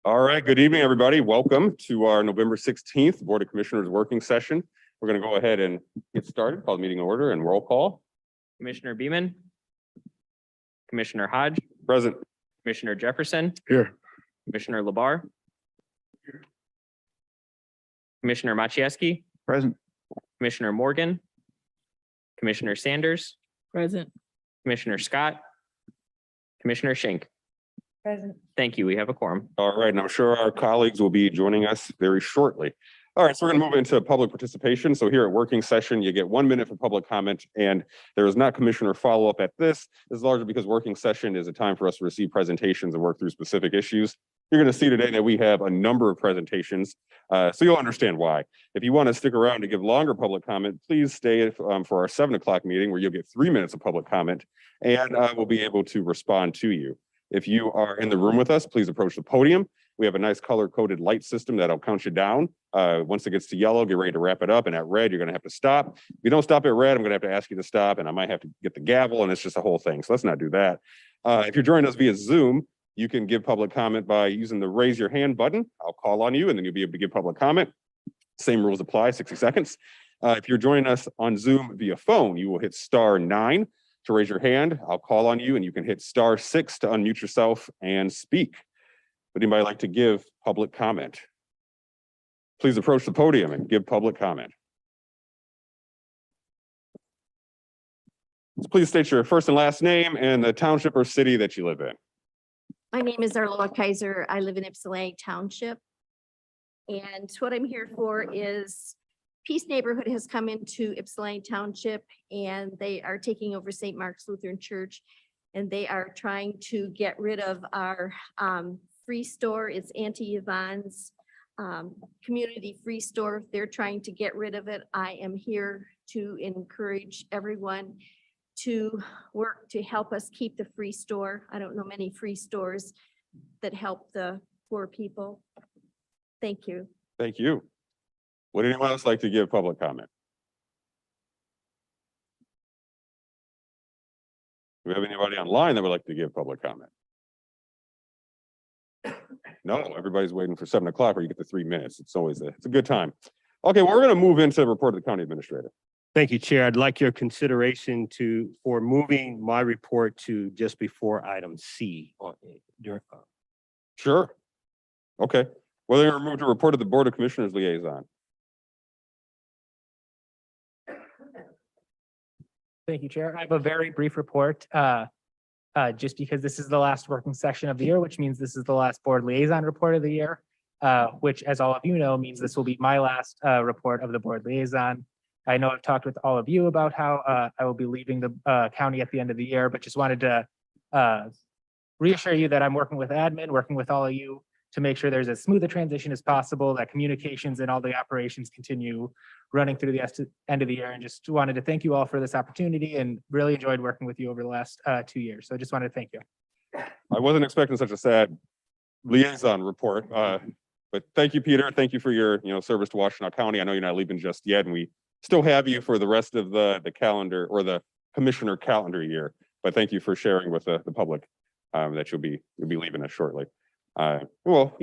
All right, good evening, everybody. Welcome to our November 16th Board of Commissioners working session. We're going to go ahead and get started, call the meeting to order and roll call. Commissioner Beeman, Commissioner Hodge, Present. Commissioner Jefferson, Here. Commissioner Labar, Commissioner Maciejewski, Present. Commissioner Morgan, Commissioner Sanders, Present. Commissioner Scott, Commissioner Schenk. Present. Thank you. We have a quorum. All right, and I'm sure our colleagues will be joining us very shortly. All right, so we're going to move into public participation. So here at working session, you get 1 minute for public comment, and there is not commissioner follow-up at this. This is largely because working session is a time for us to receive presentations and work through specific issues. You're going to see today that we have a number of presentations, so you'll understand why. If you want to stick around to give longer public comment, please stay for our 7 o'clock meeting where you'll get 3 minutes of public comment, and we'll be able to respond to you. If you are in the room with us, please approach the podium. We have a nice color-coded light system that'll count you down. Once it gets to yellow, get ready to wrap it up. And at red, you're going to have to stop. If you don't stop at red, I'm going to have to ask you to stop, and I might have to get the gavel, and it's just a whole thing. So let's not do that. If you're joining us via Zoom, you can give public comment by using the raise your hand button. I'll call on you, and then you'll be able to give public comment. Same rules apply, 60 seconds. If you're joining us on Zoom via phone, you will hit *9 to raise your hand. I'll call on you, and you can hit *6 to unmute yourself and speak. Would anybody like to give public comment? Please approach the podium and give public comment. So please state your first and last name and the township or city that you live in. My name is Arloa Kaiser. I live in Ypsilanti Township. And what I'm here for is Peace Neighborhood has come into Ypsilanti Township, and they are taking over St. Mark's Lutheran Church. And they are trying to get rid of our free store. It's Auntie Yvonne's community free store. They're trying to get rid of it. I am here to encourage everyone to work to help us keep the free store. I don't know many free stores that help the poor people. Thank you. Thank you. Would anyone else like to give public comment? Do we have anybody online that would like to give public comment? No, everybody's waiting for 7 o'clock where you get the 3 minutes. It's always it's a good time. Okay, well, we're going to move into the report of the county administrator. Thank you, Chair. I'd like your consideration for moving my report to just before item C. Sure. Okay. Well, then we'll move to report of the Board of Commissioners liaison. Thank you, Chair. I have a very brief report. Just because this is the last working session of the year, which means this is the last board liaison report of the year, which, as all of you know, means this will be my last report of the board liaison. I know I've talked with all of you about how I will be leaving the county at the end of the year, but just wanted to reassure you that I'm working with admin, working with all of you to make sure there's as smooth a transition as possible, that communications and all the operations continue running through the end of the year. And just wanted to thank you all for this opportunity and really enjoyed working with you over the last 2 years. So I just wanted to thank you. I wasn't expecting such a sad liaison report, but thank you, Peter. Thank you for your service to Washtenaw County. I know you're not leaving just yet, and we still have you for the rest of the calendar or the commissioner calendar year. But thank you for sharing with the public that you'll be leaving us shortly. Well,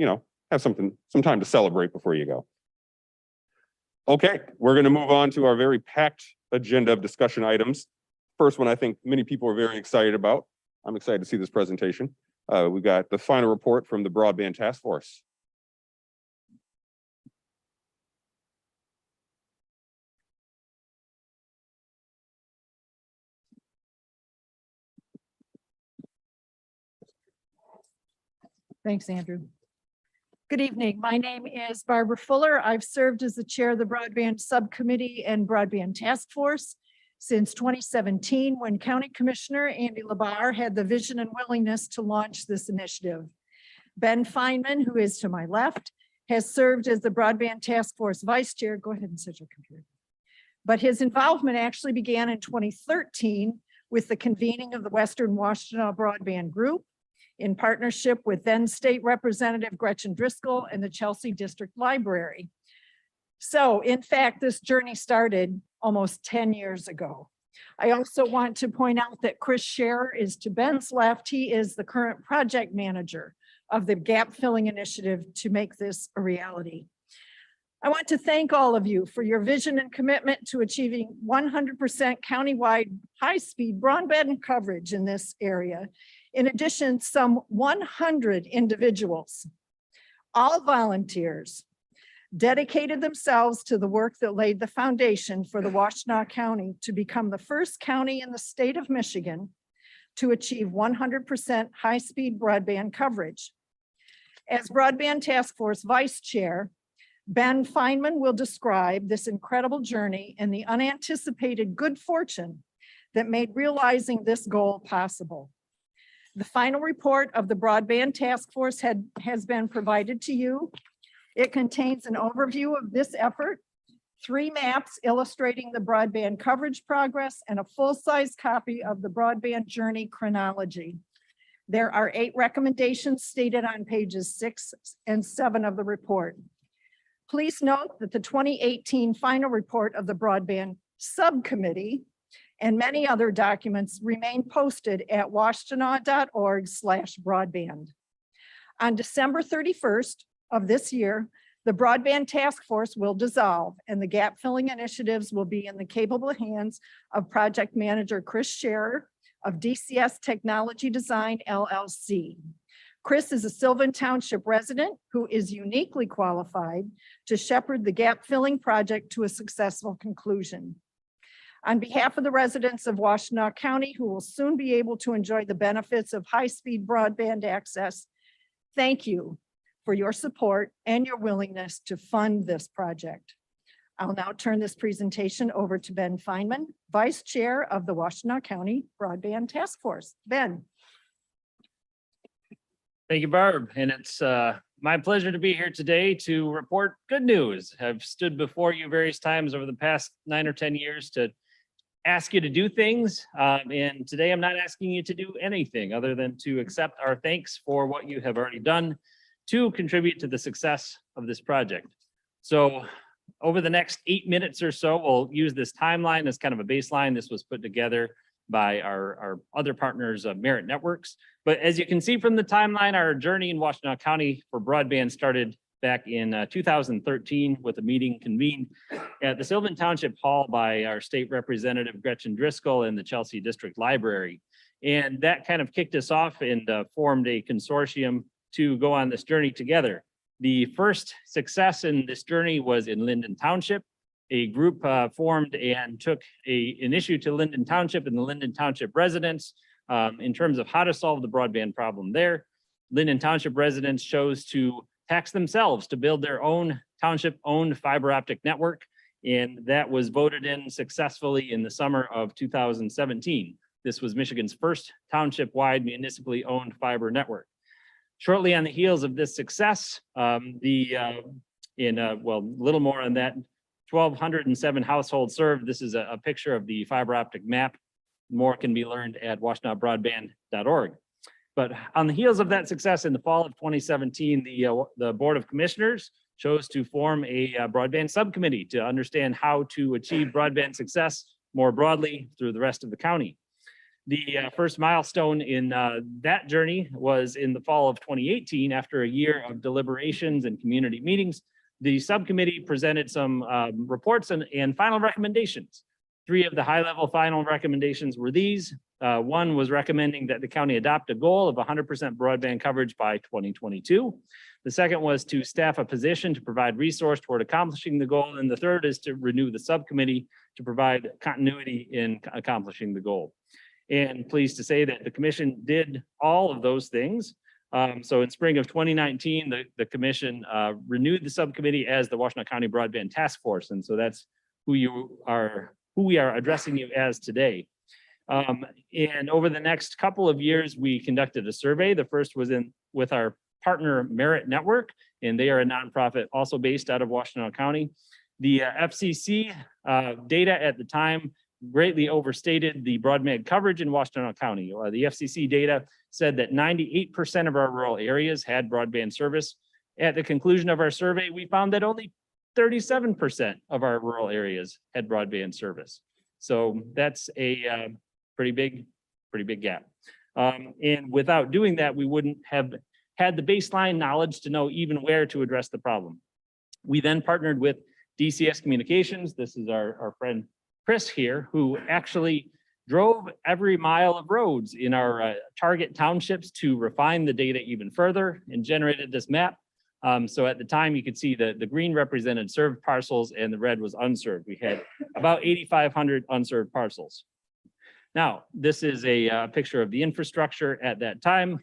have some time to celebrate before you go. Okay, we're going to move on to our very packed agenda of discussion items. First one I think many people are very excited about. I'm excited to see this presentation. We got the final report from the Broadband Task Force. Thanks, Andrew. Good evening. My name is Barbara Fuller. I've served as the chair of the Broadband Subcommittee and Broadband Task Force since 2017, when County Commissioner Andy Labar had the vision and willingness to launch this initiative. Ben Feynman, who is to my left, has served as the Broadband Task Force Vice Chair. Go ahead and set your computer. But his involvement actually began in 2013 with the convening of the Western Washtenaw Broadband Group, in partnership with then State Representative Gretchen Driscoll and the Chelsea District Library. So in fact, this journey started almost 10 years ago. I also want to point out that Chris Scherer is to Ben's left. He is the current project manager of the gap filling initiative to make this a reality. I want to thank all of you for your vision and commitment to achieving 100% countywide high-speed broadband coverage in this area. In addition, some 100 individuals, all volunteers, dedicated themselves to the work that laid the foundation for the Washtenaw County to become the first county in the state of Michigan to achieve 100% high-speed broadband coverage. As Broadband Task Force Vice Chair, Ben Feynman will describe this incredible journey and the unanticipated good fortune that made realizing this goal possible. The final report of the Broadband Task Force has been provided to you. It contains an overview of this effort, 3 maps illustrating the broadband coverage progress, and a full-size copy of the broadband journey chronology. There are 8 recommendations stated on pages 6 and 7 of the report. Please note that the 2018 final report of the Broadband Subcommittee and many other documents remain posted at washtenaw.org/broadband. On December 31st of this year, the Broadband Task Force will dissolve and the gap filling initiatives will be in the capable hands of Project Manager Chris Scherer of DCS Technology Design LLC. Chris is a Sylvan Township resident who is uniquely qualified to shepherd the gap filling project to a successful conclusion. On behalf of the residents of Washtenaw County, who will soon be able to enjoy the benefits of high-speed broadband access, thank you for your support and your willingness to fund this project. I'll now turn this presentation over to Ben Feynman, Vice Chair of the Washtenaw County Broadband Task Force. Ben. Thank you, Barb. And it's my pleasure to be here today to report good news. I've stood before you various times over the past 9 or 10 years to ask you to do things. And today I'm not asking you to do anything other than to accept our thanks for what you have already done to contribute to the success of this project. So over the next 8 minutes or so, we'll use this timeline as kind of a baseline. This was put together by our other partners of Merit Networks. But as you can see from the timeline, our journey in Washtenaw County for broadband started back in 2013 with a meeting convened at the Sylvan Township Hall by our state representative Gretchen Driscoll in the Chelsea District Library. And that kind of kicked us off and formed a consortium to go on this journey together. The first success in this journey was in Linden Township. A group formed and took an issue to Linden Township and the Linden Township residents in terms of how to solve the broadband problem there. Linden Township residents chose to tax themselves to build their own township-owned fiber optic network, and that was voted in successfully in the summer of 2017. This was Michigan's first township-wide municipally owned fiber network. Shortly on the heels of this success, a little more on that, 1,207 households served. This is a picture of the fiber optic map. More can be learned at washtenaw.broadband.org. But on the heels of that success in the fall of 2017, the Board of Commissioners chose to form a broadband subcommittee to understand how to achieve broadband success more broadly through the rest of the county. The first milestone in that journey was in the fall of 2018, after a year of deliberations and community meetings. The subcommittee presented some reports and final recommendations. 3 of the high-level final recommendations were these. One was recommending that the county adopt a goal of 100% broadband coverage by 2022. The second was to staff a position to provide resource toward accomplishing the goal. And the third is to renew the subcommittee to provide continuity in accomplishing the goal. And pleased to say that the commission did all of those things. So in spring of 2019, the commission renewed the subcommittee as the Washtenaw County Broadband Task Force. And so that's who we are addressing you as today. And over the next couple of years, we conducted a survey. The first was with our partner Merit Network, and they are a nonprofit also based out of Washtenaw County. The FCC data at the time greatly overstated the broadband coverage in Washtenaw County. The FCC data said that 98% of our rural areas had broadband service. At the conclusion of our survey, we found that only 37% of our rural areas had broadband service. So that's a pretty big gap. And without doing that, we wouldn't have had the baseline knowledge to know even where to address the problem. We then partnered with DCS Communications. This is our friend Chris here, who actually drove every mile of roads in our target townships to refine the data even further and generated this map. So at the time, you could see the green represented served parcels and the red was unserved. We had about 8,500 unserved parcels. Now, this is a picture of the infrastructure at that time.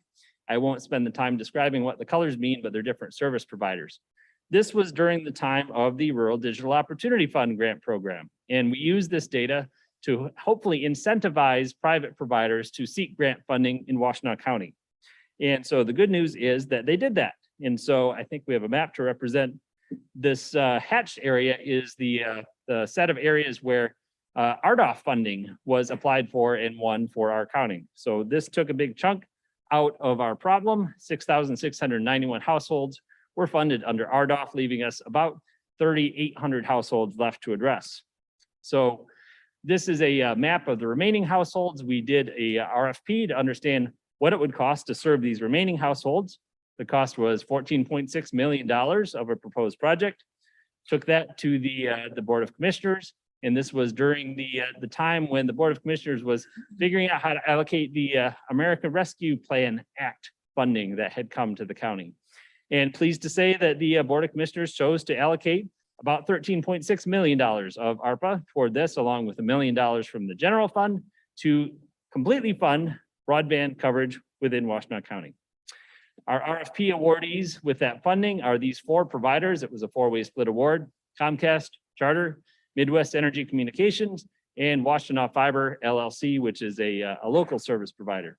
I won't spend the time describing what the colors mean, but they're different service providers. This was during the time of the Rural Digital Opportunity Fund grant program. And we use this data to hopefully incentivize private providers to seek grant funding in Washtenaw County. And so the good news is that they did that. And so I think we have a map to represent this hatched area is the set of areas where RDOF funding was applied for and won for our county. So this took a big chunk out of our problem. 6,691 households were funded under RDOF, leaving us about 3,800 households left to address. So this is a map of the remaining households. We did a RFP to understand what it would cost to serve these remaining households. The cost was $14.6 million of a proposed project. Took that to the Board of Commissioners. And this was during the time when the Board of Commissioners was figuring out how to allocate the American Rescue Plan Act funding that had come to the county. And pleased to say that the Board of Commissioners chose to allocate about $13.6 million of ARPA toward this, along with $1 million from the general fund to completely fund broadband coverage within Washtenaw County. Our RFP awardees with that funding are these four providers. It was a four-way split award: Comcast, Charter, Midwest Energy Communications, and Washtenaw Fiber LLC, which is a local service provider.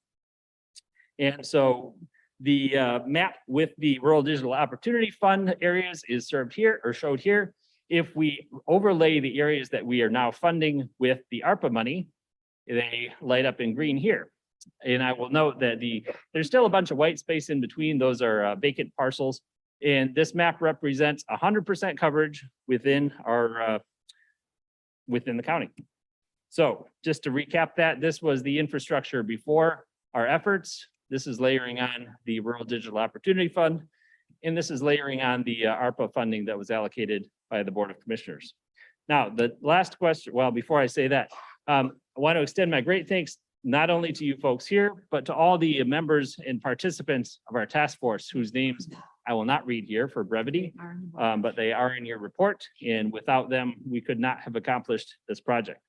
And so the map with the Rural Digital Opportunity Fund areas is served here or showed here. If we overlay the areas that we are now funding with the ARPA money, they light up in green here. And I will note that there's still a bunch of white space in between. Those are vacant parcels. And this map represents 100% coverage within our within the county. So just to recap that, this was the infrastructure before our efforts. This is layering on the Rural Digital Opportunity Fund, and this is layering on the ARPA funding that was allocated by the Board of Commissioners. Now, the last question, well, before I say that, I want to extend my great thanks not only to you folks here, but to all the members and participants of our task force, whose names I will not read here for brevity, but they are in your report. And without them, we could not have accomplished this project.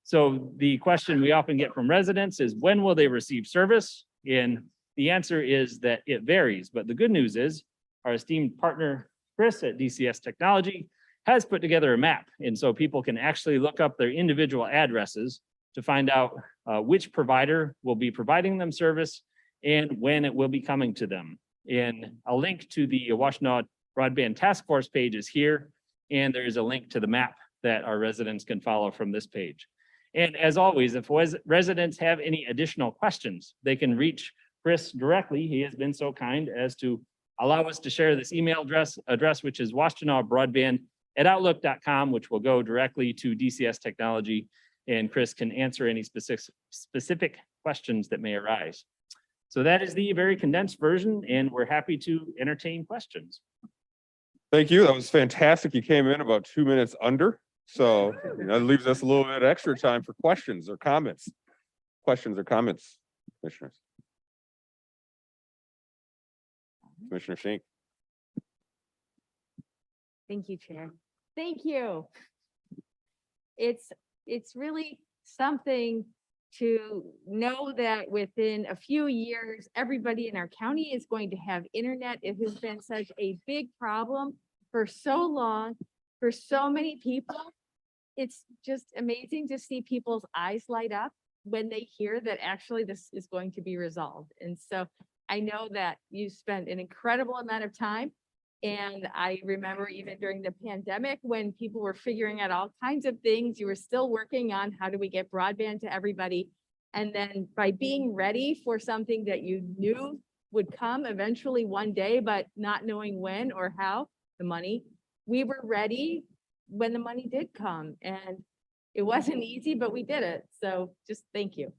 So the question we often get from residents is, when will they receive service? And the answer is that it varies. But the good news is our esteemed partner, Chris at DCS Technology, has put together a map. And so people can actually look up their individual addresses to find out which provider will be providing them service and when it will be coming to them. And a link to the Washtenaw Broadband Task Force page is here. And there is a link to the map that our residents can follow from this page. And as always, if residents have any additional questions, they can reach Chris directly. He has been so kind as to allow us to share this email address, which is washtenaw.broadband@outlook.com, which will go directly to DCS Technology, and Chris can answer any specific questions that may arise. So that is the very condensed version, and we're happy to entertain questions. Thank you. That was fantastic. You came in about 2 minutes under. So that leaves us a little bit extra time for questions or comments. Questions or comments, commissioners? Commissioner Schenk. Thank you, Chair. Thank you. It's really something to know that within a few years, everybody in our county is going to have internet. It has been such a big problem for so long, for so many people. It's just amazing to see people's eyes light up when they hear that actually this is going to be resolved. And so I know that you spent an incredible amount of time. And I remember even during the pandemic, when people were figuring out all kinds of things, you were still working on how do we get broadband to everybody. And then by being ready for something that you knew would come eventually one day, but not knowing when or how, the money, we were ready when the money did come. And it wasn't easy, but we did it. So just thank you.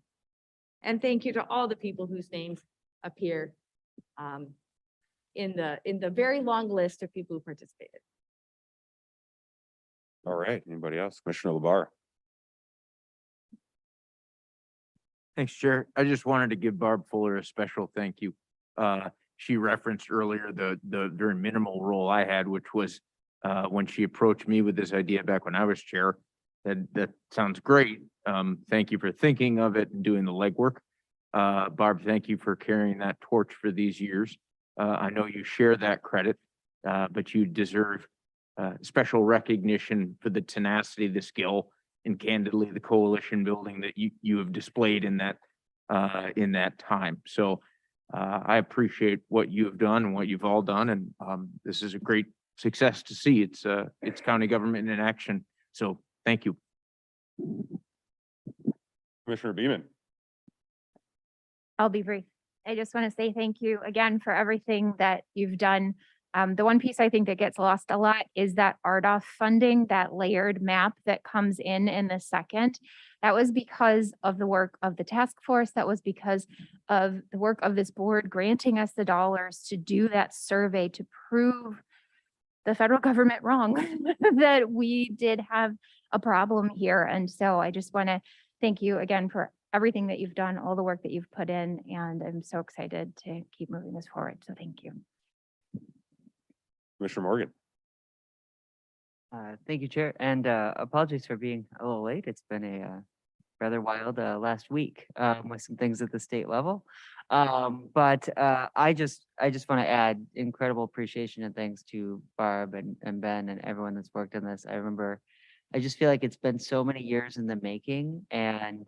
And thank you to all the people whose names appear in the very long list of people who participated. All right, anybody else? Commissioner LeBar. Thanks, Chair. I just wanted to give Barb Fuller a special thank you. She referenced earlier the very minimal role I had, which was when she approached me with this idea back when I was chair. That sounds great. Thank you for thinking of it and doing the legwork. Barb, thank you for carrying that torch for these years. I know you share that credit, but you deserve special recognition for the tenacity, the skill, and candidly, the coalition building that you have displayed in that time. So I appreciate what you have done and what you've all done, and this is a great success to see. It's county government in action. So thank you. Commissioner Beaman. I'll be brief. I just want to say thank you again for everything that you've done. The one piece I think that gets lost a lot is that RDOF funding, that layered map that comes in the second. That was because of the work of the task force. That was because of the work of this board granting us the dollars to do that survey to prove the federal government wrong, that we did have a problem here. And so I just want to thank you again for everything that you've done, all the work that you've put in, and I'm so excited to keep moving this forward. So thank you. Commissioner Morgan. Thank you, Chair, and apologies for being a little late. It's been a rather wild last week with some things at the state level. But I just want to add incredible appreciation and thanks to Barb and Ben and everyone that's worked on this. I just feel like it's been so many years in the making, and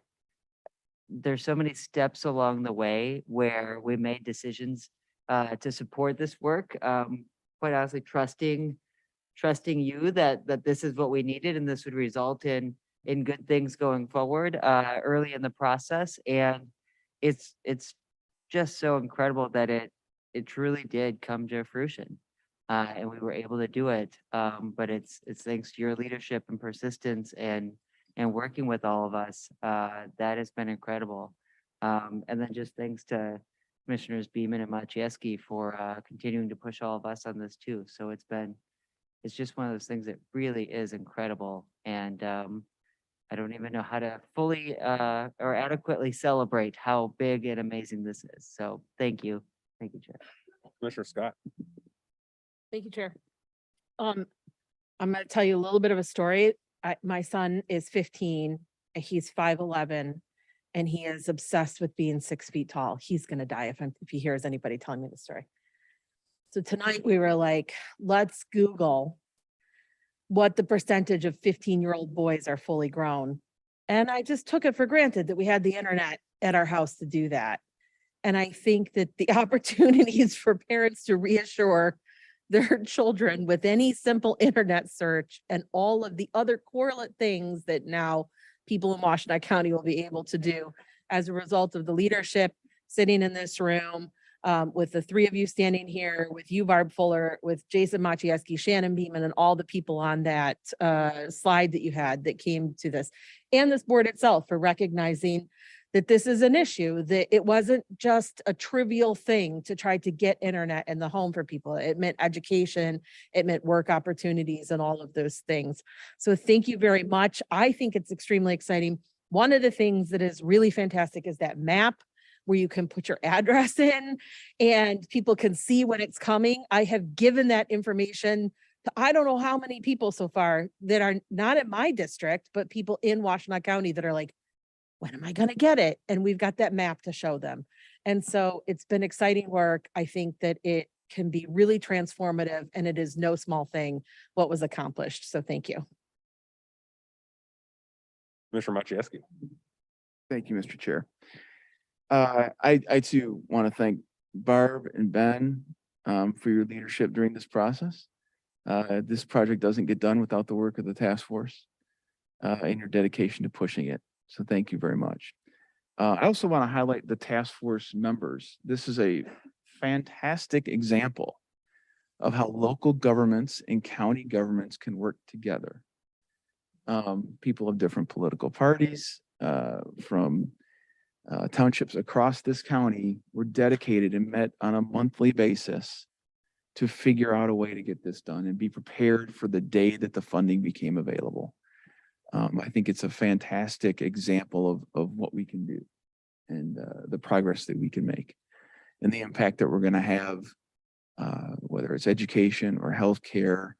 there's so many steps along the way where we made decisions to support this work. Quite honestly, trusting you that this is what we needed and this would result in good things going forward early in the process. And it's just so incredible that it truly did come to fruition and we were able to do it. But it's thanks to your leadership and persistence and working with all of us. That has been incredible. And then just thanks to Commissioners Beaman and Maciejewski for continuing to push all of us on this too. So it's just one of those things that really is incredible. And I don't even know how to fully or adequately celebrate how big and amazing this is. So thank you. Thank you, Chair. Commissioner Scott. Thank you, Chair. I'm going to tell you a little bit of a story. My son is 15, and he's 5'11", and he is obsessed with being 6 feet tall. He's going to die if he hears anybody telling me the story. So tonight we were like, let's Google what the percentage of 15-year-old boys are fully grown. And I just took it for granted that we had the internet at our house to do that. And I think that the opportunities for parents to reassure their children with any simple internet search and all of the other correlate things that now people in Washtenaw County will be able to do as a result of the leadership sitting in this room, with the three of you standing here, with you, Barb Fuller, with Jason Maciejewski, Shannon Beaman, and all the people on that slide that you had that came to this, and this board itself for recognizing that this is an issue, that it wasn't just a trivial thing to try to get internet in the home for people. It meant education, it meant work opportunities and all of those things. So thank you very much. I think it's extremely exciting. One of the things that is really fantastic is that map where you can put your address in and people can see when it's coming. I have given that information to I don't know how many people so far that are not in my district, but people in Washtenaw County that are like, when am I going to get it? And we've got that map to show them. And so it's been exciting work. I think that it can be really transformative, and it is no small thing what was accomplished. So thank you. Commissioner Maciejewski. Thank you, Mr. Chair. I too want to thank Barb and Ben for your leadership during this process. This project doesn't get done without the work of the task force and your dedication to pushing it. So thank you very much. I also want to highlight the task force members. This is a fantastic example of how local governments and county governments can work together. People of different political parties from townships across this county were dedicated and met on a monthly basis to figure out a way to get this done and be prepared for the day that the funding became available. I think it's a fantastic example of what we can do and the progress that we can make and the impact that we're going to have, whether it's education or healthcare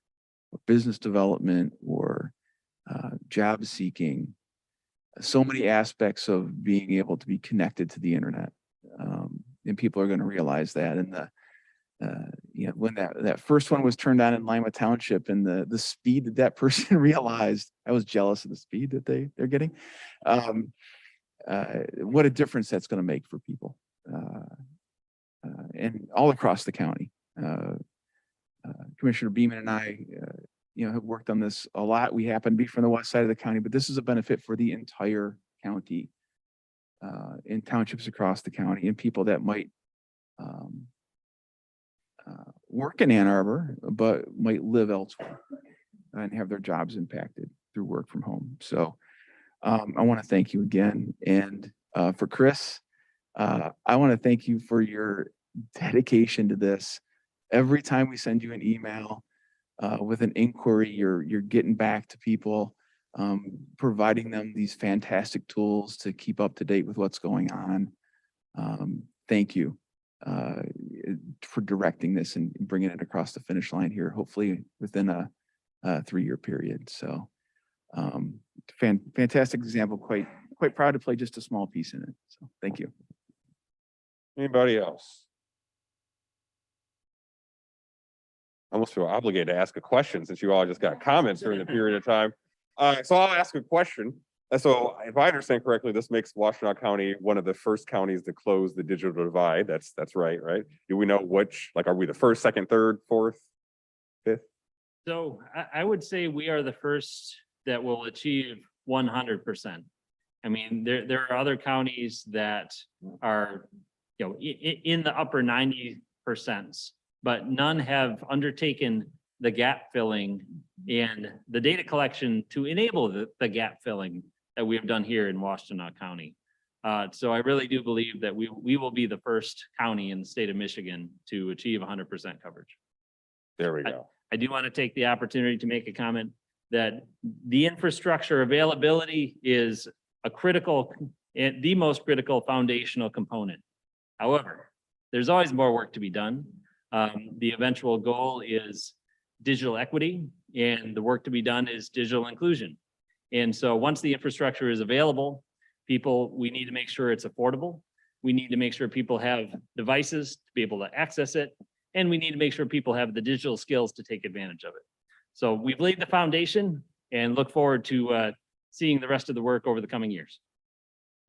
or business development or job seeking. So many aspects of being able to be connected to the internet. And people are going to realize that. And when that first one was turned on in Lima Township and the speed that person realized, I was jealous of the speed that they're getting. What a difference that's going to make for people. And all across the county. Commissioner Beeman and I, have worked on this a lot. We happen to be from the west side of the county, but this is a benefit for the entire county, in townships across the county, and people that might work in Ann Arbor, but might live elsewhere and have their jobs impacted through work from home. So I want to thank you again. And for Chris, I want to thank you for your dedication to this. Every time we send you an email with an inquiry, you're getting back to people, providing them these fantastic tools to keep up to date with what's going on. Thank you for directing this and bringing it across the finish line here, hopefully within a 3-year period. So fantastic example, quite proud to play just a small piece in it. So thank you. Anybody else? I almost feel obligated to ask a question since you all just got comments during the period of time. So I'll ask a question. So if I understand correctly, this makes Washtenaw County one of the first counties to close the digital divide. That's right? Do we know which, like, are we the first, second, third, fourth, fifth? So I would say we are the first that will achieve 100%. I mean, there are other counties that are, in the upper 90%, but none have undertaken the gap filling and the data collection to enable the gap filling that we have done here in Washtenaw County. So I really do believe that we will be the first county in the state of Michigan to achieve 100% coverage. There we go. I do want to take the opportunity to make a comment that the infrastructure availability is a critical, and the most critical foundational component. However, there's always more work to be done. The eventual goal is digital equity, and the work to be done is digital inclusion. And so once the infrastructure is available, we need to make sure it's affordable. We need to make sure people have devices to be able to access it. And we need to make sure people have the digital skills to take advantage of it. So we've laid the foundation and look forward to seeing the rest of the work over the coming years.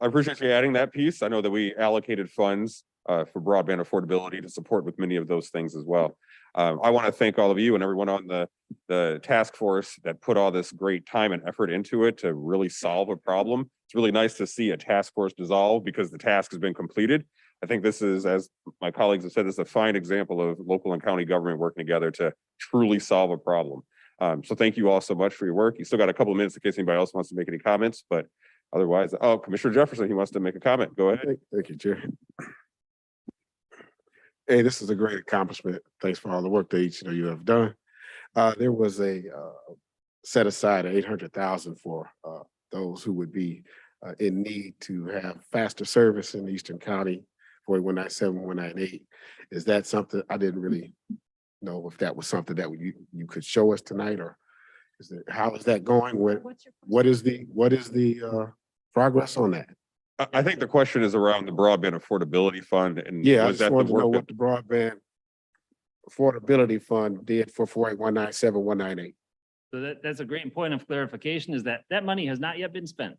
I appreciate you adding that piece. I know that we allocated funds for broadband affordability to support with many of those things as well. I want to thank all of you and everyone on the task force that put all this great time and effort into it to really solve a problem. It's really nice to see a task force dissolve because the task has been completed. I think this is, as my colleagues have said, this is a fine example of local and county government working together to truly solve a problem. So thank you all so much for your work. You still got a couple of minutes in case anybody else wants to make any comments, but otherwise, Commissioner Jefferson, he wants to make a comment. Go ahead. Thank you, Chair. Hey, this is a great accomplishment. Thanks for all the work that each of you have done. There was a set aside $800,000 for those who would be in need to have faster service in Eastern County, 197, 198. Is that something I didn't really know if that was something that you could show us tonight, or how is that going? What is the progress on that? I think the question is around the broadband affordability fund, and Yeah, I was just that wanted the to know work what the broadband affordability fund did for 197, 198. So that's a great point of clarification, is that money has not yet been spent.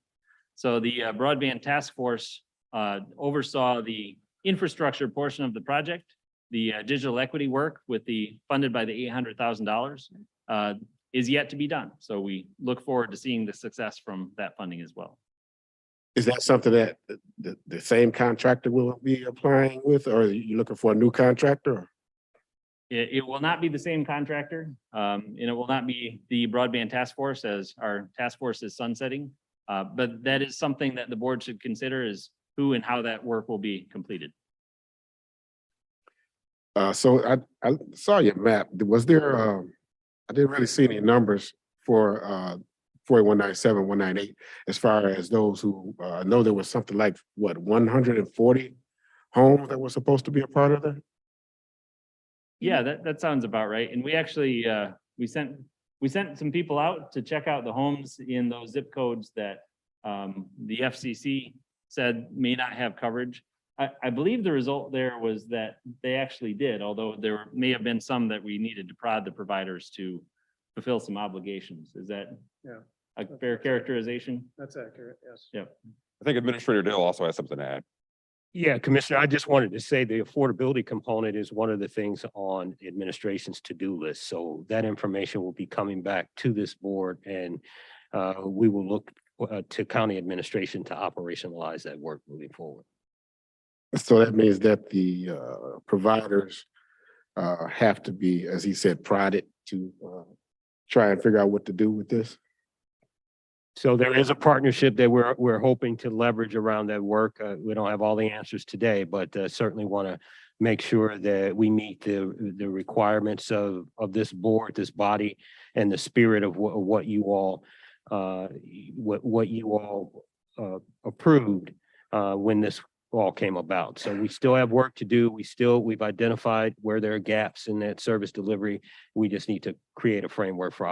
So the broadband task force oversaw the infrastructure portion of the project. The digital equity work funded by the $800,000 is yet to be done. So we look forward to seeing the success from that funding as well. Is that something that the same contractor will be applying with, or are you looking for a new contractor? It will not be the same contractor, and it will not be the broadband task force, as our task force is sunsetting. But that is something that the board should consider, is who and how that work will be completed. So I saw your map. Was there, I didn't really see any numbers for 4197, 198, as far as those who, I know there was something like, what, 140 homes that were supposed to be a part of that? Yeah, that sounds about right. And we actually, we sent some people out to check out the homes in those zip codes that the FCC said may not have coverage. I believe the result there was that they actually did, although there may have been some that we needed to prod the providers to fulfill some obligations. Is that a fair characterization? That's accurate, yes. Yep. I think Administrator Dale also has something to add. Yeah, Commissioner, I just wanted to say the affordability component is one of the things on the administration's to-do list. So that information will be coming back to this board, and we will look to county administration to operationalize that work moving forward. So that means that the providers have to be, as he said, prodded to try and figure out what to do with this? So there is a partnership that we're hoping to leverage around that work. We don't have all the answers today, but certainly want to make sure that we meet the requirements of this board, this body, and the spirit of what you all approved when this all came about. So we still have work to do. We've identified where there are gaps in that service delivery. We just need to create a framework for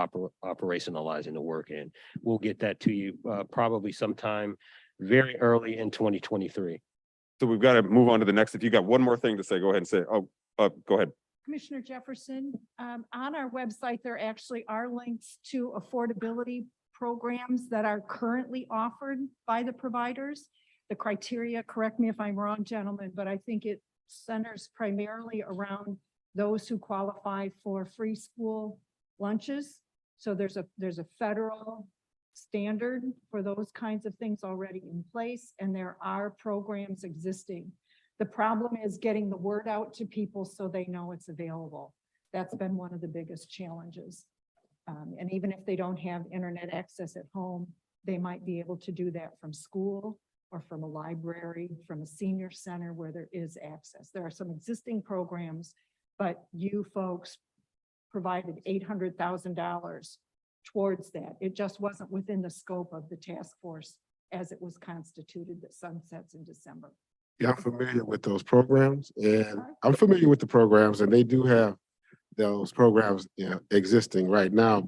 operationalizing the work, and we'll get that to you probably sometime very early in 2023. So we've got to move on to the next. If you got one more thing to say, go ahead and say, go ahead. Commissioner Jefferson, on our website, there actually are links to affordability programs that are currently offered by the providers. The criteria, correct me if I'm wrong, gentlemen, but I think it centers primarily around those who qualify for free school lunches. So there's a federal standard for those kinds of things already in place, and there are programs existing. The problem is getting the word out to people so they know it's available. That's been one of the biggest challenges. And even if they don't have internet access at home, they might be able to do that from school or from a library, from a senior center where there is access. There are some existing programs, but you folks provided $800,000 towards that. It just wasn't within the scope of the task force as it was constituted that sunsets in December. Yeah, I'm familiar with those programs, and I'm familiar with the programs, and they do have those programs, existing right now.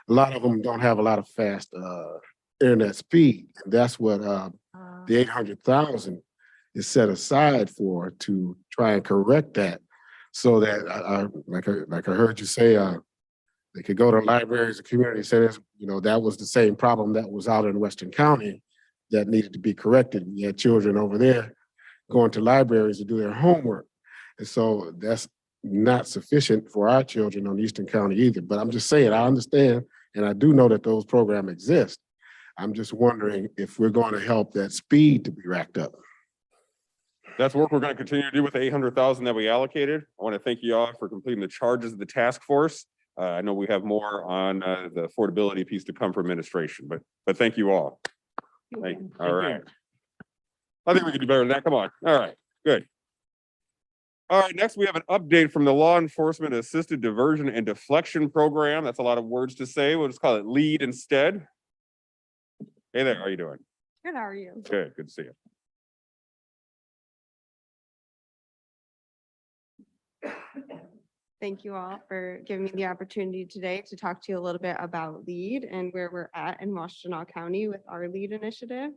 A lot of them don't have a lot of fast internet speed, and that's what the 800,000 is set aside for, to try and correct that, so that like I heard you say, they could go to libraries and community centers. That was the same problem that was out in Western County that needed to be corrected. You had children over there going to libraries to do their homework, and so that's not sufficient for our children on Eastern County either. But I'm just saying, I understand, and I do know that those programs exist. I'm just wondering if we're going to help that speed to be racked up. That's work we're going to continue to do with the 800,000 that we allocated. I want to thank you all for completing the charges of the task force. I know we have more on the affordability piece to come from administration, but thank you all. Thank you. All right. I think we can do better than that. Come on. All right, good. All right, next we have an update from the Law Enforcement Assisted Diversion and Deflection Program. That's a lot of words to say. We'll just call it LEAD instead. Hey there, how are you doing? Good, how are you? Good to see you. Thank you all for giving me the opportunity today to talk to you a little bit about LEAD and where we're at in Washtenaw County with our LEAD initiative.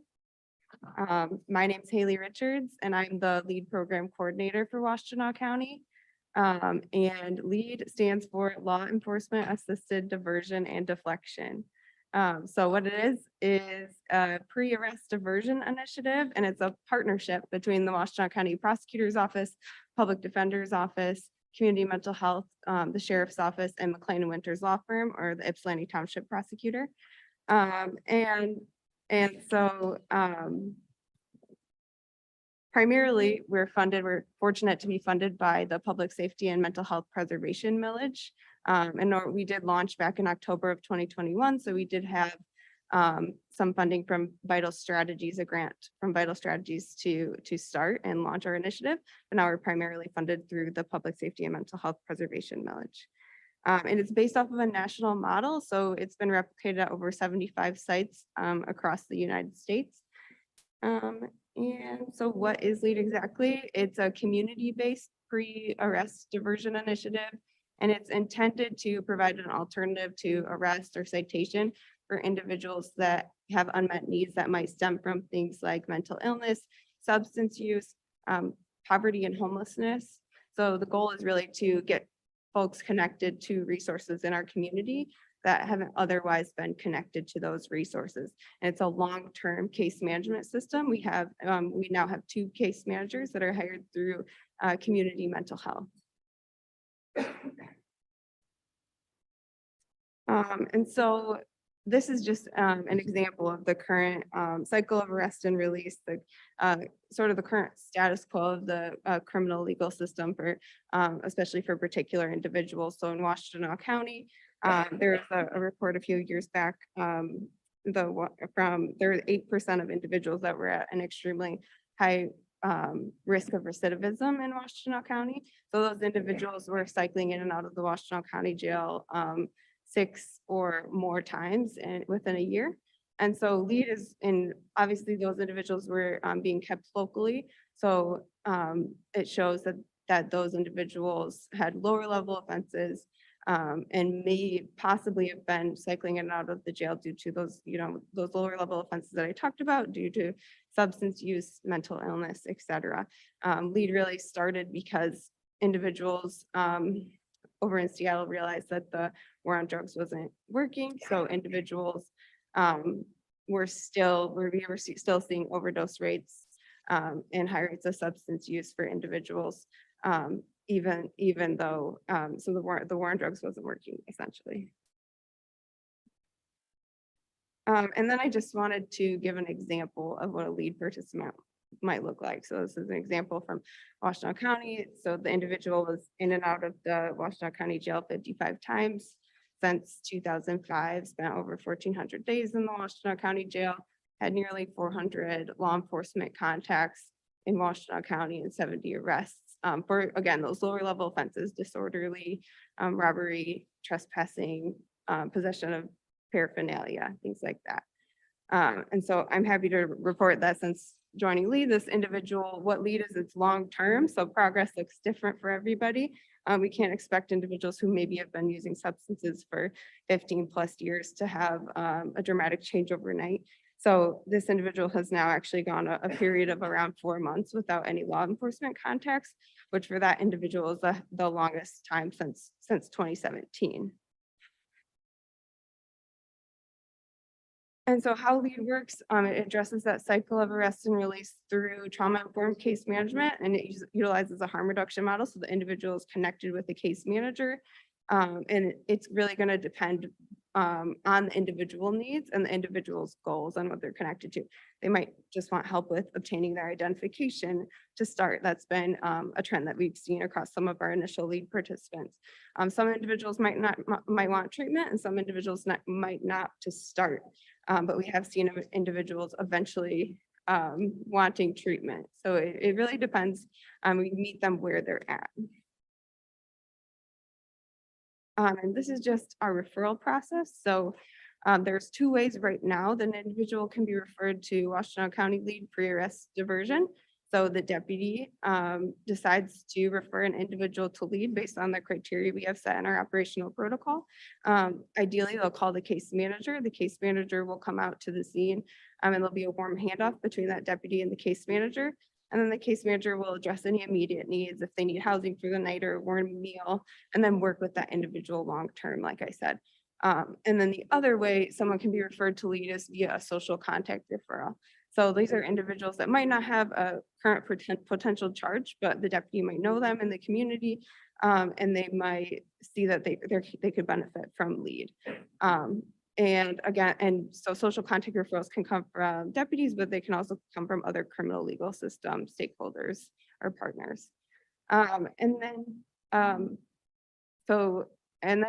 My name's Haley Richards, and I'm the LEAD program coordinator for Washtenaw County. And LEAD stands for Law Enforcement Assisted Diversion and Deflection. So what it is a pre-arrest diversion initiative, and it's a partnership between the Washtenaw County Prosecutor's Office, Public Defender's Office, Community Mental Health, the Sheriff's Office, and McLean and Winters Law Firm, or the Ypsilanti Township Prosecutor. So primarily we're fortunate to be funded by the Public Safety and Mental Health Preservation Millage. And we did launch back in October of 2021. So we did have some funding from Vital Strategies, a grant from Vital Strategies to start and launch our initiative. But now we're primarily funded through the Public Safety and Mental Health Preservation Millage. And it's based off of a national model, so it's been replicated at over 75 sites across the United States. And so what is LEAD exactly? It's a community-based pre-arrest diversion initiative, and it's intended to provide an alternative to arrest or citation for individuals that have unmet needs that might stem from things like mental illness, substance use, poverty, and homelessness. So the goal is really to get folks connected to resources in our community that haven't otherwise been connected to those resources. And it's a long-term case management system. We now have 2 case managers that are hired through community mental health. And so this is just an example of the current cycle of arrest and release, the sort of the current status quo of the criminal legal system for especially for particular individuals. So in Washtenaw County, there was a report a few years back there were 8% of individuals that were at an extremely high risk of recidivism in Washtenaw County. So those individuals were cycling in and out of the Washtenaw County Jail 6 or more times within a year. And so LEAD is obviously those individuals were being kept locally. So it shows that those individuals had lower level offenses and may possibly have been cycling in and out of the jail due to those, those lower level offenses that I talked about, due to substance use, mental illness, etc. LEAD really started because individuals over in Seattle realized that the war on drugs wasn't working. So individuals were still seeing overdose rates and high rates of substance use for individuals, even though so the war on drugs wasn't working essentially. And then I just wanted to give an example of what a LEAD participant might look like. So this is an example from Washtenaw County. So the individual was in and out of the Washtenaw County Jail 55 times since 2005, spent over 1,400 days in the Washtenaw County Jail, had nearly 400 law enforcement contacts in Washtenaw County and 70 arrests for, again, those lower level offenses: disorderly, robbery, trespassing, possession of paraphernalia, things like that. And so I'm happy to report that since joining LEAD, this individual, what LEAD is, it's long-term, so progress looks different for everybody. We can't expect individuals who maybe have been using substances for 15 plus years to have a dramatic change overnight. So this individual has now actually gone a period of around 4 months without any law enforcement contacts, which for that individual is the longest time since 2017. And so how LEAD works, it addresses that cycle of arrest and release through trauma-informed case management, and it utilizes a harm reduction model, so the individual is connected with the case manager. And it's really going to depend on the individual needs and the individual's goals on what they're connected to. They might just want help with obtaining their identification to start. That's been a trend that we've seen across some of our initial LEAD participants. Some individuals might want treatment, and some individuals might not to start. But we have seen individuals eventually wanting treatment. So it really depends. We meet them where they're at. And this is just our referral process. So there's 2 ways right now that an individual can be referred to Washtenaw County LEAD pre-arrest diversion. So the deputy decides to refer an individual to LEAD based on the criteria we have set in our operational protocol. Ideally, they'll call the case manager. The case manager will come out to the scene, and there'll be a warm handoff between that deputy and the case manager. And then the case manager will address any immediate needs, if they need housing for the night or a warm meal, and then work with that individual long-term, like I said. And then the other way someone can be referred to LEAD is via a social contact referral. So these are individuals that might not have a current potential charge, but the deputy might know them in the community, and they might see that they could benefit from LEAD. And again, and so social contact referrals can come from deputies, but they can also come from other criminal legal system stakeholders or partners. And then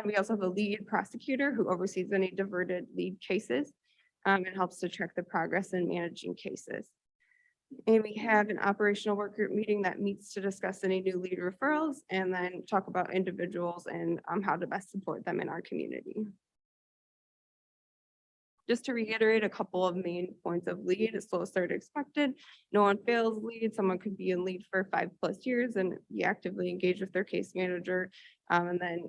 we also have a LEAD prosecutor who oversees any diverted LEAD cases. and helps to track the progress in managing cases. And we have an operational work group meeting that meets to discuss any new lead referrals and then talk about individuals and how to best support them in our community. Just to reiterate a couple of main points of lead, a slow start expected. No one fails lead. Someone could be in lead for 5+ years and be actively engaged with their case manager, and then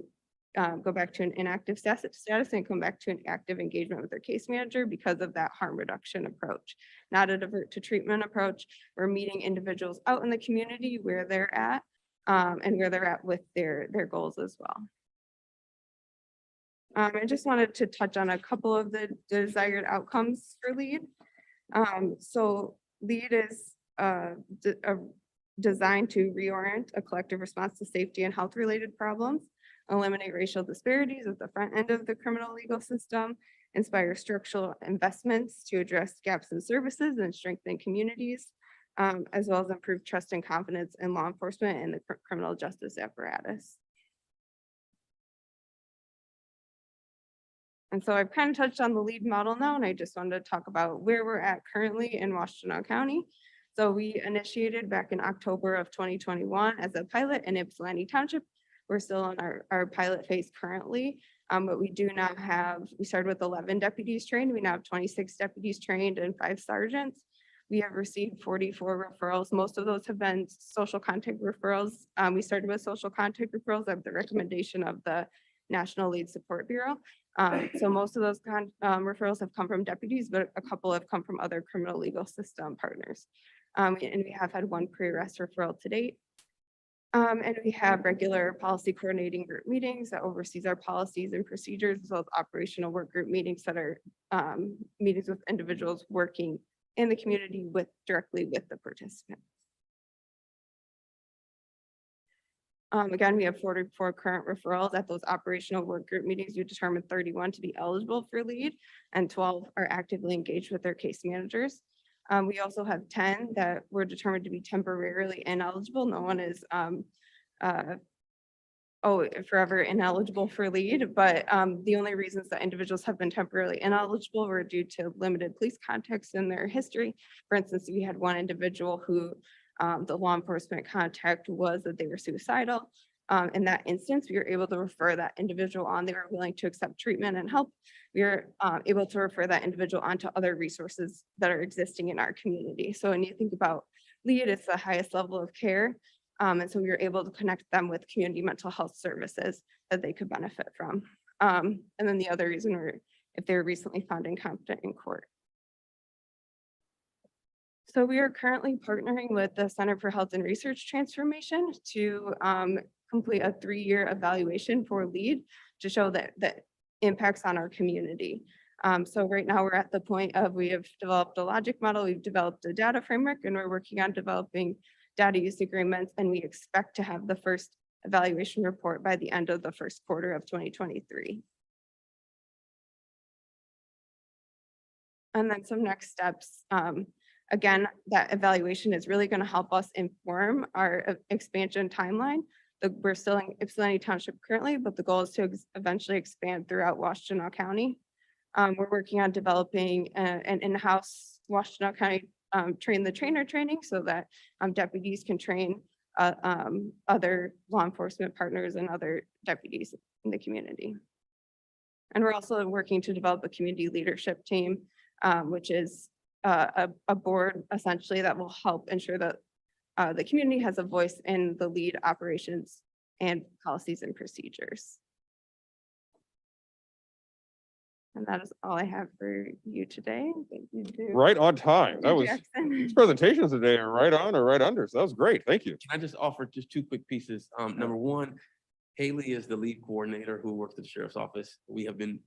go back to an inactive status and come back to an active engagement with their case manager because of that harm reduction approach, not a divert to treatment approach. We're meeting individuals out in the community where they're at and where they're at with their goals as well. I just wanted to touch on a couple of the desired outcomes for LEAD. So LEAD is designed to reorient a collective response to safety and health related problems, eliminate racial disparities at the front end of the criminal legal system, inspire structural investments to address gaps in services and strengthen communities, as well as improve trust and confidence in law enforcement and the criminal justice apparatus. And so I've kind of touched on the LEAD model now, and I just wanted to talk about where we're at currently in Washtenaw County. So we initiated back in October of 2021 as a pilot in Ypsilanti Township. We're still in our pilot phase currently, but we do now have, we started with 11 deputies trained. We now have 26 deputies trained and 5 sergeants. We have received 44 referrals. Most of those have been social contact referrals. We started with social contact referrals at the recommendation of the National Lead Support Bureau. So most of those referrals have come from deputies, but a couple have come from other criminal legal system partners. And we have had 1 pre-arrest referral to date. And we have regular policy coordinating group meetings that oversees our policies and procedures, as well as operational work group meetings that are meetings with individuals working in the community directly with the participants. Again, we have 44 current referrals. At those operational work group meetings, we determined 31 to be eligible for LEAD and 12 are actively engaged with their case managers. We also have 10 that were determined to be temporarily ineligible. No one is forever ineligible for LEAD, but the only reasons that individuals have been temporarily ineligible were due to limited police contacts in their history. For instance, we had 1 individual who the law enforcement contact was that they were suicidal. In that instance, we were able to refer that individual on. They were willing to accept treatment and help. We were able to refer that individual onto other resources that are existing in our community. So when you think about LEAD, it's the highest level of care. And so we were able to connect them with community mental health services that they could benefit from. And then the other reason were if they were recently found incompetent in court. So we are currently partnering with the Center for Health and Research Transformation to complete a 3-year evaluation for LEAD to show that impacts on our community. So right now we're at the point of we have developed a logic model, we've developed a data framework, and we're working on developing data use agreements, and we expect to have the first evaluation report by the end of the first quarter of 2023. And then some next steps. Again, that evaluation is really going to help us inform our expansion timeline. We're still in Ypsilanti Township currently, but the goal is to eventually expand throughout Washtenaw County. We're working on developing an in-house Washtenaw County train the trainer training so that deputies can train other law enforcement partners and other deputies in the community. And we're also working to develop a community leadership team, which is a board essentially that will help ensure that the community has a voice in the LEAD operations and policies and procedures. And that is all I have for you today. Thank you. Right on time. That was, Jackson. these presentations today are right on or right under. So that was great. Thank you. Can I just offer just 2 quick pieces? Number 1, Haley is the lead coordinator who works at the sheriff's office. We have been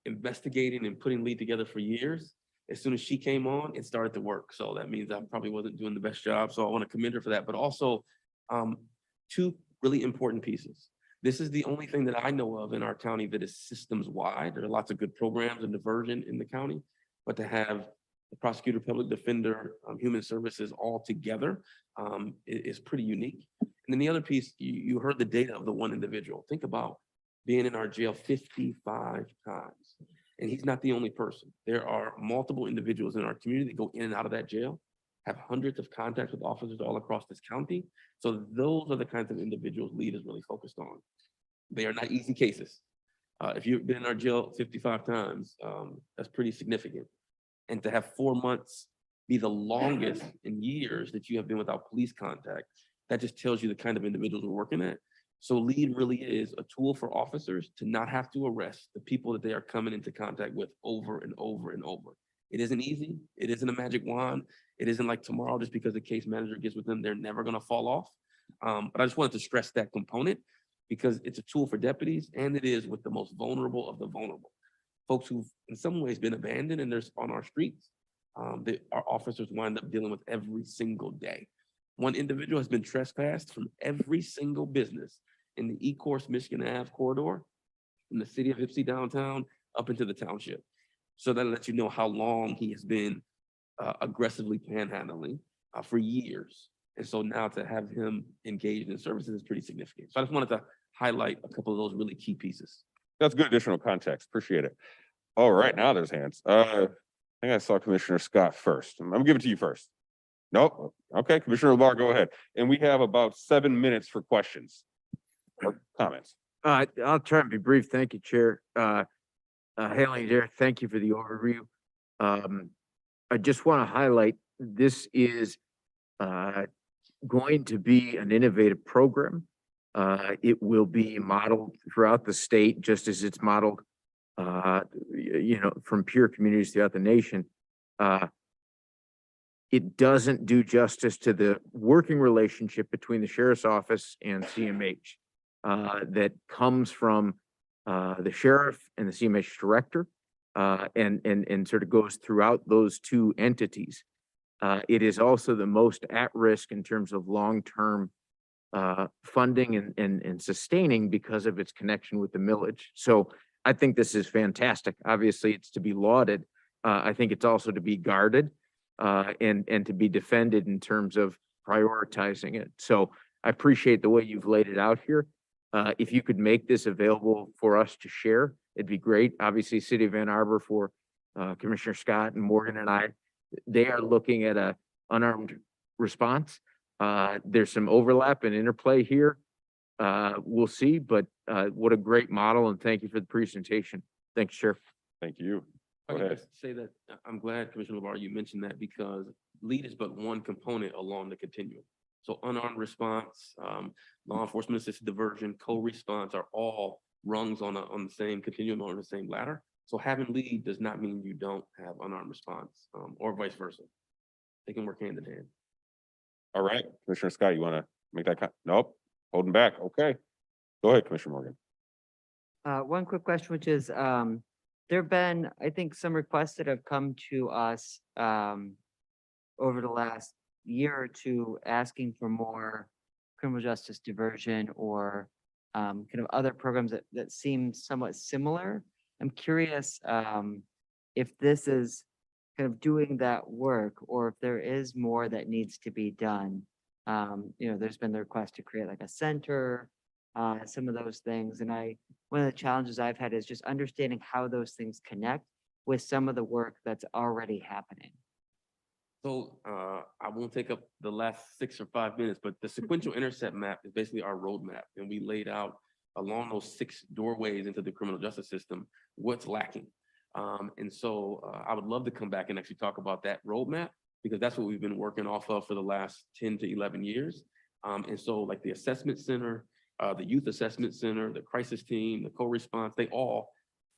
investigating and putting LEAD together for years. As soon as she came on, it started to work. So that means I probably wasn't doing the best job. So I want to commend her for that. But also 2 really important pieces. This is the only thing that I know of in our county that is systems wide. There are lots of good programs and diversion in the county, but to have the prosecutor, public defender, human services all together is pretty unique. And then the other piece, you heard the data of the 1 individual. Think about being in our jail 55 times. And he's not the only person. There are multiple individuals in our community that go in and out of that jail, have hundreds of contacts with officers all across this county. So those are the kinds of individuals LEAD is really focused on. They are not easy cases. If you've been in our jail 55 times, that's pretty significant. And to have 4 months be the longest in years that you have been without police contact, that just tells you the kind of individuals we're working at. So LEAD really is a tool for officers to not have to arrest the people that they are coming into contact with over and over and over. It isn't easy. It isn't a magic wand. It isn't like tomorrow, just because the case manager gets with them, they're never going to fall off. But I just wanted to stress that component because it's a tool for deputies, and it is with the most vulnerable of the vulnerable. Folks who've in some ways been abandoned and they're on our streets, that our officers wind up dealing with every single day. One individual has been trespassed from every single business in the E-Course Michigan Ave corridor, in the city of Ypsi downtown, up into the township. So that lets you know how long he has been aggressively panhandling for years. And so now to have him engaged in services is pretty significant. So I just wanted to highlight a couple of those really key pieces. That's good additional context. Appreciate it. All right, now there's hands. I think I saw Commissioner Scott first. I'm gonna give it to you first. Nope. Okay, Commissioner LeBar, go ahead. And we have about 7 minutes for questions or comments. I'll try and be brief. Thank you, Chair. Haley, Derek, thank you for the overview. I just want to highlight, this is going to be an innovative program. It will be modeled throughout the state, just as it's modeled, from peer communities throughout the nation. It doesn't do justice to the working relationship between the sheriff's office and CMH that comes from the sheriff and the CMH director, and sort of goes throughout those two entities. It is also the most at risk in terms of long-term funding and sustaining because of its connection with the millage. So I think this is fantastic. Obviously, it's to be lauded. I think it's also to be guarded and to be defended in terms of prioritizing it. So I appreciate the way you've laid it out here. If you could make this available for us to share, it'd be great. Obviously, City of Ann Arbor, for Commissioner Scott and Morgan and I, they are looking at a unarmed response. There's some overlap and interplay here. We'll see, but what a great model, and thank you for the presentation. Thanks, Sheriff. Thank you. I Go can ahead. just say that I'm glad, Commissioner LeBar, you mentioned that, because LEAD is but one component along the continuum. So unarmed response, law enforcement assisted diversion, co-response are all rungs on the same continuum, or the same ladder. So having LEAD does not mean you don't have unarmed response, or vice versa. They can work hand in hand. All right, Commissioner Scott, you want to make that? Nope, holding back. Okay. Go ahead, Commissioner Morgan. One quick question, which is, there have been, I think, some requests that have come to us over the last year or two asking for more criminal justice diversion or kind of other programs that seem somewhat similar. I'm curious if this is kind of doing that work, or if there is more that needs to be done. There's been the request to create like a center, some of those things. And one of the challenges I've had is just understanding how those things connect with some of the work that's already happening. So I won't take up the last 6 or 5 minutes, but the sequential intercept map is basically our roadmap. And we laid out along those 6 doorways into the criminal justice system what's lacking. And so I would love to come back and actually talk about that roadmap, because that's what we've been working off of for the last 10 to 11 years. And so like the assessment center, the youth assessment center, the crisis team, the co-response, they all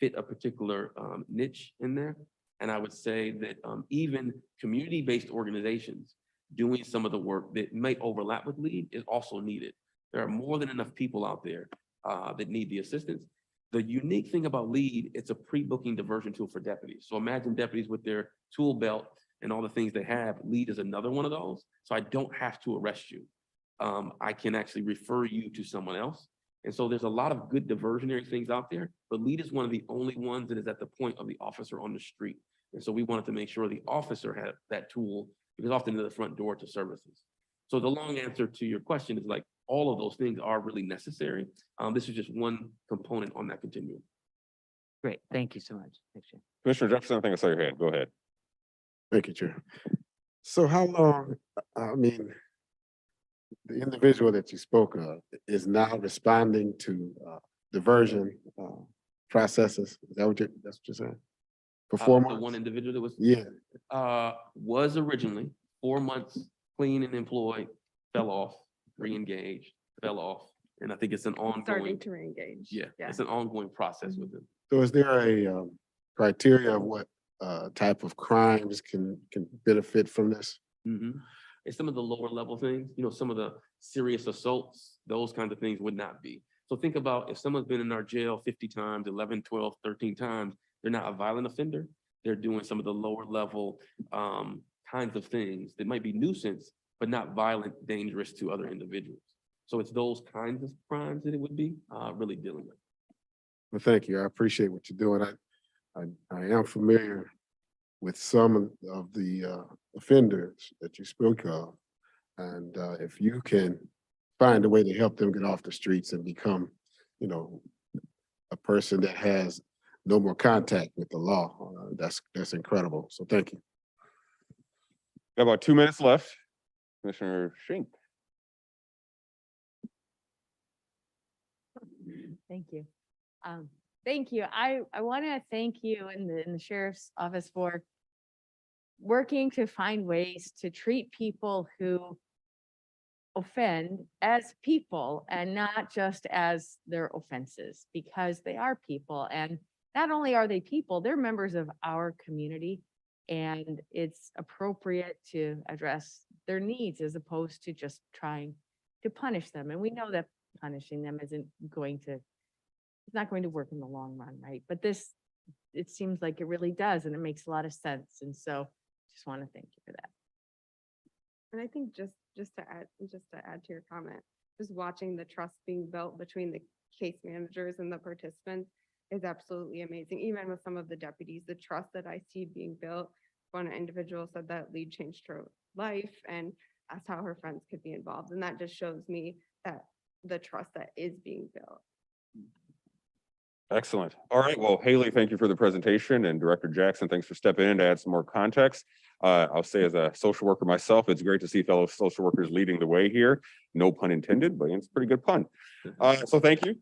fit a particular niche in there. And I would say that even community-based organizations doing some of the work that may overlap with LEAD is also needed. There are more than enough people out there that need the assistance. The unique thing about LEAD, it's a pre-booking diversion tool for deputies. So imagine deputies with their tool belt and all the things they have. LEAD is another one of those. So I don't have to arrest you. I can actually refer you to someone else. And so there's a lot of good diversionary things out there, but LEAD is one of the only ones that is at the point of the officer on the street. And so we wanted to make sure the officer had that tool, because often to the front door to services. So the long answer to your question is like, all of those things are really necessary. This is just one component on that continuum. Great, thank you so much. Thanks, Chair. Commissioner Jefferson, I think I saw your hand. Go ahead. Thank you, Chair. So how long, I mean, the individual that you spoke of is now responding to diversion processes? Is that that's what you're saying? For 4 The months? one individual that was. Yeah, Was originally 4 months clean and employed, fell off, re-engaged, fell off. And I think it's an Starting ongoing, to re-engage. yeah, it's an ongoing process with them. so is there a criteria of what type of crimes can benefit from this? Mhm. And some of the lower level things, some of the serious assaults, those kinds of things would not be. So think about if someone's been in our jail 50 times, 11, 12, 13 times, they're not a violent offender. They're doing some of the lower level kinds of things that might be nuisance, but not violent, dangerous to other individuals. So it's those kinds of crimes that it would be really dealing with. Well, thank you. I appreciate what you're doing. I am familiar with some of the offenders that you spoke of. And if you can find a way to help them get off the streets and become, a person that has no more contact with the law, that's incredible. So thank you. Got about 2 minutes left. Commissioner Schenk. Thank you. Thank you. I want to thank you and the sheriff's office for working to find ways to treat people who offend as people and not just as their offenses, because they are people. And not only are they people, they're members of our community. And it's appropriate to address their needs as opposed to just trying to punish them. And we know that punishing them it's not going to work in the long run, right? But this, it seems like it really does, and it makes a lot of sense. And so just want to thank you for that. And I think just to add to your comment, just watching the trust being built between the case managers and the participants is absolutely amazing. Even with some of the deputies, the trust that I see being built. One individual said that lead changed her life and asked how her friends could be involved. And that just shows me that the trust that is being built. Excellent. All right. Well, Haley, thank you for the presentation, and Director Jackson, thanks for stepping in to add some more context. I'll say as a social worker myself, it's great to see fellow social workers leading the way here. No pun intended, but it's a pretty good pun. So thank you.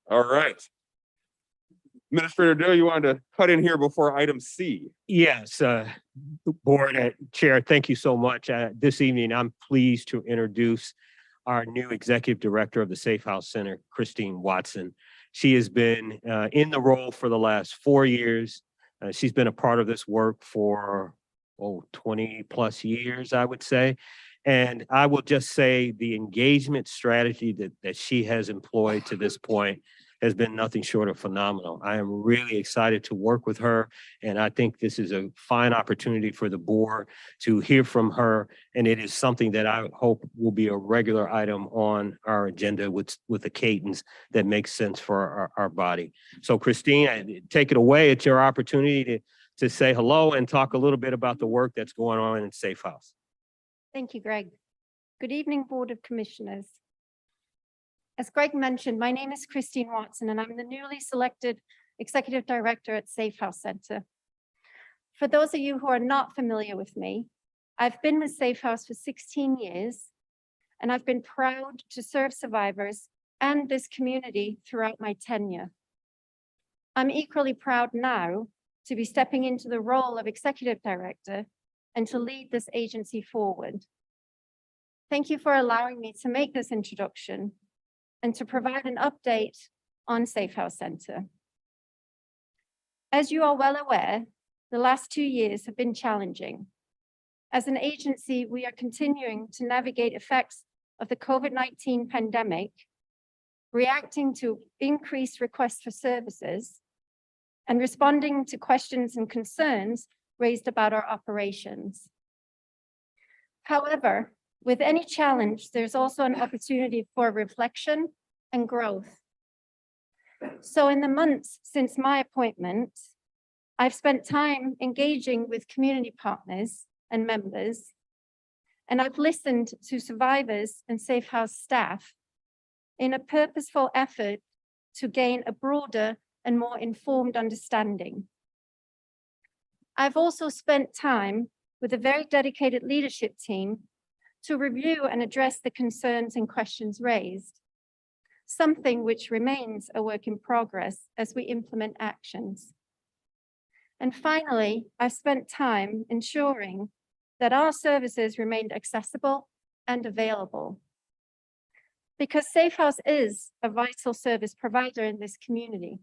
All right. Administrator Dill, you wanted to cut in here before item C. Yes, Board Chair, thank you so much. This evening, I'm pleased to introduce our new Executive Director of the Safe House Center, Christine Watson. She has been in the role for the last 4 years. She's been a part of this work for 20 plus years, I would say. And I will just say the engagement strategy that she has employed to this point has been nothing short of phenomenal. I am really excited to work with her, and I think this is a fine opportunity for the board to hear from her, and it is something that I hope will be a regular item on our agenda with a cadence that makes sense for our body. So Christine, take it away. It's your opportunity to say hello and talk a little bit about the work that's going on in Safe House. Thank you, Greg. Good evening, Board of Commissioners. As Greg mentioned, my name is Christine Watson, and I'm the newly selected Executive Director at Safe House Center. For those of you who are not familiar with me, I've been with Safe House for 16 years, and I've been proud to serve survivors and this community throughout my tenure. I'm equally proud now to be stepping into the role of Executive Director and to lead this agency forward. Thank you for allowing me to make this introduction and to provide an update on Safe House Center. As you are well aware, the last 2 years have been challenging. As an agency, we are continuing to navigate effects of the COVID-19 pandemic, reacting to increased requests for services, and responding to questions and concerns raised about our operations. However, with any challenge, there's also an opportunity for reflection and growth. So in the months since my appointment, I've spent time engaging with community partners and members, and I've listened to survivors and Safe House staff in a purposeful effort to gain a broader and more informed understanding. I've also spent time with a very dedicated leadership team to review and address the concerns and questions raised, something which remains a work in progress as we implement actions. And finally, I've spent time ensuring that our services remained accessible and available. Because Safe House is a vital service provider in this community.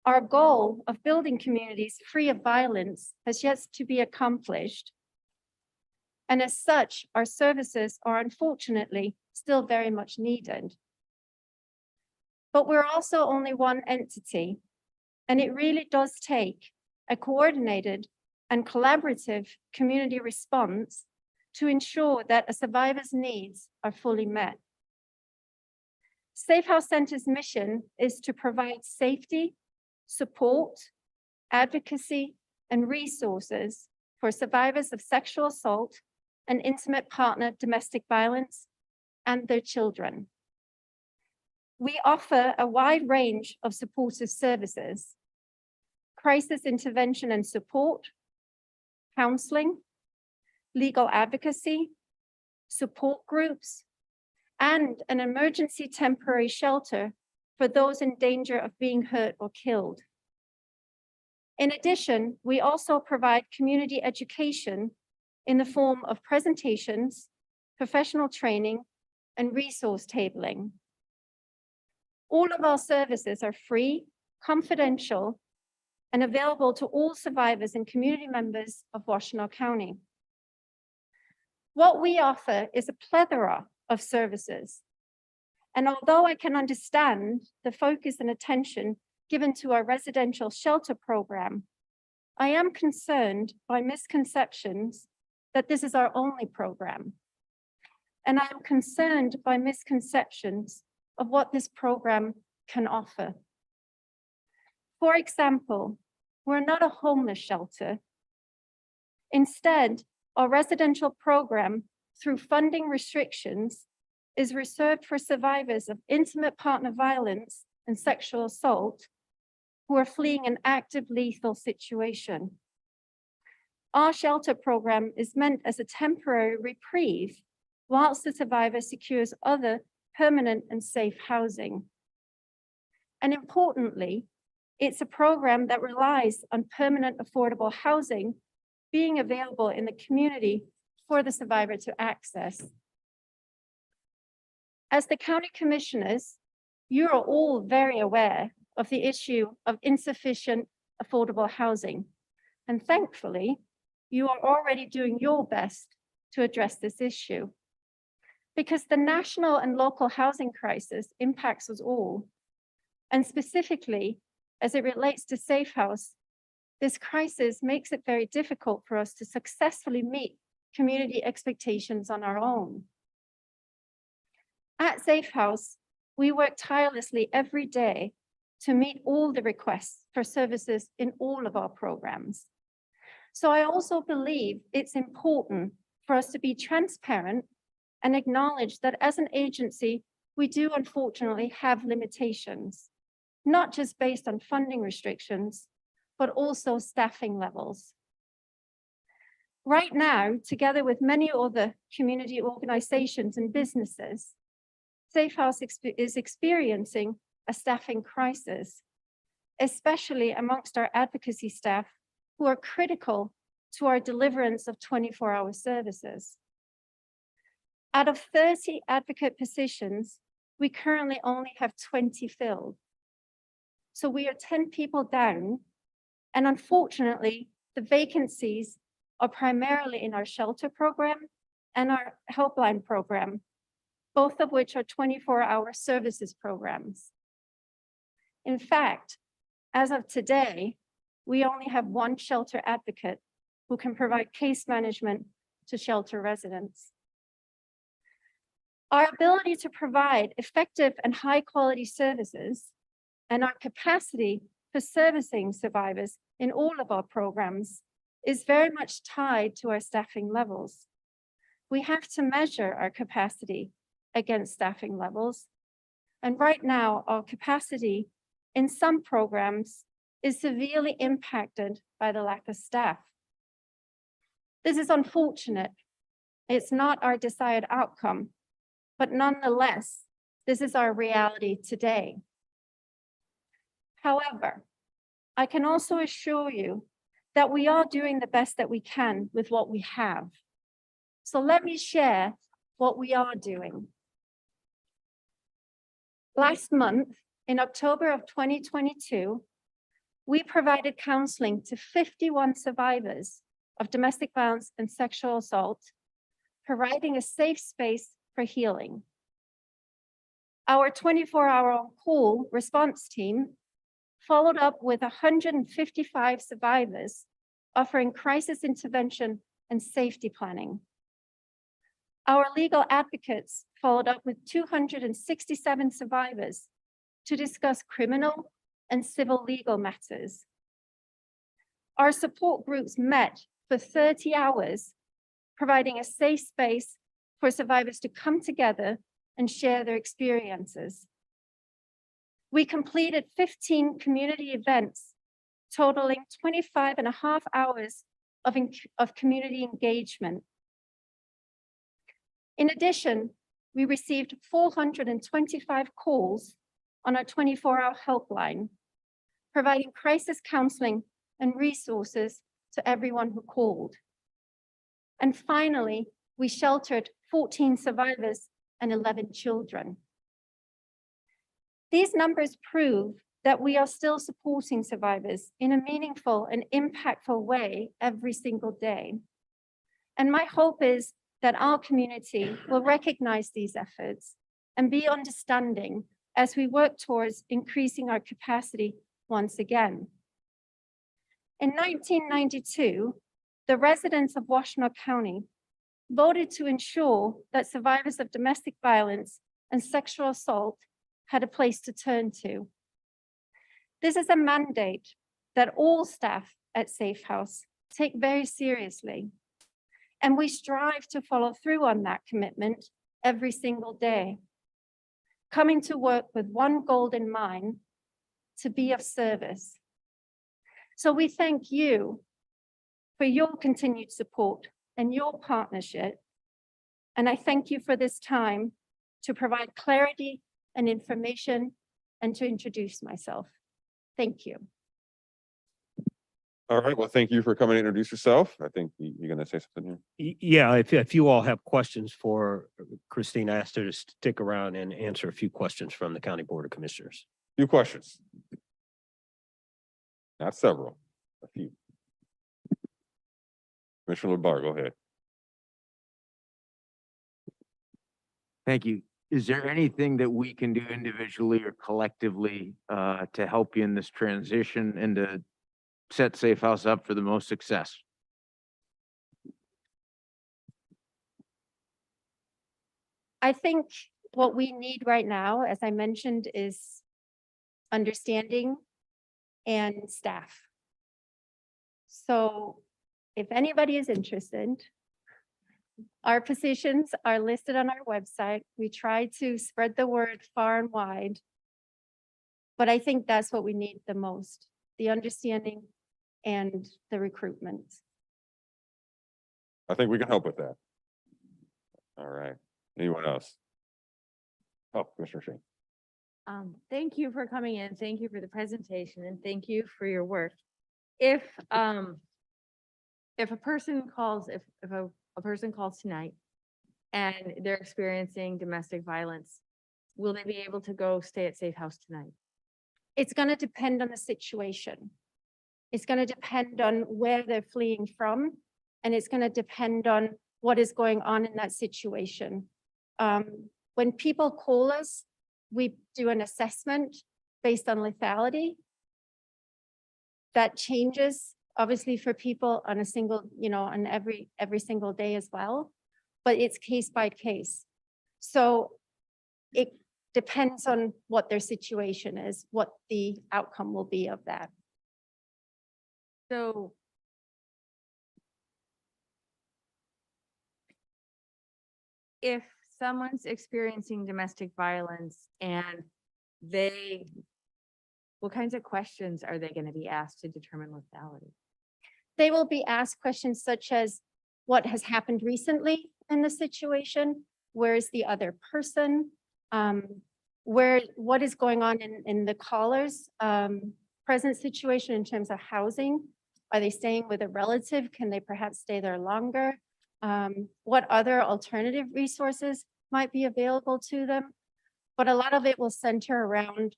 Our goal of building communities free of violence has yet to be accomplished. And as such, our services are unfortunately still very much needed. But we're also only one entity, and it really does take a coordinated and collaborative community response to ensure that a survivor's needs are fully met. Safe House Center's mission is to provide safety, support, advocacy, and resources for survivors of sexual assault and intimate partner domestic violence and their children. We offer a wide range of supportive services: crisis intervention and support, counseling, legal advocacy, support groups, and an emergency temporary shelter for those in danger of being hurt or killed. In addition, we also provide community education in the form of presentations, professional training, and resource tabling. All of our services are free, confidential, and available to all survivors and community members of Washtenaw County. What we offer is a plethora of services. And although I can understand the focus and attention given to our residential shelter program, I am concerned by misconceptions that this is our only program. And I am concerned by misconceptions of what this program can offer. For example, we're not a homeless shelter. Instead, our residential program, through funding restrictions, is reserved for survivors of intimate partner violence and sexual assault who are fleeing an active lethal situation. Our shelter program is meant as a temporary reprieve whilst the survivor secures other permanent and safe housing. And importantly, it's a program that relies on permanent affordable housing being available in the community for the survivor to access. As the county commissioners, you are all very aware of the issue of insufficient affordable housing. And thankfully, you are already doing your best to address this issue. Because the national and local housing crisis impacts us all. And specifically, as it relates to Safe House, this crisis makes it very difficult for us to successfully meet community expectations on our own. At Safe House, we work tirelessly every day to meet all the requests for services in all of our programs. So I also believe it's important for us to be transparent and acknowledge that as an agency, we do unfortunately have limitations, not just based on funding restrictions, but also staffing levels. Right now, together with many other community organizations and businesses, Safe House is experiencing a staffing crisis, especially amongst our advocacy staff who are critical to our deliverance of 24-hour services. Out of 30 advocate positions, we currently only have 20 filled. So we are 10 people down, and unfortunately, the vacancies are primarily in our shelter program and our helpline program, both of which are 24-hour services programs. In fact, as of today, we only have one shelter advocate who can provide case management to shelter residents. Our ability to provide effective and high quality services and our capacity for servicing survivors in all of our programs is very much tied to our staffing levels. We have to measure our capacity against staffing levels. And right now, our capacity in some programs is severely impacted by the lack of staff. This is unfortunate. It's not our desired outcome, but nonetheless, this is our reality today. However, I can also assure you that we are doing the best that we can with what we have. So let me share what we are doing. Last month, in October of 2022, we provided counseling to 51 survivors of domestic violence and sexual assault, providing a safe space for healing. Our 24-hour on-call response team followed up with 155 survivors, offering crisis intervention and safety planning. Our legal advocates followed up with 267 survivors to discuss criminal and civil legal matters. Our support groups met for 30 hours, providing a safe space for survivors to come together and share their experiences. We completed 15 community events, totaling 25.5 hours of community engagement. In addition, we received 425 calls on our 24-hour helpline, providing crisis counseling and resources to everyone who called. And finally, we sheltered 14 survivors and 11 children. These numbers prove that we are still supporting survivors in a meaningful and impactful way every single day. And my hope is that our community will recognize these efforts and be understanding as we work towards increasing our capacity once again. In 1992, the residents of Washtenaw County voted to ensure that survivors of domestic violence and sexual assault had a place to turn to. This is a mandate that all staff at Safe House take very seriously, and we strive to follow through on that commitment every single day, coming to work with one goal in mind: to be of service. So we thank you for your continued support and your partnership, and I thank you for this time to provide clarity and information and to introduce myself. Thank you. All right, well, thank you for coming to introduce yourself. I think you're going to say something here. Yeah, if you all have questions for Christine, I asked her to stick around and answer a few questions from the County Board of Commissioners. Few questions. Not several, a few. Commissioner LeBar, go ahead. Thank you. Is there anything that we can do individually or collectively to help you in this transition and to set Safe House up for the most success? I think what we need right now, as I mentioned, is understanding and staff. So if anybody is interested, our positions are listed on our website. We try to spread the word far and wide, but I think that's what we need the most: the understanding and the recruitment. I think we can help with that. All right. Anyone else? Oh, Commissioner Shane. Thank you for coming in. Thank you for the presentation and thank you for your work. If a person calls, if a person calls tonight and they're experiencing domestic violence, will they be able to go stay at Safe House tonight? It's going to depend on the situation. It's going to depend on where they're fleeing from, and it's going to depend on what is going on in that situation. When people call us, we do an assessment based on lethality. That changes obviously for people on a single, on every single day as well, but it's case by case. So it depends on what their situation is, what the outcome will be of that. So if someone's experiencing domestic violence and they what kinds of questions are they going to be asked to determine lethality? They will be asked questions such as what has happened recently in the situation? Where is the other person? What is going on in the caller's present situation in terms of housing? Are they staying with a relative? Can they perhaps stay there longer? What other alternative resources might be available to them? But a lot of it will center around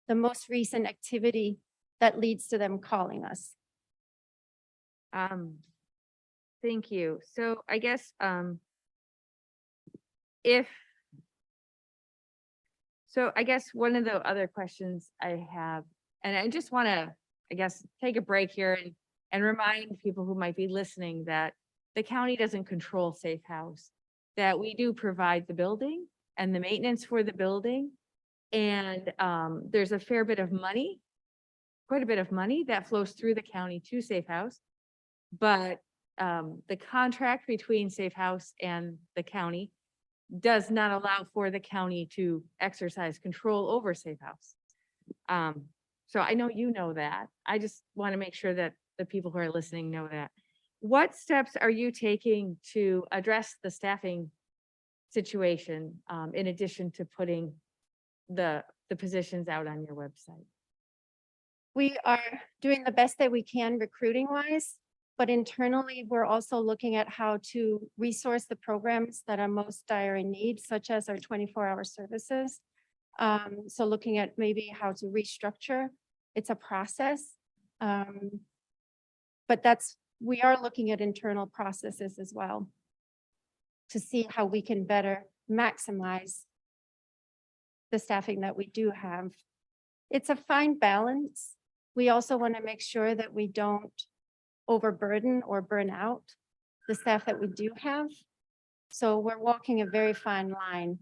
the most recent activity that leads to them calling us. Thank you. So I guess, so I guess one of the other questions I have, and I just want to, I guess, take a break here and remind people who might be listening that the county doesn't control Safe House, that we do provide the building and the maintenance for the building. And there's a fair bit of money, quite a bit of money that flows through the county to Safe House. But the contract between Safe House and the county does not allow for the county to exercise control over Safe House. So I know you know that. I just want to make sure that the people who are listening know that. What steps are you taking to address the staffing situation in addition to putting the positions out on your website? We are doing the best that we can recruiting wise, but internally, we're also looking at how to resource the programs that are most dire in need, such as our 24-hour services. So looking at maybe how to restructure. It's a process. But we are looking at internal processes as well to see how we can better maximize the staffing that we do have. It's a fine balance. We also want to make sure that we don't overburden or burn out the staff that we do have. So we're walking a very fine line.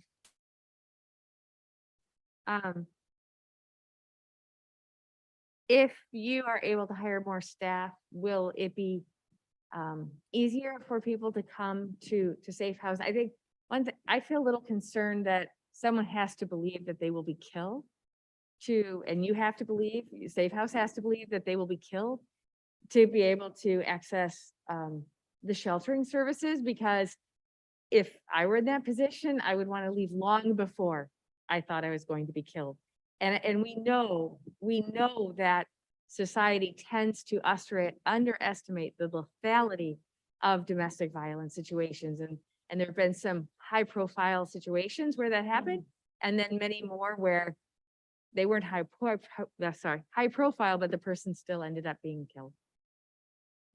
If you are able to hire more staff, will it be easier for people to come to Safe House? I think I feel a little concerned that someone has to believe that they will be killed and you have to believe, Safe House has to believe that they will be killed to be able to access the sheltering services, because if I were in that position, I would want to leave long before I thought I was going to be killed. And we know that society tends to underestimate the lethality of domestic violence situations. And there have been some high profile situations where that happened, and then many more where they weren't high profile, but the person still ended up being killed.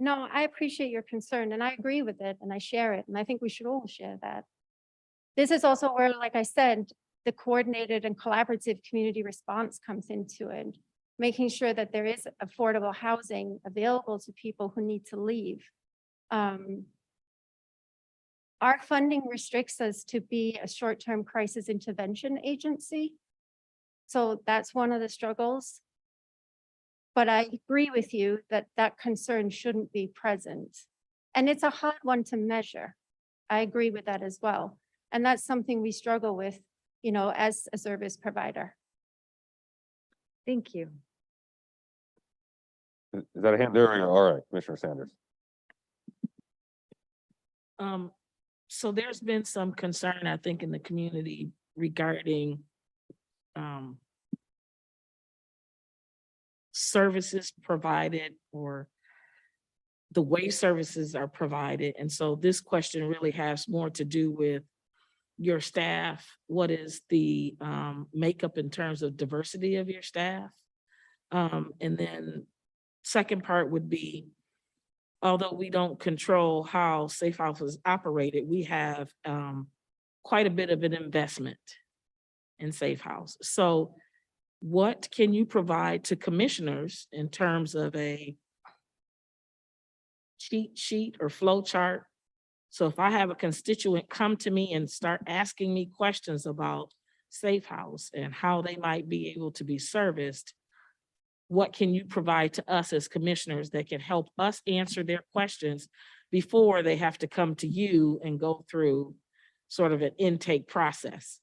No, I appreciate your concern and I agree with it and I share it. And I think we should all share that. This is also where, like I said, the coordinated and collaborative community response comes into it, making sure that there is affordable housing available to people who need to leave. Our funding restricts us to be a short-term crisis intervention agency. So that's one of the struggles. But I agree with you that that concern shouldn't be present. And it's a hard one to measure. I agree with that as well. And that's something we struggle with, as a service provider. Thank you. Is that a hand? There we go. All right, Commissioner Sanders. So there's been some concern, I think, in the community regarding services provided or the way services are provided. And so this question really has more to do with your staff. What is the makeup in terms of diversity of your staff? And then second part would be, although we don't control how Safe House is operated, we have quite a bit of an investment in Safe House. So what can you provide to commissioners in terms of a cheat sheet or flow chart? So if I have a constituent come to me and start asking me questions about Safe House and how they might be able to be serviced, what can you provide to us as commissioners that can help us answer their questions before they have to come to you and go through sort of an intake process?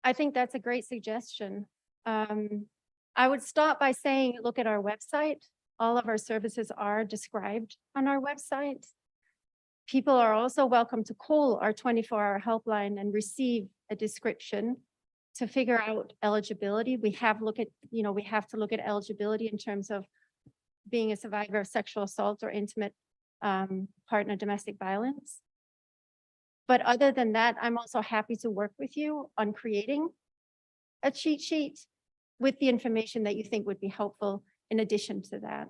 I think that's a great suggestion. I would start by saying, look at our website. All of our services are described on our website. People are also welcome to call our 24-hour helpline and receive a description to figure out eligibility. We have to look at eligibility in terms of being a survivor of sexual assault or intimate partner domestic violence. But other than that, I'm also happy to work with you on creating a cheat sheet with the information that you think would be helpful in addition to that.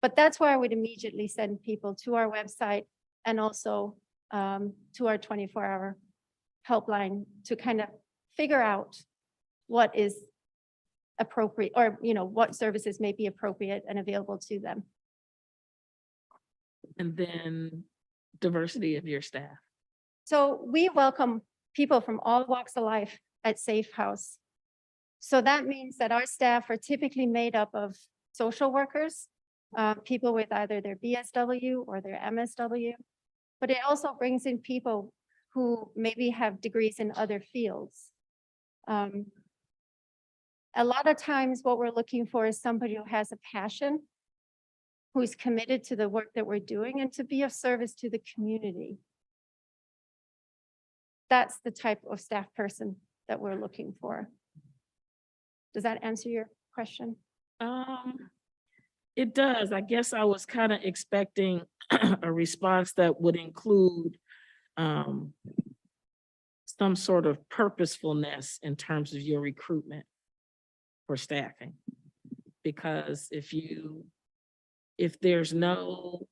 But that's where I would immediately send people to our website and also to our 24-hour helpline to kind of figure out what is appropriate, or what services may be appropriate and available to them. And then diversity of your staff. So we welcome people from all walks of life at Safe House. So that means that our staff are typically made up of social workers, people with either their BSW or their MSW, but it also brings in people who maybe have degrees in other fields. A lot of times what we're looking for is somebody who has a passion, who is committed to the work that we're doing and to be of service to the community. That's the type of staff person that we're looking for. Does that answer your question? It does. I guess I was kind of expecting a response that would include some sort of purposefulness in terms of your recruitment for staffing. Because if there's no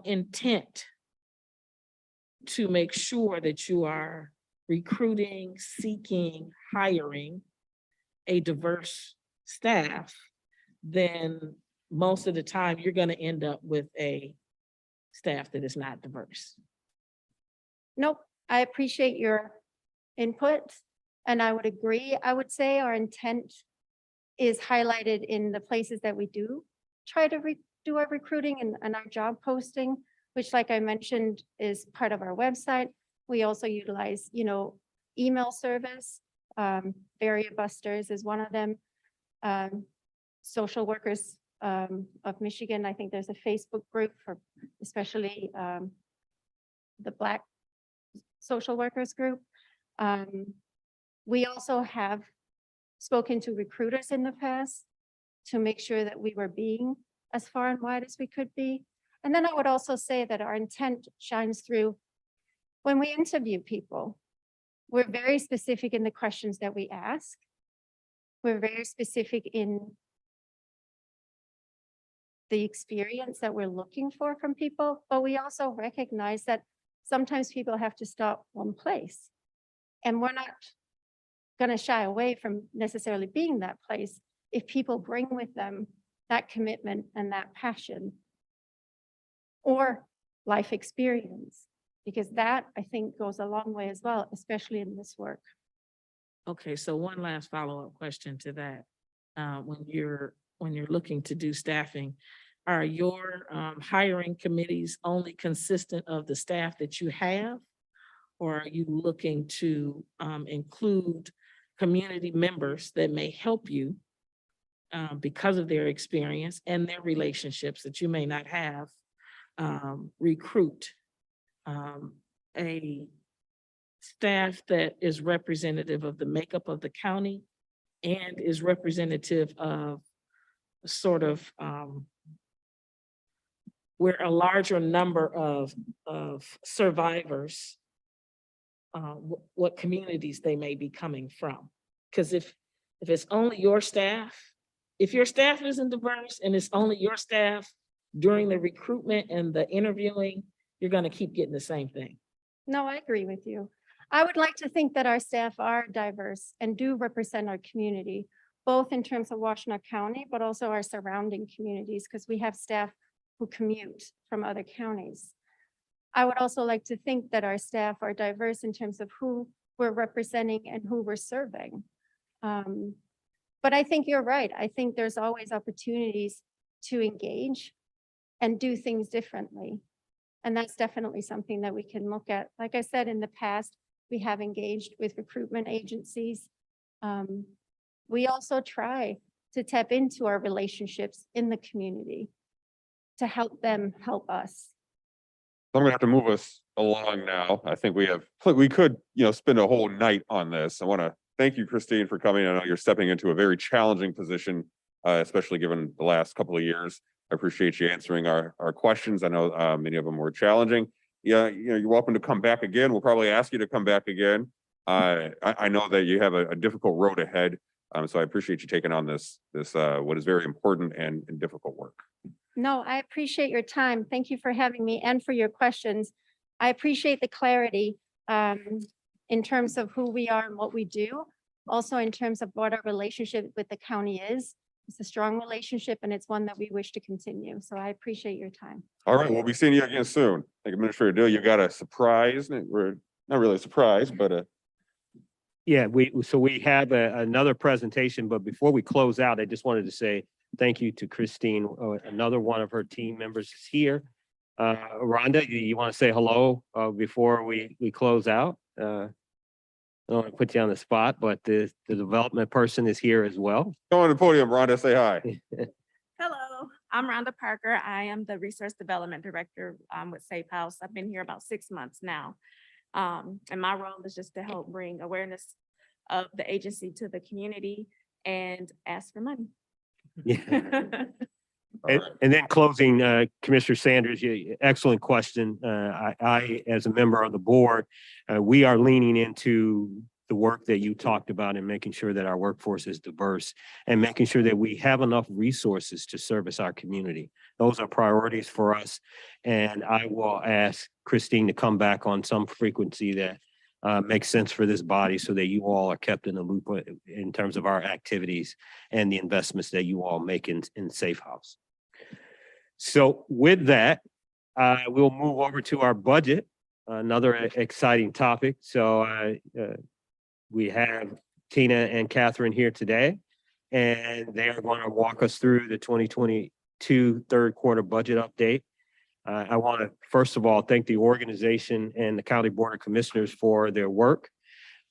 intent to make sure that you are recruiting, seeking, hiring a diverse staff, then most of the time you're going to end up with a staff that is not diverse. Nope, I appreciate your input and I would agree. I would say our intent is highlighted in the places that we do try to do our recruiting and our job posting, which, like I mentioned, is part of our website. We also utilize, email service. Barrier Busters is one of them. Social Workers of Michigan, I think there's a Facebook group for especially the Black social workers group. We also have spoken to recruiters in the past to make sure that we were being as far and wide as we could be. And then I would also say that our intent shines through when we interview people. We're very specific in the questions that we ask. We're very specific in the experience that we're looking for from people, but we also recognize that sometimes people have to start one place. And we're not going to shy away from necessarily being that place if people bring with them that commitment and that passion or life experience, because that, I think, goes a long way as well, especially in this work. Okay, so one last follow-up question to that. When you're looking to do staffing, are your hiring committees only consistent of the staff that you have? Or are you looking to include community members that may help you because of their experience and their relationships that you may not have, recruit a staff that is representative of the makeup of the county and is representative of sort of where a larger number of survivors, what communities they may be coming from? Because if it's only your staff, if your staff isn't diverse and it's only your staff during the recruitment and the interviewing, you're going to keep getting the same thing. No, I agree with you. I would like to think that our staff are diverse and do represent our community, both in terms of Washtenaw County, but also our surrounding communities, because we have staff who commute from other counties. I would also like to think that our staff are diverse in terms of who we're representing and who we're serving. But I think you're right. I think there's always opportunities to engage and do things differently. And that's definitely something that we can look at. Like I said, in the past, we have engaged with recruitment agencies. We also try to tap into our relationships in the community to help them help us. I'm gonna have to move us along now. I think we could, spend a whole night on this. I want to thank you, Christine, for coming. I know you're stepping into a very challenging position, especially given the last couple of years. I appreciate you answering our questions. I know many of them were challenging. Yeah, you're welcome to come back again. We'll probably ask you to come back again. I know that you have a difficult road ahead. So I appreciate you taking on this what is very important and difficult work. No, I appreciate your time. Thank you for having me and for your questions. I appreciate the clarity in terms of who we are and what we do. Also in terms of what our relationship with the county is. It's a strong relationship and it's one that we wish to continue. So I appreciate your time. All right, we'll be seeing you again soon. I think Administrator Dill, you got a surprise. We're not really a surprise, but Yeah, we have another presentation, but before we close out, I just wanted to say thank you to Christine. Another one of her team members is here. Rhonda, you want to say hello before we close out? I don't want to put you on the spot, but the development person is here as well. Go on the podium, Rhonda, say hi. Hello, I'm Rhonda Parker. I am the Resource Development Director with Safe House. I've been here about 6 months now. And my role is just to help bring awareness of the agency to the community and ask for money. Yeah. And then closing, Commissioner Sanders, excellent question. I, as a member of the board, we are leaning into the work that you talked about and making sure that our workforce is diverse and making sure that we have enough resources to service our community. Those are priorities for us. And I will ask Christine to come back on some frequency that makes sense for this body so that you all are kept in the loop in terms of our activities and the investments that you all make in Safe House. So with that, we'll move over to our budget, another exciting topic. So we have Tina and Catherine here today, and they are going to walk us through the 2022 third quarter budget update. I want to, first of all, thank the organization and the County Board of Commissioners for their work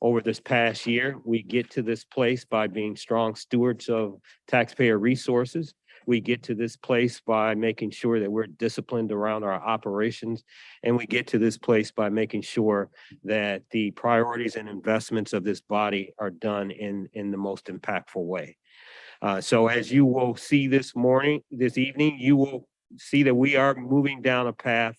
over this past year. We get to this place by being strong stewards of taxpayer resources. We get to this place by making sure that we're disciplined around our operations. And we get to this place by making sure that the priorities and investments of this body are done in the most impactful way. So as you will see this evening, you will see that we are moving down a path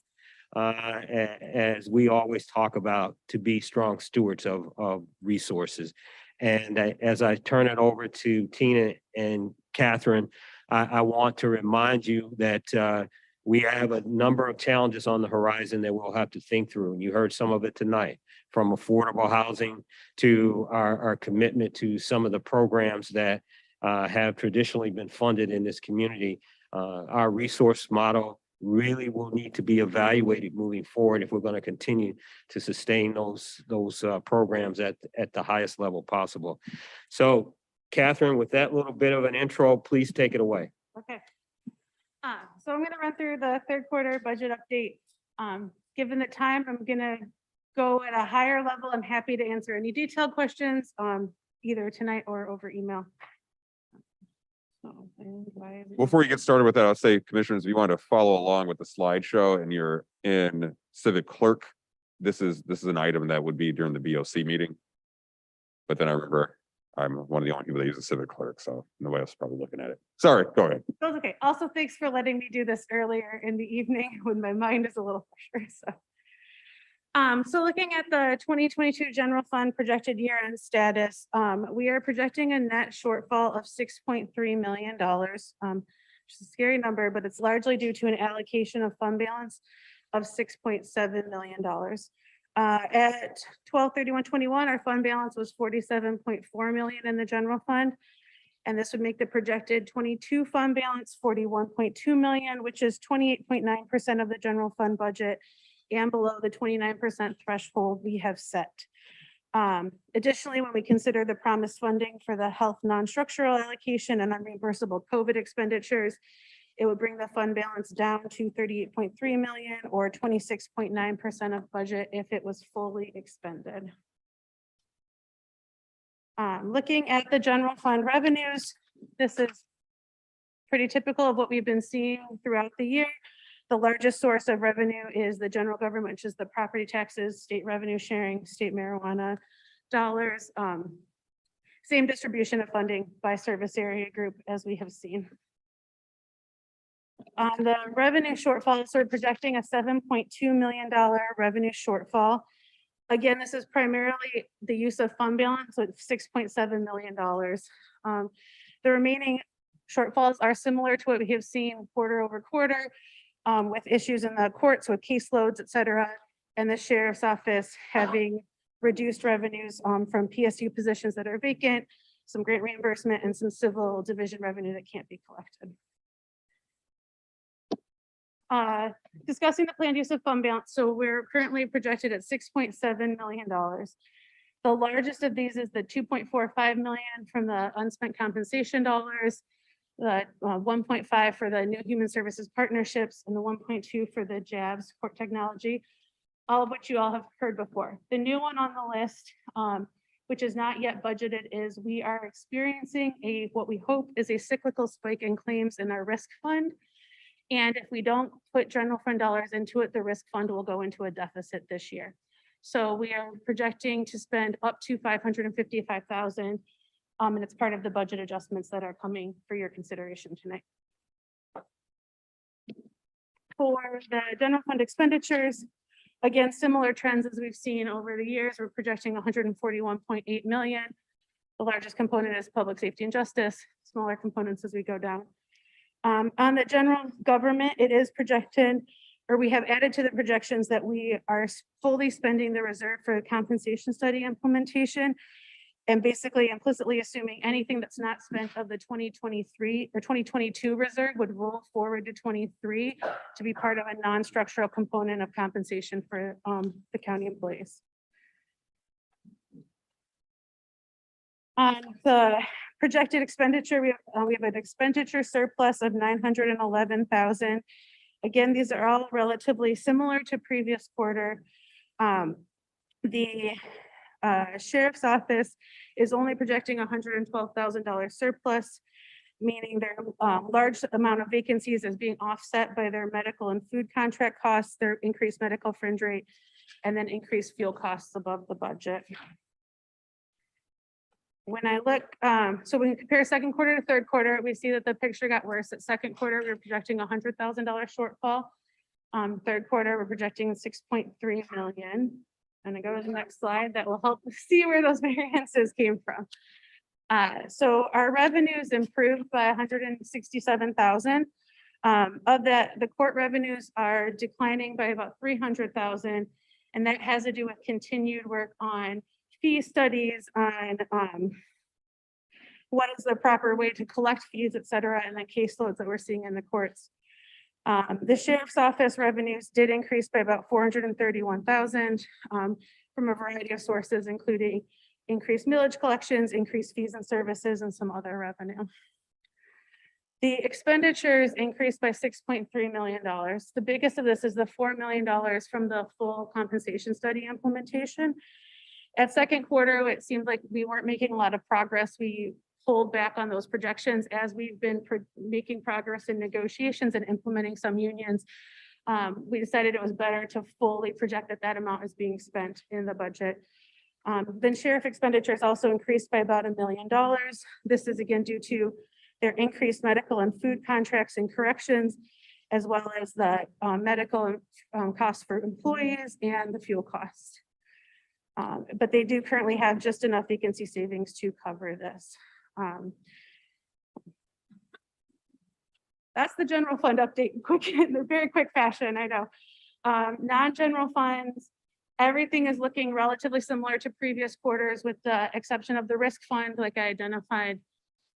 as we always talk about, to be strong stewards of resources. And as I turn it over to Tina and Catherine, I want to remind you that we have a number of challenges on the horizon that we'll have to think through. And you heard some of it tonight, from affordable housing to our commitment to some of the programs that have traditionally been funded in this community. Our resource model really will need to be evaluated moving forward if we're going to continue to sustain those programs at the highest level possible. So Catherine, with that little bit of an intro, please take it away. Okay. So I'm going to run through the third quarter budget update. Given the time, I'm going to go at a higher level. I'm happy to answer any detailed questions either tonight or over email. Before you get started with that, I'll say, commissioners, if you want to follow along with the slideshow and you're in Civic Clerk, this is an item that would be during the BOC meeting. But then I remember I'm one of the only people that use a Civic Clerk, so nobody else is probably looking at it. Sorry, go ahead. That's okay. Also, thanks for letting me do this earlier in the evening when my mind is a little fresher. So looking at the 2022 general fund projected year-end status, we are projecting a net shortfall of $6.3 million, which is a scary number, but it's largely due to an allocation of fund balance of $6.7 million. At 12/31/21, our fund balance was $47.4 million in the general fund. And this would make the projected 22 fund balance $41.2 million, which is 28.9% of the general fund budget and below the 29% threshold we have set. Additionally, when we consider the promised funding for the health non-structural allocation and unreimbursable COVID expenditures, It would bring the fund balance down to 38.3 million or 26.9% of budget if it was fully expended. Looking at the general fund revenues, this is pretty typical of what we've been seeing throughout the year. The largest source of revenue is the general government, which is the property taxes, state revenue sharing, state marijuana dollars. Same distribution of funding by service area group as we have seen. On the revenue shortfall, so we're projecting a $7.2 million revenue shortfall. Again, this is primarily the use of fund balance, so it's $6.7 million. The remaining shortfalls are similar to what we have seen quarter over quarter with issues in the courts with caseloads, et cetera, and the sheriff's office having reduced revenues from PSU positions that are vacant, some grant reimbursement, and some civil division revenue that can't be collected. Discussing the planned use of fund balance. So we're currently projected at $6.7 million. The largest of these is the 2.45 million from the unspent compensation dollars, the 1.5 for the new human services partnerships, and the 1.2 for the JABS court technology, all of which you all have heard before. The new one on the list, which is not yet budgeted, is we are experiencing what we hope is a cyclical spike in claims in our risk fund. And if we don't put general fund dollars into it, the risk fund will go into a deficit this year. So we are projecting to spend up to $555,000, and it's part of the budget adjustments that are coming for your consideration tonight. For the general fund expenditures, again, similar trends as we've seen over the years. We're projecting 141.8 million. The largest component is public safety and justice, smaller components as we go down. On the general government, it is projected, or we have added to the projections that we are fully spending the reserve for the compensation study implementation, and basically implicitly assuming anything that's not spent of the 2023 or 2022 reserve would roll forward to 23 to be part of a non-structural component of compensation for the county employees. On the projected expenditure, we have an expenditure surplus of 911,000. Again, these are all relatively similar to previous quarter. The sheriff's office is only projecting $112,000 surplus, meaning their large amount of vacancies is being offset by their medical and food contract costs, their increased medical fringe rate, and then increased fuel costs above the budget. When I look, so when we compare second quarter to third quarter, we see that the picture got worse. At second quarter, we were projecting $100,000 shortfall. Third quarter, we're projecting 6.3 million. And I go to the next slide that will help see where those variances came from. So our revenues improved by 167,000. Of that, the court revenues are declining by about 300,000. And that has to do with continued work on fee studies on what is the proper way to collect fees, et cetera, and the caseloads that we're seeing in the courts. The sheriff's office revenues did increase by about 431,000 from a variety of sources, including increased millage collections, increased fees and services, and some other revenue. The expenditures increased by $6.3 million. The biggest of this is the $4 million from the full compensation study implementation. At second quarter, it seemed like we weren't making a lot of progress. We pulled back on those projections as we've been making progress in negotiations and implementing some unions. We decided it was better to fully project that that amount is being spent in the budget. Then sheriff expenditures also increased by about $1 million. This is again due to their increased medical and food contracts and corrections, as well as the medical costs for employees and the fuel costs. But they do currently have just enough vacancy savings to cover this. That's the general fund update, in a very quick fashion, I know. Non-general funds, everything is looking relatively similar to previous quarters with the exception of the risk fund, like I identified.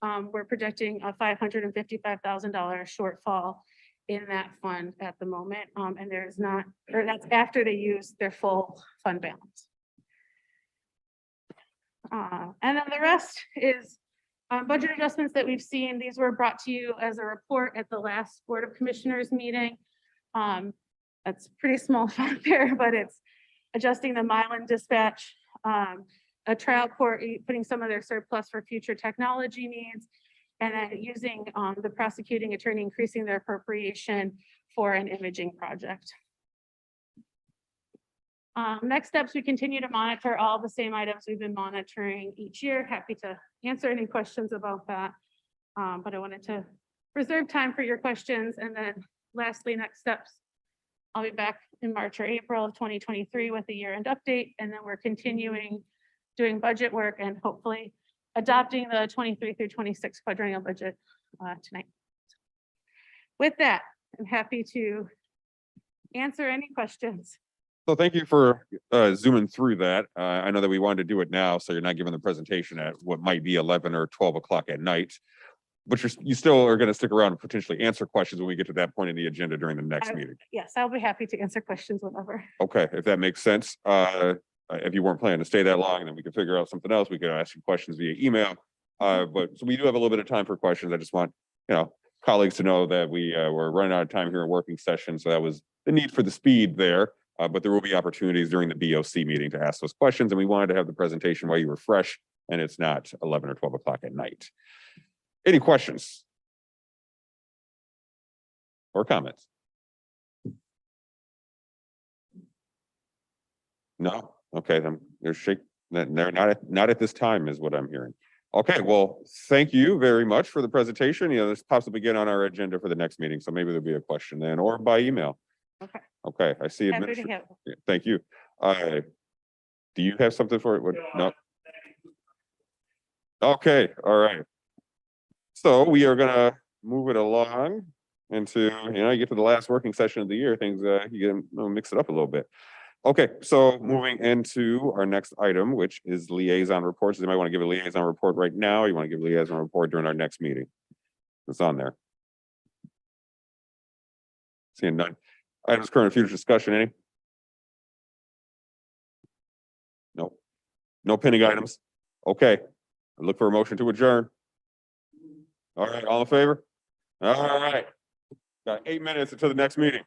We're projecting a $555,000 shortfall in that fund at the moment. And there's not, or that's after they use their full fund balance. And then the rest is Budget adjustments that we've seen, these were brought to you as a report at the last Board of Commissioners meeting. That's pretty small font there, but it's adjusting the Mylan dispatch, a trial court, putting some of their surplus for future technology needs, and then using the prosecuting attorney increasing their appropriation for an imaging project. Next steps, we continue to monitor all the same items we've been monitoring each year. Happy to answer any questions about that. But I wanted to reserve time for your questions. And then lastly, next steps, I'll be back in March or April of 2023 with a year-end update. And then we're continuing doing budget work and hopefully adopting the 23 through 26 quadrennial budget tonight. With that, I'm happy to answer any questions. So thank you for zooming through that. I know that we wanted to do it now, so you're not giving the presentation at what might be 11 or 12 o'clock at night. But you still are going to stick around and potentially answer questions when we get to that point in the agenda during the next meeting. Yes, I'll be happy to answer questions whenever. Okay, if that makes sense. If you weren't planning to stay that long, then we could figure out something else. We could ask you questions via email. But so we do have a little bit of time for questions. I just want, colleagues to know that we're running out of time here in working session. So that was the need for the speed there. But there will be opportunities during the BOC meeting to ask those questions. And we wanted to have the presentation while you were fresh and it's not 11 or 12 o'clock at night. Any questions? Or comments? No? Okay, then they're they're not at this time is what I'm hearing. Okay, well, thank you very much for the presentation. This possibly get on our agenda for the next meeting. So maybe there'll be a question then or by email. Okay. Okay, I see. Happy to help. Yeah, thank you. Do you have something for it? No. Okay, all right. So we are gonna move it along into, you get to the last working session of the year, things you get mix it up a little bit. Okay, so moving into our next item, which is liaison reports. Does anybody want to give a liaison report right now? Or you want to give a liaison report during our next meeting? It's on there. Seeing none. Items current and future discussion, any? No. No pending items. Okay. I look for a motion to adjourn. All right, all in favor? All right. Got 8 minutes until the next meeting.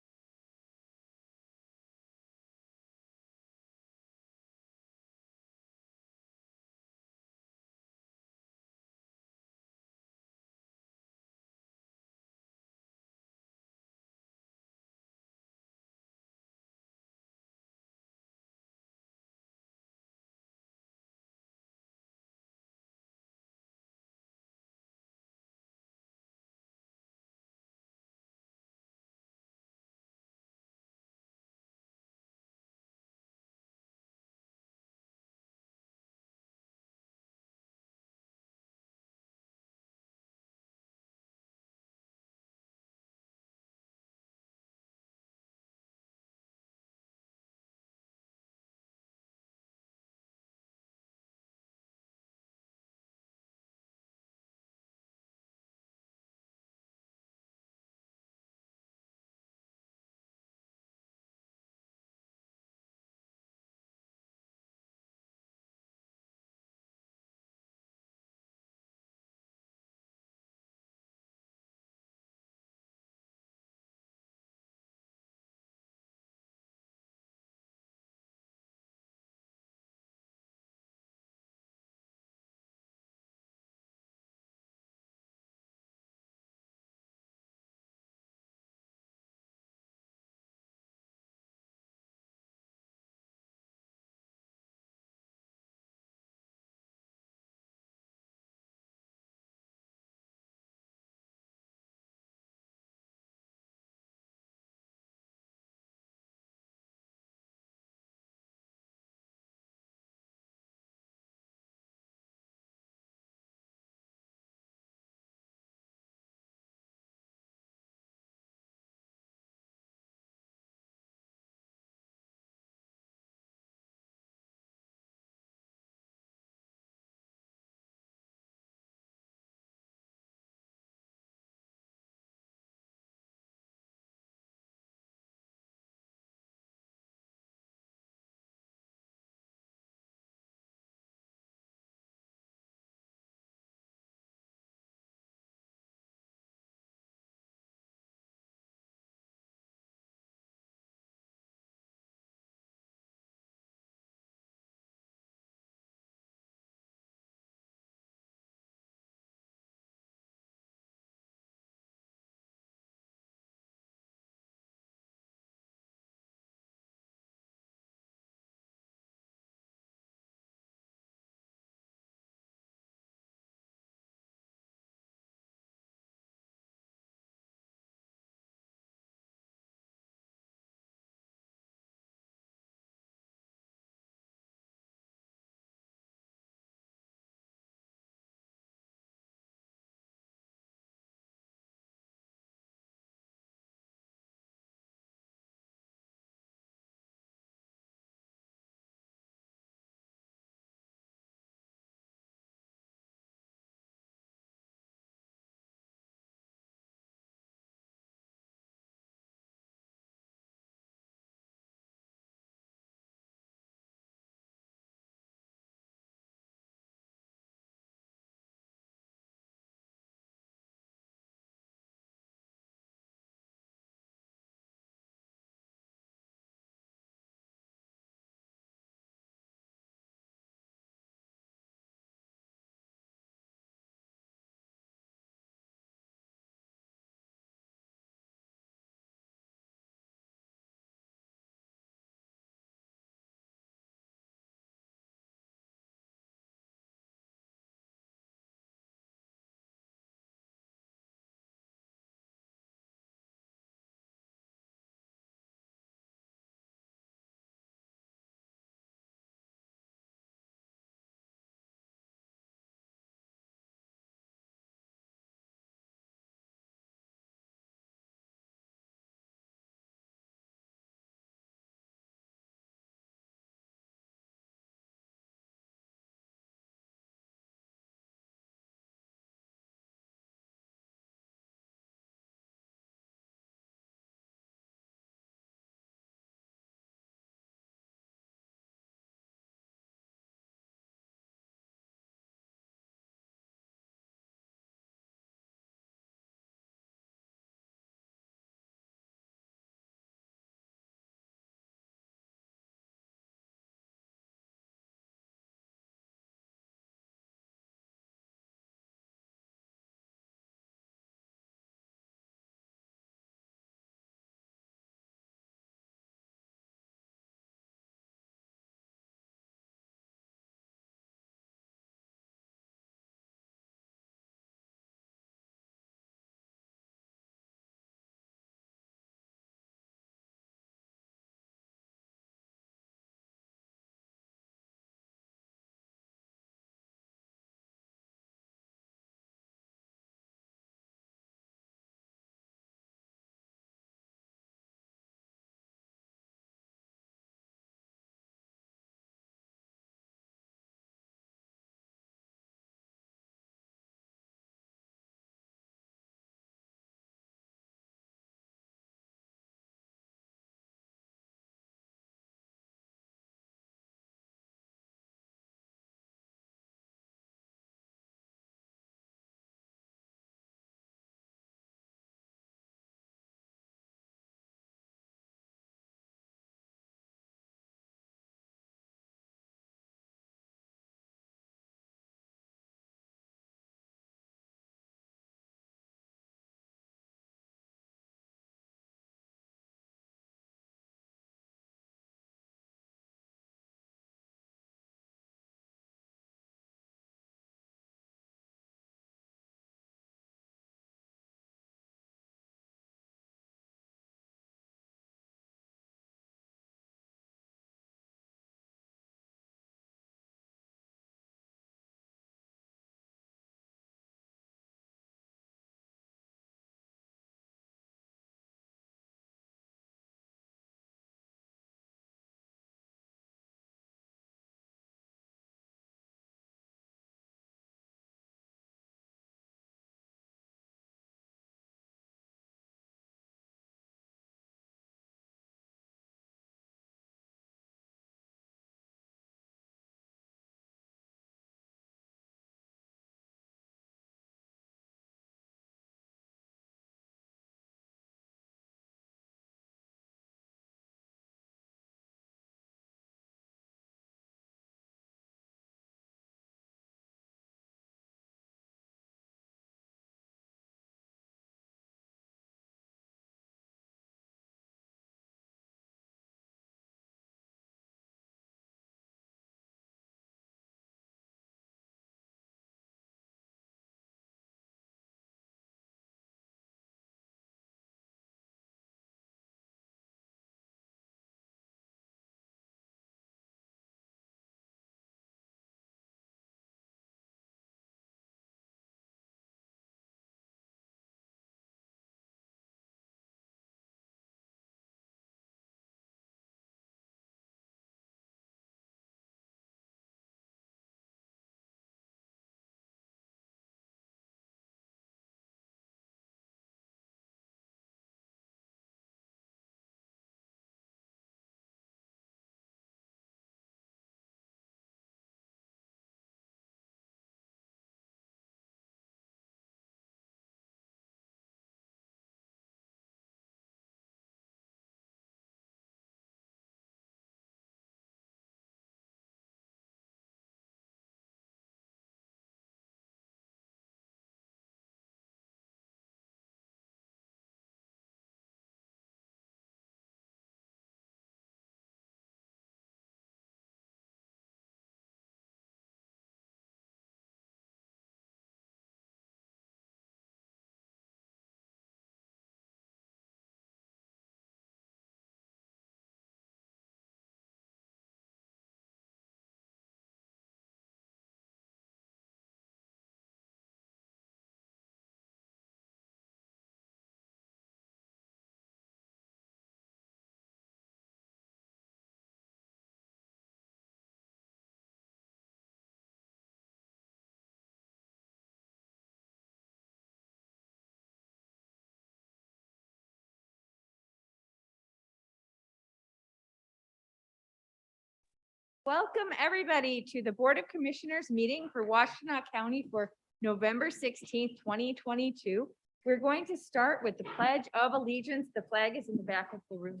Welcome, everybody, to the Board of Commissioners meeting for Washtenaw County for November 16th, 2022. We're going to start with the Pledge of Allegiance. The flag is in the back of the room.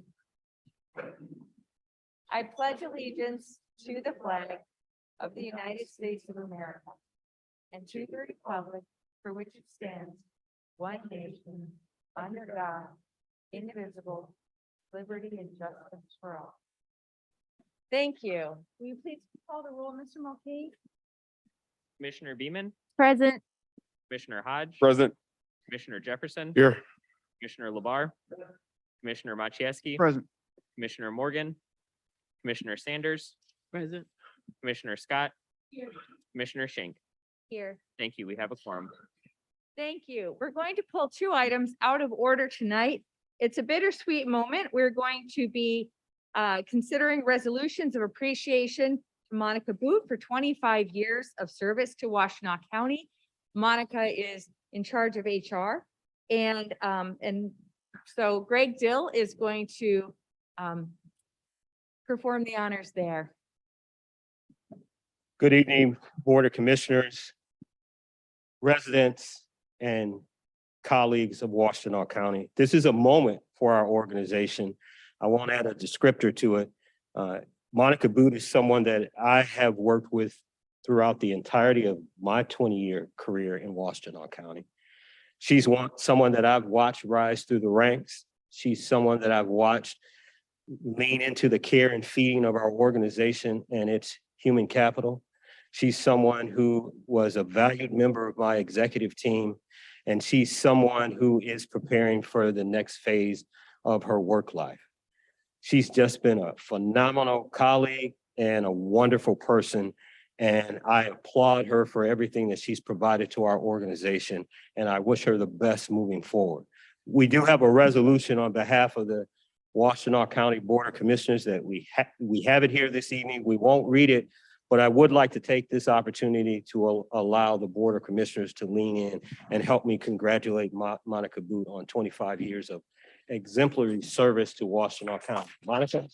I pledge allegiance to the flag of the United States of America and to the republic for which it stands, one nation, under God, indivisible, liberty and justice for all. Thank you. Will you please call the roll, Mr. Mulcahy? Commissioner Beaman, Present. Commissioner Hodge, Present. Commissioner Jefferson, Here. Commissioner Labar, Commissioner Machieski, Present. Commissioner Morgan, Commissioner Sanders, Present. Commissioner Scott, Commissioner Schenk. Here. Thank you. We have a quorum. Thank you. We're going to pull two items out of order tonight. It's a bittersweet moment. We're going to be considering resolutions of appreciation to Monica Boot for 25 years of service to Washtenaw County. Monica is in charge of HR, and so Greg Dill is going to perform the honors there. Good evening, Board of Commissioners, residents, and colleagues of Washtenaw County. This is a moment for our organization. I won't add a descriptor to it. Monica Boot is someone that I have worked with throughout the entirety of my 20-year career in Washtenaw County. She's someone that I've watched rise through the ranks. She's someone that I've watched lean into the care and feeding of our organization and its human capital. She's someone who was a valued member of my executive team, and she's someone who is preparing for the next phase of her work life. She's just been a phenomenal colleague and a wonderful person, and I applaud her for everything that she's provided to our organization, and I wish her the best moving forward. We do have a resolution on behalf of the Washtenaw County Board of Commissioners that we have it here this evening. We won't read it, but I would like to take this opportunity to allow the Board of Commissioners to lean in and help me congratulate Monica Boot on 25 years of exemplary service to Washtenaw County. Monica?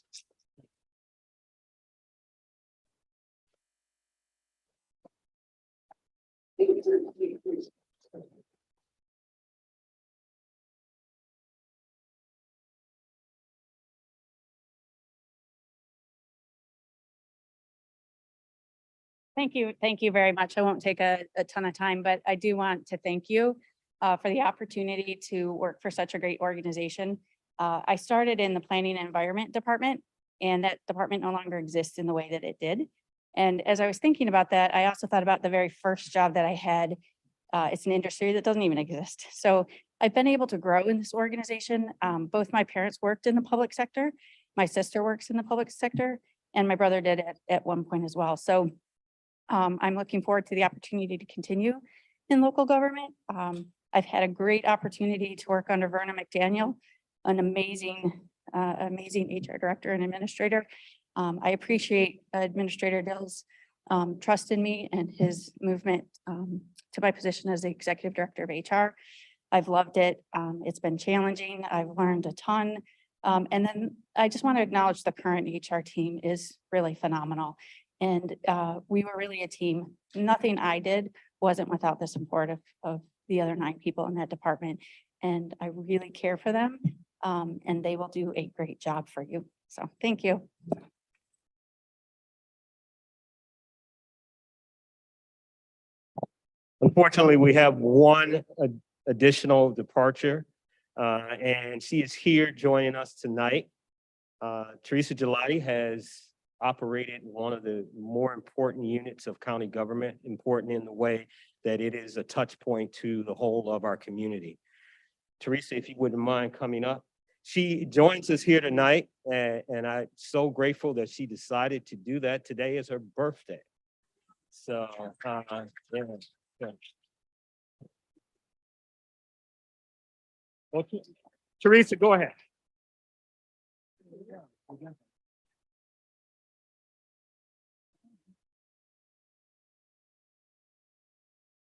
Thank you. Thank you very much. I won't take a ton of time, but I do want to thank you for the opportunity to work for such a great organization. I started in the Planning and Environment Department, and that department no longer exists in the way that it did. And as I was thinking about that, I also thought about the very first job that I had. It's an industry that doesn't even exist. So I've been able to grow in this organization. Both my parents worked in the public sector. My sister works in the public sector, and my brother did at one point as well. So I'm looking forward to the opportunity to continue in local government. I've had a great opportunity to work under Verna McDaniel, an amazing HR director and administrator. I appreciate Administrator Dill's trust in me and his movement to my position as the executive director of HR. I've loved it. It's been challenging. I've learned a ton. And then I just want to acknowledge the current HR team is really phenomenal. And we were really a team. Nothing I did wasn't without the support of the other 9 people in that department. And I really care for them. And they will do a great job for you. So thank you. Unfortunately, we have one additional departure, and she is here joining us tonight. Teresa Gelati has operated one of the more important units of county government, important in the way that it is a touch point to the whole of our community. Teresa, if you wouldn't mind coming up. She joins us here tonight, and I'm so grateful that she decided to do that. Today is her birthday. So, yeah. Okay. Teresa, go ahead.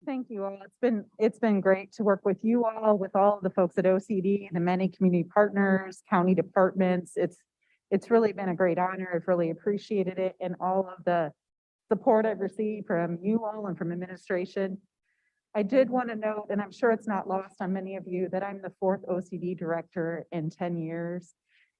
Thank you all. It's been great to work with you all, with all of the folks at OCD, the many community partners, county departments. It's really been a great honor. I've really appreciated it and all of the support I've received from you all and from administration. I did want to note, and I'm sure it's not lost on many of you, that I'm the 4th OCD director in 10 years.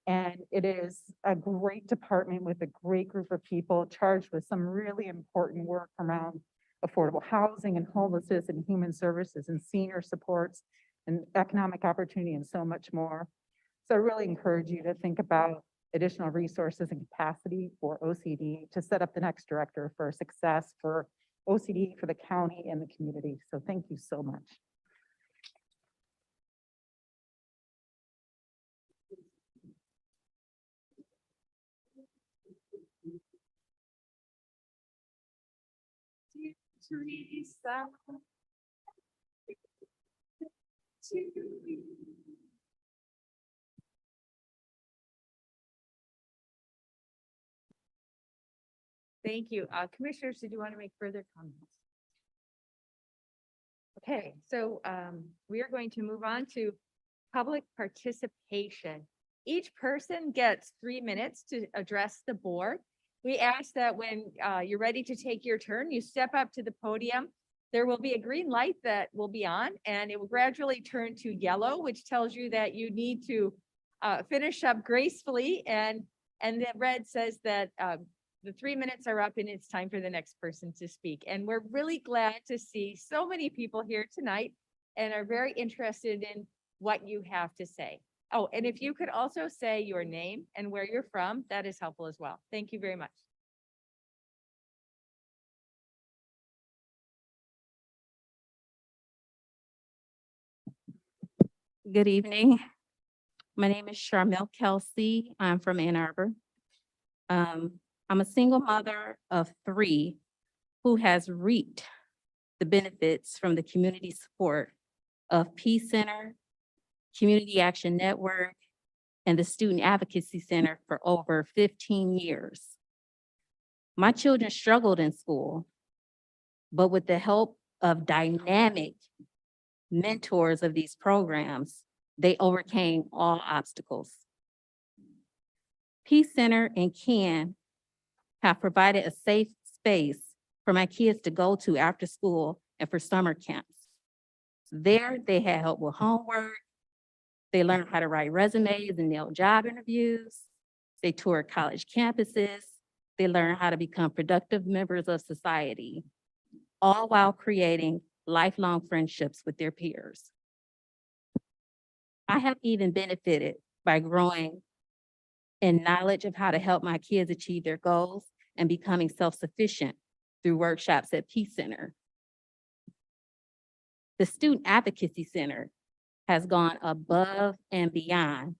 And it is a great department with a great group of people charged with some really important work around affordable housing and homelessness and human services and senior supports and economic opportunity and so much more. So I really encourage you to think about additional resources and capacity for OCD to set up the next director for success for OCD, for the county and the community. So thank you so much. Thank you. Commissioners, did you want to make further comments? Okay, so we are going to move on to public participation. Each person gets 3 minutes to address the board. We ask that when you're ready to take your turn, you step up to the podium. There will be a green light that will be on and it will gradually turn to yellow, which tells you that you need to finish up gracefully. And the red says that the 3 minutes are up and it's time for the next person to speak. And we're really glad to see so many people here tonight and are very interested in what you have to say. Oh, and if you could also say your name and where you're from, that is helpful as well. Thank you very much. Good evening. My name is Charmel Kelsey. I'm from Ann Arbor. I'm a single mother of 3 who has reaped the benefits from the community support of Peace Center, Community Action Network, and the Student Advocacy Center for over 15 years. My children struggled in school, but with the help of dynamic mentors of these programs, they overcame all obstacles. Peace Center and CAN have provided a safe space for my kids to go to after school and for summer camps. There, they had help with homework. They learned how to write resumes and nail job interviews. They toured college campuses. They learned how to become productive members of society, all while creating lifelong friendships with their peers. I have even benefited by growing in knowledge of how to help my kids achieve their goals and becoming self-sufficient through workshops at Peace Center. The Student Advocacy Center has gone above and beyond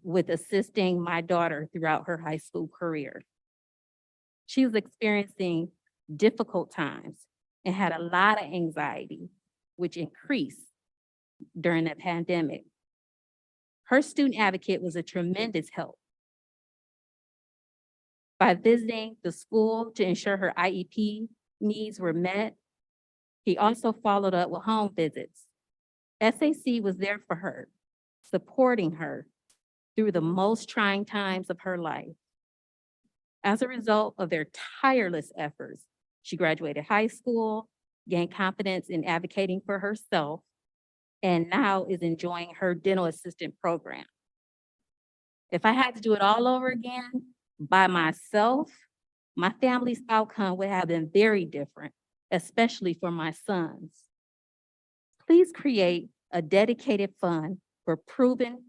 with assisting my daughter throughout her high school career. She was experiencing difficult times and had a lot of anxiety, which increased during the pandemic. Her student advocate was a tremendous help. By visiting the school to ensure her IEP needs were met, he also followed up with home visits. SAC was there for her, supporting her through the most trying times of her life. As a result of their tireless efforts, she graduated high school, gained confidence in advocating for herself, and now is enjoying her dental assistant program. If I had to do it all over again by myself, my family's outcome would have been very different, especially for my sons. Please create a dedicated fund for proven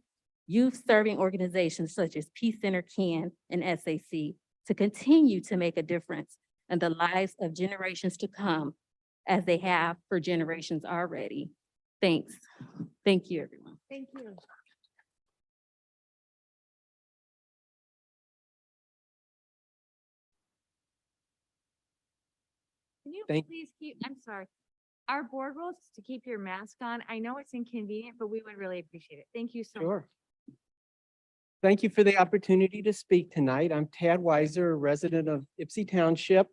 youth-serving organizations such as Peace Center, CAN, and SAC to continue to make a difference in the lives of generations to come as they have for generations already. Thanks. Thank you, everyone. Thank you. Can you please keep, I'm sorry, our board rules to keep your mask on. I know it's inconvenient, but we would really appreciate it. Thank you so much. Sure. Thank you for the opportunity to speak tonight. I'm Tad Weiser, a resident of Ypsi Township,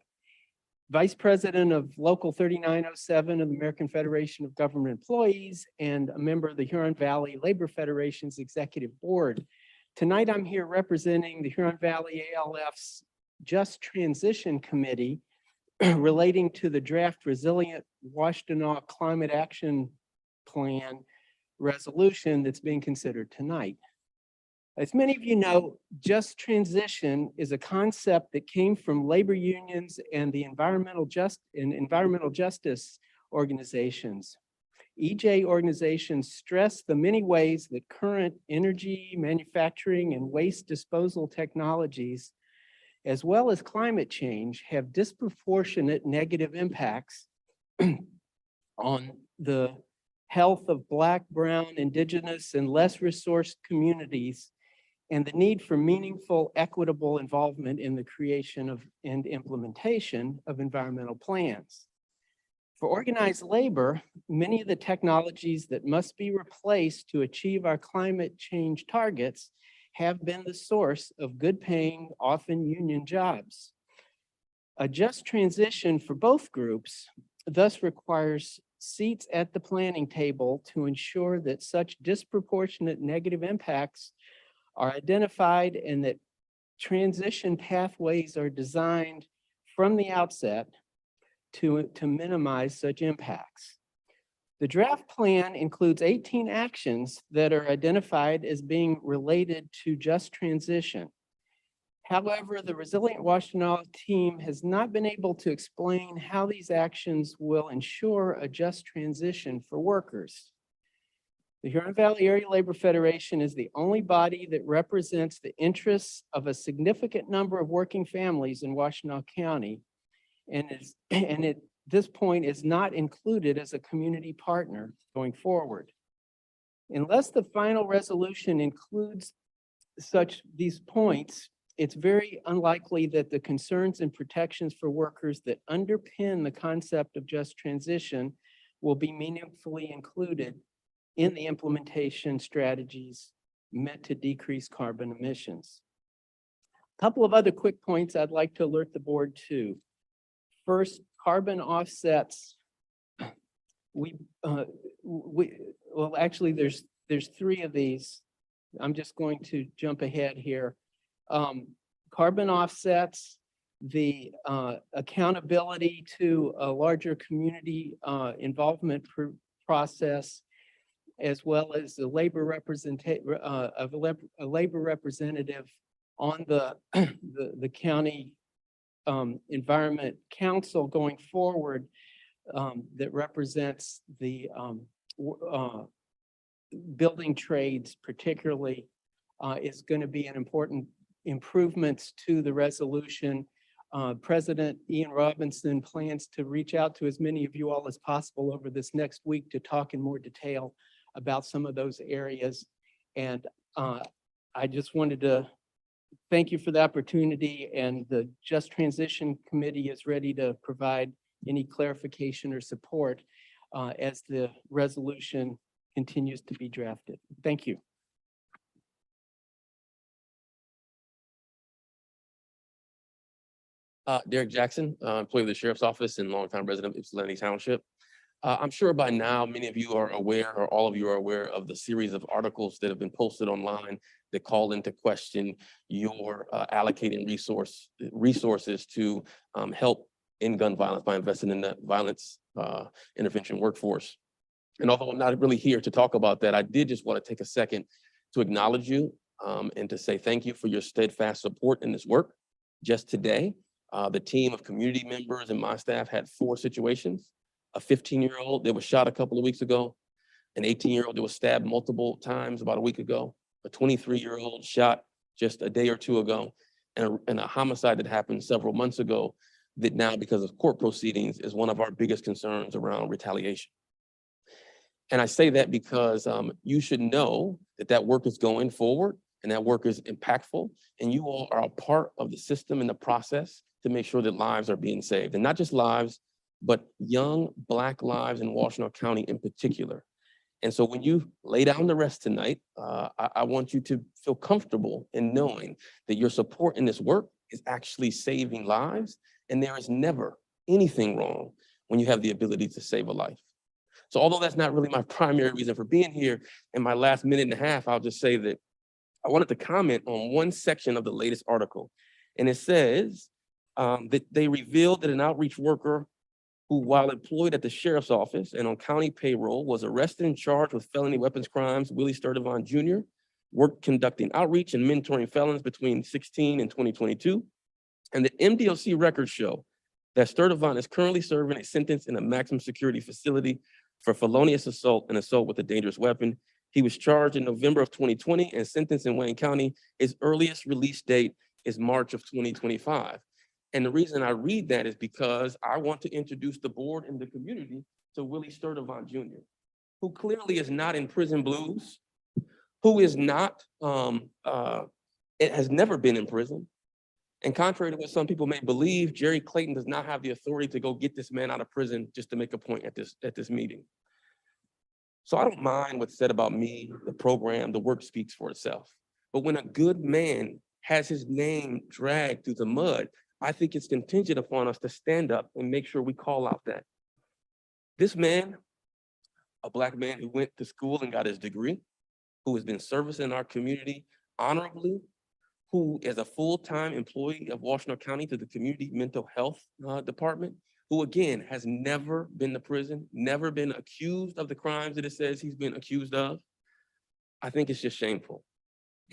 Vice President of Local 3907 of the American Federation of Government Employees, and a member of the Huron Valley Labor Federation's Executive Board. Tonight, I'm here representing the Huron Valley ALF's Just Transition Committee relating to the draft Resilient Washtenaw Climate Action Plan resolution that's being considered tonight. As many of you know, just transition is a concept that came from labor unions and the environmental justice organizations. EJ organizations stress the many ways that current energy, manufacturing, and waste disposal technologies, as well as climate change, have disproportionate negative impacts on the health of Black, Brown, Indigenous, and less resourced communities, and the need for meaningful, equitable involvement in the creation of and implementation of environmental plans. For organized labor, many of the technologies that must be replaced to achieve our climate change targets have been the source of good-paying, often union jobs. A just transition for both groups thus requires seats at the planning table to ensure that such disproportionate negative impacts are identified and that transition pathways are designed from the outset to minimize such impacts. The draft plan includes 18 actions that are identified as being related to just transition. However, the Resilient Washtenaw team has not been able to explain how these actions will ensure a just transition for workers. The Huron Valley Area Labor Federation is the only body that represents the interests of a significant number of working families in Washtenaw County, and at this point is not included as a community partner going forward. Unless the final resolution includes these points, it's very unlikely that the concerns and protections for workers that underpin the concept of just transition will be meaningfully included in the implementation strategies meant to decrease carbon emissions. A couple of other quick points I'd like to alert the board to. First, carbon offsets. Well, actually, there's three of these. I'm just going to jump ahead here. Carbon offsets, the accountability to a larger community involvement process, as well as the labor representative on the county Environment Council going forward, that represents the building trades particularly, is going to be an important improvements to the resolution. President Ian Robinson plans to reach out to as many of you all as possible over this next week to talk in more detail about some of those areas. And I just wanted to thank you for the opportunity, and the Just Transition Committee is ready to provide any clarification or support as the resolution continues to be drafted. Thank you. Derek Jackson, employee of the Sheriff's Office and longtime resident of Ypsilanti Township. I'm sure by now, many of you are aware, or all of you are aware of the series of articles that have been posted online that call into question your allocating resources to help in gun violence by investing in the violence intervention workforce. And although I'm not really here to talk about that, I did just want to take a second to acknowledge you and to say thank you for your steadfast support in this work. Just today, the team of community members and my staff had 4 situations. A 15-year-old that was shot a couple of weeks ago, an 18-year-old that was stabbed multiple times about a week ago, a 23-year-old shot just a day or 2 ago, and a homicide that happened several months ago that now, because of court proceedings, is one of our biggest concerns around retaliation. And I say that because you should know that that work is going forward and that work is impactful, and you all are a part of the system and the process to make sure that lives are being saved, and not just lives, but young Black lives in Washtenaw County in particular. And so when you lay down the rest tonight, I want you to feel comfortable in knowing that your support in this work is actually saving lives, and there is never anything wrong when you have the ability to save a life. So although that's not really my primary reason for being here, in my last minute and a half, I'll just say that I wanted to comment on one section of the latest article. And it says that they revealed that an outreach worker who, while employed at the sheriff's office and on county payroll, was arrested and charged with felony weapons crimes. Willie Sturdivant Jr. worked conducting outreach and mentoring felons between 2016 and 2022. And the MDOC records show that Sturdivant is currently serving a sentence in a maximum security facility for felonious assault and assault with a dangerous weapon. He was charged in November of 2020 and sentenced in Wayne County. His earliest release date is March of 2025. And the reason I read that is because I want to introduce the board and the community to Willie Sturdivant Jr., who clearly is not in prison blues, who is not, it has never been in prison. And contrary to what some people may believe, Jerry Clayton does not have the authority to go get this man out of prison just to make a point at this meeting. So I don't mind what's said about me, the program, the work speaks for itself. But when a good man has his name dragged through the mud, I think it's contingent upon us to stand up and make sure we call out that. This man, a Black man who went to school and got his degree, who has been servicing our community honorably, who is a full-time employee of Washtenaw County to the Community Mental Health Department, who again has never been to prison, never been accused of the crimes that it says he's been accused of. I think it's just shameful.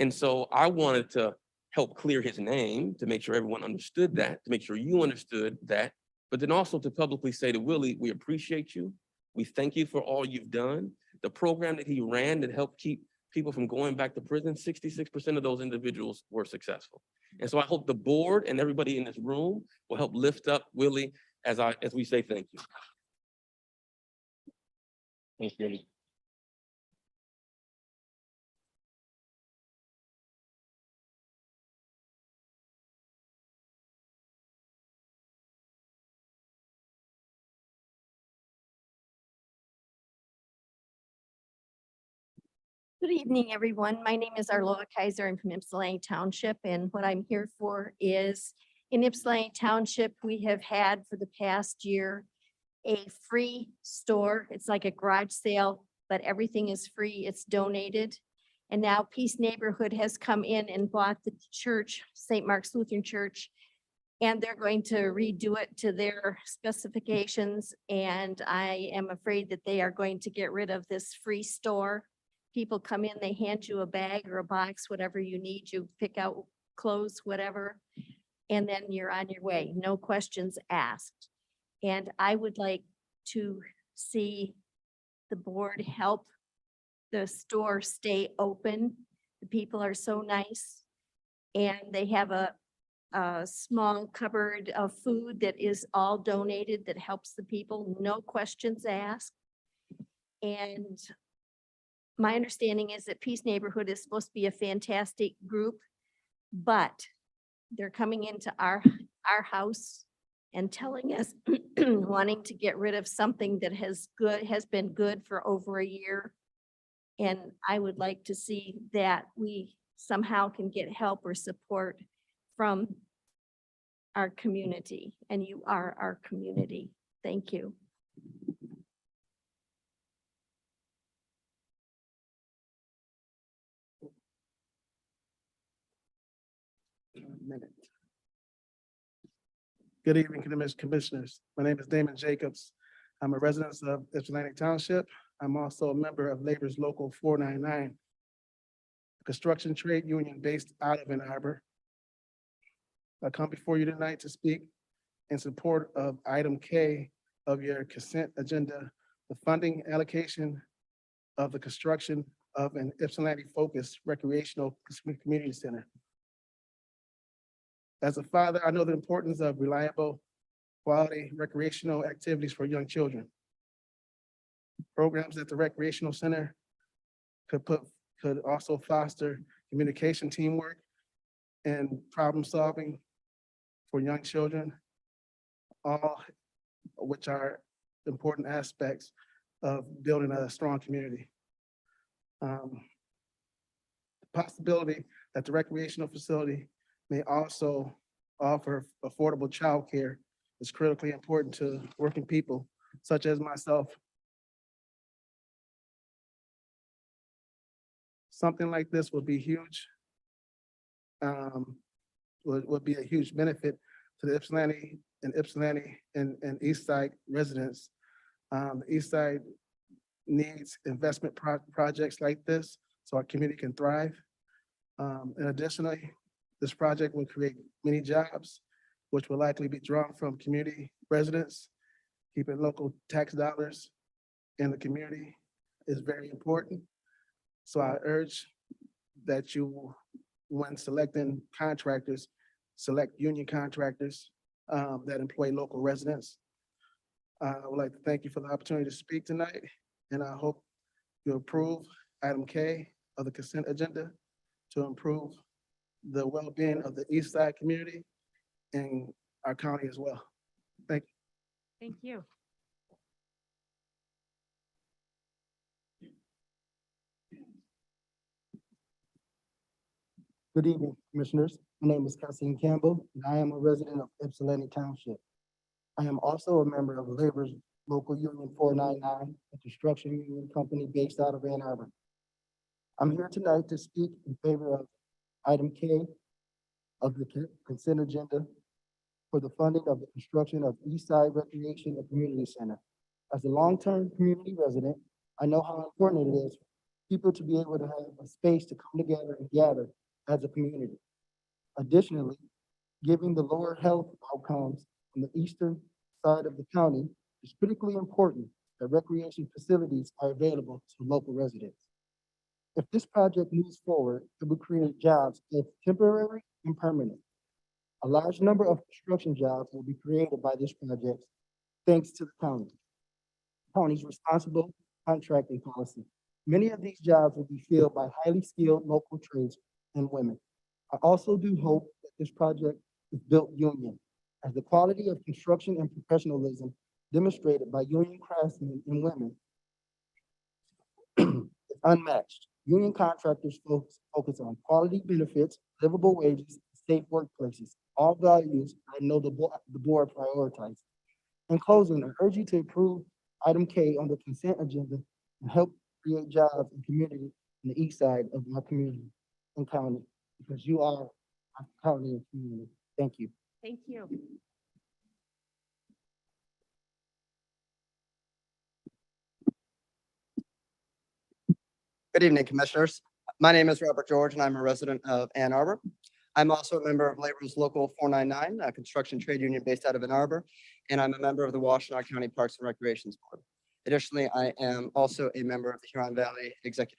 And so I wanted to help clear his name to make sure everyone understood that, to make sure you understood that, but then also to publicly say to Willie, we appreciate you. We thank you for all you've done. The program that he ran that helped keep people from going back to prison, 66% of those individuals were successful. And so I hope the board and everybody in this room will help lift up Willie as we say thank you. Thanks, Willie. Good evening, everyone. My name is Arloa Kaiser. I'm from Ypsilanti Township, and what I'm here for is in Ypsilanti Township, we have had for the past year a free store. It's like a garage sale, but everything is free. It's donated. And now Peace Neighborhood has come in and bought the church, St. Mark's Lutheran Church, and they're going to redo it to their specifications. And I am afraid that they are going to get rid of this free store. People come in, they hand you a bag or a box, whatever you need, you pick out clothes, whatever, and then you're on your way, no questions asked. And I would like to see the board help the store stay open. The people are so nice. And they have a small cupboard of food that is all donated that helps the people, no questions asked. And my understanding is that Peace Neighborhood is supposed to be a fantastic group, but they're coming into our house and telling us wanting to get rid of something that has been good for over a year. And I would like to see that we somehow can get help or support from our community, and you are our community. Thank you. Good evening, commissioners. My name is Damon Jacobs. I'm a resident of Ypsilanti Township. I'm also a member of Labor's Local 499, a construction trade union based out of Ann Arbor. I come before you tonight to speak in support of item K of your consent agenda, the funding allocation of the construction of an Ypsilanti-focused recreational community center. As a father, I know the importance of reliable, quality recreational activities for young children. Programs at the recreational center could also foster communication, teamwork, and problem solving for young children, all which are important aspects of building a strong community. The possibility that the recreational facility may also offer affordable childcare is critically important to working people such as myself. Something like this will be huge would be a huge benefit to the Ypsilanti and East Side residents. The East Side needs investment projects like this so our community can thrive. And additionally, this project will create many jobs, which will likely be drawn from community residents. Keeping local tax dollars in the community is very important. So I urge that you, when selecting contractors, select union contractors that employ local residents. I would like to thank you for the opportunity to speak tonight, and I hope you approve item K of the consent agenda to improve the well-being of the East Side community and our county as well. Thank you. Thank you. Good evening, Commissioners. My name is Kasim Campbell, and I am a resident of Ypsilanti Township. I am also a member of Labor's Local Union 499, a construction union company based out of Ann Arbor. I'm here tonight to speak in favor of item K of the consent agenda for the funding of the construction of East Side Recreation and Community Center. As a long-term community resident, I know how important it is for people to be able to have a space to come together and gather as a community. Additionally, given the lower health outcomes on the eastern side of the county, it's critically important that recreation facilities are available to local residents. If this project moves forward, it will create jobs, both temporary and permanent. A large number of construction jobs will be created by this project, thanks to the county. The county's responsible contracting policy. Many of these jobs will be filled by highly skilled local trades and women. I also do hope that this project is built union, as the quality of construction and professionalism demonstrated by union craftsmen and women is unmatched. Union contractors focus on quality benefits, livable wages, safe workplaces, all values I know the board prioritizes. In closing, I urge you to approve item K on the consent agenda and help create jobs and community in the east side of our community and county, because you are our county and community. Thank you. Thank you. Good evening, Commissioners. My name is Robert George, and I'm a resident of Ann Arbor. I'm also a member of Labor's Local 499, a construction trade union based out of Ann Arbor, and I'm a member of the Washtenaw County Parks and Recreations Board. Additionally, I am also a member of the Huron Valley Executive.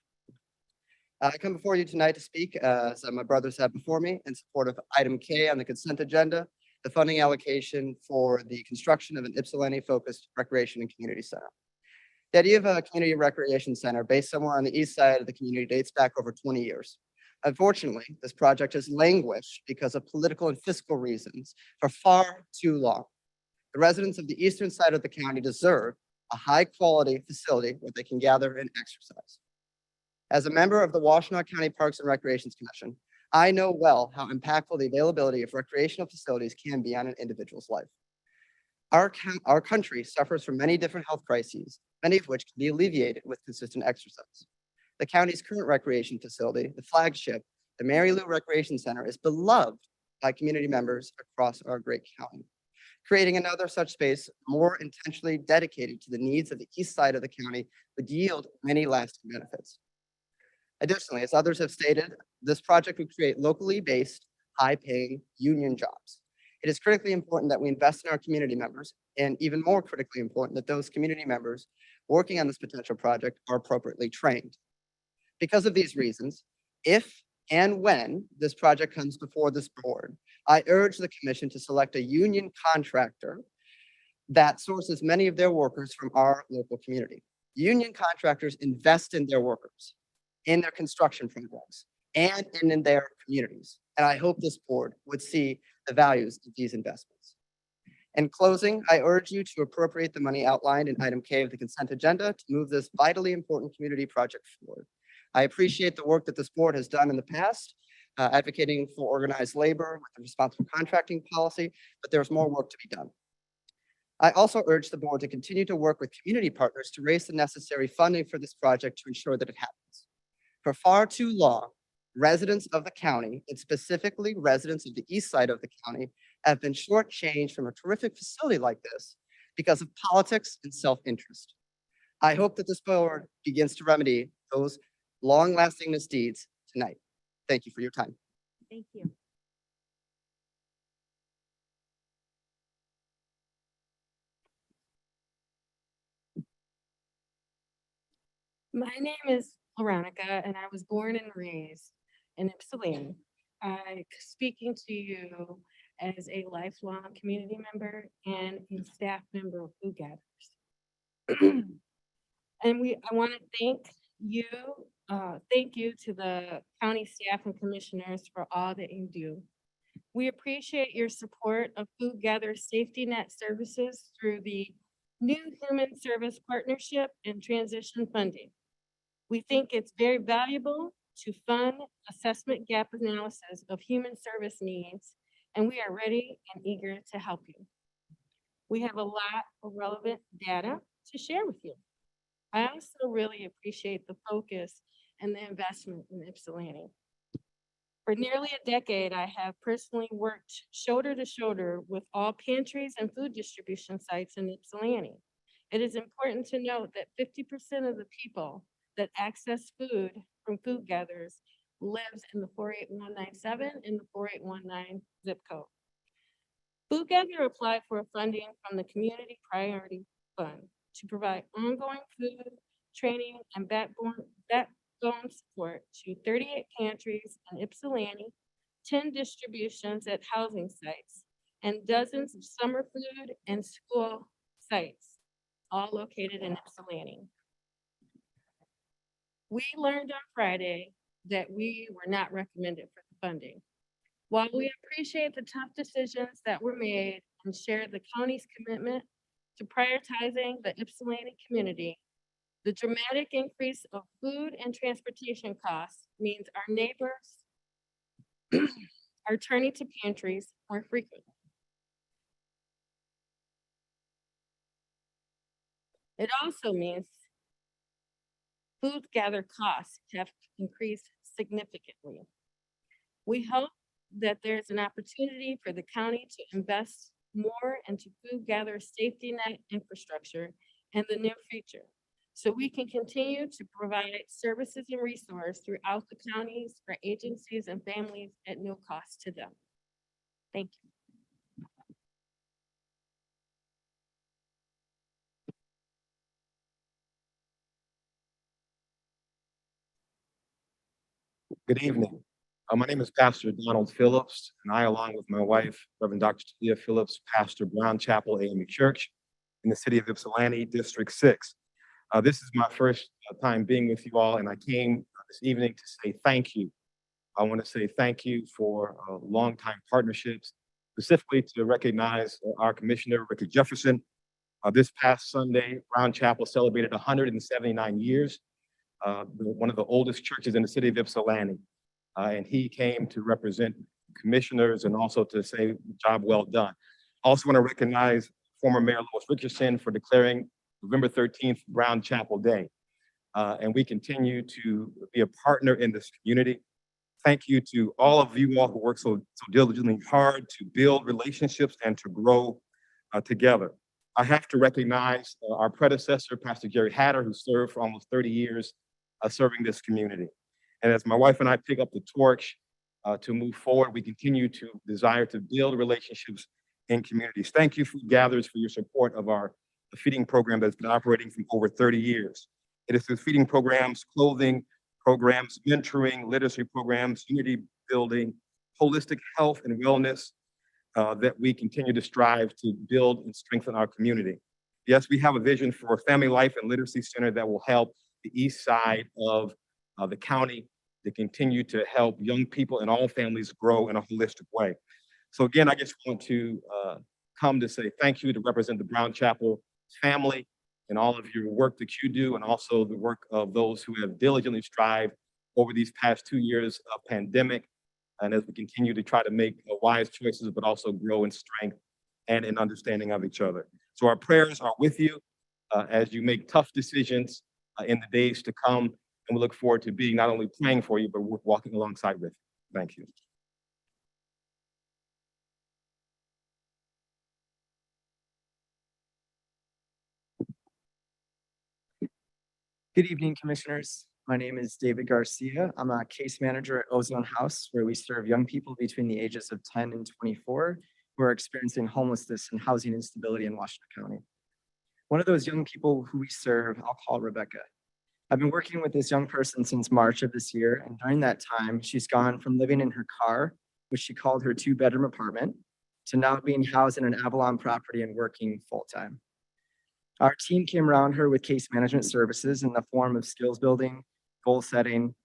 I come before you tonight to speak, as my brothers have before me, in support of item K on the consent agenda, the funding allocation for the construction of an Ypsilanti-focused recreation and community center. The idea of a community recreation center based somewhere on the east side of the community dates back over 20 years. Unfortunately, this project has languished because of political and fiscal reasons for far too long. The residents of the eastern side of the county deserve a high-quality facility where they can gather and exercise. As a member of the Washtenaw County Parks and Recreations Commission, I know well how impactful the availability of recreational facilities can be on an individual's life. Our country suffers from many different health crises, many of which can be alleviated with consistent exercise. The county's current recreation facility, the flagship, the Mary Lou Recreation Center, is beloved by community members across our great county. Creating another such space more intentionally dedicated to the needs of the east side of the county would yield many lasting benefits. Additionally, as others have stated, this project would create locally based, high-paying union jobs. It is critically important that we invest in our community members, and even more critically important that those community members working on this potential project are appropriately trained. Because of these reasons, if and when this project comes before this board, I urge the commission to select a union contractor that sources many of their workers from our local community. Union contractors invest in their workers, in their construction projects, and in their communities. And I hope this board would see the values of these investments. In closing, I urge you to appropriate the money outlined in item K of the consent agenda to move this vitally important community project forward. I appreciate the work that this board has done in the past, advocating for organized labor with a responsible contracting policy, but there's more work to be done. I also urge the board to continue to work with community partners to raise the necessary funding for this project to ensure that it happens. For far too long, residents of the county, and specifically residents of the east side of the county, have been shortchanged from a terrific facility like this because of politics and self-interest. I hope that this board begins to remedy those long-lasting misdeeds tonight. Thank you for your time. Thank you. My name is Veronica, and I was born and raised in Ypsilanti. I speaking to you as a lifelong community member and a staff member of Food Gatherers. And I want to thank you to the county staff and commissioners for all that you do. We appreciate your support of Food Gatherers Safety Net Services through the New Human Service Partnership and Transition Funding. We think it's very valuable to fund assessment gap analysis of human service needs, and we are ready and eager to help you. We have a lot of relevant data to share with you. I also really appreciate the focus and the investment in Ypsilanti. For nearly a decade, I have personally worked shoulder to shoulder with all pantries and food distribution sites in Ypsilanti. It is important to note that 50% of the people that access food from Food Gatherers lives in the 48197 and the 4819 zip code. Food Gatherer applied for funding from the Community Priority Fund to provide ongoing food, training, and backbone support to 38 pantries in Ypsilanti, 10 distributions at housing sites, and dozens of summer food and school sites, all located in Ypsilanti. We learned on Friday that we were not recommended for the funding. While we appreciate the tough decisions that were made and share the county's commitment to prioritizing the Ypsilanti community, the dramatic increase of food and transportation costs means our neighbors are turning to pantries more frequently. It also means food gather costs have increased significantly. We hope that there's an opportunity for the county to invest more into Food Gather safety net infrastructure in the near future, so we can continue to provide services and resources throughout the counties for agencies and families at no cost to them. Thank you. Good evening. My name is Pastor Donald Phillips, and I, along with my wife, Reverend Dr. Talia Phillips, pastor Brown Chapel AME Church in the city of Ypsilanti, District 6. This is my first time being with you all, and I came this evening to say thank you. I want to say thank you for longtime partnerships, specifically to recognize our Commissioner, Ricky Jefferson. This past Sunday, Brown Chapel celebrated 179 years, one of the oldest churches in the city of Ypsilanti. And he came to represent commissioners and also to say, job well done. Also want to recognize former Mayor Lois Richardson for declaring November 13th Brown Chapel Day. And we continue to be a partner in this community. Thank you to all of you all who work so diligently hard to build relationships and to grow together. I have to recognize our predecessor, Pastor Jerry Hatter, who served for almost 30 years serving this community. And as my wife and I pick up the torch to move forward, we continue to desire to build relationships in communities. Thank you, Food Gatherers, for your support of our feeding program that's been operating for over 30 years. It is through feeding programs, clothing programs, mentoring, literacy programs, unity building, holistic health and wellness that we continue to strive to build and strengthen our community. Yes, we have a vision for a family life and literacy center that will help the east side of the county to continue to help young people and all families grow in a holistic way. So again, I just want to come to say thank you to represent the Brown Chapel family and all of your work that you do, and also the work of those who have diligently strived over these past 2 years of pandemic. And as we continue to try to make wise choices, but also grow in strength and in understanding of each other. So our prayers are with you as you make tough decisions in the days to come. And we look forward to being not only praying for you, but walking alongside with you. Thank you. Good evening, Commissioners. My name is David Garcia. I'm a case manager at Ozone House, where we serve young people between the ages of 10 and 24 who are experiencing homelessness and housing instability in Washtenaw County. One of those young people who we serve, I'll call Rebecca. I've been working with this young person since March of this year, and during that time, she's gone from living in her car, which she called her 2-bedroom apartment, to now being housed in an Avalon property and working full-time. Our team came around her with case management services in the form of skills building, goal setting,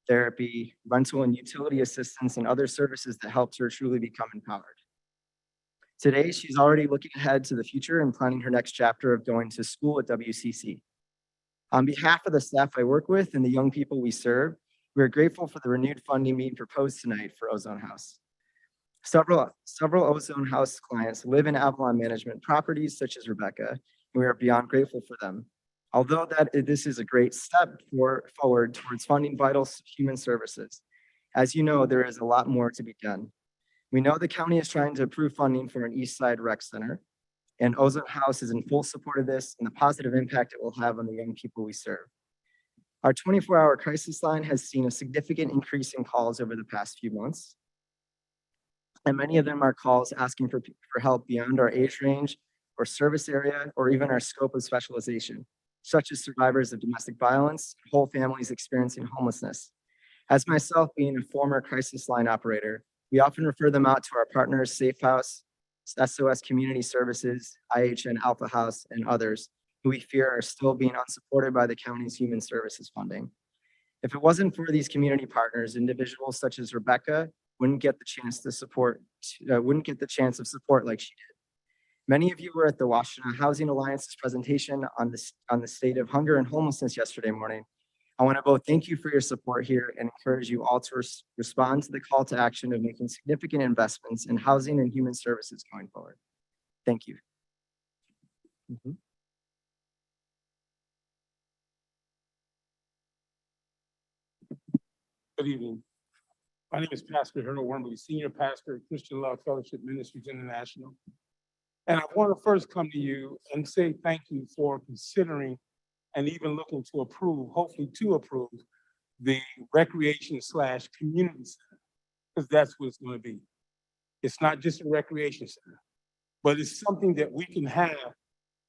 therapy, rental and utility assistance, and other services that helped her truly become empowered. Today, she's already looking ahead to the future and planning her next chapter of going to school at WCC. On behalf of the staff I work with and the young people we serve, we are grateful for the renewed funding being proposed tonight for Ozone House. Several Ozone House clients live in Avalon management properties such as Rebecca. We are beyond grateful for them. Although this is a great step forward towards funding vital human services, as you know, there is a lot more to be done. We know the county is trying to approve funding for an East Side Rec Center, and Ozone House is in full support of this and the positive impact it will have on the young people we serve. Our 24-hour crisis line has seen a significant increase in calls over the past few months, and many of them are calls asking for help beyond our age range or service area, or even our scope of specialization, such as survivors of domestic violence, whole families experiencing homelessness. As myself being a former crisis line operator, we often refer them out to our partners, Safe House, SOS Community Services, IHN Alpha House, and others who we fear are still being unsupported by the county's human services funding. If it wasn't for these community partners, individuals such as Rebecca wouldn't get the chance of support like she did. Many of you were at the Washtenaw Housing Alliance's presentation on the state of hunger and homelessness yesterday morning. I want to both thank you for your support here and encourage you all to respond to the call to action of making significant investments in housing and human services going forward. Thank you. Good evening. My name is Pastor Harold Wormley, Senior Pastor at Christian Love Fellowship Ministries International. And I want to first come to you and say thank you for considering and even looking to approve, hopefully to approve, the recreation/community center, because that's what it's going to be. It's not just a recreation center, but it's something that we can have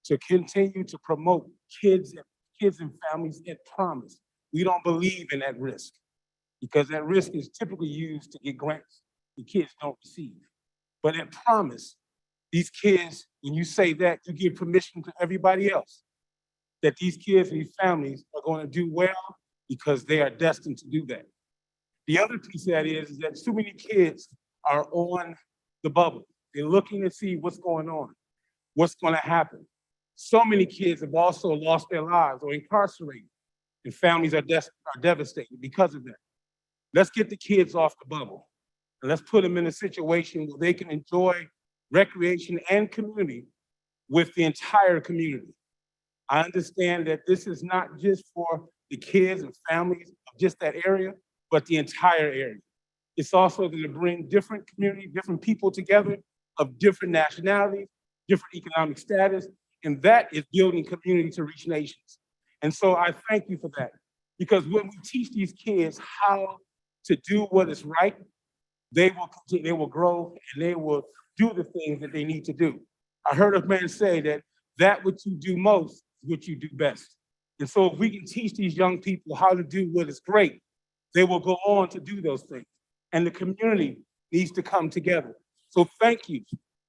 to continue to promote kids and families at promise. We don't believe in that risk, because that risk is typically used to get grants the kids don't receive. But at promise, these kids, when you say that, you give permission to everybody else that these kids and these families are going to do well because they are destined to do that. The other piece of that is that too many kids are on the bubble. They're looking to see what's going on, what's going to happen. So many kids have also lost their lives or incarcerated, and families are devastated because of that. Let's get the kids off the bubble, and let's put them in a situation where they can enjoy recreation and community with the entire community. I understand that this is not just for the kids and families of just that area, but the entire area. It's also going to bring different community, different people together of different nationalities, different economic status, and that is building community to reach nations. And so I thank you for that, because when we teach these kids how to do what is right, they will grow and they will do the things that they need to do. I heard a man say that what you do most is what you do best. And so if we can teach these young people how to do what is great, they will go on to do those things. And the community needs to come together. So thank you,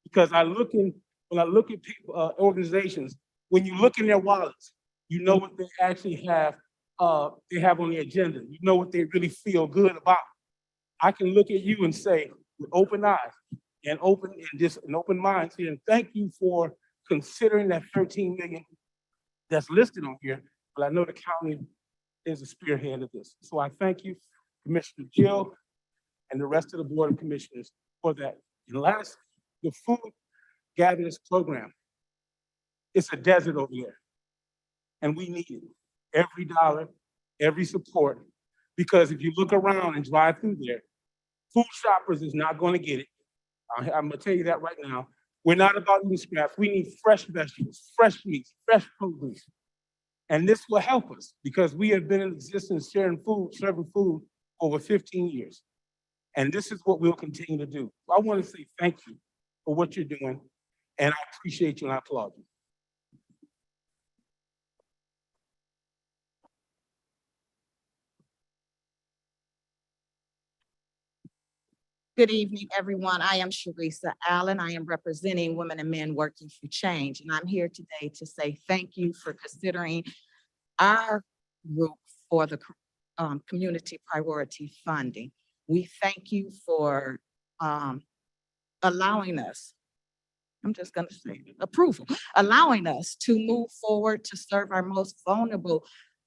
because when I look at people, organizations, when you look in their wallets, you know what they actually have, they have on the agenda. You know what they really feel good about. I can look at you and say, with open eyes and an open mind, and thank you for considering that 13 million that's listed on here. But I know the county is a spearhead of this. So I thank you, Commissioner Gill, and the rest of the Board of Commissioners for that. And last, the food gatherers program. It's a desert over there, and we need it. Every dollar every support, because if you look around and drive through there, food shoppers is not going to get it. I'm gonna tell you that right now. We're not about eating scraps. We need fresh vegetables, fresh meats, fresh produce. And this will help us because we have been in existence serving food over 15 years. And this is what we'll continue to do. I want to say thank you for what you're doing, and I appreciate you and I applaud you. Good evening, everyone. I am Sharisa Allen. I am representing Women and Men Working for Change, and I'm here today to say thank you for considering our group for the community priority funding. We thank you for allowing us, I'm just going to say approval, allowing us to move forward to serve our most vulnerable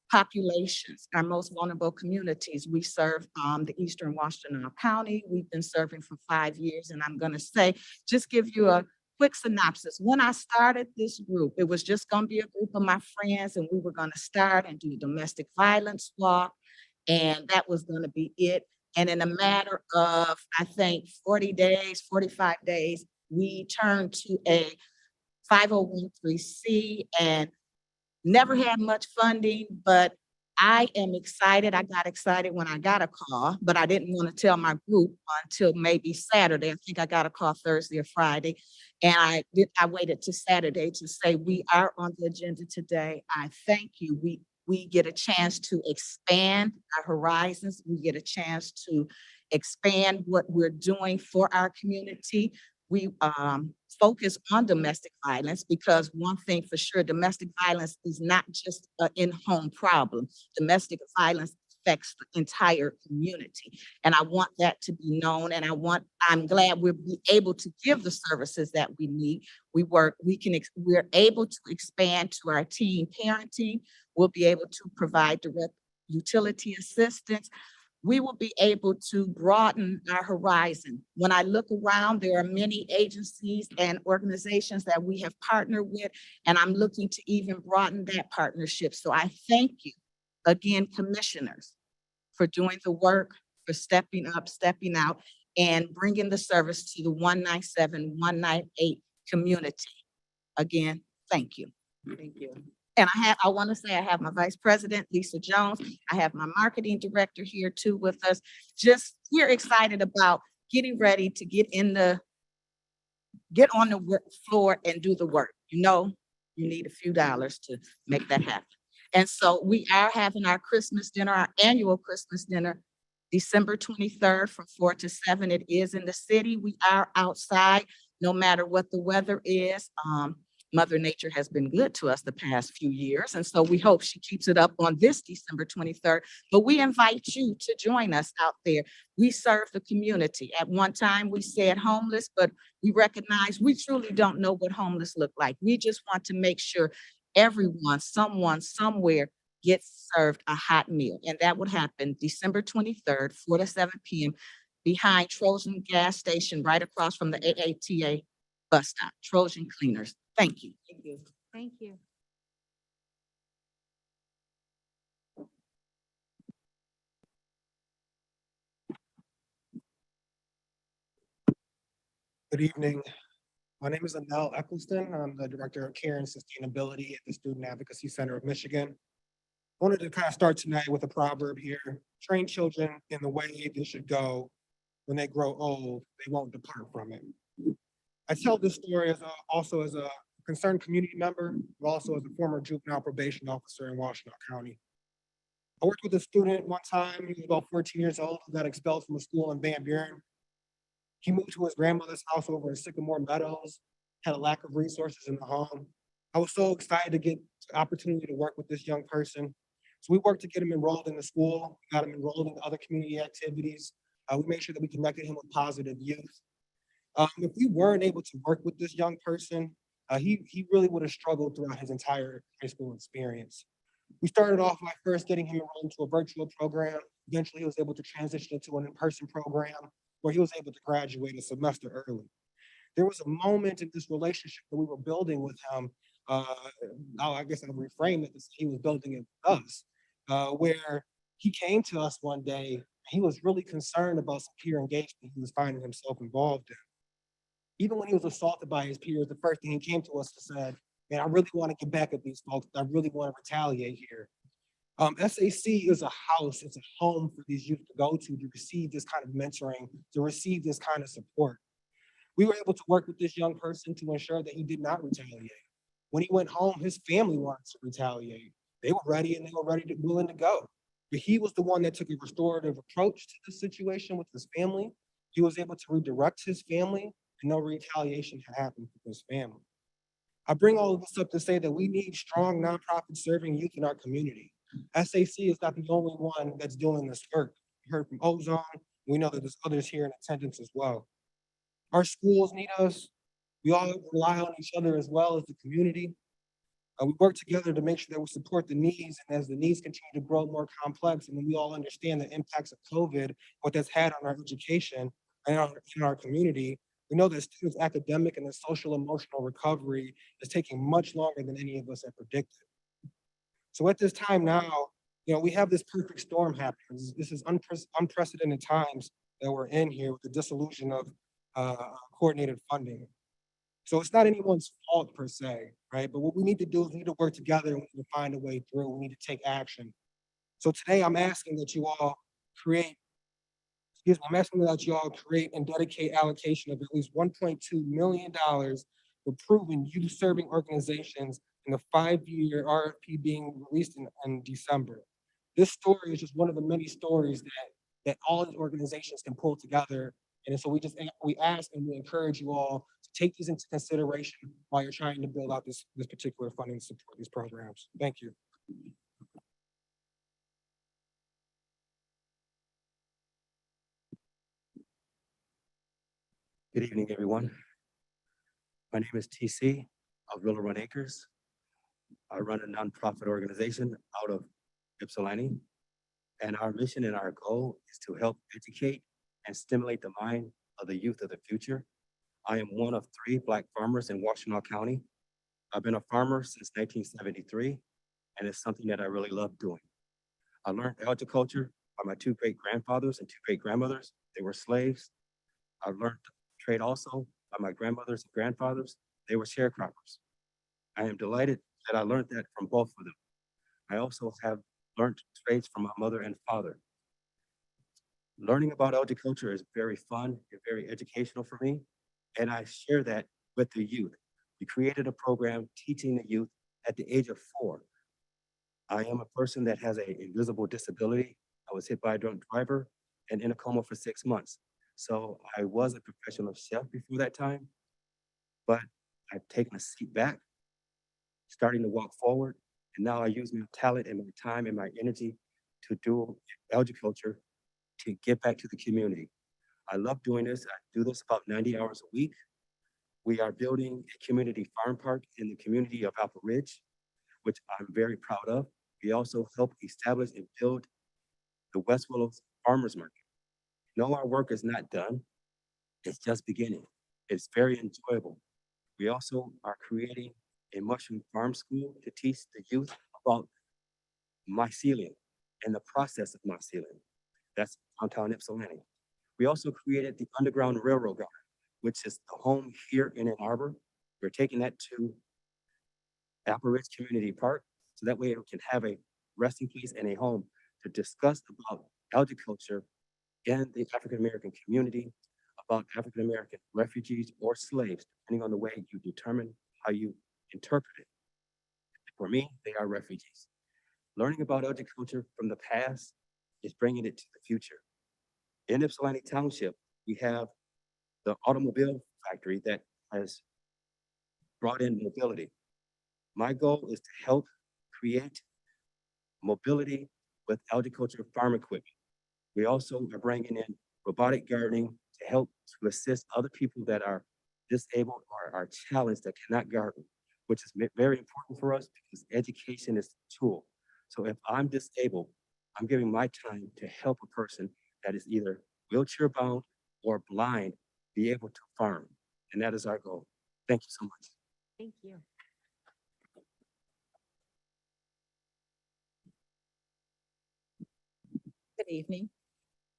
populations, our most vulnerable communities. We serve the Eastern Washtenaw County. We've been serving for 5 years, and I'm going to say, just give you a quick synopsis. When I started this group, it was just going to be a group of my friends, and we were going to start and do domestic violence walk, and that was going to be it. And in a matter of, I think, 40 days, 45 days, we turned to a 501(c) and never had much funding, but I am excited. I got excited when I got a call, but I didn't want to tell my group until maybe Saturday. I think I got a call Thursday or Friday. And I waited to Saturday to say, we are on the agenda today. I thank you. We get a chance to expand our horizons. We get a chance to expand what we're doing for our community. We focus on domestic violence because one thing for sure, domestic violence is not just an in-home problem. Domestic violence affects the entire community. And I want that to be known. And I'm glad we'll be able to give the services that we need. We're able to expand to our teen parenting. We'll be able to provide direct utility assistance. We will be able to broaden our horizon. When I look around, there are many agencies and organizations that we have partnered with, and I'm looking to even broaden that partnership. So I thank you again, commissioners, for doing the work, for stepping up, stepping out, and bringing the service to the 197, 198 community. Again, thank you. Thank you. And I want to say I have my Vice President, Lisa Jones. I have my Marketing Director here too with us. We're excited about getting ready to get on the floor and do the work. You know, you need a few dollars to make that happen. And so we are having our Christmas dinner, our annual Christmas dinner, December 23rd from 4 to 7. It is in the city. We are outside, no matter what the weather is. Mother Nature has been good to us the past few years. And so we hope she keeps it up on this December 23rd. But we invite you to join us out there. We serve the community. At one time we said homeless, but we recognize we truly don't know what homeless look like. We just want to make sure everyone, someone, somewhere gets served a hot meal. And that would happen December 23rd, 4 to 7 p.m. behind Trojan gas station, right across from the AATA bus stop, Trojan Cleaners. Thank you. Thank you. Thank you. Good evening. My name is Anel Eccleston. I'm the Director of Care and Sustainability at the Student Advocacy Center of Michigan. I wanted to kind of start tonight with a proverb here. Train children in the way they should go. When they grow old, they won't depart from it. I tell this story also as a concerned community member, but also as a former juvenile probation officer in Washtenaw County. I worked with a student one time. He was about 14 years old, who got expelled from a school in Van Buren. He moved to his grandmother's house over in Sycamore Meadows, had a lack of resources in the home. I was so excited to get the opportunity to work with this young person. So we worked to get him enrolled in the school, got him enrolled in other community activities. We made sure that we connected him with positive youth. If we weren't able to work with this young person, he really would have struggled throughout his entire high school experience. We started off by first getting him enrolled into a virtual program. Eventually, he was able to transition into an in-person program where he was able to graduate a semester early. There was a moment in this relationship that we were building with him. I guess I'll reframe it to say he was building it with us. where he came to us one day. He was really concerned about some peer engagement he was finding himself involved in. Even when he was assaulted by his peers, the first thing he came to us and said, man, I really want to get back at these folks. I really want to retaliate here. SAC is a house, it's a home for these youth to go to receive this kind of mentoring, to receive this kind of support. We were able to work with this young person to ensure that he did not retaliate. When he went home, his family wanted to retaliate. They were ready and they were willing to go. But he was the one that took a restorative approach to the situation with his family. He was able to redirect his family and no retaliation had happened with his family. I bring all of this up to say that we need strong nonprofit serving youth in our community. SAC is not the only one that's doing this work. We heard from Ozone. We know that there's others here in attendance as well. Our schools need us. We all rely on each other as well as the community. We work together to make sure that we support the needs, and as the needs continue to grow more complex, and when we all understand the impacts of COVID, what that's had on our education and in our community, we know that students' academic and their social emotional recovery is taking much longer than any of us had predicted. So at this time now, we have this perfect storm happening. This is unprecedented times that we're in here with the dissolution of coordinated funding. So it's not anyone's fault per se, right? But what we need to do is we need to work together and we need to find a way through. We need to take action. So today I'm asking that you all create and dedicate allocation of at least $1.2 million for proven youth-serving organizations in the 5-year RFP being released in December. This story is just one of the many stories that all these organizations can pull together. And so we ask and we encourage you all to take these into consideration while you're trying to build out this particular funding to support these programs. Thank you. Good evening, everyone. My name is TC of Willow Run Acres. I run a nonprofit organization out of Ypsilanti, and our mission and our goal is to help educate and stimulate the mind of the youth of the future. I am one of 3 Black farmers in Washtenaw County. I've been a farmer since 1973, and it's something that I really love doing. I learned agriculture by my 2 great-grandfathers and 2 great-grandmothers. They were slaves. I learned trade also by my grandmothers and grandfathers. They were sharecroppers. I am delighted that I learned that from both of them. I also have learned trades from my mother and father. Learning about agriculture is very fun and very educational for me, and I share that with the youth. We created a program teaching the youth at the age of 4. I am a person that has an invisible disability. I was hit by a drunk driver and in a coma for 6 months. So I was a professional chef before that time, but I've taken a seat back, starting to walk forward, and now I use my talent and my time and my energy to do agriculture to get back to the community. I love doing this. I do this about 90 hours a week. We are building a community farm park in the community of Apple Ridge, which I'm very proud of. We also help establish and build the West Willows Farmers Market. No, our work is not done. It's just beginning. It's very enjoyable. We also are creating a mushroom farm school to teach the youth about mycelium and the process of mycelium. That's downtown Ypsilanti. We also created the Underground Railroad Garden, which is the home here in Ann Arbor. We're taking that to Apple Ridge Community Park, so that way we can have a resting place and a home to discuss about agriculture in the African-American community, about African-American refugees or slaves, depending on the way you determine how you interpret it. For me, they are refugees. Learning about agriculture from the past is bringing it to the future. In Ypsilanti Township, we have the automobile factory that has brought in mobility. My goal is to help create mobility with agriculture farm equipment. We also are bringing in robotic gardening to help to assist other people that are disabled or are challenged that cannot garden, which is very important for us because education is the tool. So if I'm disabled, I'm giving my time to help a person that is either wheelchair bound or blind be able to farm. And that is our goal. Thank you so much. Thank you. Good evening.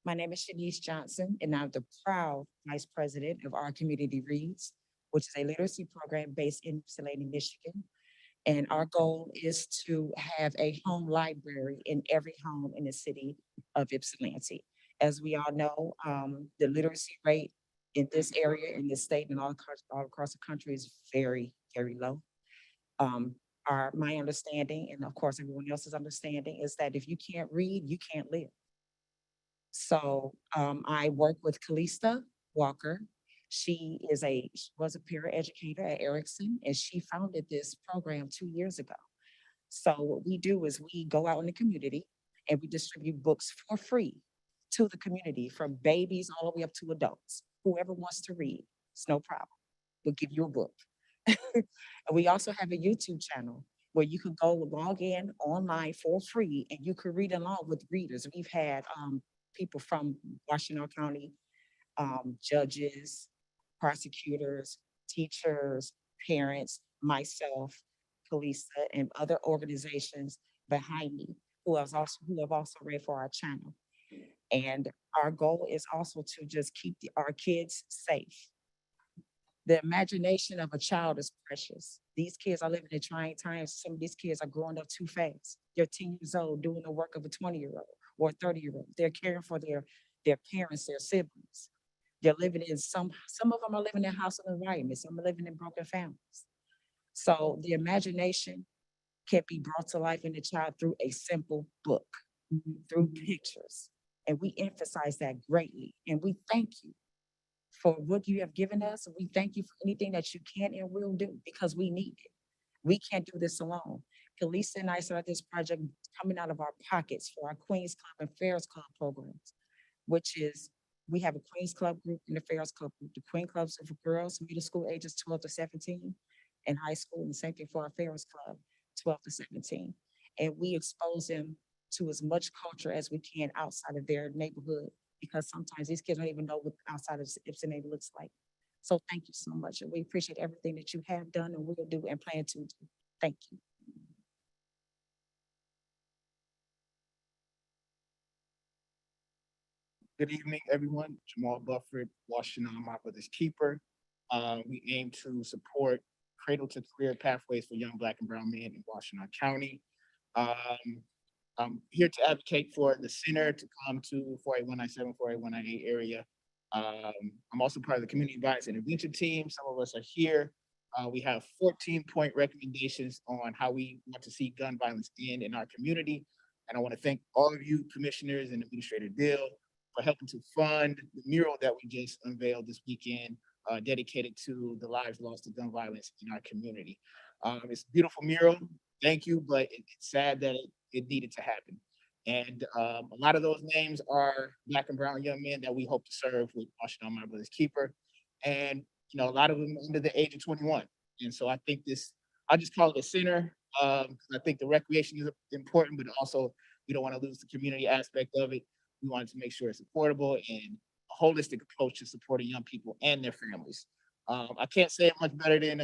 My name is Shanice Johnson, and I'm the proud Vice President of Our Community Reads, which is a literacy program based in Ypsilanti, Michigan. And our goal is to have a home library in every home in the city of Ypsilanti. As we all know, the literacy rate in this area, in this state, and all across the country is very, very low. My understanding, and of course everyone else's understanding, is that if you can't read, you can't live. So I work with Kalista Walker. She was a paraeducator at Erickson, and she founded this program 2 years ago. So what we do is we go out in the community and we distribute books for free to the community, from babies all the way up to adults. Whoever wants to read, it's no problem. We'll give you a book. And we also have a YouTube channel where you can go log in online for free and you can read along with readers. We've had people from Washtenaw County, judges, prosecutors, teachers, parents, myself, Kalisa, and other organizations behind me who have also read for our channel. And our goal is also to just keep our kids safe. The imagination of a child is precious. These kids are living in trying times. Some of these kids are growing up too fast. They're 10 years old doing the work of a 20-year-old or a 30-year-old. They're caring for their parents, their siblings. They're living in some of them are living in household environments. Some are living in broken families. So the imagination can be brought to life in the child through a simple book, through pictures. And we emphasize that greatly. And we thank you for what you have given us. We thank you for anything that you can and will do, because we need it. We can't do this alone. Kalisa and I started this project coming out of our pockets for our Queens Club and Fairs Club programs, which is, we have a Queens Club group and a Fairs Club group. The Queen Clubs are for girls, middle school ages 12 to 17, and high school, and the same thing for our Fairs Club, 12 to 17. And we expose them to as much culture as we can outside of their neighborhood, because sometimes these kids don't even know what outside of Ypsilanti looks like. So thank you so much. And we appreciate everything that you have done and will do and plan to do. Thank you. Good evening, everyone. Jamal Bufford, Washtenaw, my brother's keeper. We aim to support cradle to career pathways for young Black and brown men in Washtenaw County. I'm here to advocate for the center to come to 48197, 48198 area. I'm also part of the community violence intervention team. Some of us are here. We have 14-point recommendations on how we want to see gun violence end in our community. And I want to thank all of you commissioners and Administrator Dill for helping to fund the mural that we just unveiled this weekend, dedicated to the lives lost to gun violence in our community. It's a beautiful mural. Thank you, but it's sad that it needed to happen. And a lot of those names are Black and brown young men that we hope to serve with Washtenaw, my brother's keeper. And, you know, a lot of them under the age of 21. And so I think I just call it a center. I think the recreation is important, but also we don't want to lose the community aspect of it. We wanted to make sure it's affordable and a holistic approach to supporting young people and their families. I can't say it much better than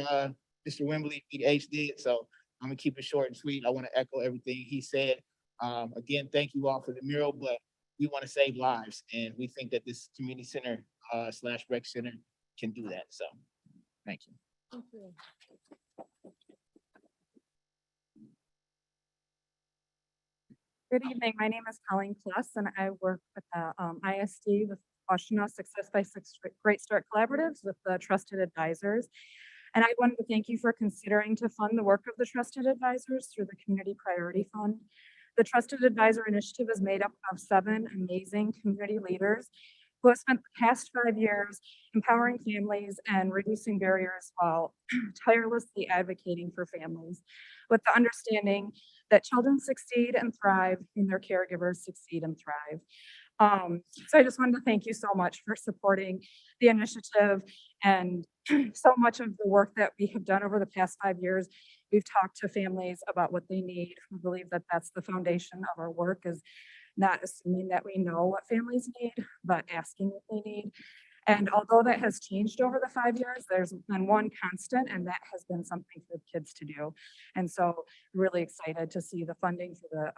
Mr. Wembley, H did, so I'm gonna keep it short and sweet. I want to echo everything he said. Again, thank you all for the mural, but we want to save lives, and we think that this community center / rec center can do that. So, thank you. Thank you. Good evening. My name is Colleen Plus, and I work with the ISD with Washtenaw Success by Great Start Collaboratives with the Trusted Advisors. And I wanted to thank you for considering to fund the work of the Trusted Advisors through the Community Priority Fund. The Trusted Advisor Initiative is made up of 7 amazing community leaders who have spent the past 5 years empowering families and reducing barriers while tirelessly advocating for families, with the understanding that children succeed and thrive when their caregivers succeed and thrive. So I just wanted to thank you so much for supporting the initiative and so much of the work that we have done over the past 5 years. We've talked to families about what they need. We believe that that's the foundation of our work, is not assuming that we know what families need, but asking what they need. And although that has changed over the 5 years, there's been one constant, and that has been something for kids to do. And so really excited to see the funding for the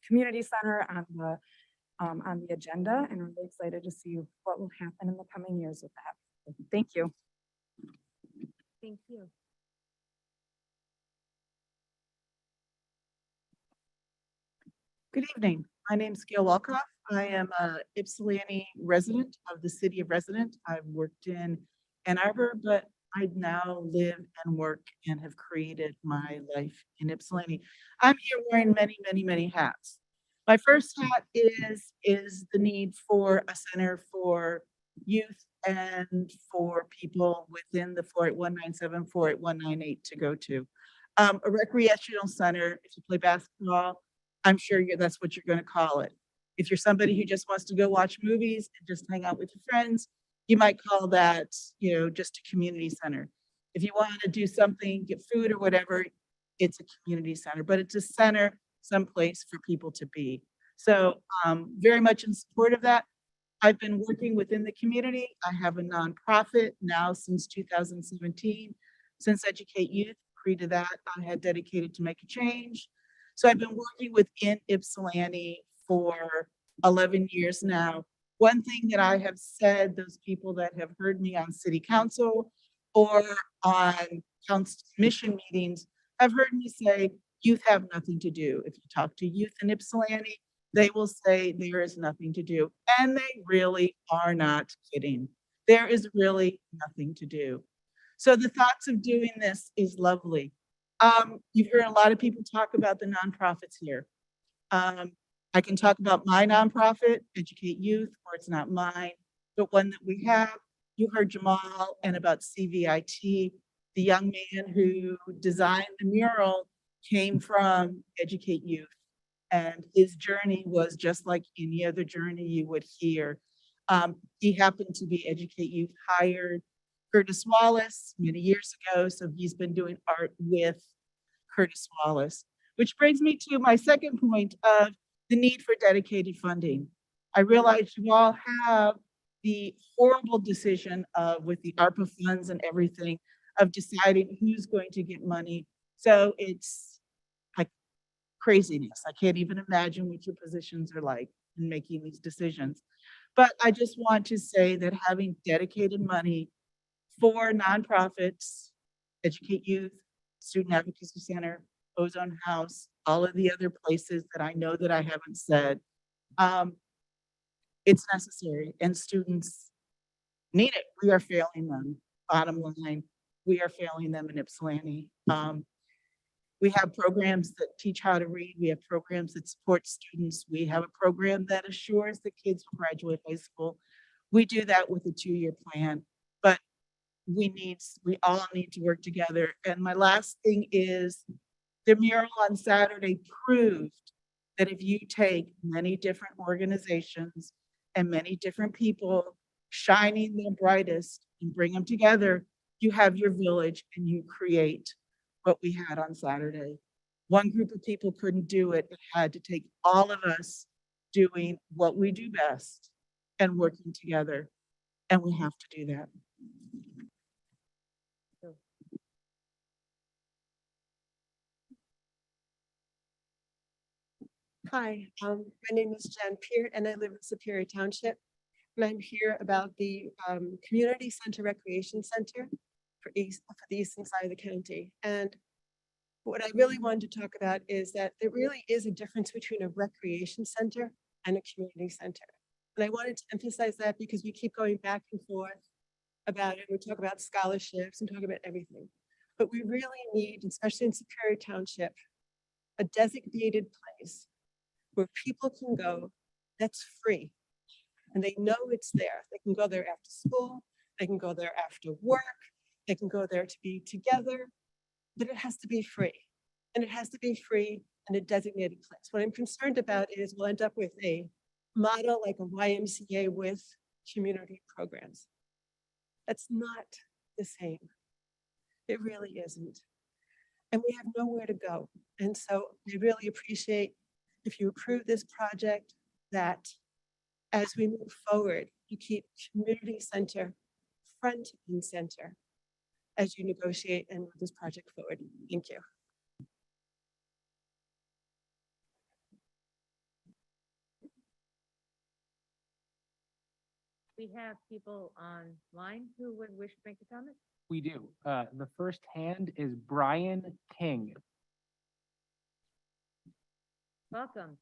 community center on the on the agenda, and I'm really excited to see what will happen in the coming years with that. Thank you. Thank you. Good evening. My name is Gail Walkoff. I am a Ypsilanti resident of the city of Resident. I've worked in Ann Arbor, but I now live and work and have created my life in Ypsilanti. I'm here wearing many, many, many hats. My first hat is the need for a center for youth and for people within the 48197, 48198 to go to. A recreational center, if you play basketball, I'm sure that's what you're going to call it. If you're somebody who just wants to go watch movies and just hang out with your friends, you might call that, just a community center. If you want to do something, get food or whatever, it's a community center, but it's a center someplace for people to be. So very much in support of that. I've been working within the community. I have a nonprofit now since 2017. Since Educate Youth, pre to that, I had dedicated to make a change. So I've been working within Ypsilanti for 11 years now. One thing that I have said, those people that have heard me on city council or on council mission meetings have heard me say, youth have nothing to do. If you talk to youth in Ypsilanti, they will say there is nothing to do. And they really are not kidding. There is really nothing to do. So the thoughts of doing this is lovely. You've heard a lot of people talk about the nonprofits here. I can talk about my nonprofit, Educate Youth, or it's not mine, but one that we have. You heard Jamal and about CVIT. The young man who designed the mural came from Educate Youth, and his journey was just like any other journey you would hear. He happened to be Educate Youth hired Curtis Wallace many years ago, so he's been doing art with Curtis Wallace, which brings me to my second point of the need for dedicated funding. I realize you all have the horrible decision of, with the ARPA funds and everything, of deciding who's going to get money. So it's like craziness. I can't even imagine what your positions are like in making these decisions. But I just want to say that having dedicated money for nonprofits, Educate Youth, Student Advocacy Center, Ozone House, all of the other places that I know that I haven't said, it's necessary and students need it. We are failing them. Bottom line, we are failing them in Ypsilanti. We have programs that teach how to read. We have programs that support students. We have a program that assures that kids will graduate high school. We do that with a 2-year plan, but we all need to work together. And my last thing is the mural on Saturday proved that if you take many different organizations and many different people shining their brightest and bring them together, you have your village and you create what we had on Saturday. One group of people couldn't do it. It had to take all of us doing what we do best and working together. And we have to do that. Hi, my name is Jan Peart and I live in Superior Township. And I'm here about the Community Center Recreation Center for the eastern side of the county. And what I really wanted to talk about is that there really is a difference between a recreation center and a community center. And I wanted to emphasize that because we keep going back and forth about it. We talk about scholarships and talk about everything. But we really need, especially in Superior Township, a designated place where people can go that's free. And they know it's there. They can go there after school. They can go there after work. They can go there to be together. But it has to be free. And it has to be free in a designated place. What I'm concerned about is we'll end up with a model like a YMCA with community programs. That's not the same. It really isn't. And we have nowhere to go. And so I really appreciate if you approve this project, that as we move forward, you keep community center front and center as you negotiate and move this project forward. Thank you. We have people online who would wish to make a comment. We do. The first hand is Brian King. Welcome.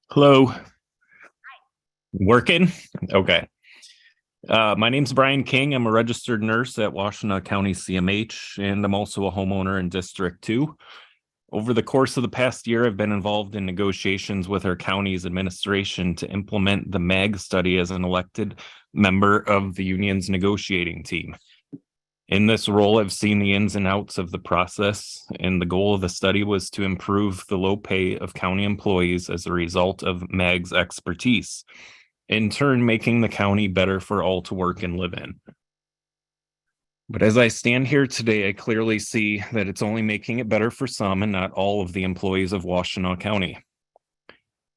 Hello. Working? Okay. My name's Brian King. I'm a registered nurse at Washtenaw County CMH, and I'm also a homeowner in District 2. Over the course of the past year, I've been involved in negotiations with our county's administration to implement the MAG study as an elected member of the union's negotiating team. In this role, I've seen the ins and outs of the process, and the goal of the study was to improve the low pay of county employees as a result of MAG's expertise, in turn making the county better for all to work and live in. But as I stand here today, I clearly see that it's only making it better for some and not all of the employees of Washtenaw County.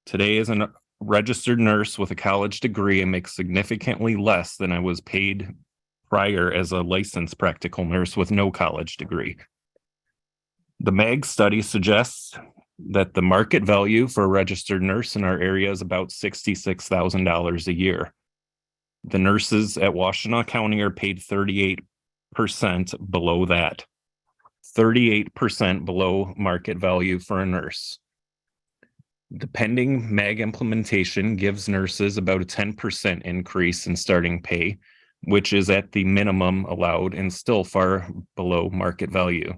Today, as a registered nurse with a college degree, I make significantly less than I was paid prior as a licensed practical nurse with no college degree. The MAG study suggests that the market value for a registered nurse in our area is about $66,000 a year. The nurses at Washtenaw County are paid 38% below that. 38% below market value for a nurse. The pending MAG implementation gives nurses about a 10% increase in starting pay, which is at the minimum allowed and still far below market value.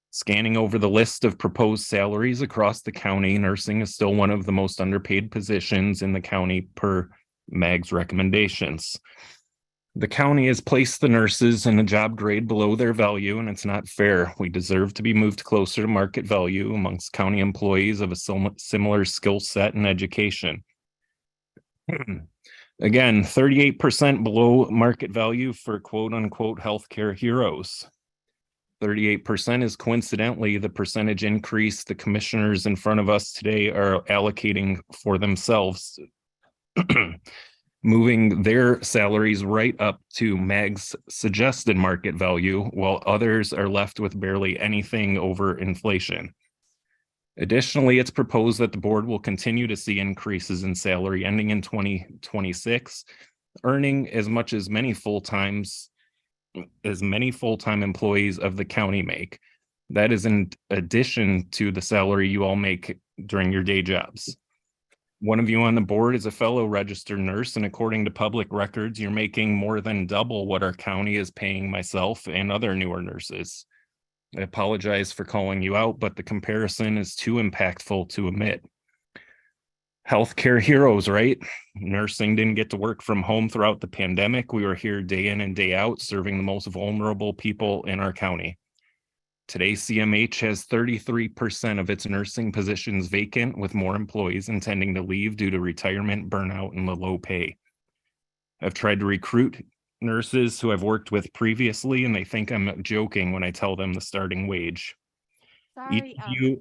Scanning over the list of proposed salaries across the county, nursing is still one of the most underpaid positions in the county per MAG's recommendations. The county has placed the nurses in a job grade below their value, and it's not fair. We deserve to be moved closer to market value amongst county employees of a similar skill set and education. Again, 38% below market value for quote unquote healthcare heroes. 38% is coincidentally the percentage increase the commissioners in front of us today are allocating for themselves, moving their salaries right up to MAG's suggested market value, while others are left with barely anything over inflation. Additionally, it's proposed that the board will continue to see increases in salary ending in 2026, earning as much as many full-time employees of the county make. That is in addition to the salary you all make during your day jobs. One of you on the board is a fellow registered nurse, and according to public records, you're making more than double what our county is paying myself and other newer nurses. I apologize for calling you out, but the comparison is too impactful to omit. Healthcare heroes, right? Nursing didn't get to work from home throughout the pandemic. We were here day in and day out, serving the most vulnerable people in our county. Today, CMH has 33% of its nursing positions vacant, with more employees intending to leave due to retirement, burnout, and the low pay. I've tried to recruit nurses who I've worked with previously, and they think I'm joking when I tell them the starting wage. Sorry, you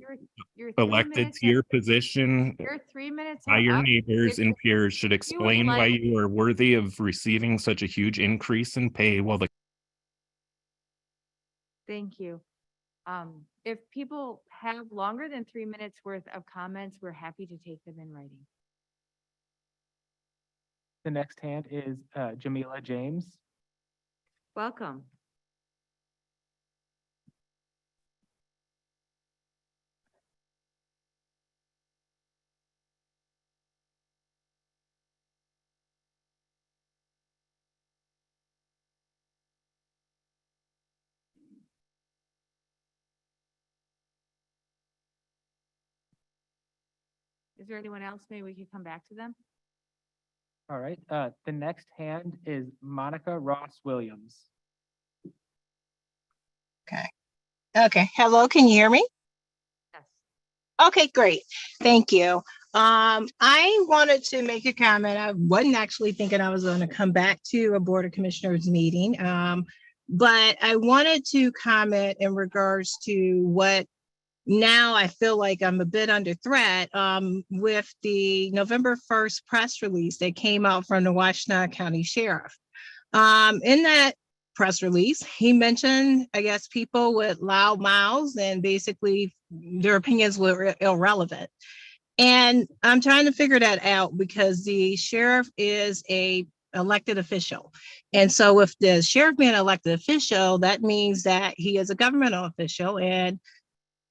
you're 3 elected minutes to your position Your 3 minutes by are your up. neighbors If and peers should explain why like- you are worthy of receiving such a huge increase in pay while the Thank you. If people have longer than 3 minutes worth of comments, we're happy to take them in writing. The next hand is Jamila James. Welcome. Is there anyone else? Maybe we could come back to them. All right, the next hand is Monica Ross Williams. Okay, hello, can you hear me? Yes. Okay, great. Thank you. I wanted to make a comment. I wasn't actually thinking I was going to come back to a Board of Commissioners meeting. But I wanted to comment in regards to what now I feel like I'm a bit under threat with the November 1st press release that came out from the Washtenaw County Sheriff. In that press release, he mentioned, I guess, people with loud mouths and basically their opinions were irrelevant. And I'm trying to figure that out because the sheriff is a elected official. And so if the sheriff being an elected official, that means that he is a governmental official. And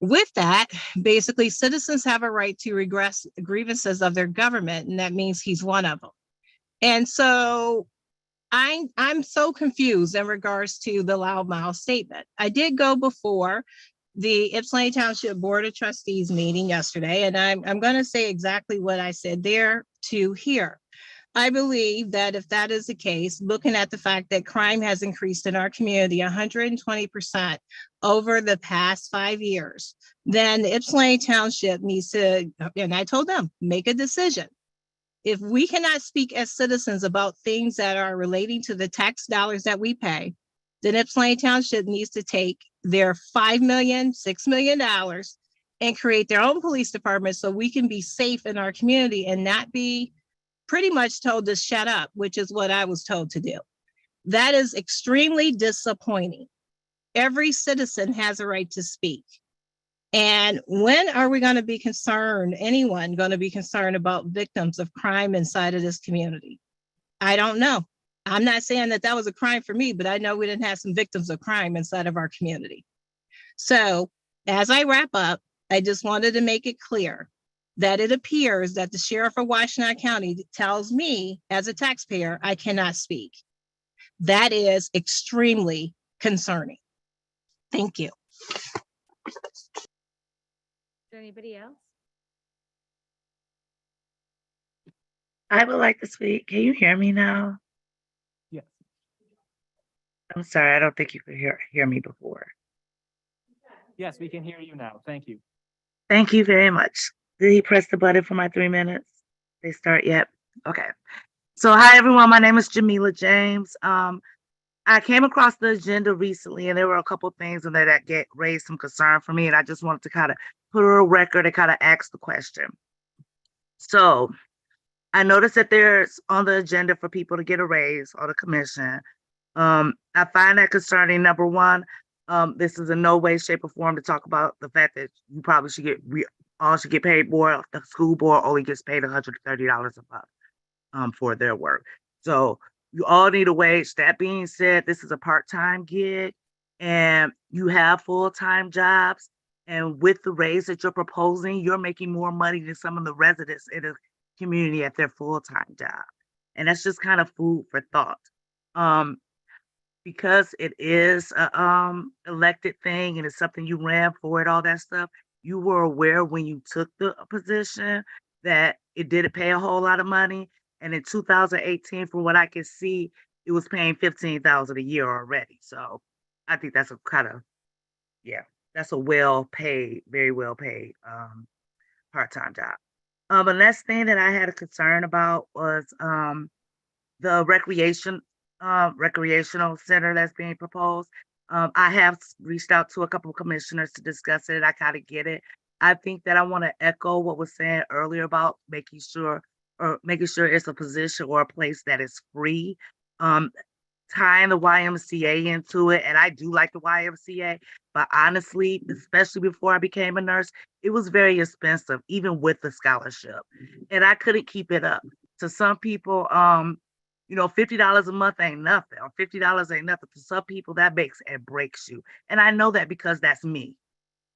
with that, basically citizens have a right to regress grievances of their government. And that means he's one of them. And so I'm so confused in regards to the loudmouth statement. I did go before the Ypsilanti Township Board of Trustees meeting yesterday, and I'm going to say exactly what I said there to here. I believe that if that is the case, looking at the fact that crime has increased in our community 120% over the past 5 years, then the Ypsilanti Township needs to, and I told them, make a decision. If we cannot speak as citizens about things that are relating to the tax dollars that we pay, then Ypsilanti Township needs to take their $5 million, $6 million and create their own police department so we can be safe in our community and not be pretty much told to shut up, which is what I was told to do. That is extremely disappointing. Every citizen has a right to speak. And when are we going to be concerned, anyone going to be concerned about victims of crime inside of this community? I don't know. I'm not saying that that was a crime for me, but I know we didn't have some victims of crime inside of our community. So as I wrap up, I just wanted to make it clear that it appears that the sheriff of Washtenaw County tells me as a taxpayer, I cannot speak. That is extremely concerning. Thank you. Is there anybody else? I would like to speak. Can you hear me now? Yes. I'm sorry, I don't think you could hear me before. Yes, we can hear you now. Thank you. Thank you very much. Did he press the button for my 3 minutes? They start yet? Okay. So hi everyone, my name is Jamila James. I came across the agenda recently and there were a couple things in there that raised some concern for me, and I just wanted to kind of put a record and kind of ask the question. So I noticed that there's on the agenda for people to get a raise or the commission. I find that concerning. Number one, this is in no way, shape, or form to talk about the fact that you probably we all should get paid more. The school board only gets paid $130 a month for their work. So you all need a wage. That being said, this is a part-time gig and you have full-time jobs. And with the raise that you're proposing, you're making more money than some of the residents in the community at their full-time job. And that's just kind of food for thought. Because it is a elected thing and it's something you ran for and all that stuff, you were aware when you took the position that it didn't pay a whole lot of money. And in 2018, from what I can see, it was paying $15,000 a year already. So I think that's a kind of, yeah, that's a well-paid, very well-paid part-time job. The next thing that I had a concern about was the recreational center that's being proposed. I have reached out to a couple of commissioners to discuss it. I kind of get it. I think that I want to echo what was said earlier about making sure it's a position or a place that is free. Tying the YMCA into it, and I do like the YMCA, but honestly, especially before I became a nurse, it was very expensive, even with the scholarship, and I couldn't keep it up. To some people, $50 a month ain't nothing, or $50 ain't nothing. To some people, that makes and breaks you, and I know that because that's me.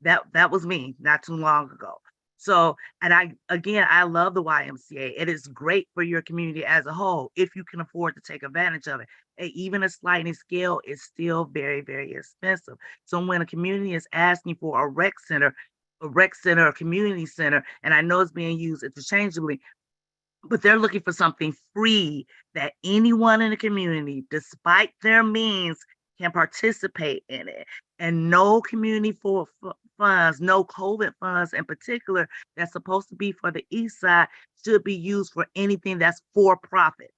That was me not too long ago. So, and I love the YMCA. It is great for your community as a whole if you can afford to take advantage of it. And even a sliding scale is still very, very expensive. So when a community is asking for a rec center, a community center, and I know it's being used interchangeably, but they're looking for something free that anyone in the community, despite their means, can participate in it. And no community funds, no COVID funds in particular, that's supposed to be for the East Side, should be used for anything that's for profit.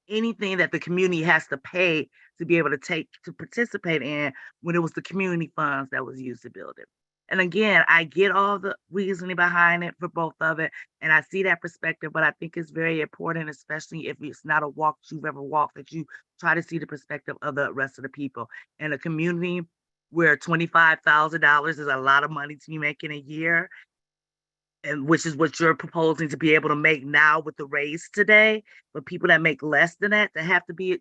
Anything that the community has to pay to be able to participate in, when it was the community funds that was used to build it. And again, I get all the reasoning behind it for both of it, and I see that perspective, but I think it's very important, especially if it's not a walk you've ever walked, that you try to see the perspective of the rest of the people. In a community where $25,000 is a lot of money to be making a year, and which is what you're proposing to be able to make now with the raise today. But people that make less than that, they have to be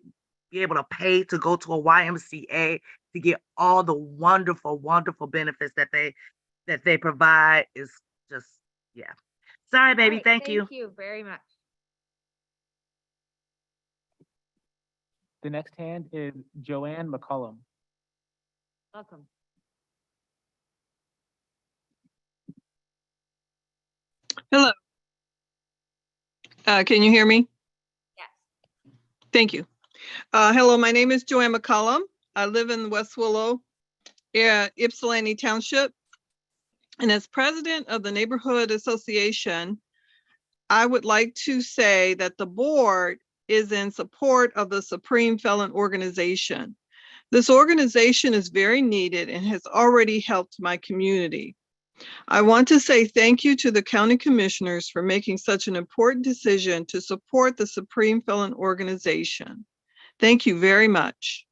able to pay to go to a YMCA to get all the wonderful, wonderful benefits that they provide is just, yeah. Sorry, All baby. right, Thank you. Thank you very much. The next hand is Joanne McCollum. Welcome. Hello. Can you hear me? Yes. Thank you. Hello, my name is Joanne McCollum. I live in West Willow, Ypsilanti Township. And as president of the Neighborhood Association, I would like to say that the board is in support of the Supreme Felon Organization. This organization is very needed and has already helped my community. I want to say thank you to the county commissioners for making such an important decision to support the Supreme Felon Organization. Thank you very much.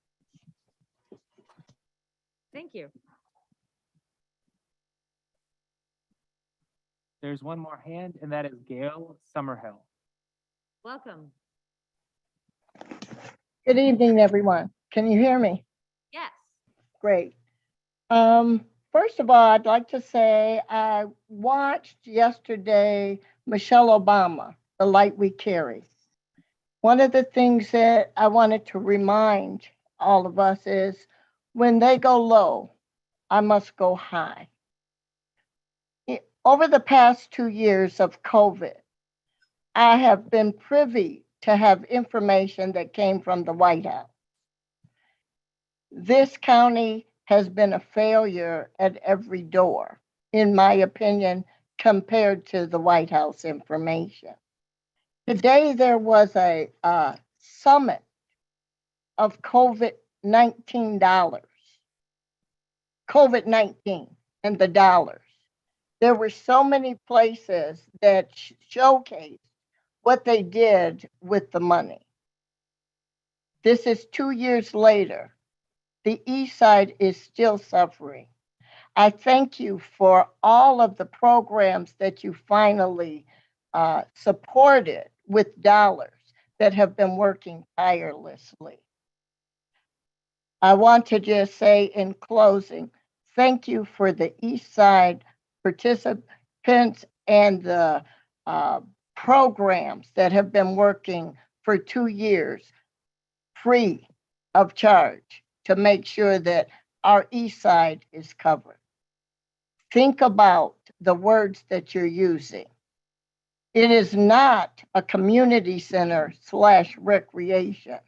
Thank you. There's one more hand, and that is Gail Summerhill. Welcome. Good evening, everyone. Can you hear me? Yes. Great. First of all, I'd like to say I watched yesterday Michelle Obama, The Light We Carry. One of the things that I wanted to remind all of us is when they go low, I must go high. Over the past 2 years of COVID, I have been privy to have information that came from the White House. This county has been a failure at every door, in my opinion, compared to the White House information. Today, there was a summit of COVID-19 and the dollars. There were so many places that showcased what they did with the money. This is 2 years later. The East Side is still suffering. I thank you for all of the programs that you finally supported with dollars that have been working tirelessly. I want to just say in closing, thank you for the East Side participants and the programs that have been working for 2 years free of charge to make sure that our East Side is covered. Think about the words that you're using. It is not a community center / recreation.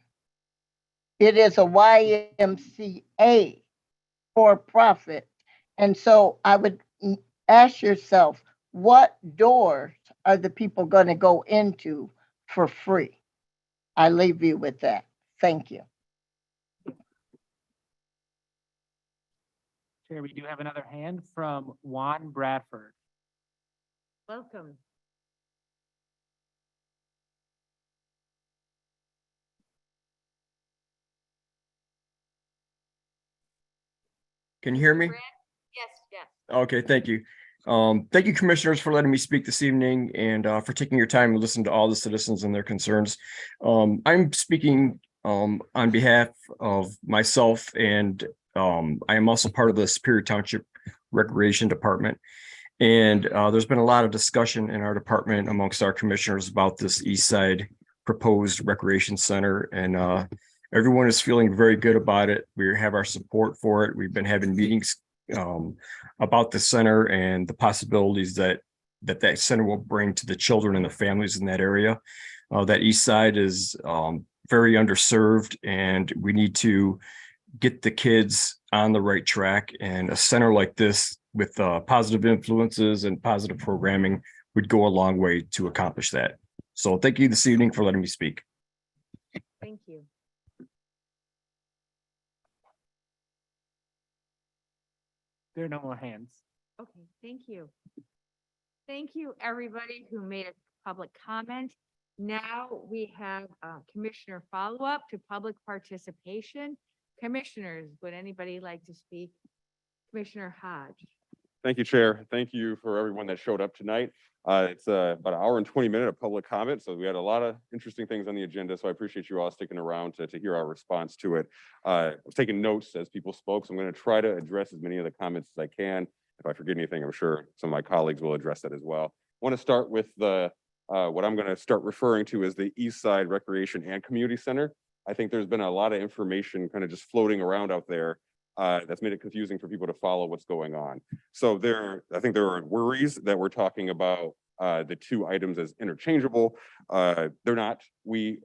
It is a YMCA for profit. And so I would ask yourself, what doors are the people going to go into for free? I leave you with that. Thank you. Chair, we do have another hand from Juan Bradford. Welcome. Can you hear me? Yes, yes. Okay, thank you. Thank you, commissioners, for letting me speak this evening and for taking your time to listen to all the citizens and their concerns. I'm speaking on behalf of myself, and I am also part of the Superior Township Recreation Department. And there's been a lot of discussion in our department amongst our commissioners about this East Side proposed recreation center, and everyone is feeling very good about it. We have our support for it. We've been having meetings about the center and the possibilities that center will bring to the children and the families in that area. That East Side is very underserved, and we need to get the kids on the right track. And a center like this with positive influences and positive programming would go a long way to accomplish that. So thank you this evening for letting me speak. Thank you. There are no more hands. Okay, thank you. Thank you, everybody who made a public comment. Now we have commissioner follow-up to public participation. Commissioners, would anybody like to speak? Commissioner Hodge. Thank you, Chair. Thank you for everyone that showed up tonight. It's about an hour and 20 minutes of public comment, so we had a lot of interesting things on the agenda, so I appreciate you all sticking around to hear our response to it. I was taking notes as people spoke, so I'm going to try to address as many of the comments as I can. If I forget anything, I'm sure some of my colleagues will address that as well. I want to start with the what I'm going to start referring to as the East Side Recreation and Community Center. I think there's been a lot of information kind of just floating around out there that's made it confusing for people to follow what's going on. So I think there are worries that we're talking about the two items as interchangeable. They're not.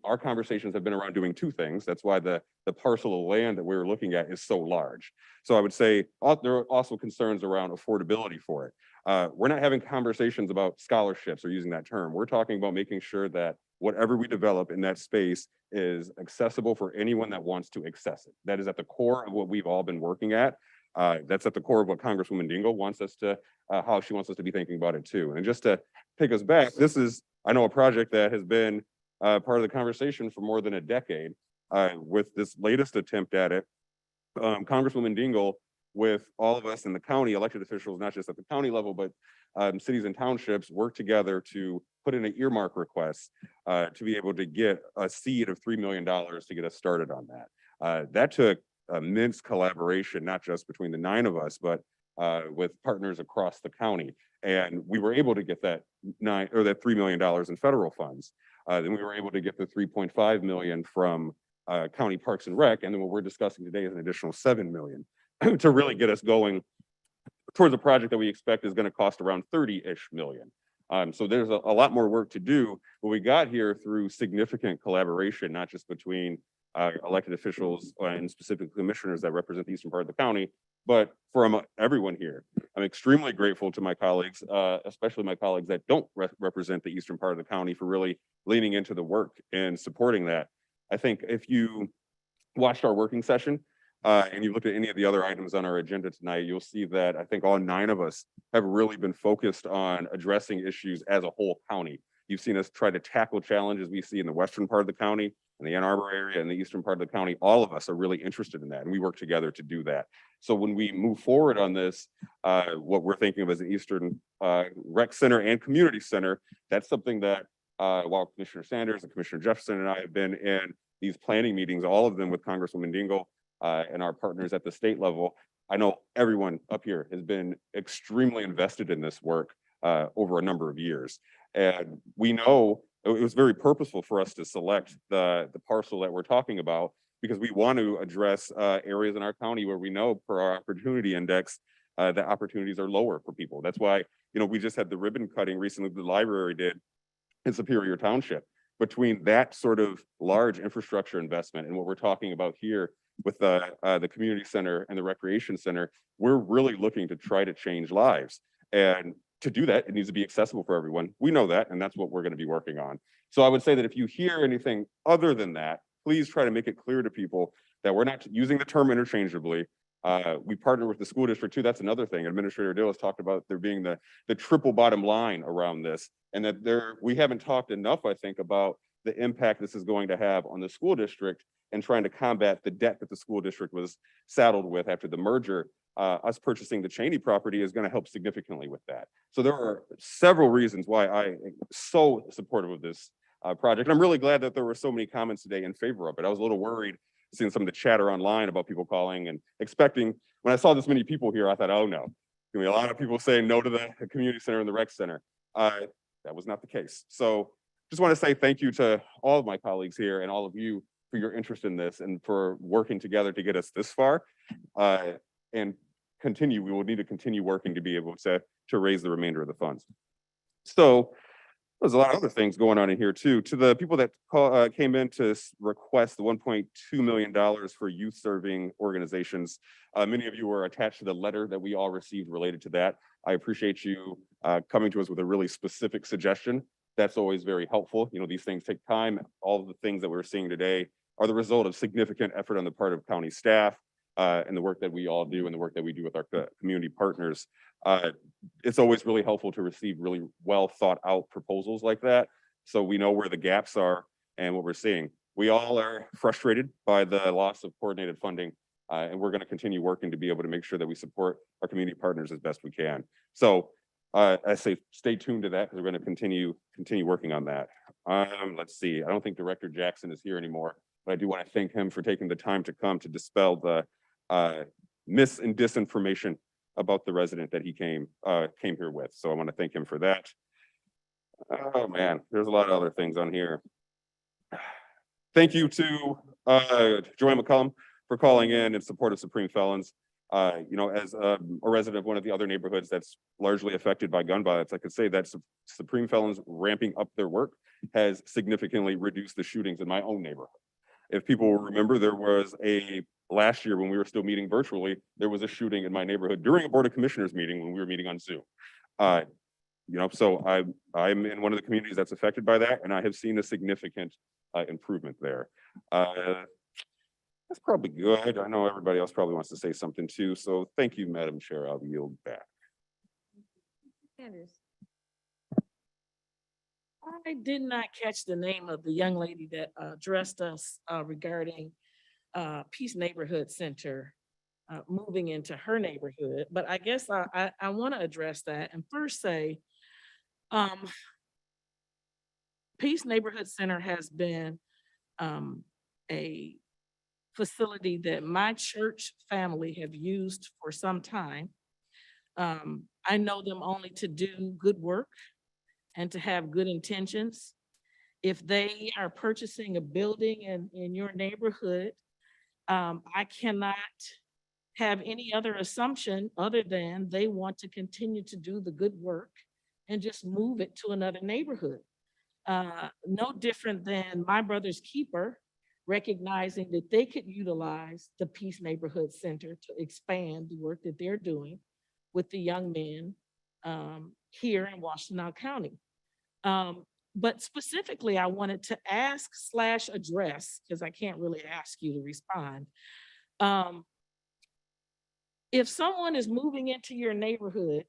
Our conversations have been around doing two things. That's why the parcel of land that we're looking at is so large. So I would say there are also concerns around affordability for it. We're not having conversations about scholarships or using that term. We're talking about making sure that whatever we develop in that space is accessible for anyone that wants to access it. That is at the core of what we've all been working at. That's at the core of what Congresswoman Dingell wants us to, how she wants us to be thinking about it too. And just to take us back, this is, I know, a project that has been part of the conversation for more than a decade. With this latest attempt at it, Congresswoman Dingell, with all of us in the county, elected officials, not just at the county level, but cities and townships, work together to put in an earmark request to be able to get a seed of $3 million to get us started on that. That took immense collaboration, not just between the 9 of us, but with partners across the county. And we were able to get that $3 million in federal funds. Then we were able to get the 3.5 million from County Parks and Rec. And then what we're discussing today is an additional 7 million to really get us going towards a project that we expect is going to cost around 30-ish million. So there's a lot more work to do, but we got here through significant collaboration, not just between elected officials and specific commissioners that represent the eastern part of the county, but from everyone here. I'm extremely grateful to my colleagues, especially my colleagues that don't represent the eastern part of the county, for really leaning into the work and supporting that. I think if you watched our working session, and you looked at any of the other items on our agenda tonight, you'll see that I think all 9 of us have really been focused on addressing issues as a whole county. You've seen us try to tackle challenges we see in the western part of the county, in the Ann Arbor area, and the eastern part of the county. All of us are really interested in that, and we work together to do that. So when we move forward on this, what we're thinking of as an Eastern Rec Center and Community Center, that's something that while Commissioner Sanders and Commissioner Jefferson and I have been in these planning meetings, all of them with Congresswoman Dingell, and our partners at the state level, I know everyone up here has been extremely invested in this work over a number of years. And we know it was very purposeful for us to select the parcel that we're talking about, because we want to address areas in our county where we know per our opportunity index that opportunities are lower for people. That's why, we just had the ribbon cutting recently the library did in Superior Township. Between that sort of large infrastructure investment and what we're talking about here with the community center and the recreation center, we're really looking to try to change lives. And to do that, it needs to be accessible for everyone. We know that, and that's what we're going to be working on. So I would say that if you hear anything other than that, please try to make it clear to people that we're not using the term interchangeably. We partner with the school district too. That's another thing. Administrator Dill has talked about there being the triple bottom line around this, and that we haven't talked enough, I think, about the impact this is going to have on the school district and trying to combat the debt that the school district was saddled with after the merger. Us purchasing the Cheney property is going to help significantly with that. So there are several reasons why I am so supportive of this project. And I'm really glad that there were so many comments today in favor of it. I was a little worried seeing some of the chatter online about people calling and expecting. When I saw this many people here, I thought, oh no, there's gonna be a lot of people saying no to the community center and the rec center. That was not the case. So just want to say thank you to all of my colleagues here and all of you for your interest in this and for working together to get us this far. And we will need to continue working to be able to raise the remainder of the funds. So there's a lot of other things going on in here too. To the people that came in to request the $1.2 million for youth serving organizations, many of you were attached to the letter that we all received related to that. I appreciate you coming to us with a really specific suggestion. That's always very helpful. These things take time. All of the things that we're seeing today are the result of significant effort on the part of county staff and the work that we all do and the work that we do with our community partners. It's always really helpful to receive really well thought out proposals like that, so we know where the gaps are and what we're seeing. We all are frustrated by the loss of coordinated funding And we're going to continue working to be able to make sure that we support our community partners as best we can. So I say stay tuned to that because we're going to continue working on that. Let's see. I don't think Director Jackson is here anymore, but I do want to thank him for taking the time to come to dispel the mis and disinformation about the resident that he came here with. So I want to thank him for that. Oh man, there's a lot of other things on here. Thank you to Joanne McCollum for calling in support of Supreme Felons. You know, as a resident of one of the other neighborhoods that's largely affected by gun violence, I could say that Supreme Felons ramping up their work has significantly reduced the shootings in my own neighborhood. If people remember, there was last year when we were still meeting virtually, there was a shooting in my neighborhood during a Board of Commissioners meeting when we were meeting on Zoom. You know, so I'm in one of the communities that's affected by that, and I have seen a significant improvement there. That's probably good. I know everybody else probably wants to say something too. So thank you, Madam Chair. I'll yield back. Sanders. I did not catch the name of the young lady that addressed us regarding Peace Neighborhood Center moving into her neighborhood, but I guess I want to address that and first say Peace Neighborhood Center has been a facility that my church family have used for some time. I know them only to do good work and to have good intentions. If they are purchasing a building in your neighborhood, I cannot have any other assumption other than they want to continue to do the good work and just move it to another neighborhood. No different than my brother's keeper recognizing that they could utilize the Peace Neighborhood Center to expand the work that they're doing with the young men here in Washtenaw County. But specifically, I wanted to ask/address, because I can't really ask you to respond. If someone is moving into your neighborhood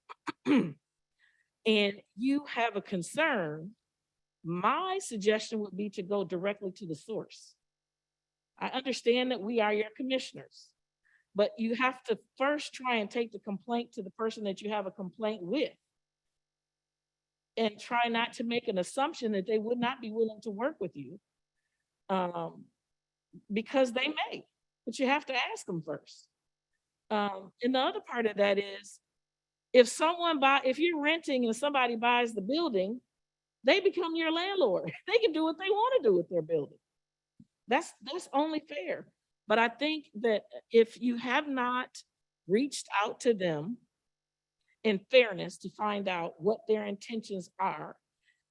and you have a concern, my suggestion would be to go directly to the source. I understand that we are your commissioners, but you have to first try and take the complaint to the person that you have a complaint with and try not to make an assumption that they would not be willing to work with you because they may, but you have to ask them first. And the other part of that is if you're renting and somebody buys the building, they become your landlord. They can do what they want to do with their building. That's only fair. But I think that if you have not reached out to them in fairness to find out what their intentions are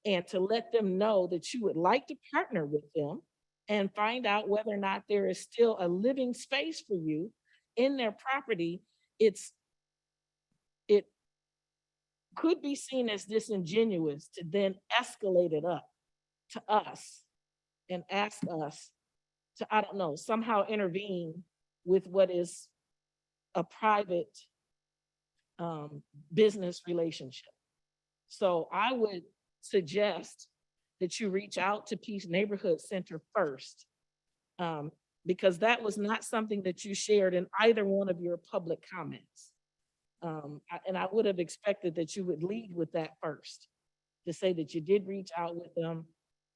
and to let them know that you would like to partner with them and find out whether or not there is still a living space for you in their property, it could be seen as disingenuous to then escalate it up to us and ask us to, I don't know, somehow intervene with what is a private business relationship. So I would suggest that you reach out to Peace Neighborhood Center first, because that was not something that you shared in either one of your public comments. And I would have expected that you would lead with that first, to say that you did reach out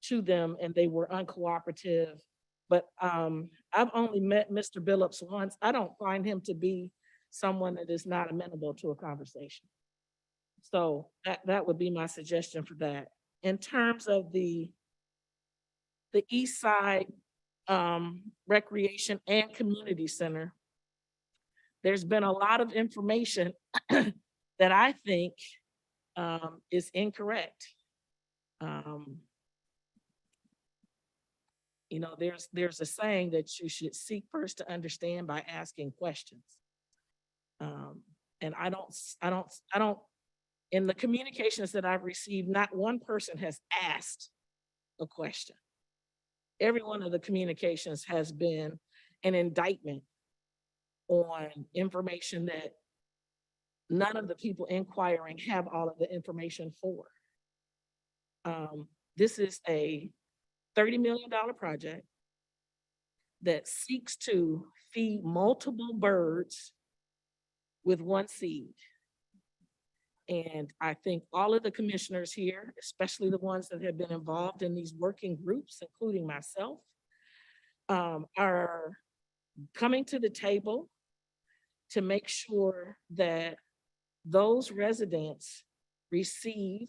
to them and they were uncooperative. But I've only met Mr. Billups once. I don't find him to be someone that is not amenable to a conversation. So that would be my suggestion for that. In terms of the East Side Recreation and Community Center, there's been a lot of information that I think is incorrect. You know, there's a saying that you should seek first to understand by asking questions. And I don't, in the communications that I've received, not one person has asked a question. Every one of the communications has been an indictment on information that none of the people inquiring have all of the information for. This is a $30 million project that seeks to feed multiple birds with one seed. And I think all of the commissioners here, especially the ones that have been involved in these working groups, including myself, are coming to the table to make sure that those residents receive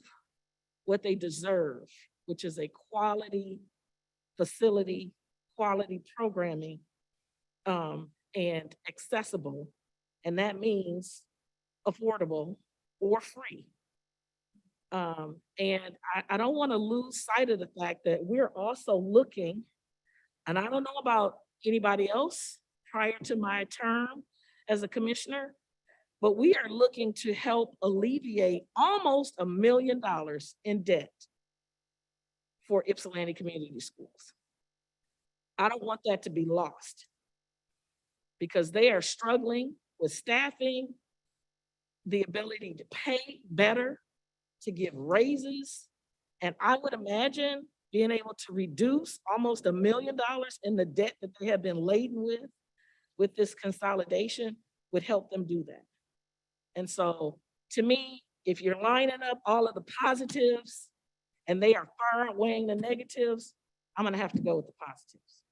what they deserve, which is a quality facility, quality programming, and accessible. And that means affordable or free. And I don't want to lose sight of the fact that we're also looking, and I don't know about anybody else prior to my term as a commissioner, but we are looking to help alleviate almost $1 million in debt for Ypsilanti Community Schools. I don't want that to be lost because they are struggling with staffing, the ability to pay better, to give raises. And I would imagine being able to reduce almost $1 million in the debt that they have been laden with this consolidation would help them do that. And so to me, if you're lining up all of the positives and they are far outweighing the negatives, I'm gonna have to go with the positives.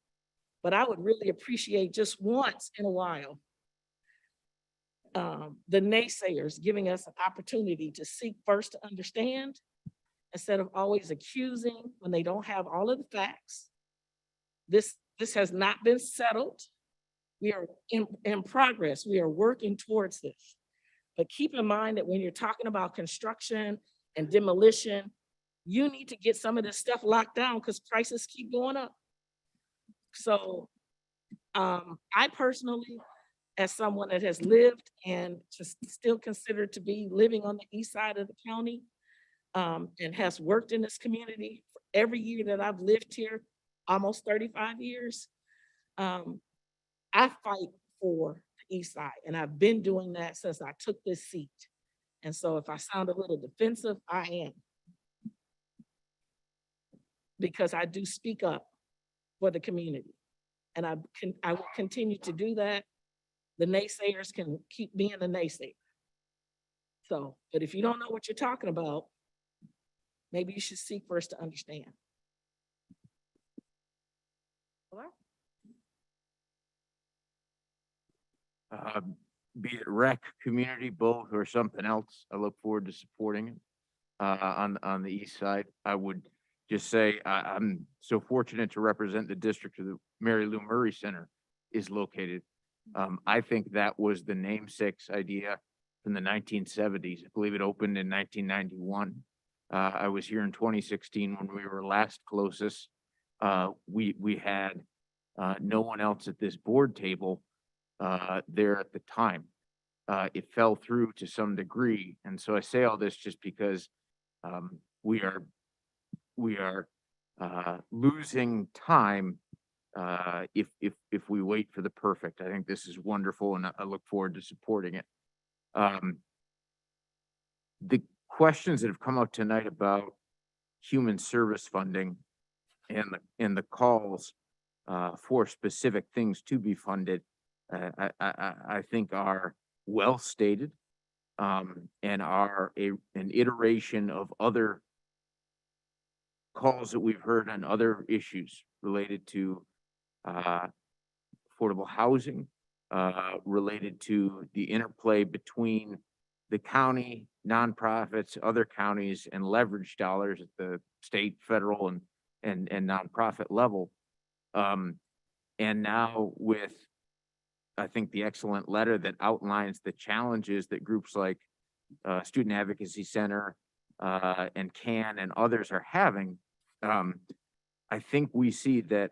But I would really appreciate just once in a while, the naysayers giving us an opportunity to seek first to understand instead of always accusing when they don't have all of the facts. This has not been settled. We are in progress. We are working towards this. But keep in mind that when you're talking about construction and demolition, you need to get some of this stuff locked down because prices keep going up. So I personally, as someone that has lived and still considered to be living on the east side of the county and has worked in this community for every year that I've lived here, almost 35 years, I fight for the east side. And I've been doing that since I took this seat. And so if I sound a little defensive, I am. Because I do speak up for the community. And I will continue to do that. The naysayers can keep being the naysayer. So, but if you don't know what you're talking about, maybe you should seek first to understand. Be it rec, community, both, or something else, I look forward to supporting it on the east side. I would just say I'm so fortunate to represent the district of the Mary Lou Murray Center is located. I think that was the namesake's idea in the 1970s. I believe it opened in 1991. I was here in 2016 when we were last closest. We had no one else at this board table there at the time. It fell through to some degree. And so I say all this just because we are losing time if we wait for the perfect. I think this is wonderful and I look forward to supporting it. The questions that have come out tonight about human service funding and the calls for specific things to be funded, I think are well stated and are an iteration of other calls that we've heard on other issues related to affordable housing, related to the interplay between the county, nonprofits, other counties, and leverage dollars at the state, federal, and nonprofit level. And now with, I think, the excellent letter that outlines the challenges that groups like Student Advocacy Center and CAN and others are having, I think we see that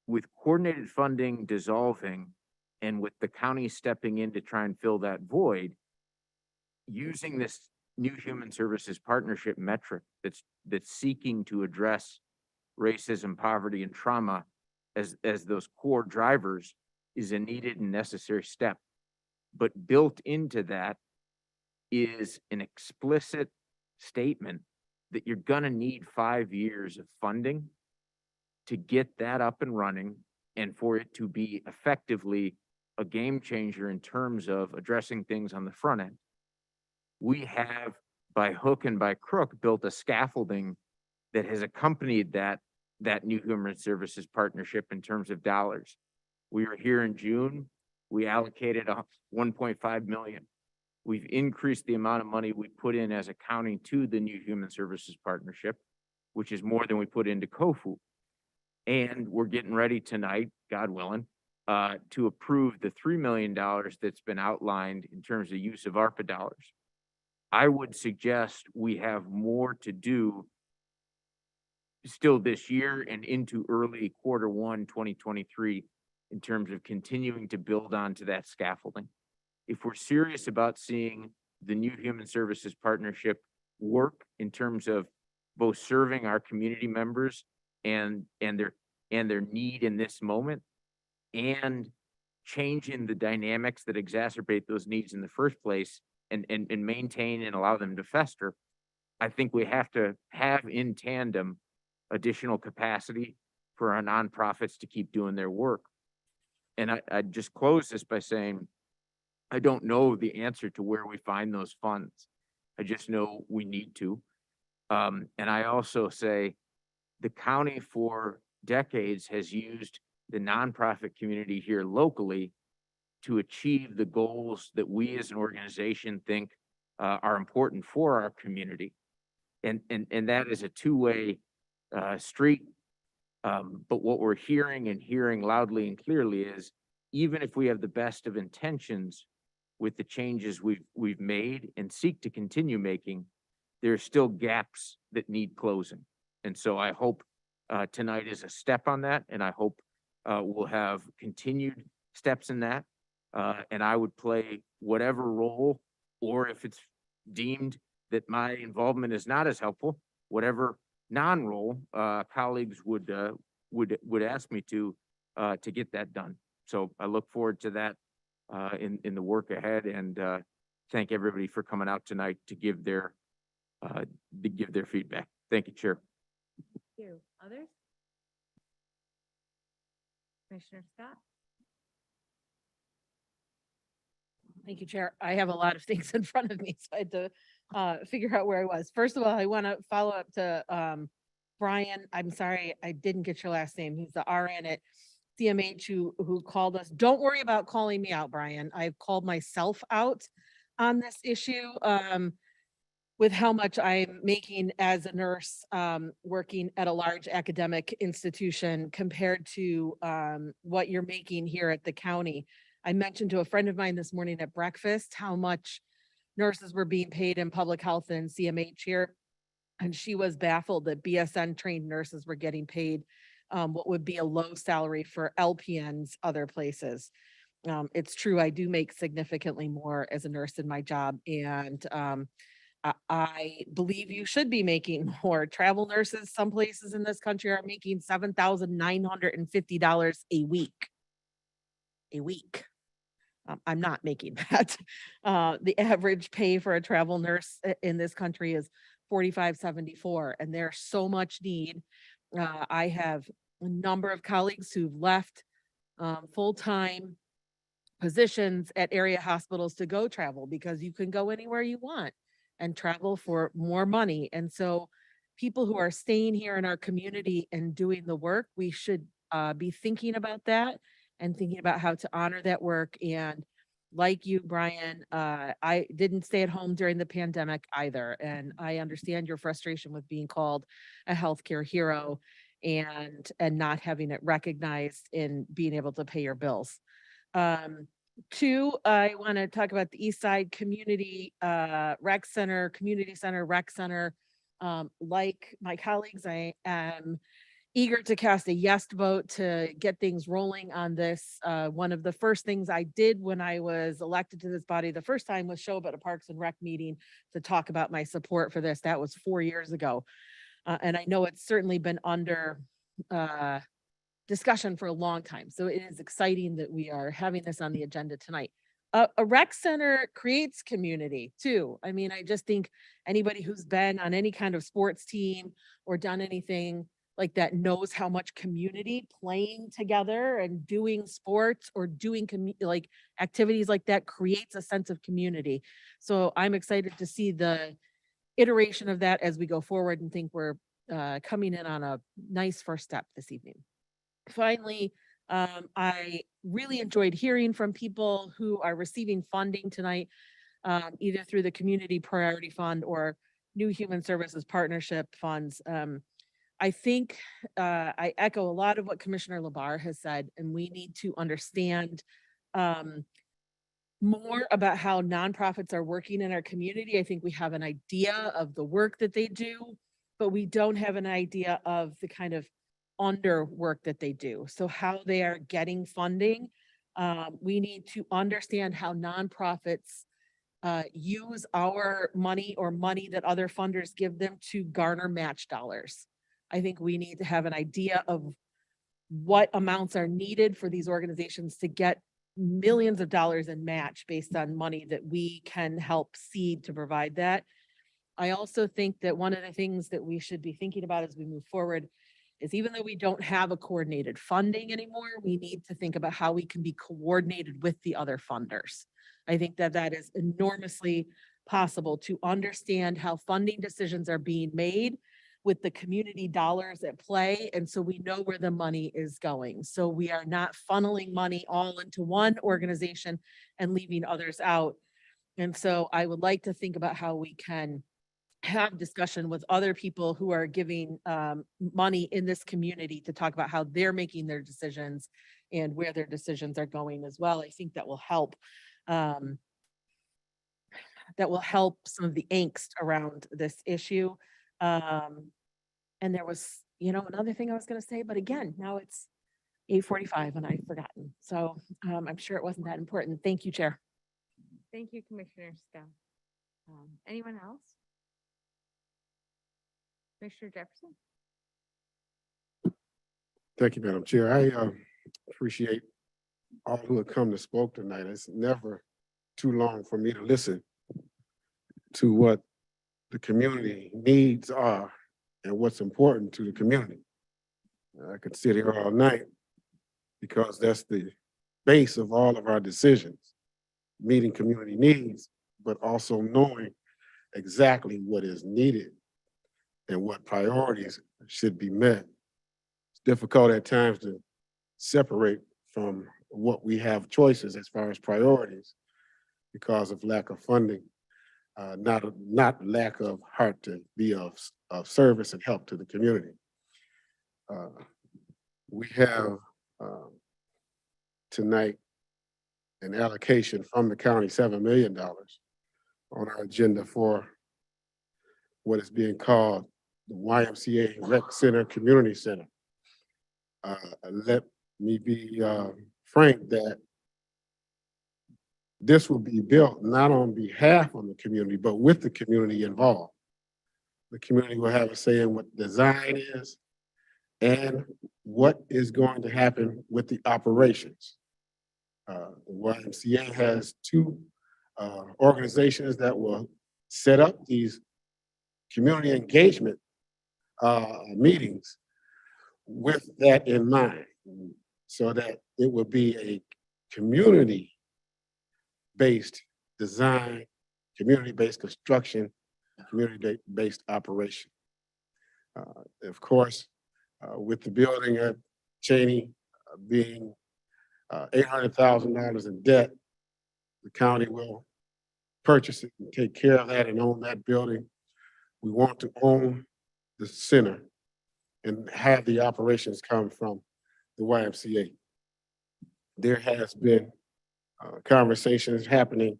with coordinated funding dissolving and with the county stepping in to try and fill that void, using this new human services partnership metric that's seeking to address racism, poverty, and trauma as those core drivers is a needed and necessary step. But built into that is an explicit statement that you're gonna need 5 years of funding to get that up and running and for it to be effectively a game changer in terms of addressing things on the front end. We have, by hook and by crook, built a scaffolding that has accompanied that new human services partnership in terms of dollars. We were here in June, we allocated 1.5 million. We've increased the amount of money we put in as a county to the new human services partnership, which is more than we put into COFU. And we're getting ready tonight, God willing, to approve the $3 million that's been outlined in terms of use of ARPA dollars. I would suggest we have more to do still this year and into early Q1 2023 in terms of continuing to build onto that scaffolding. If we're serious about seeing the new human services partnership work in terms of both serving our community members and their need in this moment, and changing the dynamics that exacerbate those needs in the first place, and maintain and allow them to fester, I think we have to have in tandem additional capacity for our nonprofits to keep doing their work. And I just close this by saying, I don't know the answer to where we find those funds. I just know we need to. And I also say the county for decades has used the nonprofit community here locally to achieve the goals that we as an organization think are important for our community. And that is a two-way street. But what we're hearing loudly and clearly is, even if we have the best of intentions with the changes we've made and seek to continue making, there are still gaps that need closing. And so I hope tonight is a step on that, and I hope we'll have continued steps in that. And I would play whatever role, or if it's deemed that my involvement is not as helpful, whatever non-role colleagues would ask me to get that done. So I look forward to that in the work ahead, and thank everybody for coming out tonight to give their feedback. Thank you, Chair. Thank you. Others? Commissioner Scott? Thank you, Chair. I have a lot of things in front of me, so I had to figure out where I was. First of all, I want to follow up to Brian. I'm sorry, I didn't get your last name. He's the RN at CMH who called us. Don't worry about calling me out, Brian. I've called myself out on this issue with how much I'm making as a nurse working at a large academic institution compared to what you're making here at the county. I mentioned to a friend of mine this morning at breakfast how much nurses were being paid in public health and CMH here. And she was baffled that BSN trained nurses were getting paid what would be a low salary for LPNs other places. It's true, I do make significantly more as a nurse in my job, and I believe you should be making more. Travel nurses, some places in this country are making $7,950 a week. A week. I'm not making that. The average pay for a travel nurse in this country is $45.74, and there's so much need. I have a number of colleagues who've left full-time positions at area hospitals to go travel because you can go anywhere you want and travel for more money. And so people who are staying here in our community and doing the work, we should be thinking about that and thinking about how to honor that work. And like you, Brian, I didn't stay at home during the pandemic either. And I understand your frustration with being called a healthcare hero and not having it recognized in being able to pay your bills. Two, I want to talk about the East Side Community Rec Center, Community Center, Rec Center. Like my colleagues, I am eager to cast a yes vote to get things rolling on this. One of the first things I did when I was elected to this body the first time was show up at a Parks and Rec meeting to talk about my support for this. That was 4 years ago. And I know it's certainly been under discussion for a long time. So it is exciting that we are having this on the agenda tonight. A rec center creates community too. I mean, I just think anybody who's been on any kind of sports team or done anything like that knows how much community playing together and doing sports or doing like activities like that creates a sense of community. So I'm excited to see the iteration of that as we go forward and think we're coming in on a nice first step this evening. Finally, I really enjoyed hearing from people who are receiving funding tonight, either through the Community Priority Fund or New Human Services Partnership funds. I think I echo a lot of what Commissioner Labar has said, and we need to understand more about how nonprofits are working in our community. I think we have an idea of the work that they do, but we don't have an idea of the kind of under work that they do. So how they are getting funding. We need to understand how nonprofits use our money or money that other funders give them to garner match dollars. I think we need to have an idea of what amounts are needed for these organizations to get millions of dollars in match based on money that we can help seed to provide that. I also think that one of the things that we should be thinking about as we move forward is, even though we don't have a coordinated funding anymore, we need to think about how we can be coordinated with the other funders. I think that that is enormously possible to understand how funding decisions are being made with the community dollars at play. And so we know where the money is going. So we are not funneling money all into one organization and leaving others out. And so I would like to think about how we can have discussion with other people who are giving money in this community to talk about how they're making their decisions and where their decisions are going as well. I think that will help. That will help some of the angst around this issue. And there was, another thing I was going to say, but again, now it's 8:45 and I've forgotten. So I'm sure it wasn't that important. Thank you, Chair. Thank you, Commissioner Stowe. Anyone else? Commissioner Jefferson? Thank you, Madam Chair. I appreciate all who have come to spoke tonight. It's never too long for me to listen to what the community needs are and what's important to the community. I could sit here all night because that's the base of all of our decisions, meeting community needs, but also knowing exactly what is needed and what priorities should be met. It's difficult at times to separate from what we have choices as far as priorities because of lack of funding, not lack of heart to be of service and help to the community. We have tonight an allocation from the county, $7 million on our agenda for what is being called the YMCA Rec Center Community Center. Let me be frank that this will be built not on behalf of the community, but with the community involved. The community will have a say in what design is and what is going to happen with the operations. The YMCA has two organizations that will set up these community engagement meetings with that in mind, so that it will be a community-based design, community-based construction, community-based operation. Of course, with the building at Cheney being $800,000 in debt, the county will purchase it and take care of that and own that building. We want to own the center and have the operations come from the YMCA. There has been conversations happening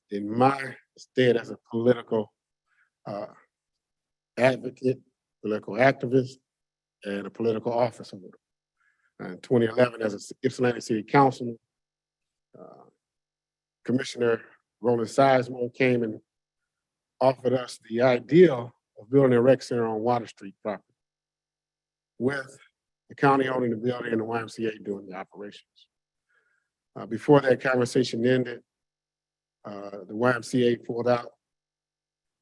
in my stead as a political advocate, political activist, and a political officer. In 2011, as an Ypsilanti City Councilman, Commissioner Roland Sizemore came and offered us the idea of building a rec center on Water Street property, with the county owning the building and the YMCA doing the operations. Before that conversation ended, the YMCA pulled out.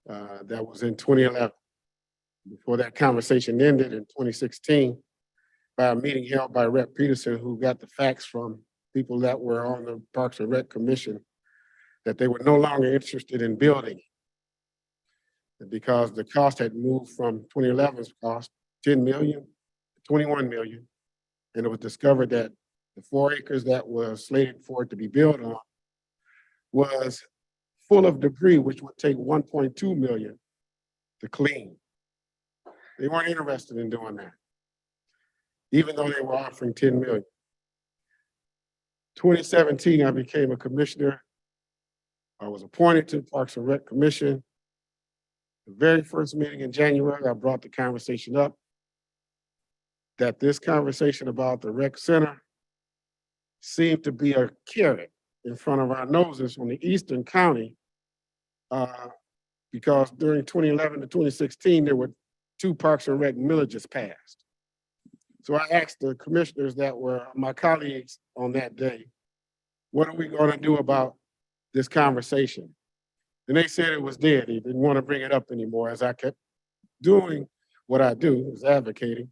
That was in 2011. before that conversation ended in 2016 by a meeting held by Rep. Peterson, who got the facts from people that were on the Parks and Rec Commission, that they were no longer interested in building because the cost had moved from 2011's cost, 10 million, to 21 million. And it was discovered that the 4 acres that was slated for it to be built on was full of debris, which would take 1.2 million to clean. They weren't interested in doing that, even though they were offering 10 million. 2017, I became a commissioner. I was appointed to the Parks and Rec Commission. The very first meeting in January, I brought the conversation up that this conversation about the rec center seemed to be a carrot in front of our noses on the Eastern County, because during 2011 to 2016, there were 2 Parks and Rec millages passed. So I asked the commissioners that were my colleagues on that day, what are we going to do about this conversation? And they said it was dead. They didn't want to bring it up anymore. As I kept doing what I do, was advocating.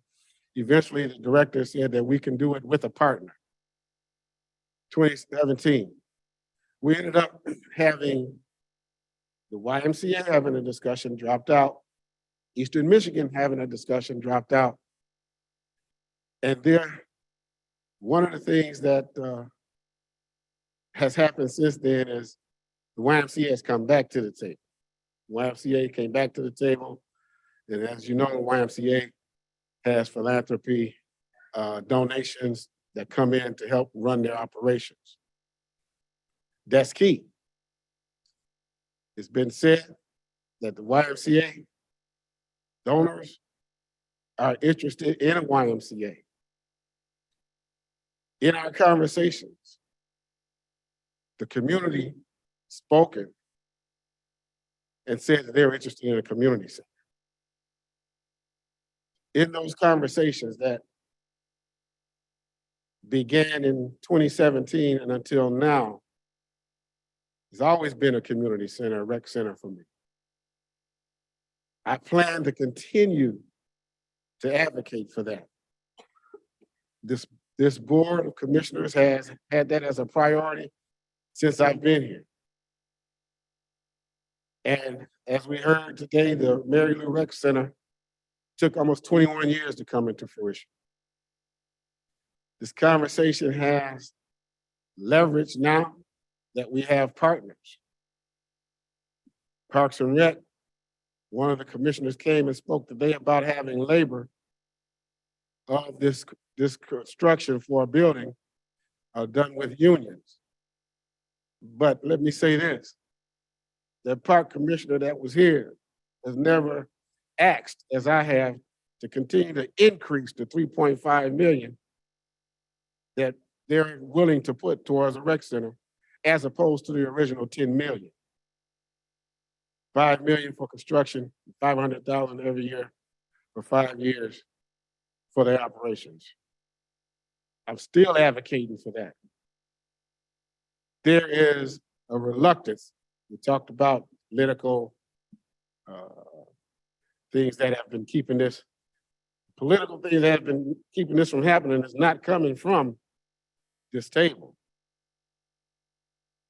Eventually, the director said that we can do it with a partner. 2017, we ended up having the YMCA having a discussion, dropped out. Eastern Michigan having a discussion, dropped out. And one of the things that has happened since then is the YMCA has come back to the table. YMCA came back to the table, and as you know, the YMCA has philanthropy donations that come in to help run their operations. That's key. It's been said that the YMCA donors are interested in a YMCA. In our conversations, the community spoken and said that they're interested in a community center. In those conversations that began in 2017 and until now, there's always been a community center, a rec center for me. I plan to continue to advocate for that. This board of commissioners has had that as a priority since I've been here. And as we heard today, the Mary Lou Rec Center took almost 21 years to come into fruition. This conversation has leverage now that we have partners. Parks and Rec, one of the commissioners came and spoke today about having labor of this construction for a building done with unions. But let me say this, the park commissioner that was here has never asked, as I have, to continue to increase the 3.5 million that they're willing to put towards a rec center, as opposed to the original 10 million. 5 million for construction, 500,000 every year for 5 years for their operations. I'm still advocating for that. There is a reluctance. We talked about political things that have been keeping this, political things that have been keeping this from happening is not coming from this table.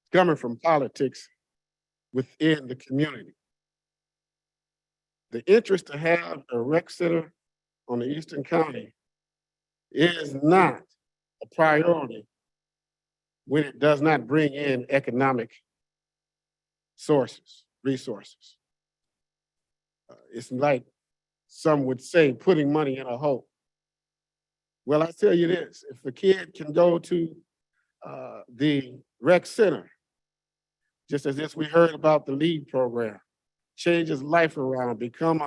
It's coming from politics within the community. The interest to have a rec center on the Eastern County is not a priority when it does not bring in economic sources, resources. It's like some would say, putting money in a hole. Well, I tell you this, if a kid can go to the rec center, just as this we heard about the LEAD program, change his life around, become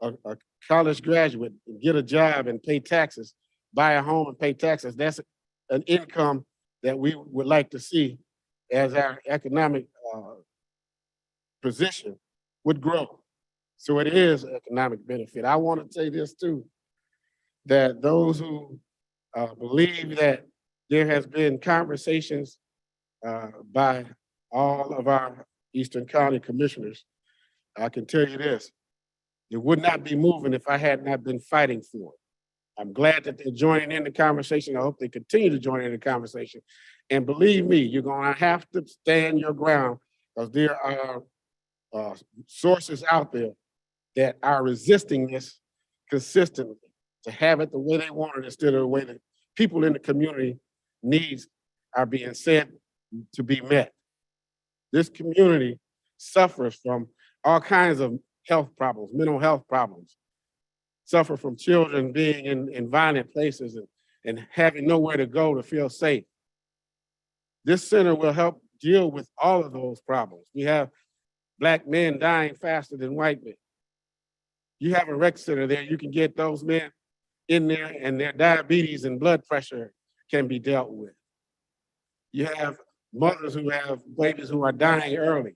a college graduate, get a job and pay taxes, buy a home and pay taxes, that's an income that we would like to see as our economic position would grow. So it is an economic benefit. I want to say this too, that those who believe that there has been conversations by all of our Eastern County commissioners, I can tell you this, It would not be moving if I had not been fighting for it. I'm glad that they're joining in the conversation. I hope they continue to join in the conversation. And believe me, you're gonna have to stand your ground because there are sources out there that are resisting this consistently to have it the way they want it instead of the way that people in the community needs are being said to be met. This community suffers from all kinds of health problems, mental health problems, suffer from children being in violent places and having nowhere to go to feel safe. This center will help deal with all of those problems. We have Black men dying faster than white men. You have a rec center there, you can get those men in there and their diabetes and blood pressure can be dealt with. You have mothers who have babies who are dying early.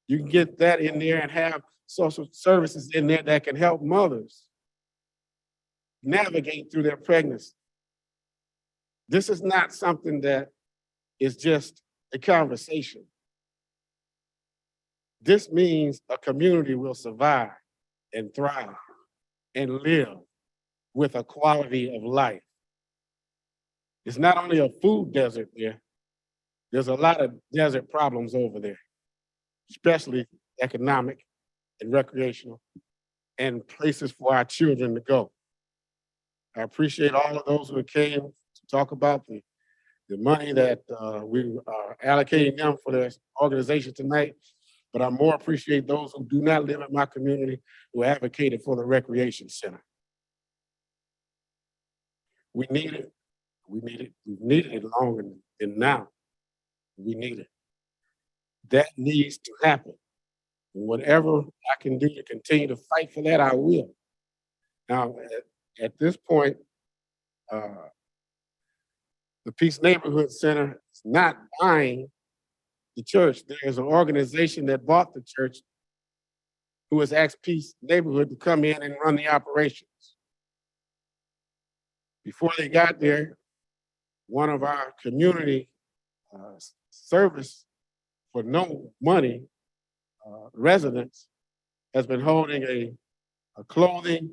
You can get that in there and have social services in there that can help mothers navigate through their pregnancy. This is not something that is just a conversation. This means a community will survive and thrive and live with a quality of life. It's not only a food desert there, there's a lot of desert problems over there, especially economic and recreational and places for our children to go. I appreciate all of those who came to talk about the money that we are allocating them for this organization tonight, but I more appreciate those who do not live in my community who advocated for the recreation center. We need it. We need it. We've needed it longer than now. We need it. That needs to happen. And whatever I can do to continue to fight for that, I will. Now, at this point, the Peace Neighborhood Center is not buying the church. There is an organization that bought the church who has asked Peace Neighborhood to come in and run the operations. Before they got there, one of our community service for no money residents has been holding a clothing,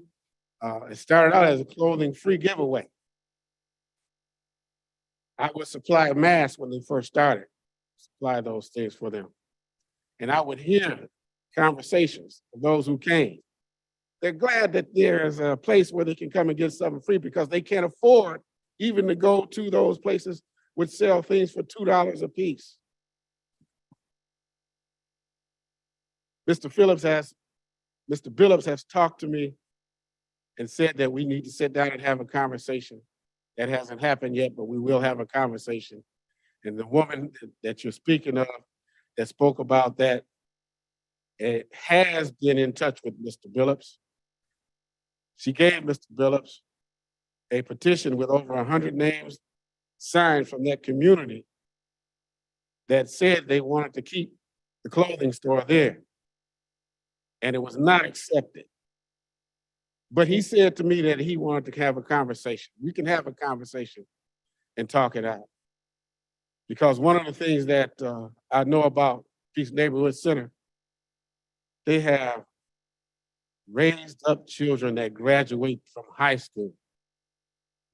it started out as a clothing free giveaway. I would supply masks when they first started, supply those things for them. And I would hear conversations of those who came. They're glad that there's a place where they can come and get something free because they can't afford even to go to those places which sell things for $2 a piece. Mr. Billups has talked to me and said that we need to sit down and have a conversation. That hasn't happened yet, but we will have a conversation. And the woman that you're speaking of that spoke about that has been in touch with Mr. Billups. She gave Mr. Billups a petition with over 100 names signed from that community that said they wanted to keep the clothing store there. And it was not accepted. But he said to me that he wanted to have a conversation. We can have a conversation and talk it out. Because one of the things that I know about Peace Neighborhood Center, they have raised up children that graduate from high school,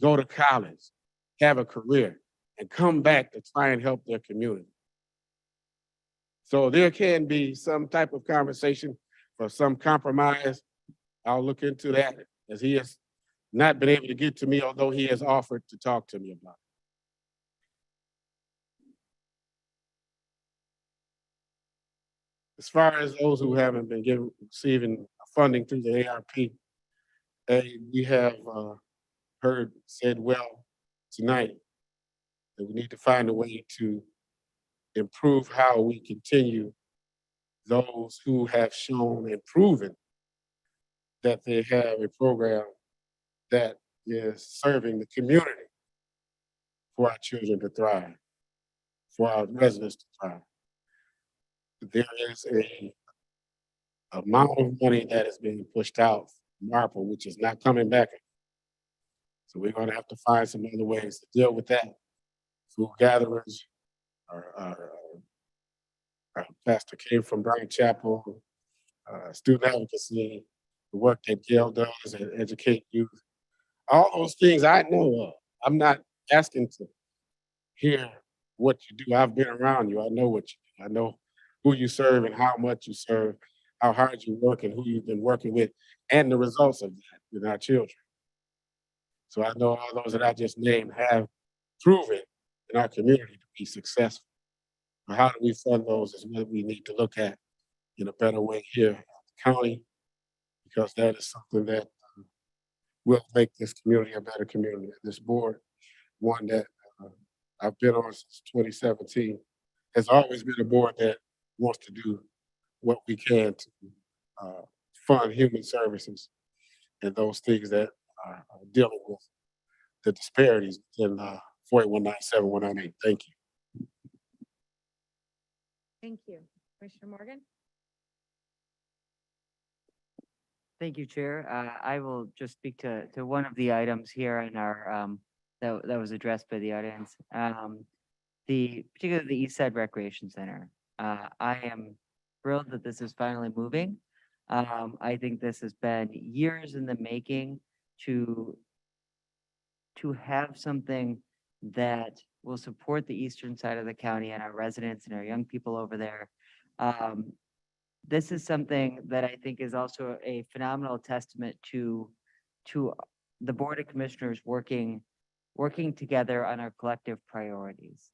go to college, have a career, and come back to try and help their community. So there can be some type of conversation for some compromise. I'll look into that as he has not been able to get to me, although he has offered to talk to me about it. As far as those who haven't been receiving funding through the ARP, we have said well tonight that we need to find a way to improve how we continue those who have shown and proven that they have a program that is serving the community for our children to thrive, for our residents to thrive. There is a amount of money that is being pushed out from ARPA, which is not coming back. So we're going to have to find some other ways to deal with that. Food gatherers, our pastor came from Brian Chapel, student advocacy, the work that Gail does and educate youth. All those things I know of. I'm not asking to hear what you do. I've been around you. I know what you do. I know who you serve and how much you serve, how hard you work and who you've been working with, and the results of that with our children. So I know all those that I just named have proven in our community to be successful. But how do we fund those is what we need to look at in a better way here at the county, because that is something that will make this community a better community. This board, one that I've been on since 2017, has always been a board that wants to do what we can to fund human services and those things that are dealing with the disparities in 48197-198. Thank you. Thank you. Commissioner Morgan? Thank you, Chair. I will just speak to one of the items here in our, that was addressed by the audience. Particularly the East Side Recreation Center. I am thrilled that this is finally moving. I think this has been years in the making to have something that will support the eastern side of the county and our residents and our young people over there. This is something that I think is also a phenomenal testament to the Board of Commissioners working together on our collective priorities.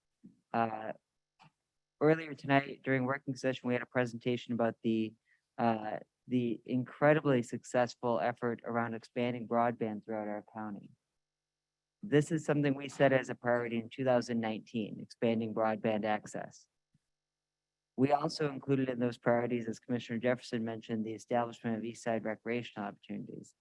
Earlier tonight during working session, we had a presentation about the incredibly successful effort around expanding broadband throughout our county. This is something we set as a priority in 2019, expanding broadband access. We also included in those priorities, as Commissioner Jefferson mentioned, the establishment of East Side recreational opportunities.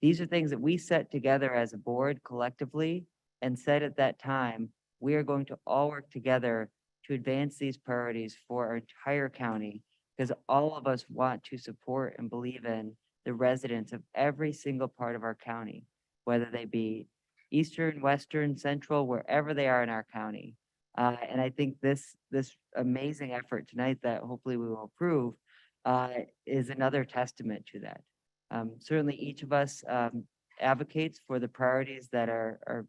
These are things that we set together as a board collectively and said at that time, we are going to all work together to advance these priorities for our entire county, because all of us want to support and believe in the residents of every single part of our county, whether they be eastern, western, central, wherever they are in our county. And I think this amazing effort tonight that hopefully we will approve is another testament to that. Certainly each of us advocates for the priorities that are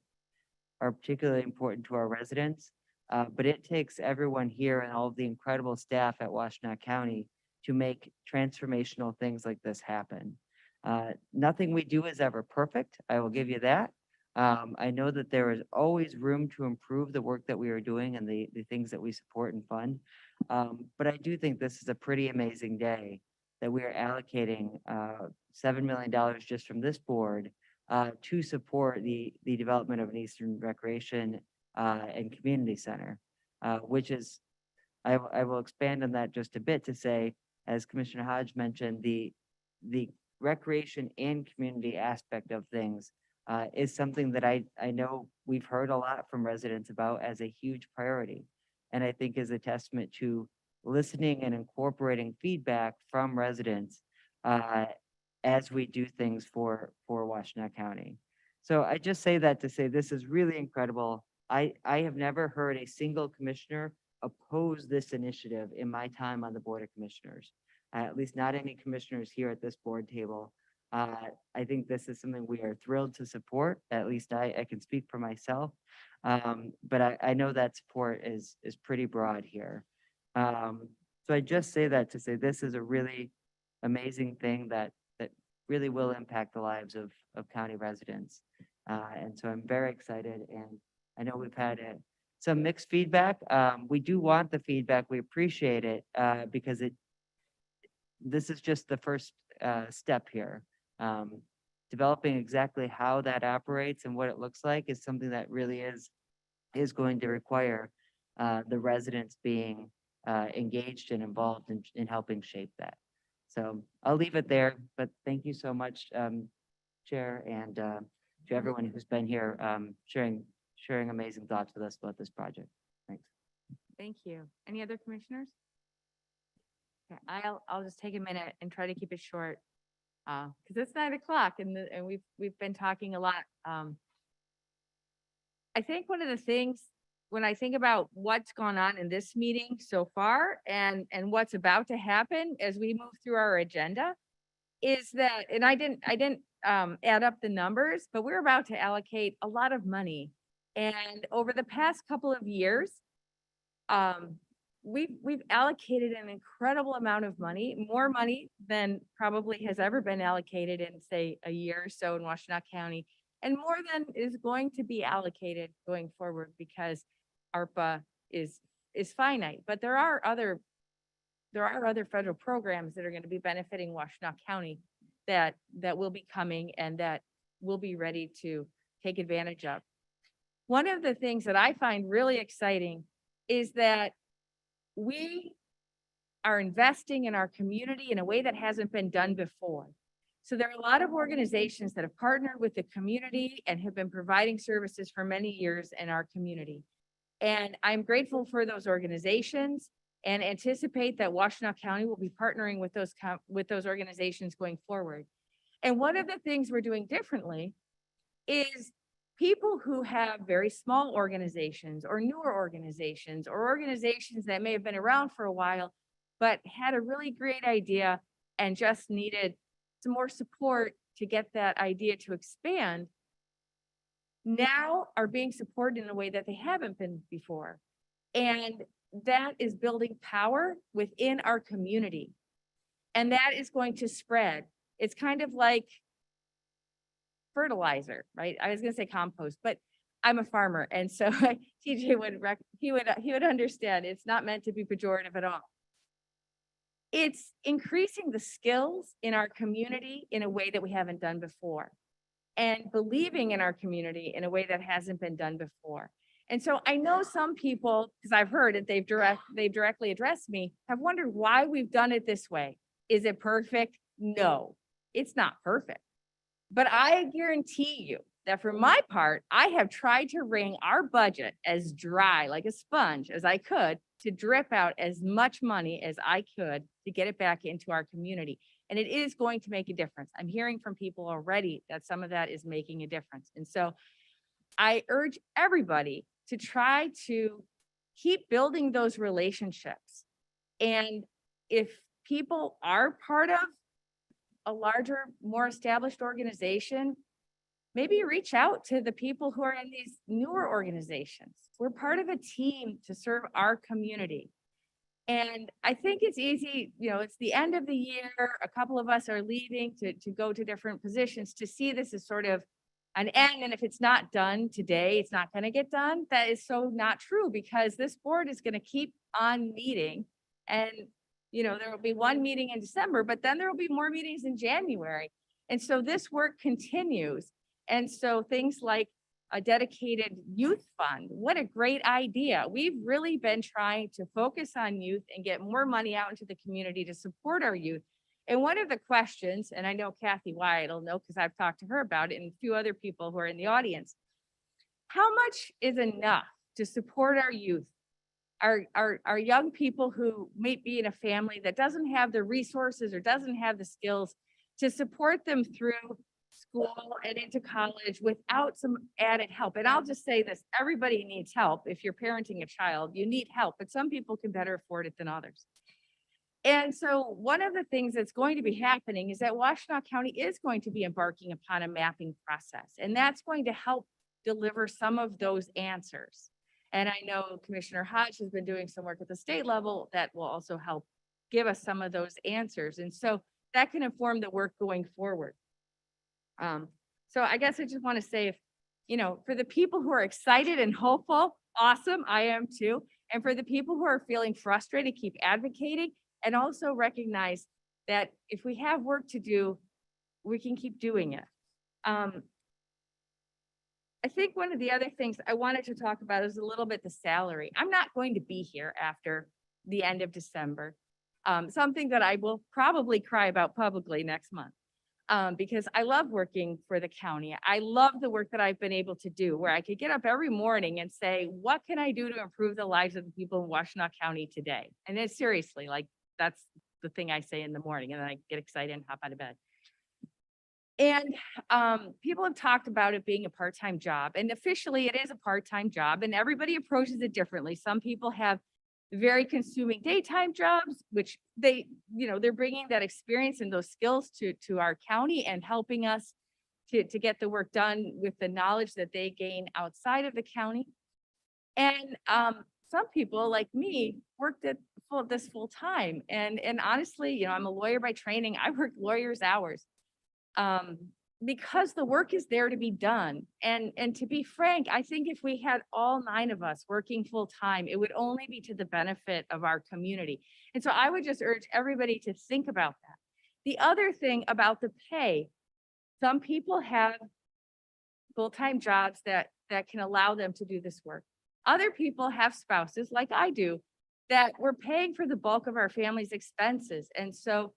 particularly important to our residents, but it takes everyone here and all of the incredible staff at Washtenaw County to make transformational things like this happen. Nothing we do is ever perfect, I will give you that. I know that there is always room to improve the work that we are doing and the things that we support and fund. But I do think this is a pretty amazing day that we are allocating $7 million just from this board to support the development of an Eastern Recreation and Community Center, which is, I will expand on that just a bit to say, as Commissioner Hodge mentioned, the recreation and community aspect of things is something that I know we've heard a lot from residents about as a huge priority. And I think is a testament to listening and incorporating feedback from residents as we do things for Washtenaw County. So I just say that to say this is really incredible. I have never heard a single commissioner oppose this initiative in my time on the Board of Commissioners, at least not any commissioners here at this board table. I think this is something we are thrilled to support. At least I can speak for myself, but I know that support is pretty broad here. So I just say that to say this is a really amazing thing that really will impact the lives of county residents. And so I'm very excited, and I know we've had some mixed feedback. We do want the feedback. We appreciate it because this is just the first step here. Developing exactly how that operates and what it looks like is something that really is going to require the residents being engaged and involved in helping shape that. So I'll leave it there, but thank you so much, Chair, and to everyone who's been here sharing amazing thoughts with us about this project. Thanks. Thank you. Any other commissioners? Okay, I'll just take a minute and try to keep it short. Because it's 9 o'clock and we've been talking a lot. I think one of the things when I think about what's gone on in this meeting so far and what's about to happen as we move through our agenda, is that, and I didn't add up the numbers, but we're about to allocate a lot of money. And over the past couple of years, we've allocated an incredible amount of money, more money than probably has ever been allocated in, say, a year or so in Washtenaw County, and more than is going to be allocated going forward, because ARPA is finite. But there are other federal programs that are going to be benefiting Washtenaw County that will be coming and that we'll be ready to take advantage of. One of the things that I find really exciting is that we are investing in our community in a way that hasn't been done before. So there are a lot of organizations that have partnered with the community and have been providing services for many years in our community. And I'm grateful for those organizations and anticipate that Washtenaw County will be partnering with those organizations going forward. And one of the things we're doing differently is people who have very small organizations or newer organizations or organizations that may have been around for a while, but had a really great idea and just needed some more support to get that idea to expand, now are being supported in a way that they haven't been before. And that is building power within our community. And that is going to spread. It's kind of like fertilizer, right? I was going to say compost, but I'm a farmer. And so TJ would understand. It's not meant to be pejorative at all. It's increasing the skills in our community in a way that we haven't done before, and believing in our community in a way that hasn't been done before. And so I know some people, because I've heard it, they've directly addressed me, have wondered why we've done it this way. Is it perfect? No, it's not perfect. But I guarantee you that for my part, I have tried to wring our budget as dry, like a sponge, as I could, to drip out as much money as I could to get it back into our community. And it is going to make a difference. I'm hearing from people already that some of that is making a difference. And so I urge everybody to try to keep building those relationships. And if people are part of a larger, more established organization, maybe reach out to the people who are in these newer organizations. We're part of a team to serve our community. And I think it's easy, it's the end of the year. A couple of us are leaving to go to different positions, to see this as sort of an end. And if it's not done today, it's not going to get done. That is so not true, because this board is going to keep on meeting. And, there will be one meeting in December, but then there will be more meetings in January. And so this work continues. And so things like a dedicated youth fund, what a great idea. We've really been trying to focus on youth and get more money out into the community to support our youth. And one of the questions, and I know Kathy Wyatt will know because I've talked to her about it and a few other people who are in the audience, how much is enough to support our youth? Our young people who may be in a family that doesn't have the resources or doesn't have the skills to support them through school and into college without some added help. And I'll just say this, everybody needs help. If you're parenting a child, you need help, but some people can better afford it than others. And so one of the things that's going to be happening is that Washtenaw County is going to be embarking upon a mapping process, and that's going to help deliver some of those answers. And I know Commissioner Hodge has been doing some work at the state level that will also help give us some of those answers. And so that can inform the work going forward. So I guess I just want to say, for the people who are excited and hopeful, awesome, I am too. And for the people who are feeling frustrated, keep advocating, and also recognize that if we have work to do, we can keep doing it. I think one of the other things I wanted to talk about is a little bit the salary. I'm not going to be here after the end of December. Something that I will probably cry about publicly next month. Because I love working for the county. I love the work that I've been able to do, where I could get up every morning and say, what can I do to improve the lives of the people in Washtenaw County today? And it's seriously, like, that's the thing I say in the morning, and then I get excited and hop out of bed. And people have talked about it being a part-time job, and officially it is a part-time job, and everybody approaches it differently. Some people have very consuming daytime jobs, which they, they're bringing that experience and those skills to our county and helping us to get the work done with the knowledge that they gain outside of the county. And some people like me worked this full time. And honestly, I'm a lawyer by training. I work lawyer's hours. Because the work is there to be done. And to be frank, I think if we had all 9 of us working full time, it would only be to the benefit of our community. And so I would just urge everybody to think about that. The other thing about the pay, some people have full-time jobs that can allow them to do this work. Other people have spouses like I do that we're paying for the bulk of our family's expenses. And so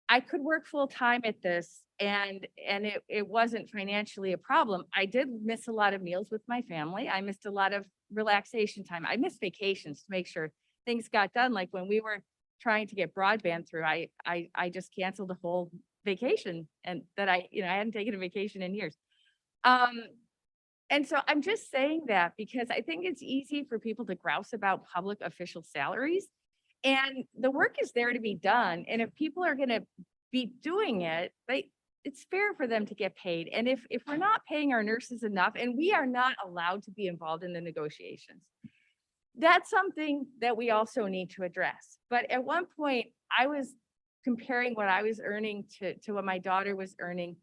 I could work full-time at this and it wasn't financially a problem. I did miss a lot of meals with my family. I missed a lot of relaxation time. I missed vacations to make sure things got done. Like when we were trying to get broadband through, I just canceled a whole vacation and that I hadn't taken a vacation in years. And so I'm just saying that because I think it's easy for people to grouse about public official salaries. And the work is there to be done. And if people are going to be doing it, it's fair for them to get paid. And if we're not paying our nurses enough and we are not allowed to be involved in the negotiations, that's something that we also need to address. But at one point, I was comparing what I was earning to what my daughter was earning.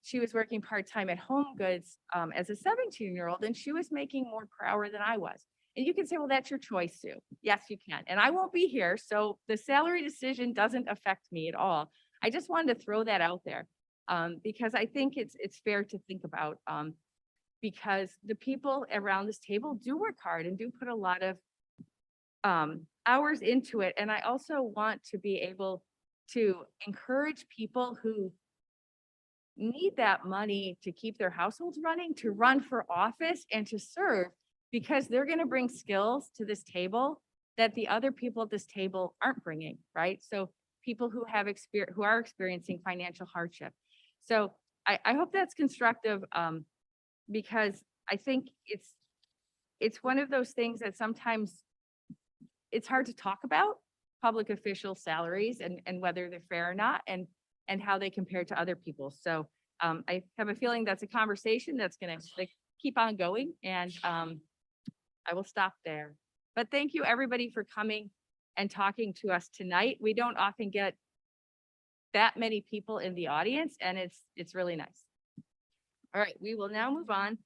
She was working part-time at Home Goods as a 17-year-old, and she was making more per hour than I was. And you can say, well, that's your choice, Sue. Yes, you can. And I won't be here. So the salary decision doesn't affect me at all. I just wanted to throw that out there because I think it's fair to think about because the people around this table do work hard and do put a lot of hours into it. And I also want to be able to encourage people who need that money to keep their households running, to run for office and to serve, because they're going to bring skills to this table that the other people at this table aren't bringing, right? So people who have who are experiencing financial hardship. So I hope that's constructive because I think it's one of those things that sometimes it's hard to talk about public official salaries and whether they're fair or not and how they compare to other people. So I have a feeling that's a conversation that's going to keep on going and I will stop there. But thank you everybody for coming and talking to us tonight. We don't often get that many people in the audience and it's really nice. All right, we will now move on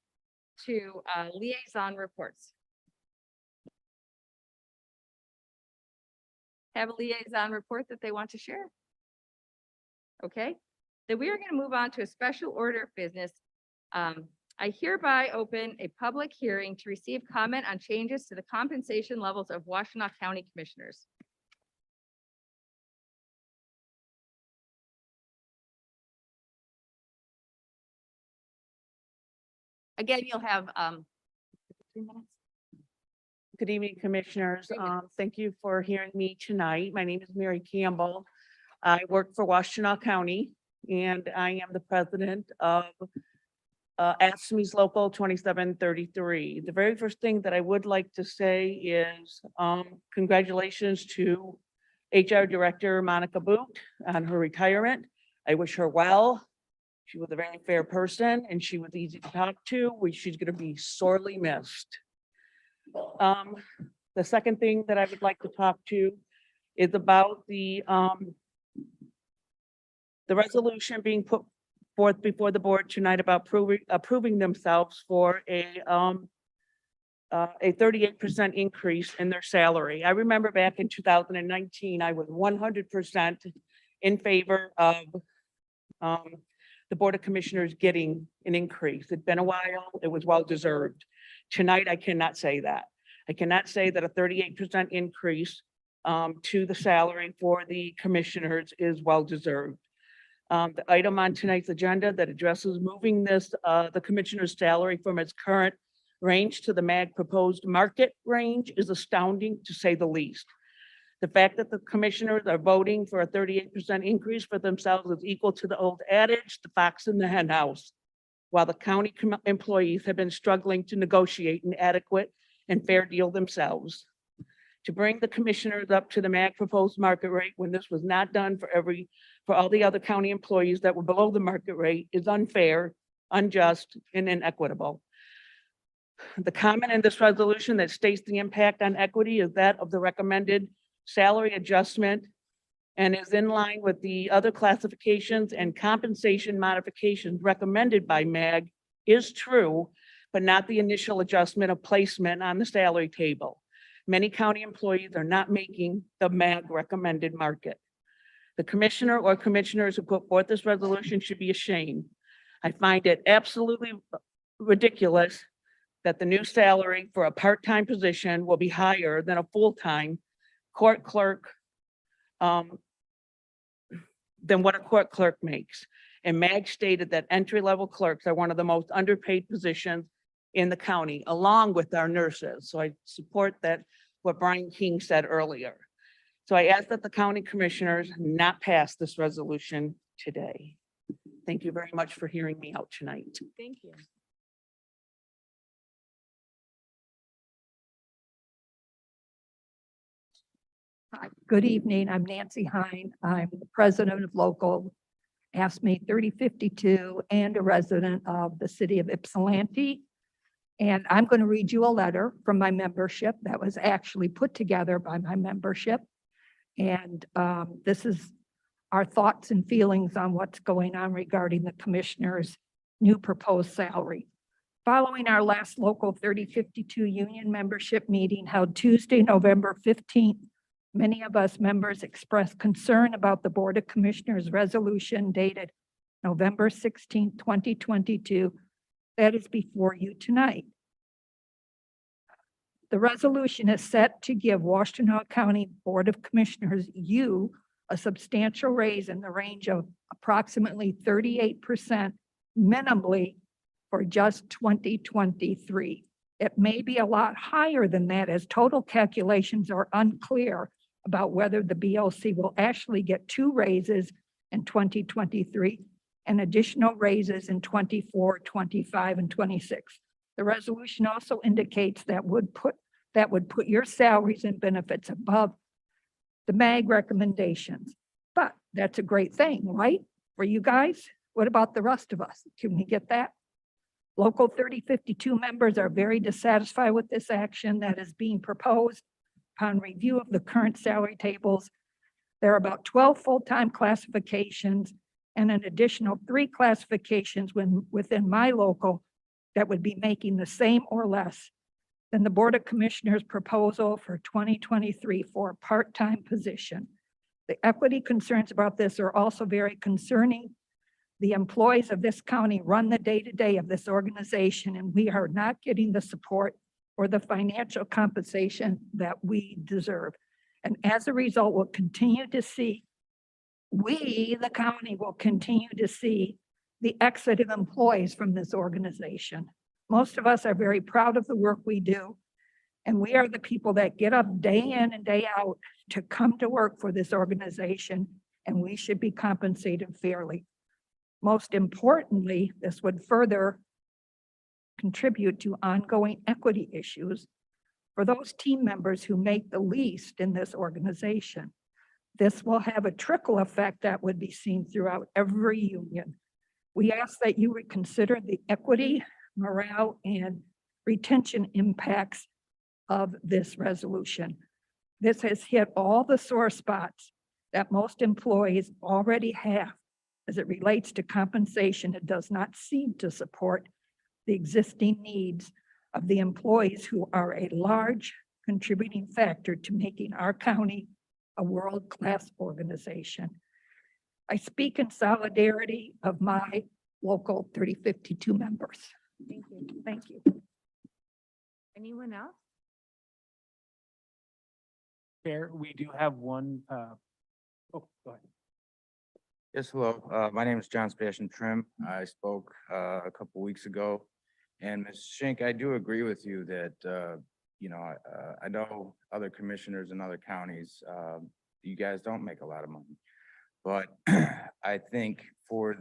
to liaison reports. Have a liaison report that they want to share? Okay, then we are going to move on to a special order of business. I hereby open a public hearing to receive comment on changes to the compensation levels of Washtenaw County Commissioners. Again, you'll have 3 minutes. Good evening, Commissioners. Thank you for hearing me tonight. My name is Mary Campbell. I work for Washtenaw County and I am the president of ASME's Local 2733. The very first thing that I would like to say is congratulations to HR Director Monica Boot on her retirement. I wish her well. She was a very fair person and she was easy to talk to. She's going to be sorely missed. The second thing that I would like to talk to is about the resolution being put forth before the board tonight about approving themselves for a 38% increase in their salary. I remember back in 2019, I was 100% in favor of the Board of Commissioners getting an increase. It'd been a while, it was well-deserved. Tonight, I cannot say that. I cannot say that a 38% increase to the salary for the commissioners is well-deserved. The item on tonight's agenda that addresses moving the commissioner's salary from its current range to the MAG proposed market range is astounding to say the least. The fact that the commissioners are voting for a 38% increase for themselves is equal to the old adage, the fox in the hen house, while the county employees have been struggling to negotiate an adequate and fair deal themselves. To bring the commissioners up to the MAG proposed market rate when this was not done for all the other county employees that were below the market rate is unfair, unjust, and inequitable. The comment in this resolution that states the impact on equity is that of the recommended salary adjustment and is in line with the other classifications and compensation modifications recommended by MAG is true, but not the initial adjustment of placement on the salary table. Many county employees are not making the MAG recommended market. The commissioner or commissioners who put forth this resolution should be ashamed. I find it absolutely ridiculous that the new salary for a part-time position will be higher than a full-time court clerk, than what a court clerk makes. And MAG stated that entry-level clerks are one of the most underpaid positions in the county, along with our nurses. So I support that, what Brian King said earlier. So I ask that the county commissioners not pass this resolution today. Thank you very much for hearing me out tonight. Thank you. Hi, good evening. I'm Nancy Hine. I'm the president of local AFSCME 3052 and a resident of the city of Ypsilanti. And I'm going to read you a letter from my membership that was actually put together by my membership. And this is our thoughts and feelings on what's going on regarding the commissioner's new proposed salary. Following our last local 3052 union membership meeting held Tuesday, November 15th, many of us members expressed concern about the Board of Commissioners resolution dated November 16, 2022, that is before you tonight. The resolution is set to give Washtenaw County Board of Commissioners you a substantial raise in the range of approximately 38% minimally for just 2023. It may be a lot higher than that as total calculations are unclear about whether the BOC will actually get 2 raises in 2023 and additional raises in 24, 25, and 26. The resolution also indicates that would put your salaries and benefits above the MAG recommendations. But that's a great thing, right? For you guys, what about the rest of us? Can we get that? Local 3052 members are very dissatisfied with this action that is being proposed. Upon review of the current salary tables, there are about 12 full-time classifications and an additional 3 classifications within my local that would be making the same or less than the Board of Commissioners proposal for 2023 for a part-time position. The equity concerns about this are also very concerning. The employees of this county run the day-to-day of this organization, and we are not getting the support or the financial compensation that we deserve. And as a result, we'll continue to see, the county will continue to see the exit of employees from this organization. Most of us are very proud of the work we do, and we are the people that get up day in and day out to come to work for this organization, and we should be compensated fairly. Most importantly, this would further contribute to ongoing equity issues for those team members who make the least in this organization. This will have a trickle effect that would be seen throughout every union. We ask that you would consider the equity, morale, and retention impacts of this resolution. This has hit all the sore spots that most employees already have as it relates to compensation. It does not seem to support the existing needs of the employees who are a large contributing factor to making our county a world-class organization. I speak in solidarity of my local 3052 members. Thank you. Thank you. Anyone else? Chair, we do have one, oh, go ahead. Yes, hello. My name is John Sebastian Trim. I spoke a couple weeks ago. And Ms. Schenk, I do agree with you that you know, I know other commissioners in other counties, you guys don't make a lot of money. But I think for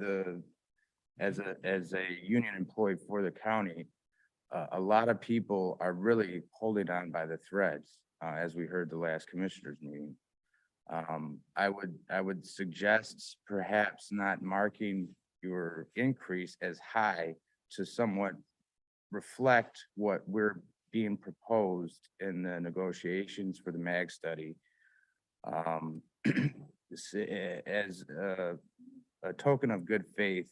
as a union employee for the county, a lot of people are really holding on by the threads, as we heard the last commissioners meeting. I would suggest perhaps not marking your increase as high to somewhat reflect what we're being proposed in the negotiations for the MAG study. As a token of good faith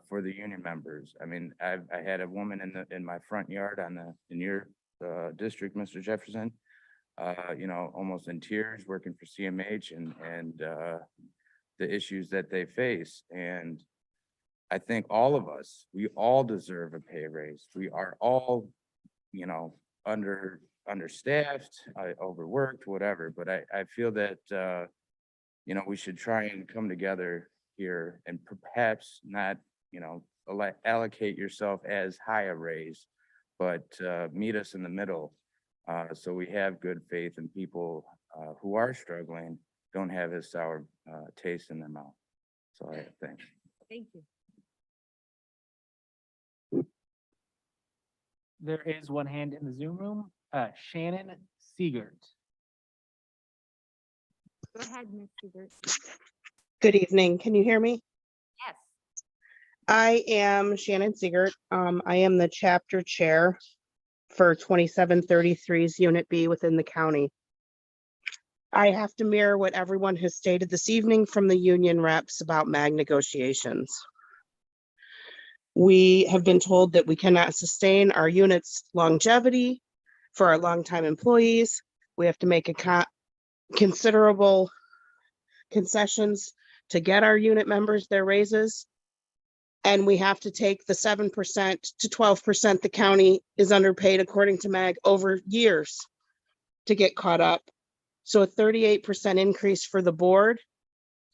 for the union members. I mean, I had a woman in my front yard in your district, Mr. Jefferson, you know, almost in tears, working for CMH and the issues that they face. And I think all of us, we all deserve a pay raise. We are all, you know, understaffed, overworked, whatever. But I feel that, you know, we should try and come together here and perhaps not, you know, allocate yourself as high a raise, but meet us in the middle. So we have good faith and people who are struggling don't have a sour taste in their mouth. So I think. Thank you. There is one hand in the Zoom room, Shannon Siegert. Go ahead, Ms. Hubert. Good evening. Can you hear me? Yes. I am Shannon Siegert. I am the chapter chair for 2733's Unit B within the county. I have to mirror what everyone has stated this evening from the union reps about MAG negotiations. We have been told that we cannot sustain our unit's longevity for our longtime employees. We have to make considerable concessions to get our unit members their raises. And we have to take the 7% to 12% the county is underpaid according to MAG over years to get caught up. So a 38% increase for the board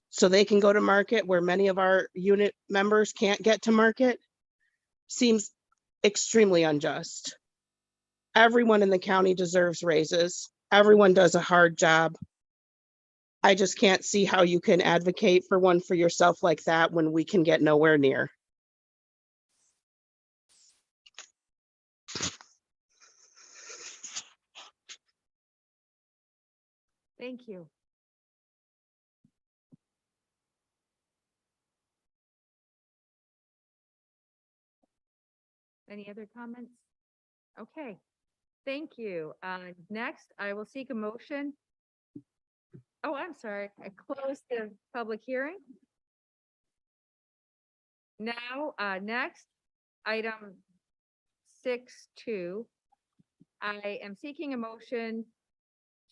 so they can go to market where many of our unit members can't get to market seems extremely unjust. Everyone in the county deserves raises. Everyone does a hard job. I just can't see how you can advocate for one for yourself like that when we can get nowhere near. Thank you. Any other comments? Okay, thank you. Next, I will seek a motion. Oh, I'm sorry, I closed the public hearing. Now, next, item 6.2. I am seeking a motion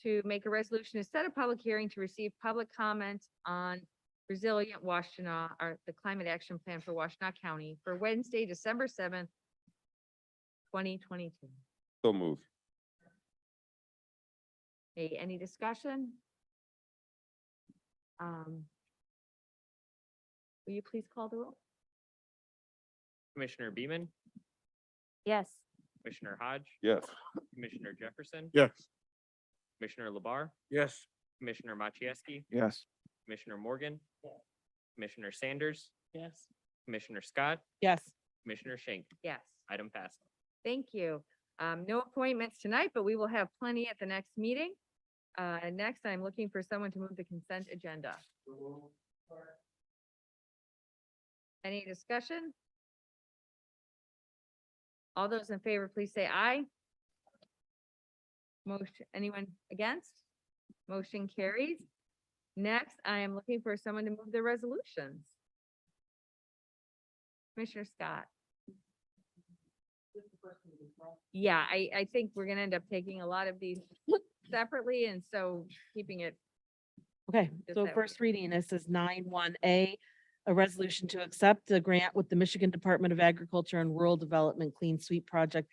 to make a resolution to set a public hearing to receive public comments on Resilient Washtenaw, or the Climate Action Plan for Washtenaw County for Wednesday, December 7th, 2022. So moved. Hey, any discussion? Will you please call the roll? Commissioner Beaman, Yes. Commissioner Hodge, Yes. Commissioner Jefferson, Yes. Commissioner Labar, Yes. Commissioner Machieski, Yes. Commissioner Morgan, Commissioner Sanders, Yes. Commissioner Scott, Yes. Commissioner Schenk. Yes. Item passed. Thank you. No appointments tonight, but we will have plenty at the next meeting. Next, I'm looking for someone to move the consent agenda. Any discussion? All those in favor, please say aye. Motion, anyone against? Motion carries. Next, I am looking for someone to move the resolutions. Commissioner Scott. Yeah, I think we're gonna end up taking a lot of these separately, and so keeping it. Okay, Just so that first reading, this is 9.1A, a resolution to accept the grant with the Michigan Department of Agriculture and Rural Development Clean Sweep Project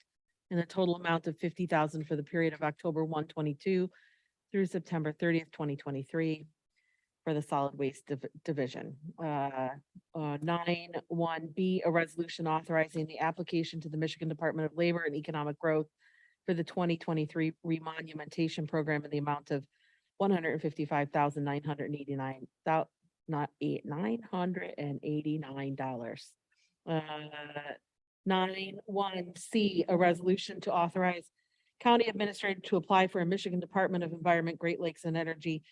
in a total amount of $50,000 for the period of October 1, 2022 through September 30th, 2023 for the Solid Waste Division. 9.1B, a resolution authorizing the application to the Michigan Department of Labor and Economic Growth for the 2023 remonumentation program in the amount of $155,989, not $989. 9(1)(c), a resolution to authorize county administrator to apply for a Michigan Department of Environment, Great Lakes and Energy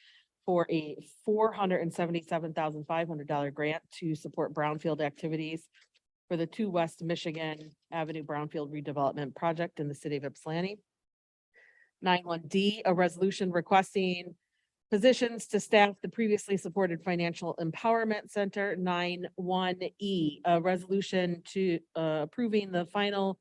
for a $477,500 grant to support brownfield activities for the 2 West Michigan Avenue Brownfield redevelopment project in the city of Ypsilanti. 9(1)(d), a resolution requesting positions to staff the previously supported Financial Empowerment Center. 9(1)(e), a resolution to approving the final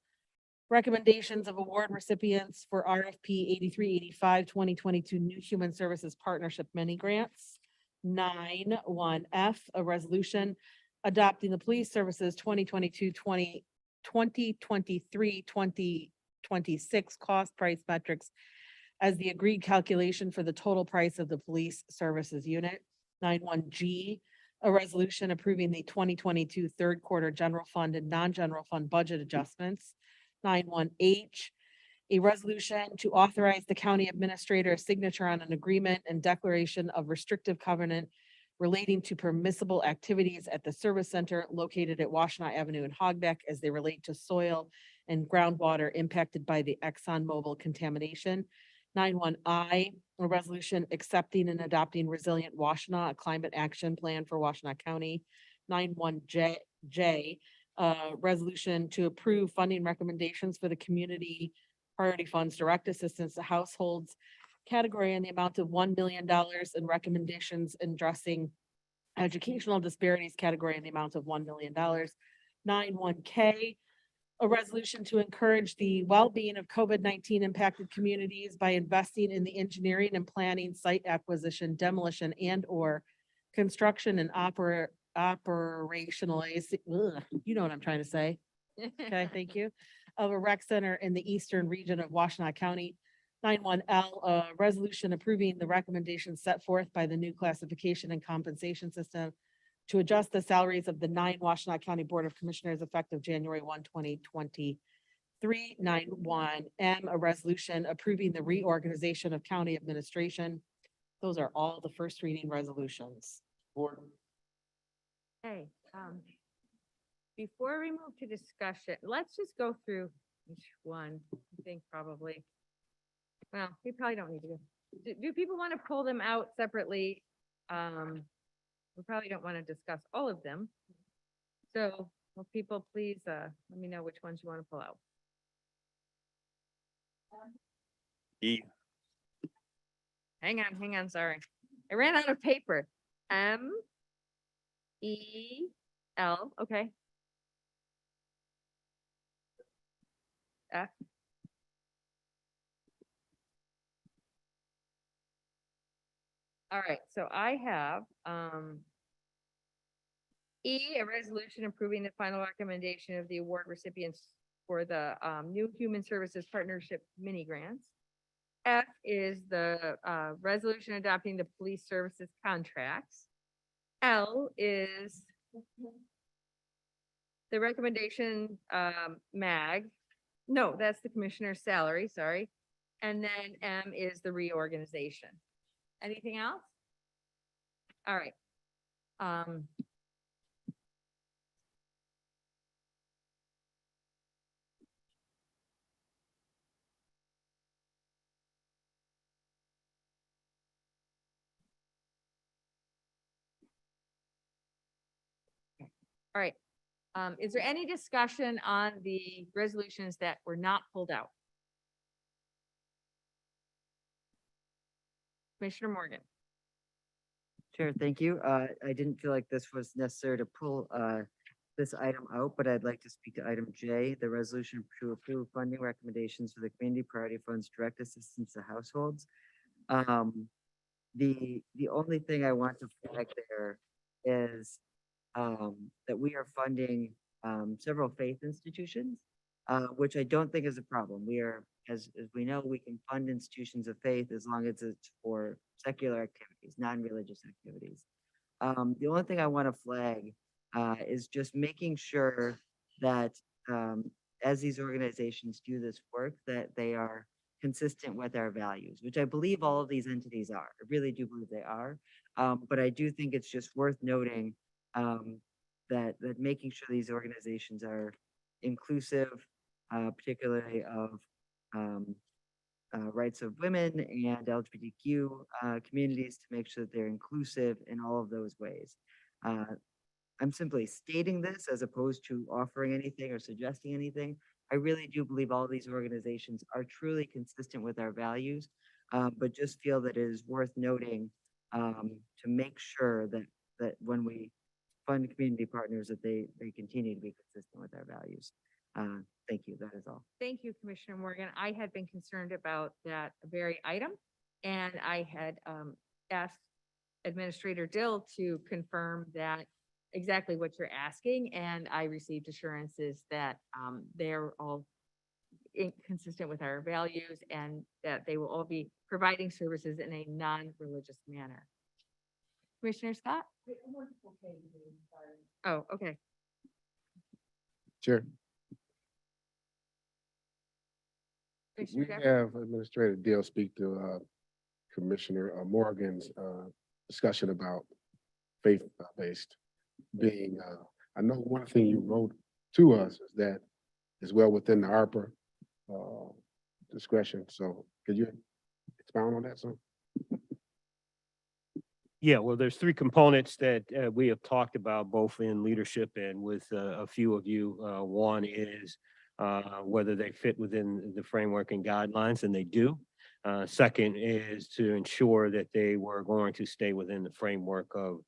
recommendations of award recipients for RFP 8385 2022 New Human Services Partnership Mini Grants. 9(1)(f), a resolution adopting the Police Services 2026 cost price metrics as the agreed calculation for the total price of the police services unit. 9(1)(g), a resolution approving the 2022 third quarter general fund and non-general fund budget adjustments. 9(1)(h), a resolution to authorize the county administrator's signature on an agreement and declaration of restrictive covenant relating to permissible activities at the service center located at Washtenaw Avenue and Hogback as they relate to soil and groundwater impacted by the ExxonMobil contamination. 9(1)(i), a resolution accepting and adopting Resilient Washtenaw, a climate action plan for Washtenaw County. 9(1)(j), resolution to approve funding recommendations for the Community Priority Funds Direct Assistance to Households category in the amount of $1 million and recommendations addressing educational disparities category in the amount of $1 million. 9(1)(k), a resolution to encourage the well-being of COVID-19 impacted communities by investing in the engineering and planning, site acquisition, demolition, and/or construction and operationalize, you know what I'm trying to say. Okay, thank you. Of a rec center in the eastern region of Washtenaw County. 9(1)(l), a resolution approving the recommendations set forth by the new classification and compensation system to adjust the salaries of the 9 Washtenaw County Board of Commissioners effective January 1, 2023. 9(1)(m), a resolution approving the reorganization of county administration. Those are all the first reading resolutions. Okay, before we move to discussion, let's just go through each one, I think probably. Well, we probably don't need to go. Do people want to pull them out separately? We probably don't want to discuss all of them. So will people please, let me know which ones you want to pull out. E. Hang on, sorry. I ran out of paper. M-E-L, okay. F. All right, so I have, E, a resolution approving the final recommendation of the award recipients for the, New Human Services Partnership Mini Grants. F is the, resolution adopting the police services contracts. L is the recommendation, MAG. No, that's the commissioner's salary, sorry. And then M is the reorganization. Anything else? All right. All right. Is there any discussion on the resolutions that were not pulled out? Commissioner Morgan. Sure, thank you. I didn't feel like this was necessary to pull this item out, but I'd like to speak to item J, the resolution to approve funding recommendations for the Community Priority Funds Direct Assistance to Households. The only thing I want to flag there is that we are funding several faith institutions, which I don't think is a problem. We are, as we know, we can fund institutions of faith as long as it's for secular activities, non-religious activities. The only thing I want to flag is just making sure that as these organizations do this work, that they are consistent with our values, which I believe all of these entities are. I really do believe they are. But I do think it's just worth noting that making sure these organizations are inclusive, particularly of rights of women and LGBTQ communities, to make sure that they're inclusive in all of those ways. I'm simply stating this as opposed to offering anything or suggesting anything. I really do believe all these organizations are truly consistent with our values, but just feel that it is worth noting to make sure that when we fund community partners, that they continue to be consistent with our values. Thank you. That is all. Thank you, Commissioner Morgan. I had been concerned about that very item, and I had asked Administrator Dill to confirm that exactly what you're asking, and I received assurances that they're all consistent with our values and that they will all be providing services in a non-religious manner. Commissioner Scott? Oh, okay. Chair, Commissioner we Jeffrey? have Administrator Dale speak to Commissioner Morgan's discussion about faith-based being, I know one thing you wrote to us is that is well within the ARPA discretion. So could you expound on that, sir? Yeah, well, there's three components that we have talked about both in leadership and with a few of you. One is whether they fit within the framework and guidelines, and they do. Second is to ensure that they were going to stay within the framework of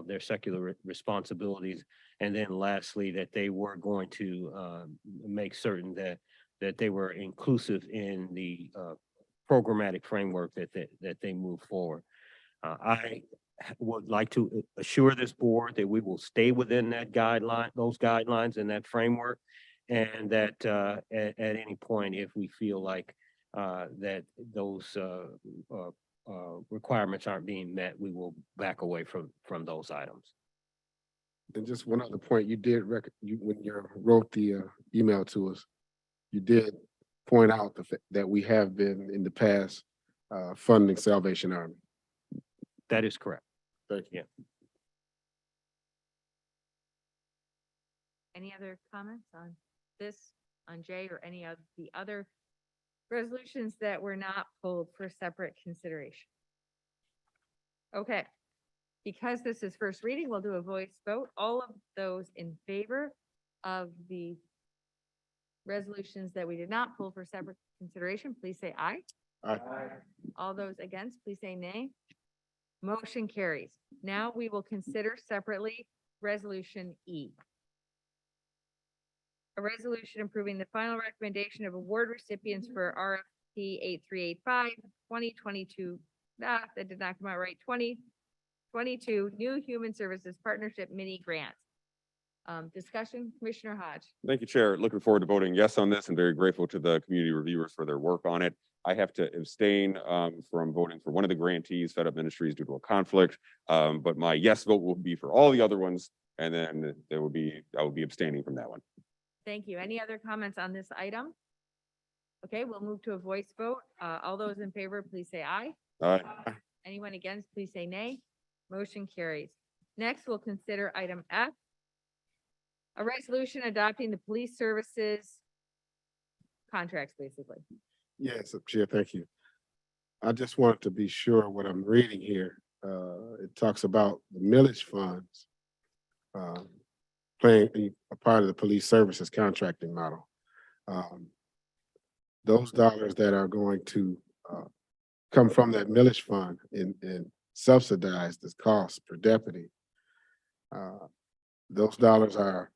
their secular responsibilities. And then lastly, that they were going to make certain that they were inclusive in the programmatic framework that they move forward. I would like to assure this board that we will stay within that guideline, those guidelines and that framework. And that at any point, if we feel like that those requirements aren't being met, we will back away from those items. And just one other point, you did when you wrote the email to us, you did point out the fact that we have been in the past funding Salvation Army. That is correct. Thank you. Yeah. Any other comments on this, on Jay, or any of the other resolutions that were not pulled for separate consideration? Okay, because this is first reading, we'll do a voice vote. All of those in favor of the resolutions that we did not pull for separate consideration, please say aye. Aye. All those against, please say nay. Motion carries. Now we will consider separately Resolution E. A resolution approving the final recommendation of award recipients for RFP 8385, 2022, that did not come out right, 2022 New Human Services Partnership Mini Grant. Discussion, Commissioner Hodge. Thank you, Chair. Looking forward to voting yes on this and very grateful to the community reviewers for their work on it. I have to abstain from voting for one of the grantees, Fed Up Ministries, due to a conflict. But my yes vote will be for all the other ones. And then I will be abstaining from that one. Thank you. Any other comments on this item? Okay, we'll move to a voice vote. All those in favor, please say aye. Aye. Anyone against, please say nay. Motion carries. Next, we'll consider item F. A resolution adopting the police services contracts, basically. Yes, Chair, thank you. I just wanted to be sure what I'm reading here. It talks about the millage funds playing a part of the police services contracting model. Those dollars that are going to come from that millage fund and subsidize the cost per deputy, those dollars are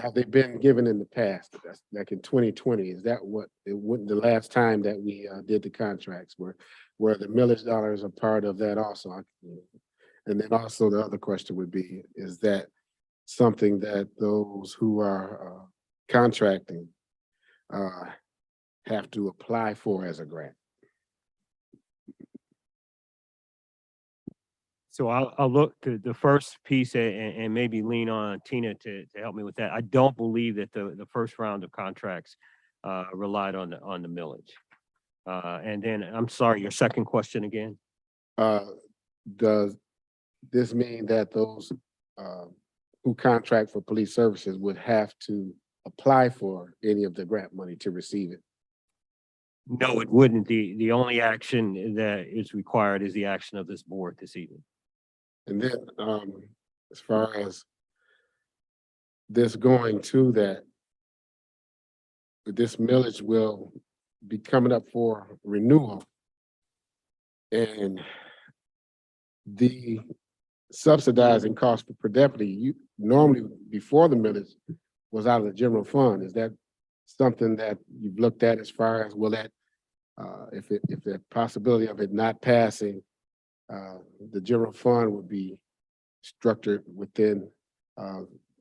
have they been given in the past? That's like in 2020. Is that what it wouldn't the last time that we did the contracts where the millage dollars are part of that also? And then also the other question would be, is that something that those who are contracting have to apply for as a grant? So I'll look to the first piece and maybe lean on Tina to help me with that. I don't believe that the first round of contracts relied on the millage. And then, I'm sorry, your second question again? Does this mean that those who contract for police services would have to apply for any of the grant money to receive it? No, it wouldn't. The only action that is required is the action of this board this evening. And then, as far as this going to that, this millage will be coming up for renewal. And the subsidizing cost per deputy, you normally before the millage was out of the general fund. Is that something that you've looked at as far as will that, if the possibility of it not passing, the general fund would be structured within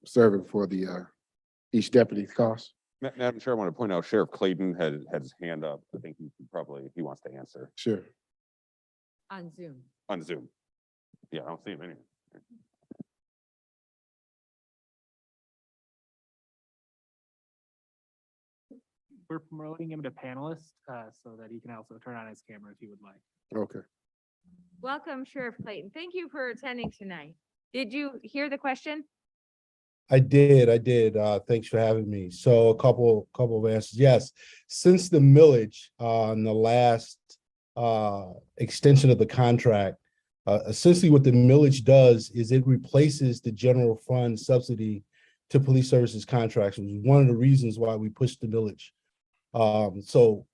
serving for the each deputy's cost? Madam Chair, I want to point out Sheriff Clayton had his hand up. I think he wants to answer Sure. On Zoom. on Zoom. Yeah, I don't see him anywhere. We're promoting him to panelist, so that he can also turn on his camera if he would like. Okay. Welcome, Sheriff Clayton. Thank you for attending tonight. Did you hear the question? I did. Thanks for having me. So a couple of answers. Yes, since the millage on the last extension of the contract, essentially what the millage does is it replaces the general fund subsidy to police services contracts, which is one of the reasons why we pushed the millage so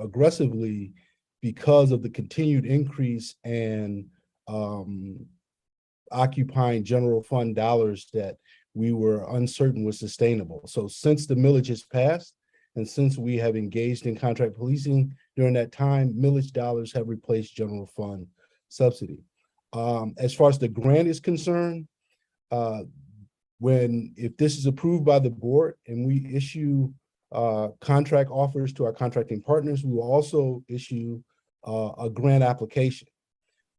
aggressively, because of the continued increase and occupying general fund dollars that we were uncertain was sustainable. So since the millage has passed, and since we have engaged in contract policing during that time, millage dollars have replaced general fund subsidy. As far as the grant is concerned, if this is approved by the board and we issue contract offers to our contracting partners, we will also issue a grant application.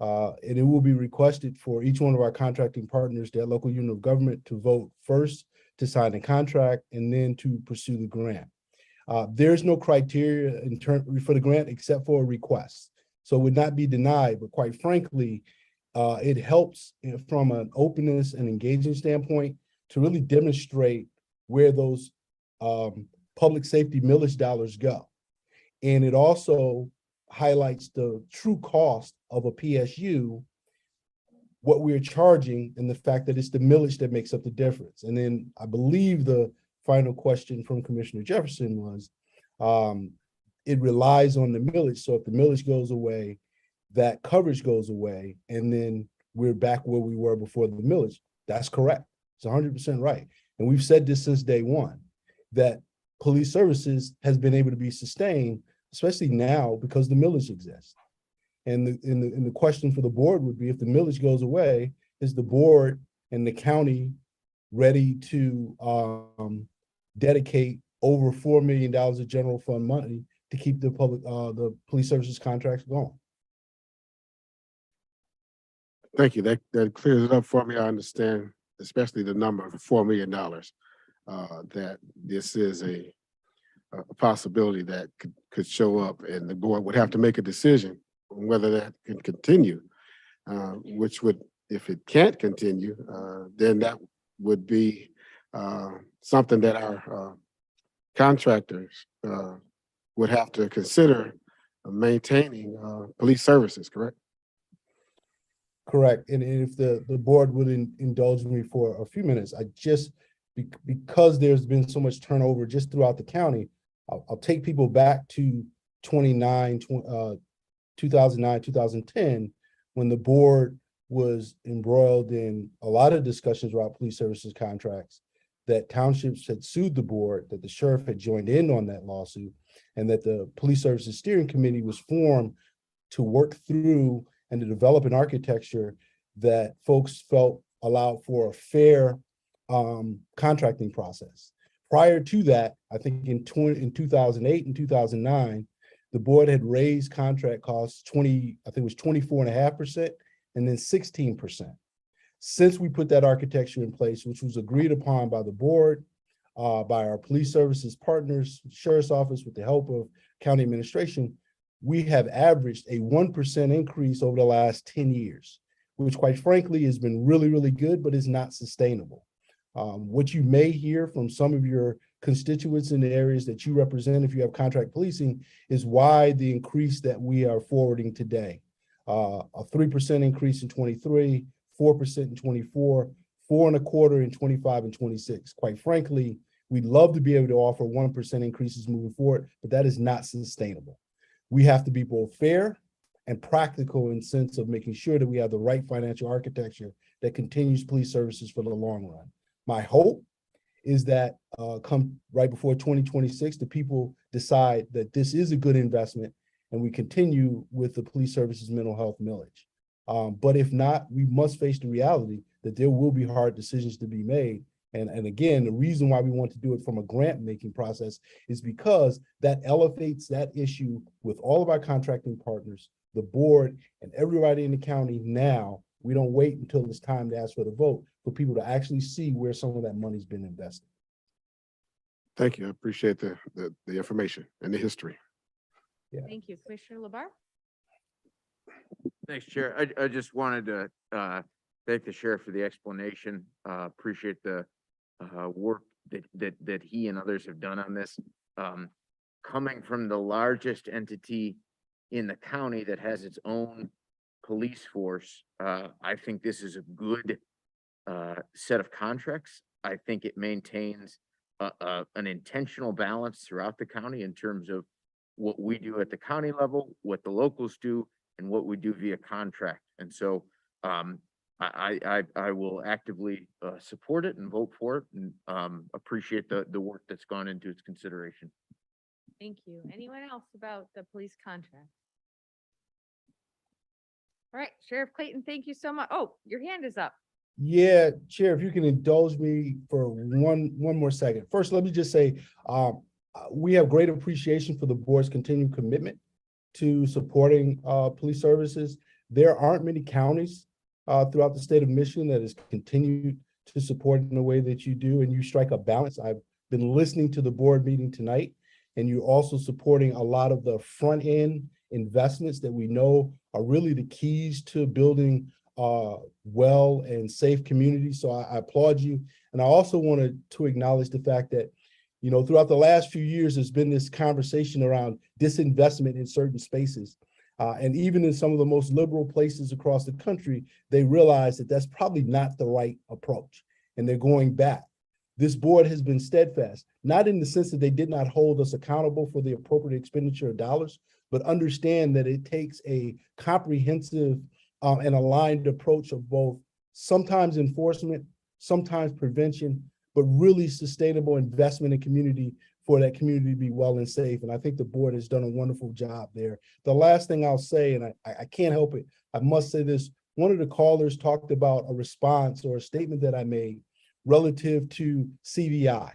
And it will be requested for each one of our contracting partners, that local unit of government, to vote first to sign the contract and then to pursue the grant. There's no criteria for the grant except for a request. So it would not be denied, but quite frankly, it helps from an openness and engaging standpoint to really demonstrate where those public safety millage dollars go. And it also highlights the true cost of a PSU, what we're charging, and the fact that it's the millage that makes up the difference. And then I believe the final question from Commissioner Jefferson was, it relies on the millage. So if the millage goes away, that coverage goes away, and then we're back where we were before the millage. That's correct. It's 100% right. And we've said this since day one, that police services has been able to be sustained, especially now because the millage exists. And the question for the board would be, if the millage goes away, is the board and the county ready to dedicate over $4 million of general fund money to keep the police services contracts going? Thank you. That clears it up for me. I understand, especially the number of $4 million, that this is a possibility that could show up, and the board would have to make a decision on whether that can continue, which would, if it can't continue, then that would be something that our contractors would have to consider maintaining police services, correct? Correct. And if the board would indulge me for a few minutes, because there's been so much turnover just throughout the county, I'll take people back to 2009, 2010, when the board was embroiled in a lot of discussions about police services contracts, that townships had sued the board, that the sheriff had joined in on that lawsuit, and that the police services steering committee was formed to work through and to develop an architecture that folks felt allowed for a fair contracting process. Prior to that, I think in 2008 and 2009, the board had raised contract costs 24.5%, and then 16%. Since we put that architecture in place, which was agreed upon by the board, by our police services partners, sheriff's office, with the help of county administration, we have averaged a 1% increase over the last 10 years, which quite frankly has been really, really good, but is not sustainable. What you may hear from some of your constituents in the areas that you represent, if you have contract policing, is why the increase that we are forwarding today. A 3% increase in 23, 4% in 24, 4.25% in 25 and 26. Quite frankly, we'd love to be able to offer 1% increases moving forward, but that is not sustainable. We have to be both fair and practical in the sense of making sure that we have the right financial architecture that continues police services for the long run. My hope is that come right before 2026, the people decide that this is a good investment and we continue with the police services mental health millage. But if not, we must face the reality that there will be hard decisions to be made. And again, the reason why we want to do it from a grant making process is because that elevates that issue with all of our contracting partners, the board, and everybody in the county now. We don't wait until it's time to ask for the vote for people to actually see where some of that money's been invested. Thank you. I appreciate the information and the history. Yeah. Thank you. Commissioner LeBar? Thanks, Chair. I just wanted to thank the sheriff for the explanation. Appreciate the work that he and others have done on this. Coming from the largest entity in the county that has its own police force, I think this is a good set of contracts. I think it maintains an intentional balance throughout the county in terms of what we do at the county level, what the locals do, and what we do via contract. And so I will actively support it and vote for it, and appreciate the work that's gone into its consideration. Thank you. Anyone else about the police contract? All right, Sheriff Clayton, thank you so much. Oh, your hand is up. Yeah, Chair, if you can indulge me for one more second. First, let me just say, we have great appreciation for the board's continued commitment to supporting police services. There aren't many counties throughout the state of Michigan that has continued to support in the way that you do, and you strike a balance. I've been listening to the board meeting tonight, and you're also supporting a lot of the front end investments that we know are really the keys to building well and safe communities. So I applaud you. And I also wanted to acknowledge the fact that, you know, throughout the last few years, there's been this conversation around disinvestment in certain spaces. And even in some of the most liberal places across the country, they realize that that's probably not the right approach. And they're going back. This board has been steadfast, not in the sense that they did not hold us accountable for the appropriate expenditure of dollars, but understand that it takes a comprehensive and aligned approach of both sometimes enforcement, sometimes prevention, but really sustainable investment in community for that community to be well and safe. And I think the board has done a wonderful job there. The last thing I'll say, and I can't help it, I must say this, one of the callers talked about a response or a statement that I made relative to CVI.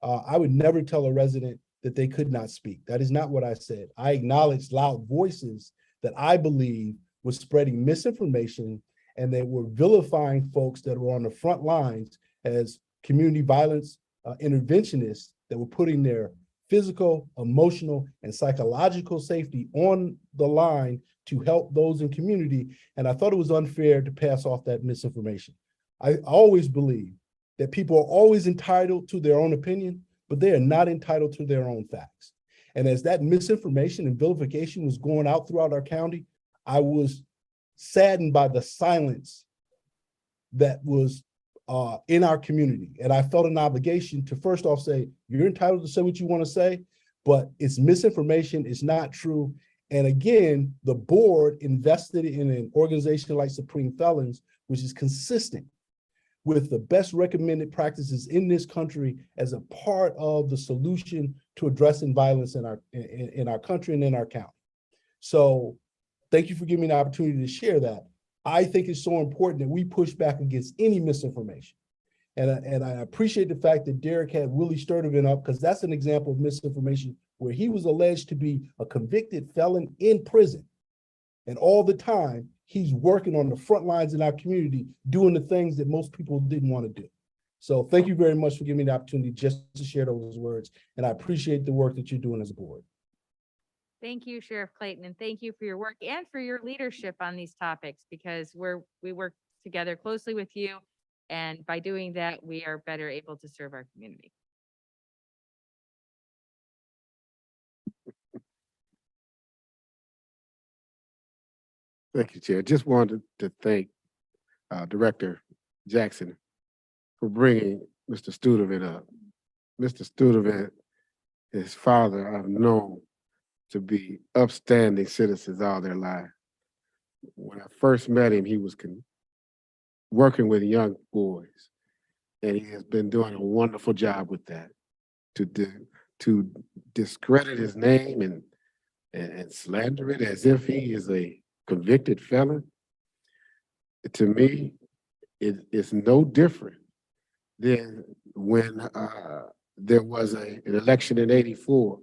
I would never tell a resident that they could not speak. That is not what I said. I acknowledged loud voices that I believe was spreading misinformation, and they were vilifying folks that were on the front lines as community violence interventionists that were putting their physical, emotional, and psychological safety on the line to help those in community. And I thought it was unfair to pass off that misinformation. I always believe that people are always entitled to their own opinion, but they are not entitled to their own facts. And as that misinformation and vilification was going out throughout our county, I was saddened by the silence that was in our community. And I felt an obligation to first off say, you're entitled to say what you want to say, but it's misinformation, it's not true. And again, the board invested in an organization like Supreme Felons, which is consistent with the best recommended practices in this country as a part of the solution to addressing violence in our country and in our county. So thank you for giving me the opportunity to share that. I think it's so important that we push back against any misinformation. And I appreciate the fact that Derek had Willie Sturdivant up, because that's an example of misinformation where he was alleged to be a convicted felon in prison. And all the time, he's working on the front lines in our community, doing the things that most people didn't want to do. So thank you very much for giving me the opportunity just to share those words. And I appreciate the work that you're doing as a board. Thank you, Sheriff Clayton, and thank you for your work and for your leadership on these topics, because we work together closely with you. And by doing that, we are better able to serve our community. Thank you, Chair. Just wanted to thank Director Jackson for bringing Mr. Studevant up. Mr. Studevant, his father, I've known to be upstanding citizens all their life. When I first met him, he was working with young boys, and he has been doing a wonderful job with that. To discredit his name and slander it as if he is a convicted felon, to me, it's no different than when there was an election in '84,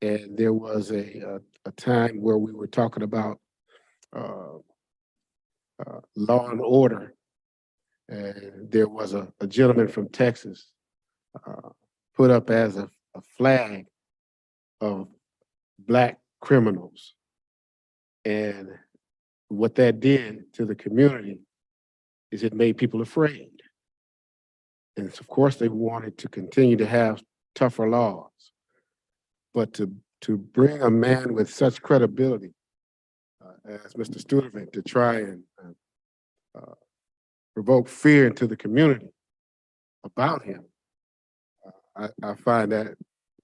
and there was a time where we were talking about law and order, and there was a gentleman from Texas put up as a flag of Black criminals. And what that did to the community is it made people afraid. And of course, they wanted to continue to have tougher laws. But to bring a man with such credibility as Mr. Studevant to try and provoke fear into the community about him, I find that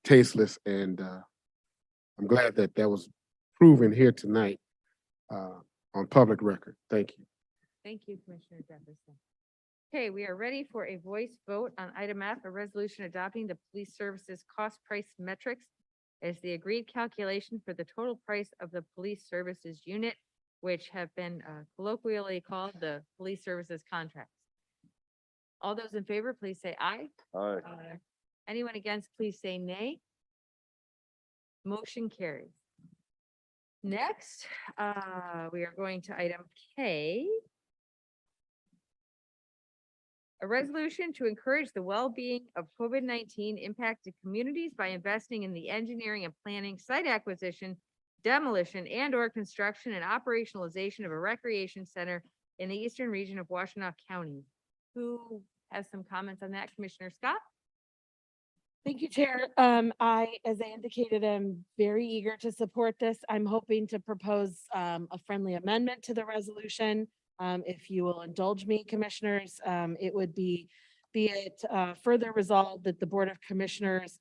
tasteless, and I'm glad that that was proven here tonight on public record. Thank you. Thank you, Commissioner Jefferson. Okay, we are ready for a voice vote on item F, a resolution adopting the police services cost price metrics as the agreed calculation for the total price of the police services unit, which have been colloquially called the police services contracts. All those in favor, please say aye. Aye. Anyone against, please say nay. Motion carries. Next, we are going to item K. A resolution to encourage the well-being of COVID-19 impacted communities by investing in the engineering and planning, site acquisition, demolition, and/or construction and operationalization of a recreation center in the eastern region of Washtenaw County. Who has some comments on that? Commissioner Scott? Thank you, Chair. As I indicated, I'm very eager to support this. I'm hoping to propose a friendly amendment to the resolution. If you will indulge me, Commissioners, it would be it further resolved that the Board of Commissioners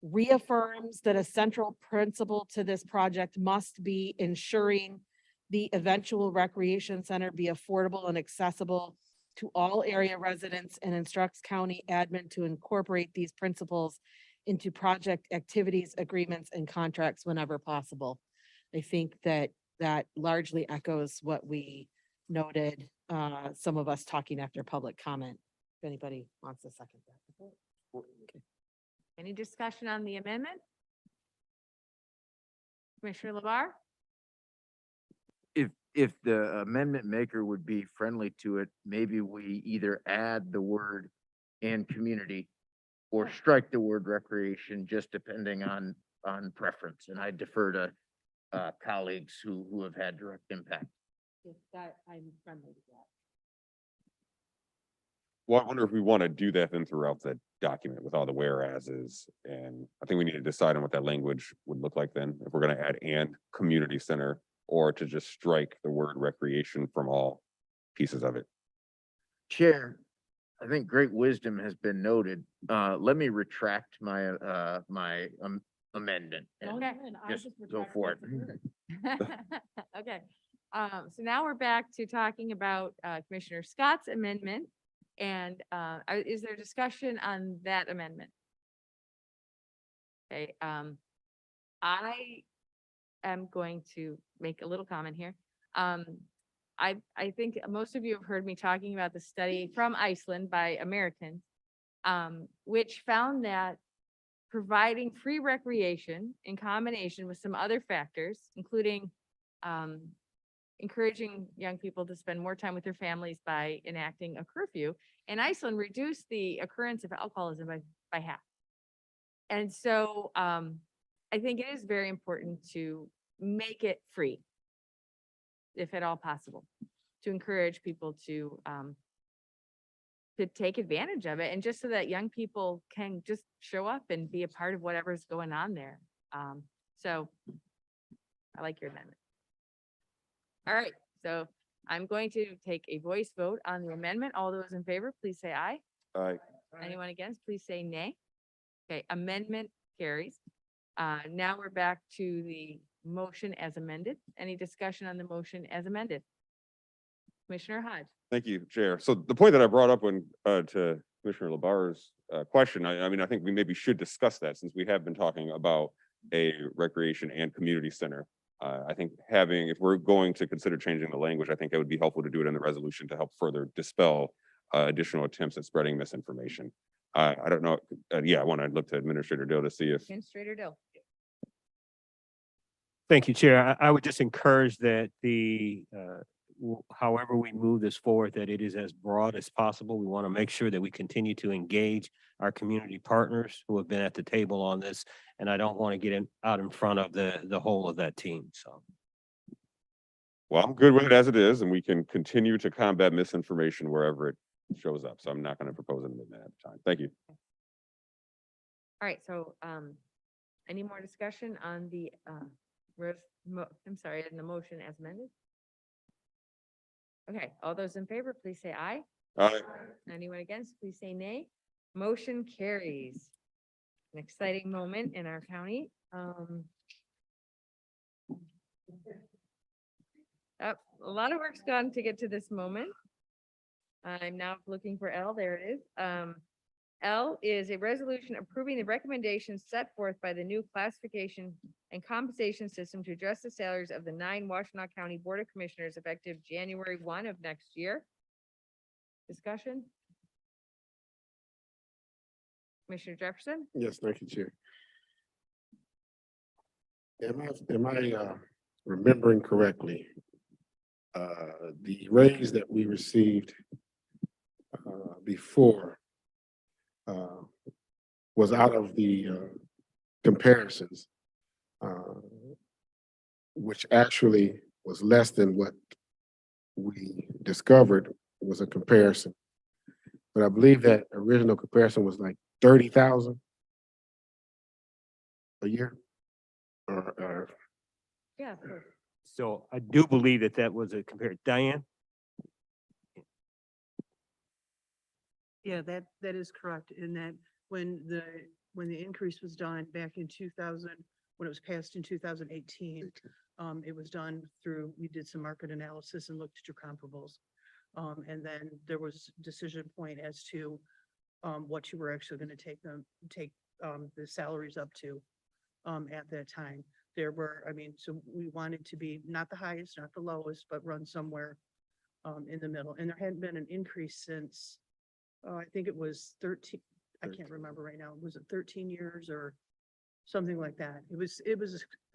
reaffirms that a central principle to this project must be ensuring the eventual recreation center be affordable and accessible to all area residents, and instructs county admin to incorporate these principles into project activities, agreements, and contracts whenever possible. I think that largely echoes what we noted, some of us talking after public comment. If anybody wants to second that. Okay. Any discussion on the amendment? Commissioner LeVar? If the amendment maker would be friendly to it, maybe we either add the word and community or strike the word recreation, just depending on preference. And I defer to colleagues who have had direct impact. If that, I'm friendly to that. Well, I wonder if we want to do that then throughout the document with all the whereases, and I think we need to decide on what that language would look like then, if we're going to add and community center, or to just strike the word recreation from all pieces of it. Chair, I think great wisdom has been noted. Let me retract my my amendment. and Okay. Just go for it. Okay, so now we're back to talking about Commissioner Scott's amendment. And is there discussion on that amendment? Okay, I am going to make a little comment here. I think most of you have heard me talking about the study from Iceland by Americans, which found that providing free recreation in combination with some other factors, including encouraging young people to spend more time with their families by enacting a curfew. And Iceland reduced the occurrence of alcoholism by half. And so I think it is very important to make it free, if at all possible, to encourage people to take advantage of it, and just so that young people can just show up and be a part of whatever's going on there. So I like your amendment. All right, so I'm going to take a voice vote on the amendment. All those in favor, please say aye. Aye. Anyone against, please say nay. Okay, amendment carries. Now we're back to the motion as amended. Any discussion on the motion as amended? Commissioner Hodge. Thank you, Chair. So the point that I brought up when, to Commissioner Labar's question, I mean, I think we maybe should discuss that since we have been talking about a recreation and community center. I think if we're going to consider changing the language, I think it would be helpful to do it in the resolution to help further dispel additional attempts at spreading misinformation. I don't know. Yeah, I want to look to Administrator Dill to see if. Administrator Dill. Thank you, Chair. I would just encourage that however we move this forward, that it is as broad as possible. We want to make sure that we continue to engage our community partners who have been at the table on this, and I don't want to get out in front of the whole of that team, so. Well, I'm good with it as it is, and we can continue to combat misinformation wherever it shows up. So I'm not going to propose an amendment at the time. Thank you. All right, so any more discussion on the I'm sorry, on the motion as amended? Okay, all those in favor, please say aye. Aye. Anyone against, please say nay. Motion carries. An exciting moment in our county. A lot of work's gone to get to this moment. I'm now looking for L, there it is. L is a resolution approving the recommendations set forth by the new classification and compensation system to address the salaries of the 9 Washtenaw County Board of Commissioners effective January 1 of next year. Discussion? Commissioner Jefferson? Yes, thank you, Chair. Am I remembering correctly? The raise that we received before was out of the comparisons, which actually was less than what we discovered was a comparison. But I believe that original comparison was like 30,000 a year. Yeah, of course. So I do believe that was a compared. Diane? Yeah, that is correct, in that when the increase was done back in 2000, when it was passed in 2018, it was done through, we did some market analysis and looked at your comparables. And then there was decision point as to what you were actually going to take the salaries up to at that time. There were, so we wanted to be not the highest, not the lowest, but run somewhere in the middle. And there hadn't been an increase since, I think it was 13, I can't remember right now. Was it 13 years or something like that? It was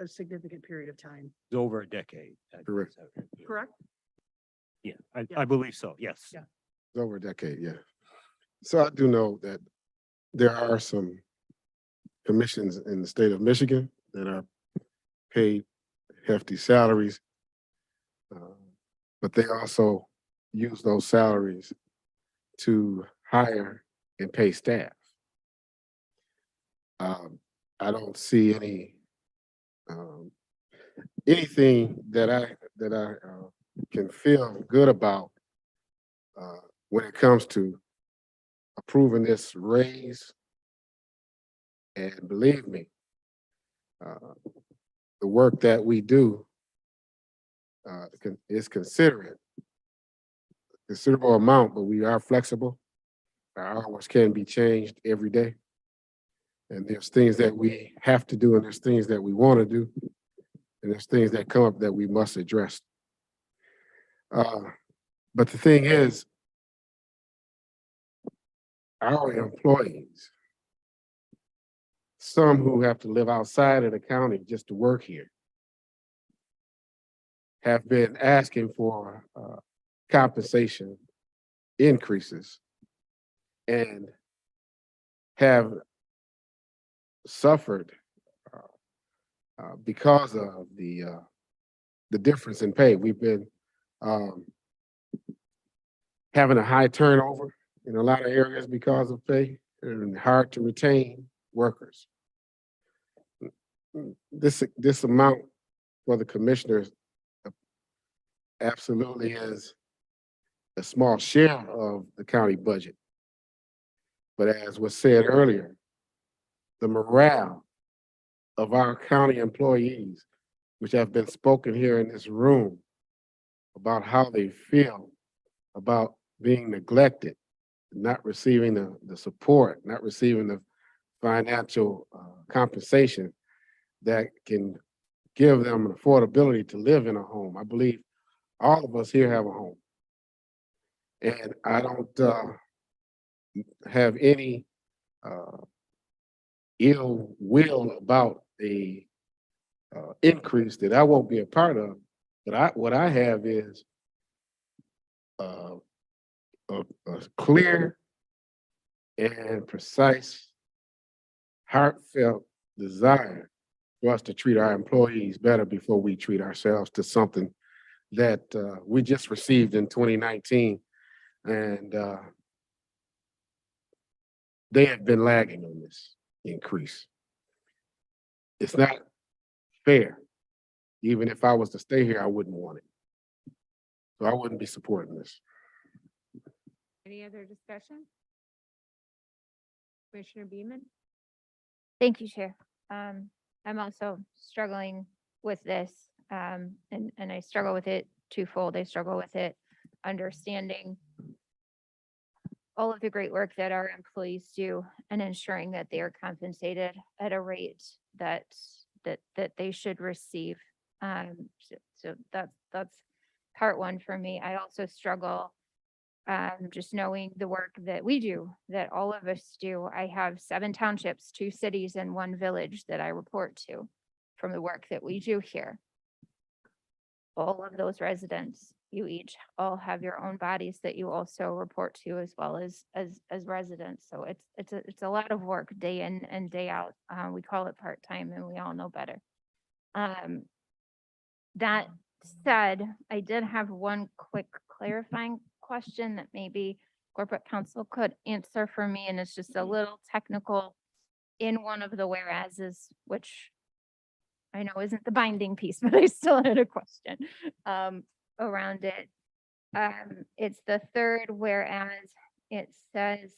a significant period of time. It's over a decade. Correct. Correct? Yeah, I believe so, yes. Yeah. It's over a decade, yeah. So I do know that there are some commissions in the state of Michigan that are paid hefty salaries, but they also use those salaries to hire and pay staff. I don't see anything that I can feel good about when it comes to approving this raise. And believe me, the work that we do is considerable amount, but we are flexible. Our hours can be changed every day. And there's things that we have to do, and there's things that we want to do, and there's things that come up that we must address. But the thing is, our employees, some who have to live outside of the county just to work here, have been asking for compensation increases and have suffered because of the difference in pay. We've been having a high turnover in a lot of areas because of pay, and hard to retain workers. This amount for the commissioners absolutely is a small share of the county budget. But as was said earlier, the morale of our county employees, which have been spoken here in this room about how they feel about being neglected, not receiving the support, not receiving the financial compensation that can give them an affordability to live in a home. I believe all of us here have a home. And I don't have any ill will about a increase that I won't be a part of. But what I have is a clear and precise, heartfelt desire for us to treat our employees better before we treat ourselves to something that we just received in 2019. And they have been lagging on this increase. It's not fair. Even if I was to stay here, I wouldn't want it. So I wouldn't be supporting this. Any other discussion? Commissioner Beaman? Thank you, Chair. I'm also struggling with this, and I struggle with it twofold. I struggle with it understanding all of the great work that our employees do and ensuring that they are compensated at a rate that they should receive. So that's part one for me. I also struggle just knowing the work that we do, that all of us do. I have 7 townships, 2 cities, and 1 village that I report to from the work that we do here. All of those residents, you each all have your own bodies that you also report to, as well as residents. So it's a lot of work day in and day out. We call it part-time, and we all know better. That said, I did have one quick clarifying question that maybe corporate counsel could answer for me, and it's just a little technical in one of the whereases, which I know isn't the binding piece, but I still had a question around it. It's the third whereas. It says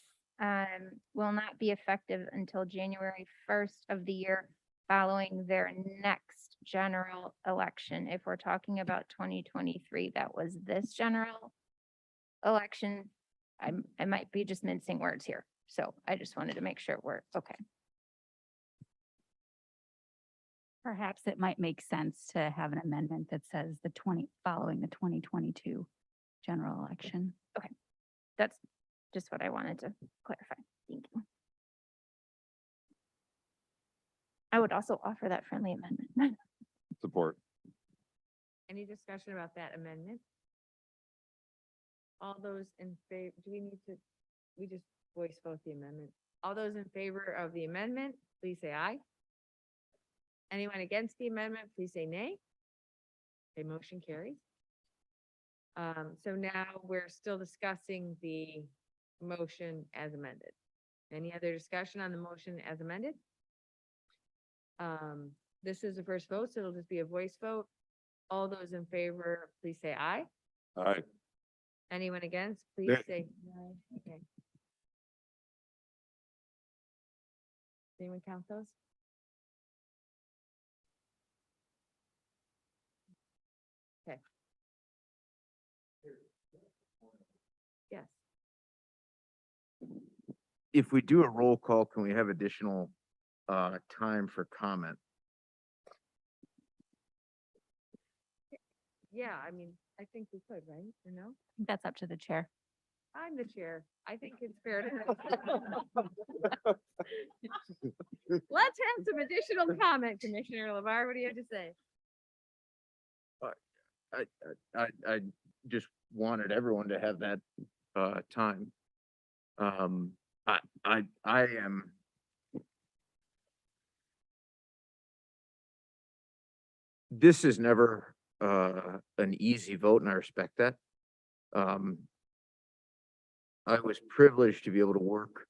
will not be effective until January 1st of the year following their next general election. If we're talking about 2023, that was this general election. I might be just mincing words here. So I just wanted to make sure we're okay. Perhaps it might make sense to have an amendment that says following the 2022 general election. Okay, that's just what I wanted to clarify. Thank you. I would also offer that friendly amendment. Support. Any discussion about that amendment? All those in favor, we just voice vote the amendment. All those in favor of the amendment, please say aye. Anyone against the amendment, please say nay. Okay, motion carries. So now we're still discussing the motion as amended. Any other discussion on the motion as amended? This is the first vote, so it'll just be a voice vote. All those in favor, please say aye. Aye. Anyone against, please Nay. say no. Okay. Anyone count those? Okay. Yes. If we do a roll call, can we have additional time for comment? Yeah, I mean, I think we could, right? Or no? That's up to the chair. I'm the chair. I think it's fair to. Let's have some additional comment, Commissioner LeVar. What do you have to say? I just wanted everyone to have that, time. I am. This is never, an easy vote, and I respect that. I was privileged to be able to work,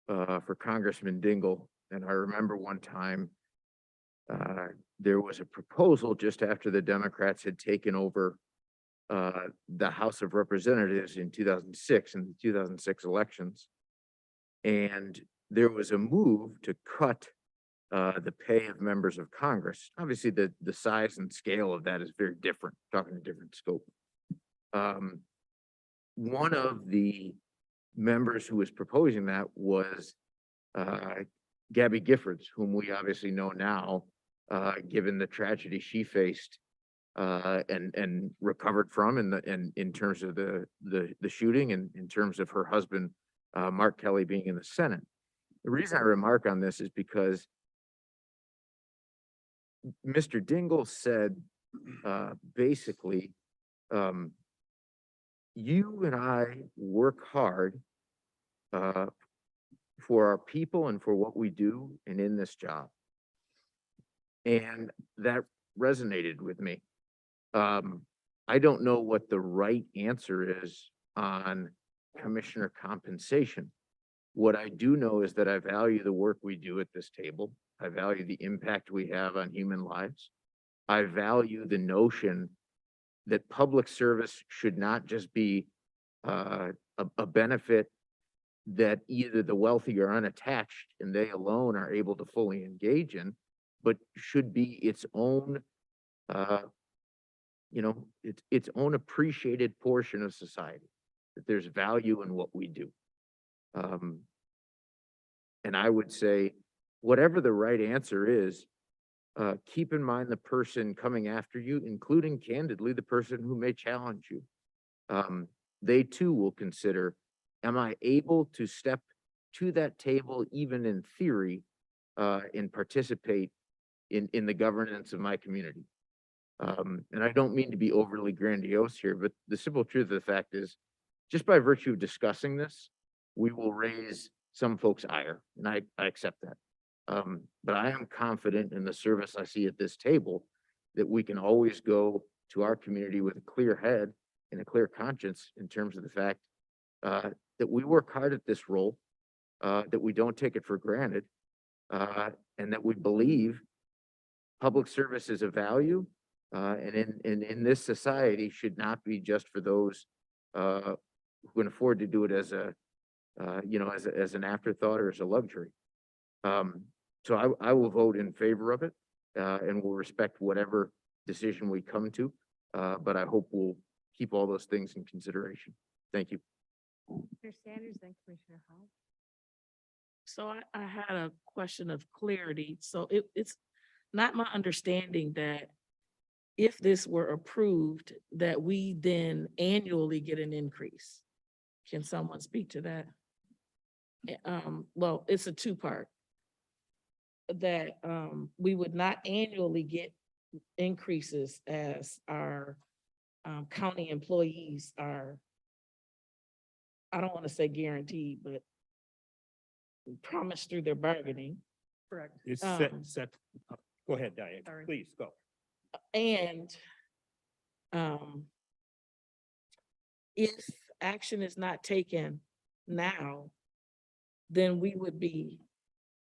for Congressman Dingle, and I remember one time, there was a proposal just after the Democrats had taken over, the House of Representatives in 2006, in the 2006 elections. And there was a move to cut, the pay of members of Congress. Obviously, the size and scale of that is very different, talking a different scope. One of the members who was proposing that was, Gabby Giffords, whom we obviously know now, given the tragedy she faced, and recovered from, and in terms of the shooting, and in terms of her husband, Mark Kelly, being in the Senate. The reason I remark on this is because Mr. Dingle said, basically, you and I work hard, for our people and for what we do and in this job. And that resonated with me. I don't know what the right answer is on commissioner compensation. What I do know is that I value the work we do at this table. I value the impact we have on human lives. I value the notion that public service should not just be, a benefit that either the wealthy are unattached and they alone are able to fully engage in, but should be its own, its own appreciated portion of society, that there's value in what we do. And I would say, whatever the right answer is, keep in mind the person coming after you, including candidly the person who may challenge you. They too will consider, am I able to step to that table, even in theory, and participate in the governance of my community? And I don't mean to be overly grandiose here, but the simple truth of the fact is, just by virtue of discussing this, we will raise some folks' ire, and I accept that. But I am confident in the service I see at this table, that we can always go to our community with a clear head and a clear conscience in terms of the fact, that we work hard at this role, that we don't take it for granted, and that we believe public service is a value, and in this society should not be just for those, who can afford to do it as as an afterthought or as a luxury. So I will vote in favor of it, and will respect whatever decision we come to, but I hope we'll keep all those things in consideration. Thank you. Commissioner Sanders, then Commissioner Hall. So I had a question of clarity. So it's not my understanding that if this were approved, that we then annually get an increase. Can someone speak to that? Well, it's a two-part. That we would not annually get increases as our county employees are, I don't want to say guaranteed, but promised through their bargaining. Correct. It's Um, set. Go ahead, Diane. Sorry. Please go. And if action is not taken now, then we would be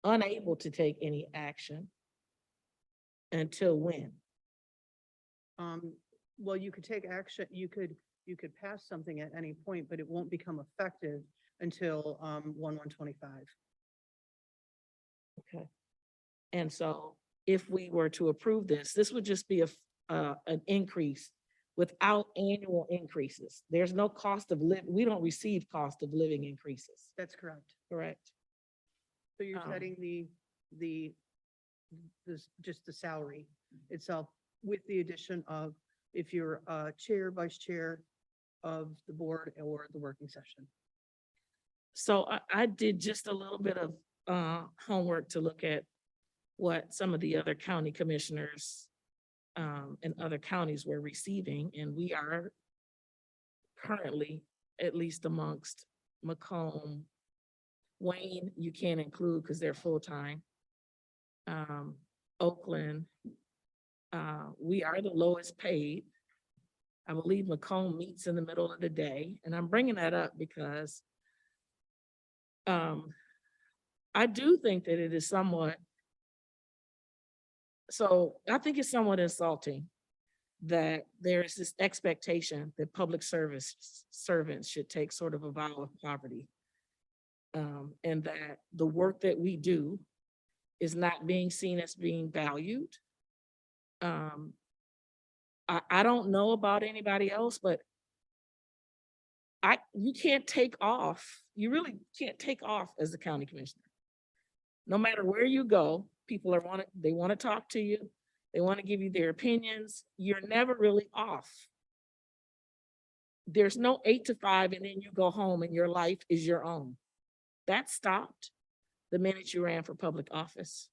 unable to take any action until when? Well, you could take action, you could pass something at any point, but it won't become effective until 1/1/25. Okay. And so if we were to approve this, this would just be an increase without annual increases. There's no cost of we don't receive cost of living increases, That's correct. correct? So you're Um, setting just the salary itself with the addition of if you're chair, vice chair of the board or the working session. So I did just a little bit of homework to look at what some of the other county commissioners and other counties were receiving, and we are currently, at least amongst Macomb, Wayne, you can't include because they're full-time. Oakland, we are the lowest paid. I believe Macomb meets in the middle of the day, and I'm bringing that up because I do think that it is somewhat, so I think it's somewhat insulting that there is this expectation that public service servants should take sort of a vow of poverty. And that the work that we do is not being seen as being valued. I don't know about anybody else, but you can't take off. You really can't take off as the county commissioner. No matter where you go, people they want to talk to you. They want to give you their opinions. You're never really off. There's no 8 to 5 and then you go home and your life is your own. That stopped the minute you ran for public office.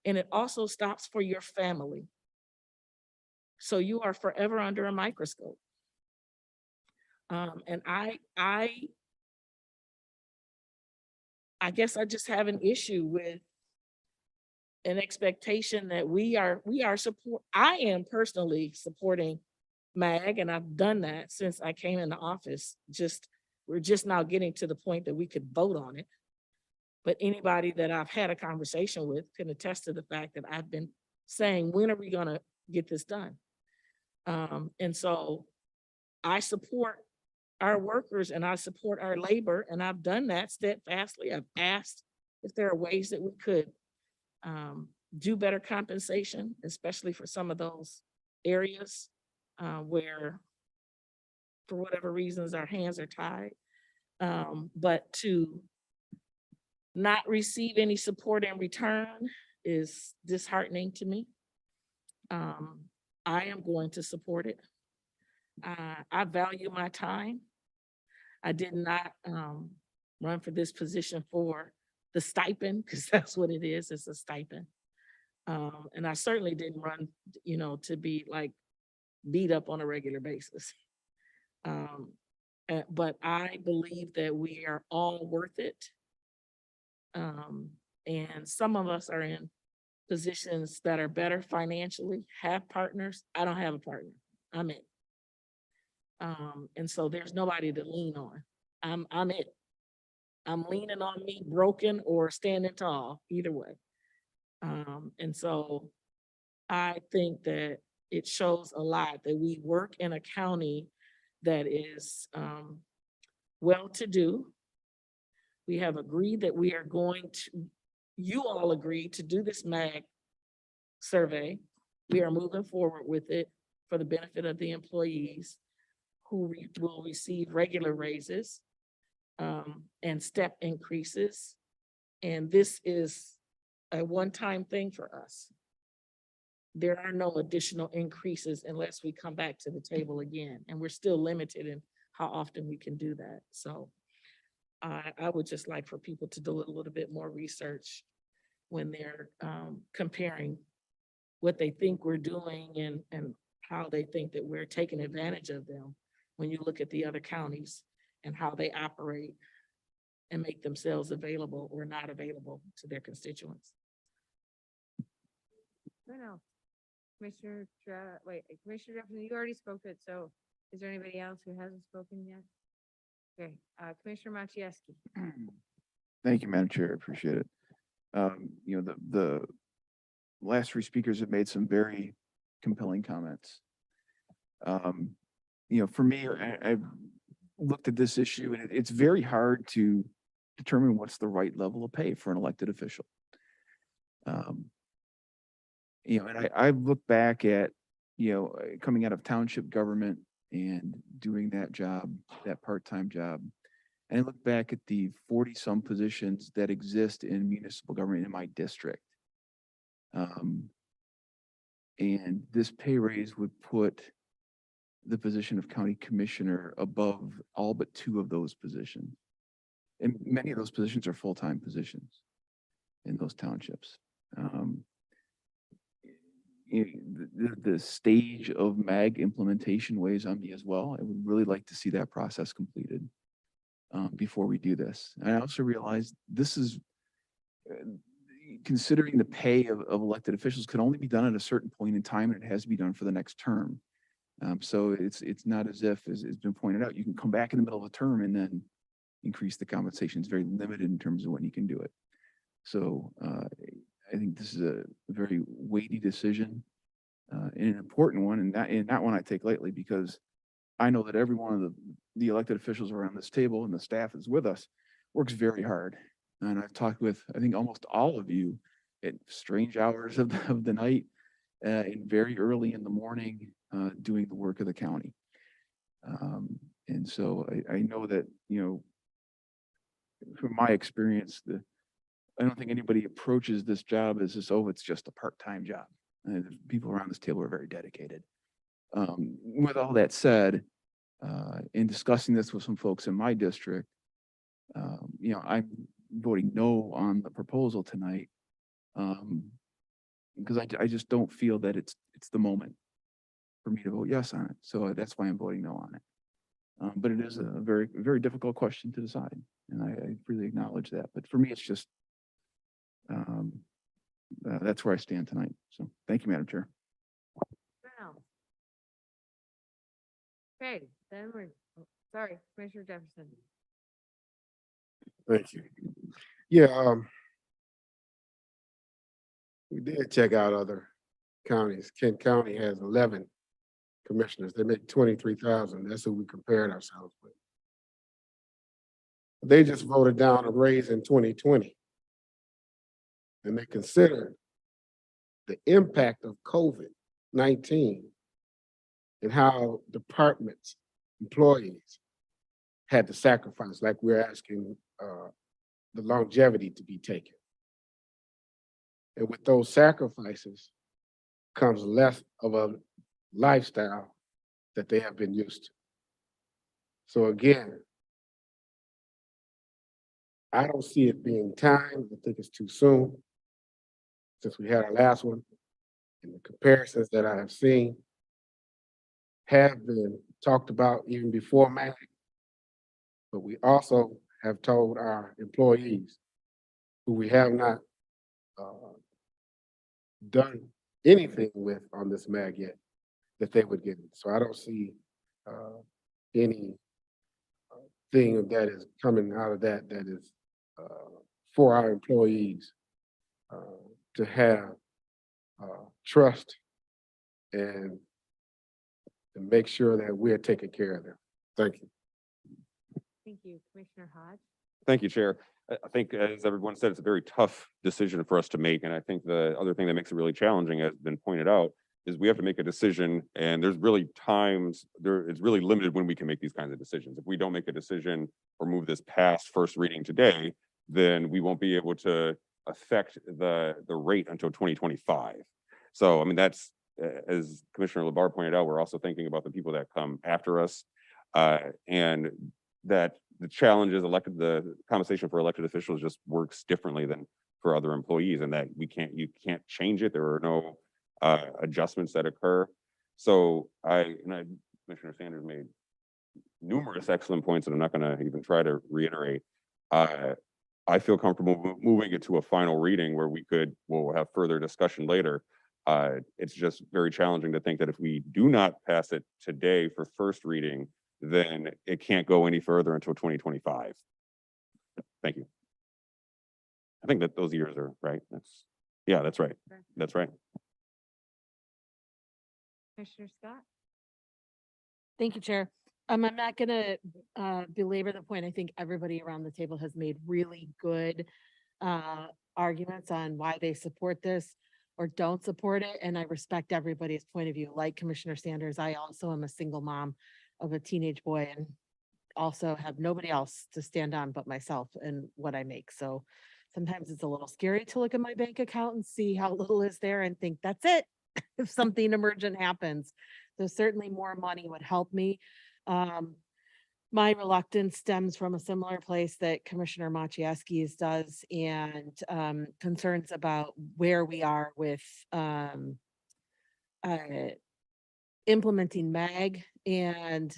And it also stops for your family. So you are forever under a microscope. And I guess I just have an issue with an expectation that I am personally supporting MAG, and I've done that since I came into office. We're just now getting to the point that we could vote on it. But anybody that I've had a conversation with can attest to the fact that I've been saying, when are we gonna get this done? And so I support our workers and I support our labor, and I've done that steadfastly. I've asked if there are ways that we could do better compensation, especially for some of those areas where, for whatever reasons, our hands are tied. But to not receive any support in return is disheartening to me. I am going to support it. I value my time. I did not run for this position for the stipend, because that's what it is. It's a stipend. And I certainly didn't run, to be like beat up on a regular basis. But I believe that we are all worth it. And some of us are in positions that are better financially, have partners. I don't have a partner. I'm it. And so there's nobody to lean on. I'm it. I'm leaning on me broken or standing tall, either way. And so I think that it shows a lot that we work in a county that is well-to-do. We have agreed that we are you all agreed to do this MAG survey. We are moving forward with it for the benefit of the employees who will receive regular raises and step increases. And this is a one-time thing for us. There are no additional increases unless we come back to the table again, and we're still limited in how often we can do that. So I would just like for people to do a little bit more research when they're comparing what they think we're doing and how they think that we're taking advantage of them when you look at the other counties and how they operate and make themselves available or not available to their constituents. No. Commissioner Jefferson, you already spoke to it, so is there anybody else who hasn't spoken yet? Okay, Commissioner Machewski. Thank you, Madam Chair. I appreciate it. The last 3 speakers have made some very compelling comments. For me, I've looked at this issue, and it's very hard to determine what's the right level of pay for an elected official. And I look back at, coming out of township government and doing that job, that part-time job. And I look back at the 40-some positions that exist in municipal government in my district. And this pay raise would put the position of county commissioner above all but 2 of those positions. And many of those positions are full-time positions in those townships. the stage of MAG implementation weighs on me as well. I would really like to see that process completed before we do this. And I also realize this is considering the pay of elected officials can only be done at a certain point in time, and it has to be done for the next term. So it's not as if, as has been pointed out, you can come back in the middle of a term and then increase the compensation. It's very limited in terms of when you can do it. So I think this is a very weighty decision and an important one, and not one I take lightly, because I know that every one of the elected officials around this table and the staff is with us works very hard. And I've talked with, I think, almost all of you at strange hours of the night and very early in the morning doing the work of the county. And so I know that, from my experience, I don't think anybody approaches this job as this, oh, it's just a part-time job. The people around this table are very dedicated. With all that said, in discussing this with some folks in my district, I'm voting no on the proposal tonight because I just don't feel that it's the moment for me to vote yes on it. So that's why I'm voting no on it. But it is a very, very difficult question to decide, and I really acknowledge that. But for me, it's just that's where I stand tonight. So thank you, Madam Chair. Okay, then sorry, Commissioner Jefferson. Thank you. Yeah, we did check out other counties. Kent County has 11 commissioners. They make 23,000. That's who we compared ourselves with. They just voted down a raise in 2020. And they considered the impact of COVID-19 and how departments, employees had to sacrifice, like we're asking the longevity to be taken. And with those sacrifices comes less of a lifestyle that they have been used to. So again, I don't see it being time. I think it's too soon since we had our last one. And the comparisons that I have seen have been talked about even before MAG. But we also have told our employees who we have not done anything with on this MAG yet, that they would get it. So I don't see any thing that is coming out of that is for our employees to have trust and to make sure that we're taking care of them. Thank you. Thank you, Commissioner Hodge. Thank you, Chair. I think, as everyone said, it's a very tough decision for us to make. And I think the other thing that makes it really challenging, as has been pointed out, is we have to make a decision, and there's really times it's really limited when we can make these kinds of decisions. If we don't make a decision or move this past first reading today, then we won't be able to affect the rate until 2025. So, I mean, that's, as Commissioner Labar pointed out, we're also thinking about the people that come after us, and that the challenges the compensation for elected officials just works differently than for other employees, and that you can't change it. There are no adjustments that occur. So Commissioner Sanders made numerous excellent points that I'm not going to even try to reiterate. I feel comfortable moving it to a final reading where we'll have further discussion later. It's just very challenging to think that if we do not pass it today for first reading, then it can't go any further until 2025. Thank you. I think that those years are right. That's right. That's right. Commissioner Scott? Thank you, Chair. I'm not gonna belabor the point. I think everybody around the table has made really good arguments on why they support this or don't support it. And I respect everybody's point of view. Like Commissioner Sanders, I also am a single mom of a teenage boy and also have nobody else to stand on but myself and what I make. So sometimes it's a little scary to look at my bank account and see how little is there and think that's it if something emergent happens. So certainly more money would help me. My reluctance stems from a similar place that Commissioner Machieski's does, and concerns about where we are with implementing MAG, and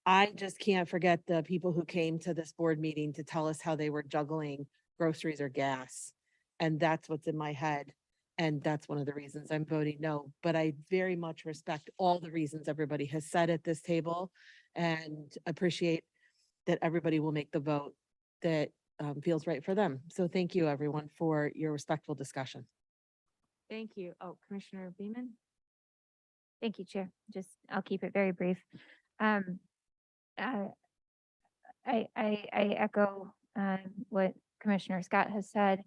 I just can't forget the people who came to this board meeting to tell us how they were juggling groceries or gas. And that's what's in my head. And that's one of the reasons I'm voting no, but I very much respect all the reasons everybody has said at this table and appreciate that everybody will make the vote that feels right for them. So thank you, everyone, for your respectful discussion. Thank you. Oh, Commissioner Beaman? Thank you, Chair. I'll keep it very brief. Um, I echo what Commissioner Scott has said.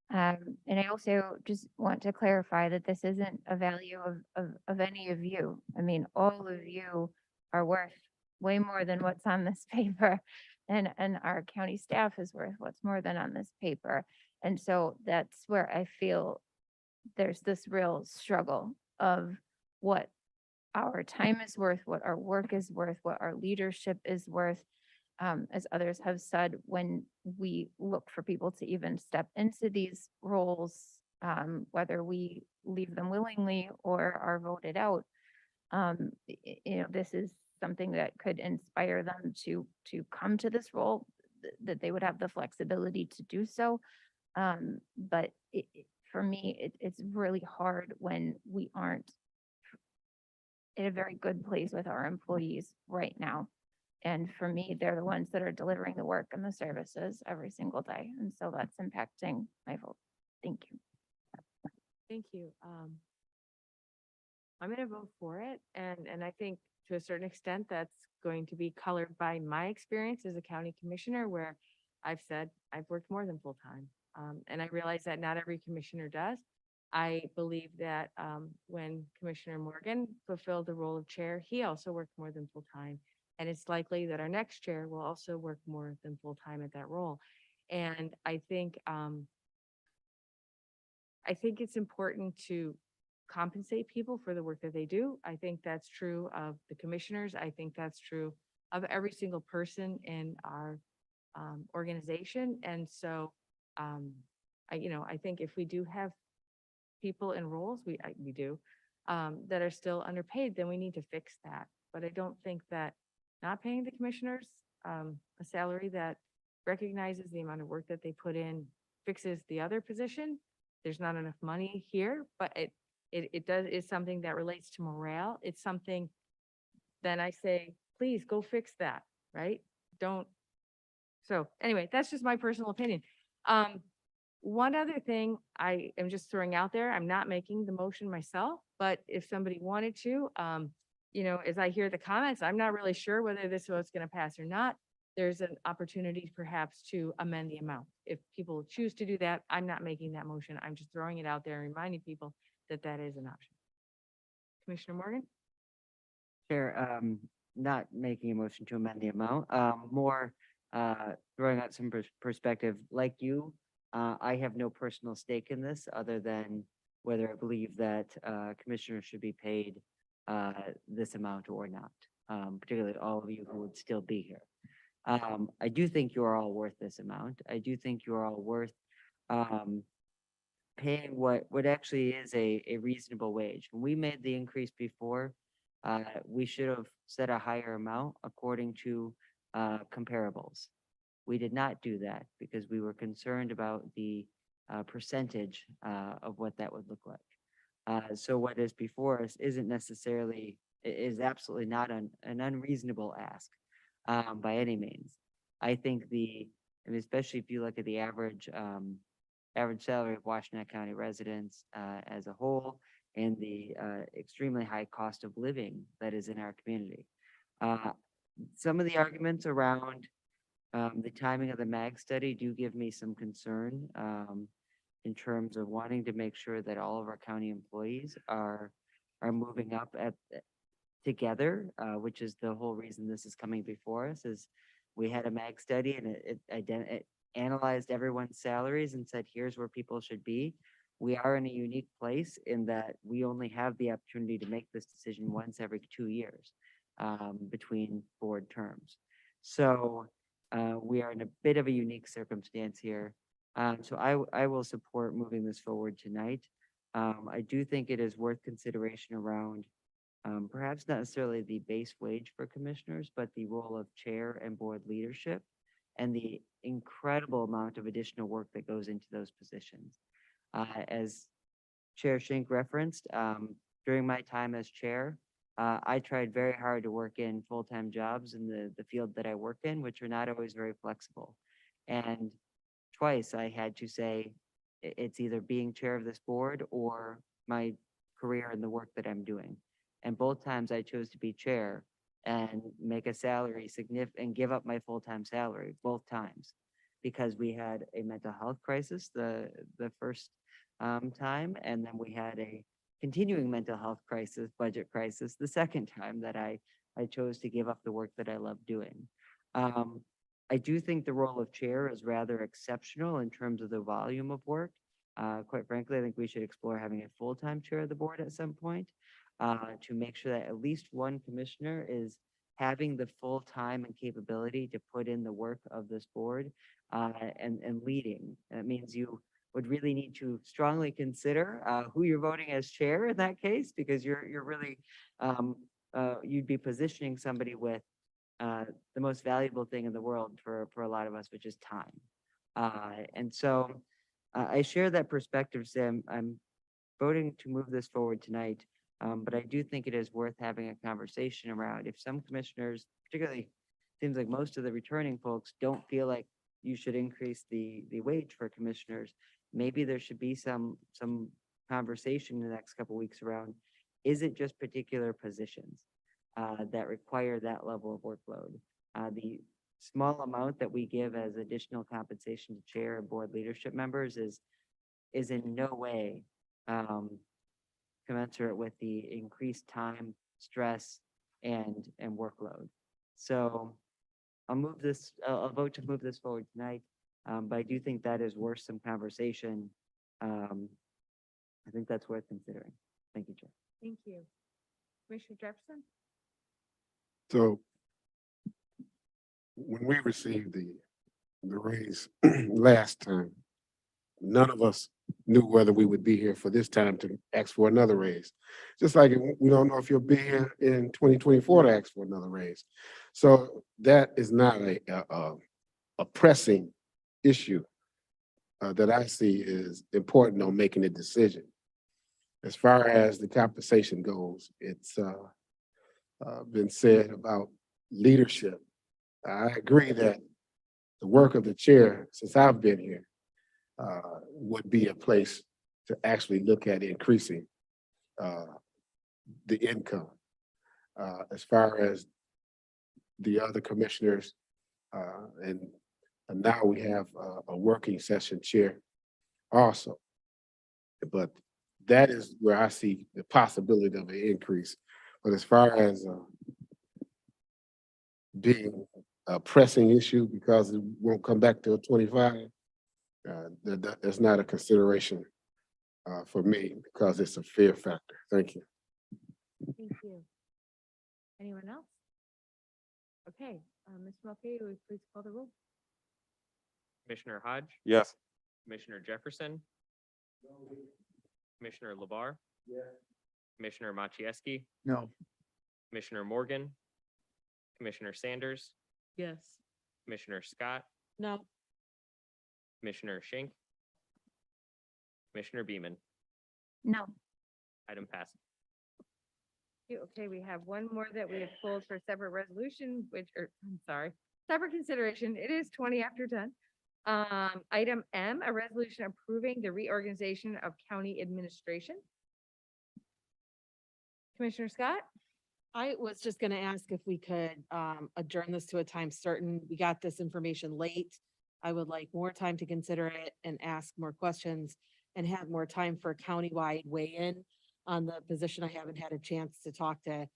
And I also just want to clarify that this isn't a value of any of you. I mean, all of you are worth way more than what's on this paper. And our county staff is worth what's more than on this paper. And so that's where I feel there's this real struggle of what our time is worth, what our work is worth, what our leadership is worth. As others have said, when we look for people to even step into these roles, whether we leave them willingly or are voted out, this is something that could inspire them to come to this role, that they would have the flexibility to do so. But for me, it's really hard when we aren't in a very good place with our employees right now. And for me, they're the ones that are delivering the work and the services every single day. And so that's impacting my vote. Thank you. Thank you. I'm going to vote for it. And I think to a certain extent, that's going to be colored by my experience as a county commissioner, where I've said I've worked more than full time. And I realize that not every commissioner does. I believe that when Commissioner Morgan fulfilled the role of chair, he also worked more than full time. And it's likely that our next chair will also work more than full time at that role. And I think it's important to compensate people for the work that they do. I think that's true of the commissioners. I think that's true of every single person in our organization. And so I think if we do have people in roles, we do, that are still underpaid, then we need to fix that. But I don't think that not paying the commissioners a salary that recognizes the amount of work that they put in fixes the other position. There's not enough money here, but it's something that relates to morale. It's something, then I say, please go fix that, right? So anyway, that's just my personal opinion. One other thing I am just throwing out there, I'm not making the motion myself, but if somebody wanted to, as I hear the comments, I'm not really sure whether this was going to pass or not. There's an opportunity perhaps to amend the amount. If people choose to do that, I'm not making that motion. I'm just throwing it out there and reminding people that that is an option. Commissioner Morgan? Chair, not making a motion to amend the amount, more throwing out some perspective. Like you, I have no personal stake in this other than whether I believe that commissioners should be paid this amount or not, particularly all of you who would still be here. I do think you're all worth this amount. I do think you're all worth paying what actually is a reasonable wage. When we made the increase before, we should have set a higher amount according to comparables. We did not do that because we were concerned about the percentage of what that would look like. So what is before us is absolutely not an unreasonable ask by any means. I think especially if you look at the average salary of Washtenaw County residents as a whole and the extremely high cost of living that is in our community. Some of the arguments around the timing of the MAG study do give me some concern in terms of wanting to make sure that all of our county employees are moving up together, which is the whole reason this is coming before us. Is we had a MAG study and it analyzed everyone's salaries and said, here's where people should be. We are in a unique place in that we only have the opportunity to make this decision once every 2 years between board terms. So we are in a bit of a unique circumstance here. So I will support moving this forward tonight. I do think it is worth consideration around perhaps not necessarily the base wage for commissioners, but the role of chair and board leadership and the incredible amount of additional work that goes into those positions. As Chair Schenk referenced, during my time as chair, I tried very hard to work in full-time jobs in the field that I work in, which are not always very flexible. And twice I had to say, it's either being chair of this board or my career and the work that I'm doing. And both times I chose to be chair and make a salary and give up my full-time salary, both times. Because we had a mental health crisis the first time, and then we had a continuing mental health crisis, budget crisis, the second time that I chose to give up the work that I love doing. I do think the role of chair is rather exceptional in terms of the volume of work. Quite frankly, I think we should explore having a full-time chair of the board at some point to make sure that at least one commissioner is having the full time and capability to put in the work of this board and leading. That means you would really need to strongly consider who you're voting as chair in that case, because you're really you'd be positioning somebody with the most valuable thing in the world for a lot of us, which is time. And so I share that perspective, Sam. I'm voting to move this forward tonight, but I do think it is worth having a conversation around if some commissioners, particularly seems like most of the returning folks, don't feel like you should increase the wage for commissioners. Maybe there should be some conversation in the next couple of weeks around, is it just particular positions that require that level of workload? The small amount that we give as additional compensation to chair and board leadership members is in no way commensurate with the increased time, stress, and workload. So I'll vote to move this forward tonight. But I do think that is worth some conversation. I think that's worth considering. Thank you, Chair. Thank you. Commissioner Jefferson? So when we received the raise last time, none of us knew whether we would be here for this time to ask for another raise. Just like we don't know if you'll be here in 2024 to ask for another raise. So that is not a pressing issue that I see is important on making a decision. As far as the compensation goes, it's been said about leadership. I agree that the work of the chair, since I've been here, would be a place to actually look at increasing the income. As far as the other commissioners, and now we have a working session chair also. But that is where I see the possibility of an increase. But as far as being a pressing issue because it won't come back till 25, that's not a consideration for me because it's a fear factor. Thank you. Thank you. Anyone else? Okay, Ms. Mulcahy, will you please call the roll? Commissioner Hodge, Yes. Commissioner Jefferson, Commissioner LeBar, Commissioner Machieski, No. Commissioner Morgan, Commissioner Sanders, Yes. Commissioner Scott, No. Commissioner Schenk, Commissioner Beaman. No. Item passes. Okay, we have one more that we have pulled for separate resolution, separate consideration. It is 20 after 10. Item M, a resolution approving the reorganization of county administration. Commissioner Scott? I was just gonna ask if we could adjourn this to a time certain. We got this information late. I would like more time to consider it and ask more questions and have more time for countywide weigh-in on the position. I haven't had a chance to talk to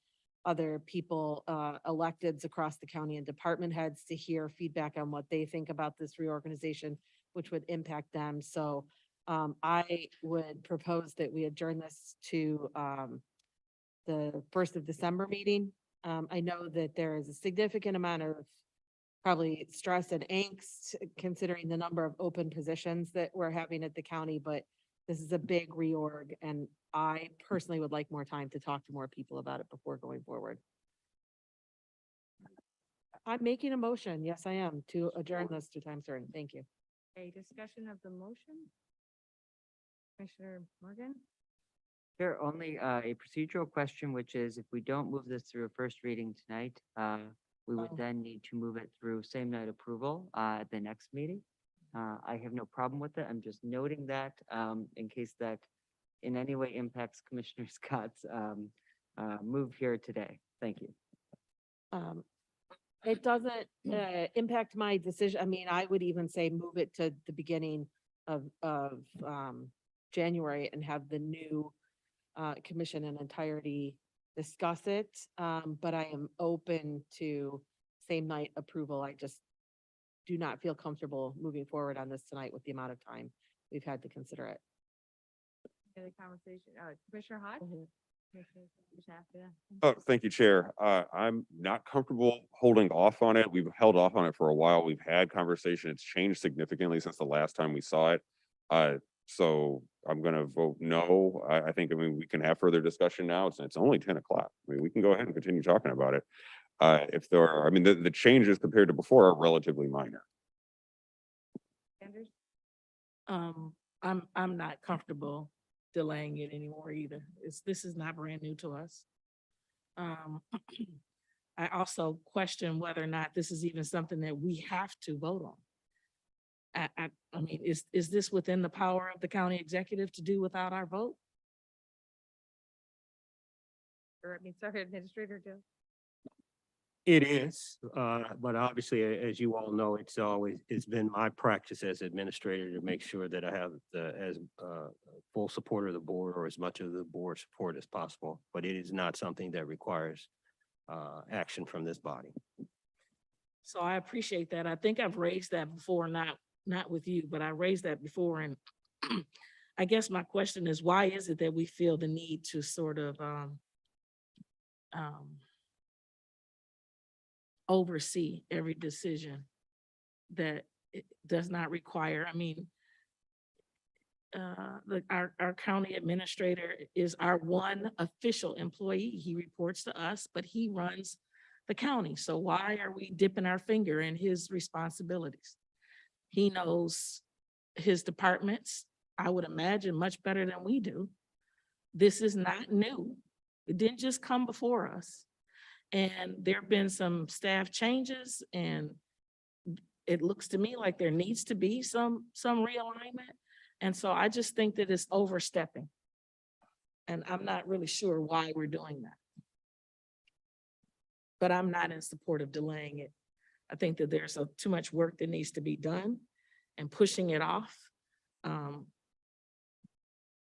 other people, electeds across the county and department heads to hear feedback on what they think about this reorganization, which would impact them. So I would propose that we adjourn this to the 1st of December meeting. I know that there is a significant amount of probably stress and angst considering the number of open positions that we're having at the county, but This is a big reorg, and I personally would like more time to talk to more people about it before going forward. I'm making a motion. Yes, I am, to adjourn this to time certain. Thank you. A discussion of the motion? Commissioner Morgan? There only a procedural question, which is if we don't move this through a first reading tonight, we would Oh. then need to move it through same night approval at the next meeting. I have no problem with it. I'm just noting that in case that in any way impacts Commissioner Scott's move here today. Thank you. It doesn't impact my decision. I mean, I would even say move it to the beginning of January and have the new commission in entirety discuss it. But I am open to same night approval. I just do not feel comfortable moving forward on this tonight with the amount of time we've had to consider it. Any conversation, Commissioner Hodge? Commissioner Sanders, Oh, thank you, Chair. I'm not comfortable holding off on it. We've held off on it for a while. We've had conversation. It's changed significantly since the last time we saw it. So I'm gonna vote no. I think, I mean, we can have further discussion now. It's only 10 o'clock. I mean, we can go ahead and continue talking about it. If there are, I mean, the changes compared to before are relatively minor. Sanders? I'm not comfortable delaying it anymore either. This is not brand new to us. I also question whether or not this is even something that we have to vote on. I mean, is this within the power of the county executive to do without our vote? Or, I mean, sorry, Administrator Joe? It is, but obviously, as you all know, it's been my practice as administrator to make sure that I have as full support of the board or as much of the board support as possible. But it is not something that requires action from this body. So I appreciate that. I think I've raised that before, not with you, but I raised that before. And I guess my question is, why is it that we feel the need to sort of oversee every decision that it does not require? I mean, our county administrator is our one official employee. He reports to us, but he runs the county. So why are we dipping our finger in his responsibilities? He knows his departments, I would imagine, much better than we do. This is not new. It didn't just come before us. And there've been some staff changes, and it looks to me like there needs to be some realignment. And so I just think that it's overstepping. And I'm not really sure why we're doing that. But I'm not in support of delaying it. I think that there's too much work that needs to be done, and pushing it off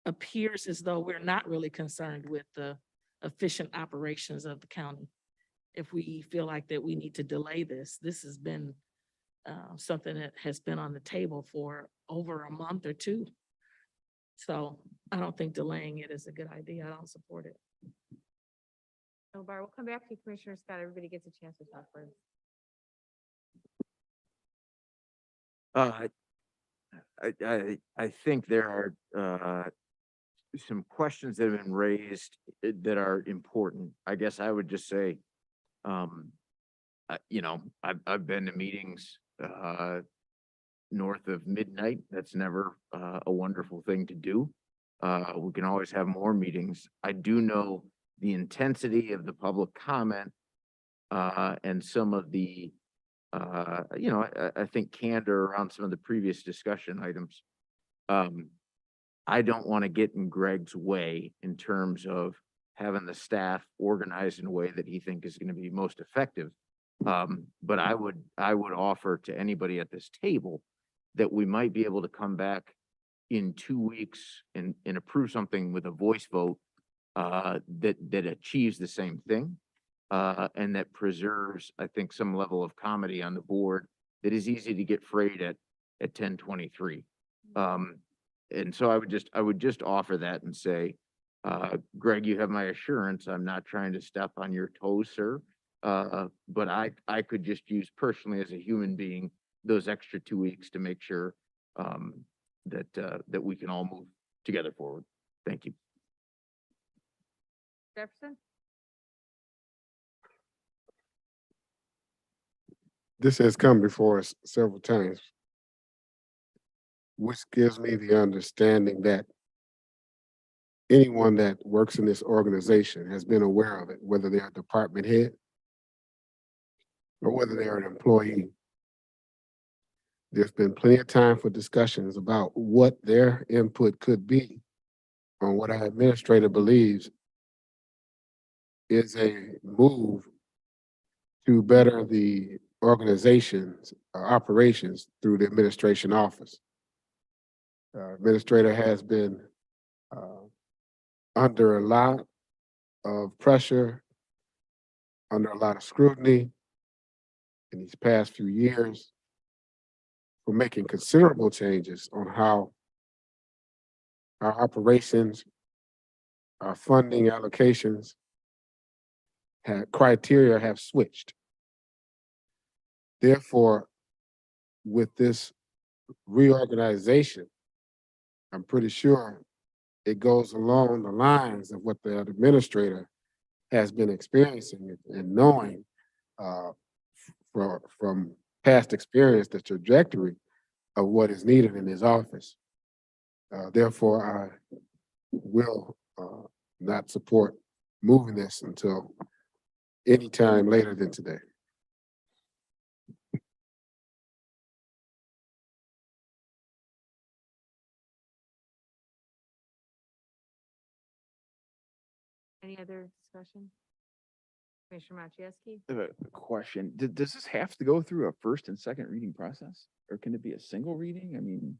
appears as though we're not really concerned with the efficient operations of the county. If we feel like that we need to delay this has been something that has been on the table for over a month or two. So I don't think delaying it is a good idea. I don't support it. No, Bar, we'll come back to you, Commissioner Scott. Everybody gets a chance to talk first. I think there are some questions that have been raised that are important. I guess I would just say, you know, I've been to meetings north of midnight. That's never a wonderful thing to do. We can always have more meetings. I do know the intensity of the public comment and some of the you know, I think candor around some of the previous discussion items. I don't want to get in Greg's way in terms of having the staff organized in a way that he thinks is going to be most effective. But I would offer to anybody at this table that we might be able to come back in 2 weeks and approve something with a voice vote that achieves the same thing. And that preserves, I think, some level of comedy on the board that is easy to get frayed at 10:23. And so I would just offer that and say, Greg, you have my assurance. I'm not trying to step on your toes, sir. But I could just use personally as a human being those extra 2 weeks to make sure that we can all together forward. Thank you. Jefferson? This has come before us several times, which gives me the understanding that anyone that works in this organization has been aware of it, whether they're a department head or whether they're an employee. There's been plenty of time for discussions about what their input could be on what our administrator believes is a move to better the organization's operations through the administration office. Administrator has been under a lot of pressure, under a lot of scrutiny in these past few years for making considerable changes on how our operations, our funding allocations, criteria have switched. Therefore, with this reorganization, I'm pretty sure it goes along the lines of what the administrator has been experiencing and knowing from past experience, the trajectory of what is needed in his office. Therefore, I will not support moving this until any time later than today. Any other discussion? Commissioner Machewski? I have a question. Does this have to go through a first and second reading process? Or can it be a single reading? I mean,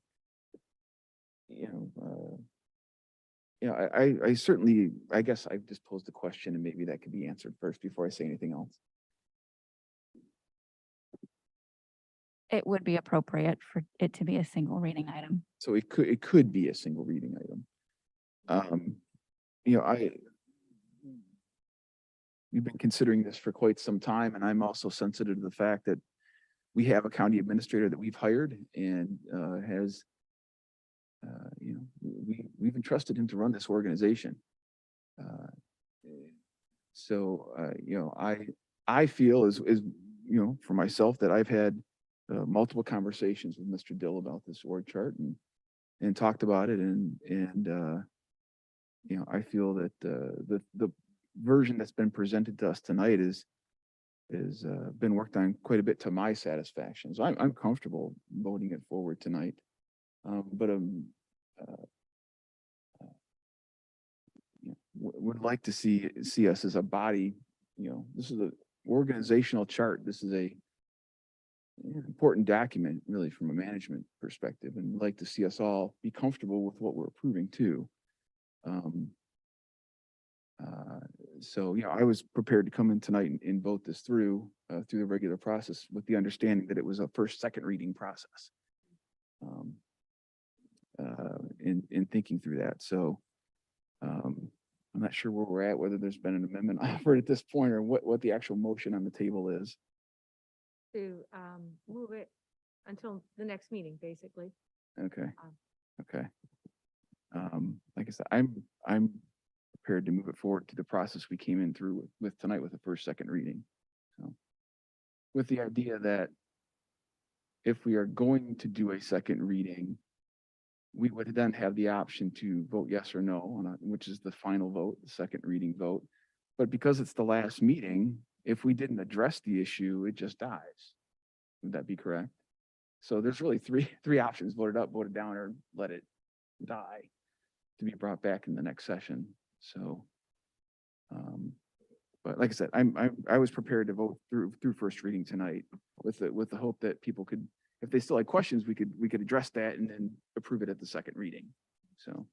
I certainly, I guess I've just posed a question and maybe that could be answered first before I say anything else. It would be appropriate for it to be a single reading item. So it could be a single reading item. We've been considering this for quite some time, and I'm also sensitive to the fact that we have a county administrator that we've hired and we've entrusted him to run this organization. I feel as for myself that I've had multiple conversations with Mr. Dill about this org chart and talked about it, and I feel that the version that's been presented to us tonight is been worked on quite a bit to my satisfaction. So I'm comfortable voting it forward tonight. Would like to see us as a body. This is an organizational chart. This is a important document, really, from a management perspective, and would like to see us all be comfortable with what we're approving too. I was prepared to come in tonight and vote this through the regular process with the understanding that it was a first, second reading process. In thinking through that. So I'm not sure where we're at, whether there's been an amendment offered at this point or what the actual motion on the table is. To move it until the next meeting, basically. Okay. Okay. Like I said, I'm prepared to move it forward to the process we came in through with tonight with the first, second reading. So with the idea that if we are going to do a second reading, we would then have the option to vote yes or no, which is the final vote, the second reading vote. But because it's the last meeting, if we didn't address the issue, it just dies. Would that be correct? So there's really three options: vote it up, vote it down, or let it die to be brought back in the next session. So, but like I said, I was prepared to vote through first reading tonight with the hope that people could, if they still had questions, we could address that and then approve it at the second reading. So.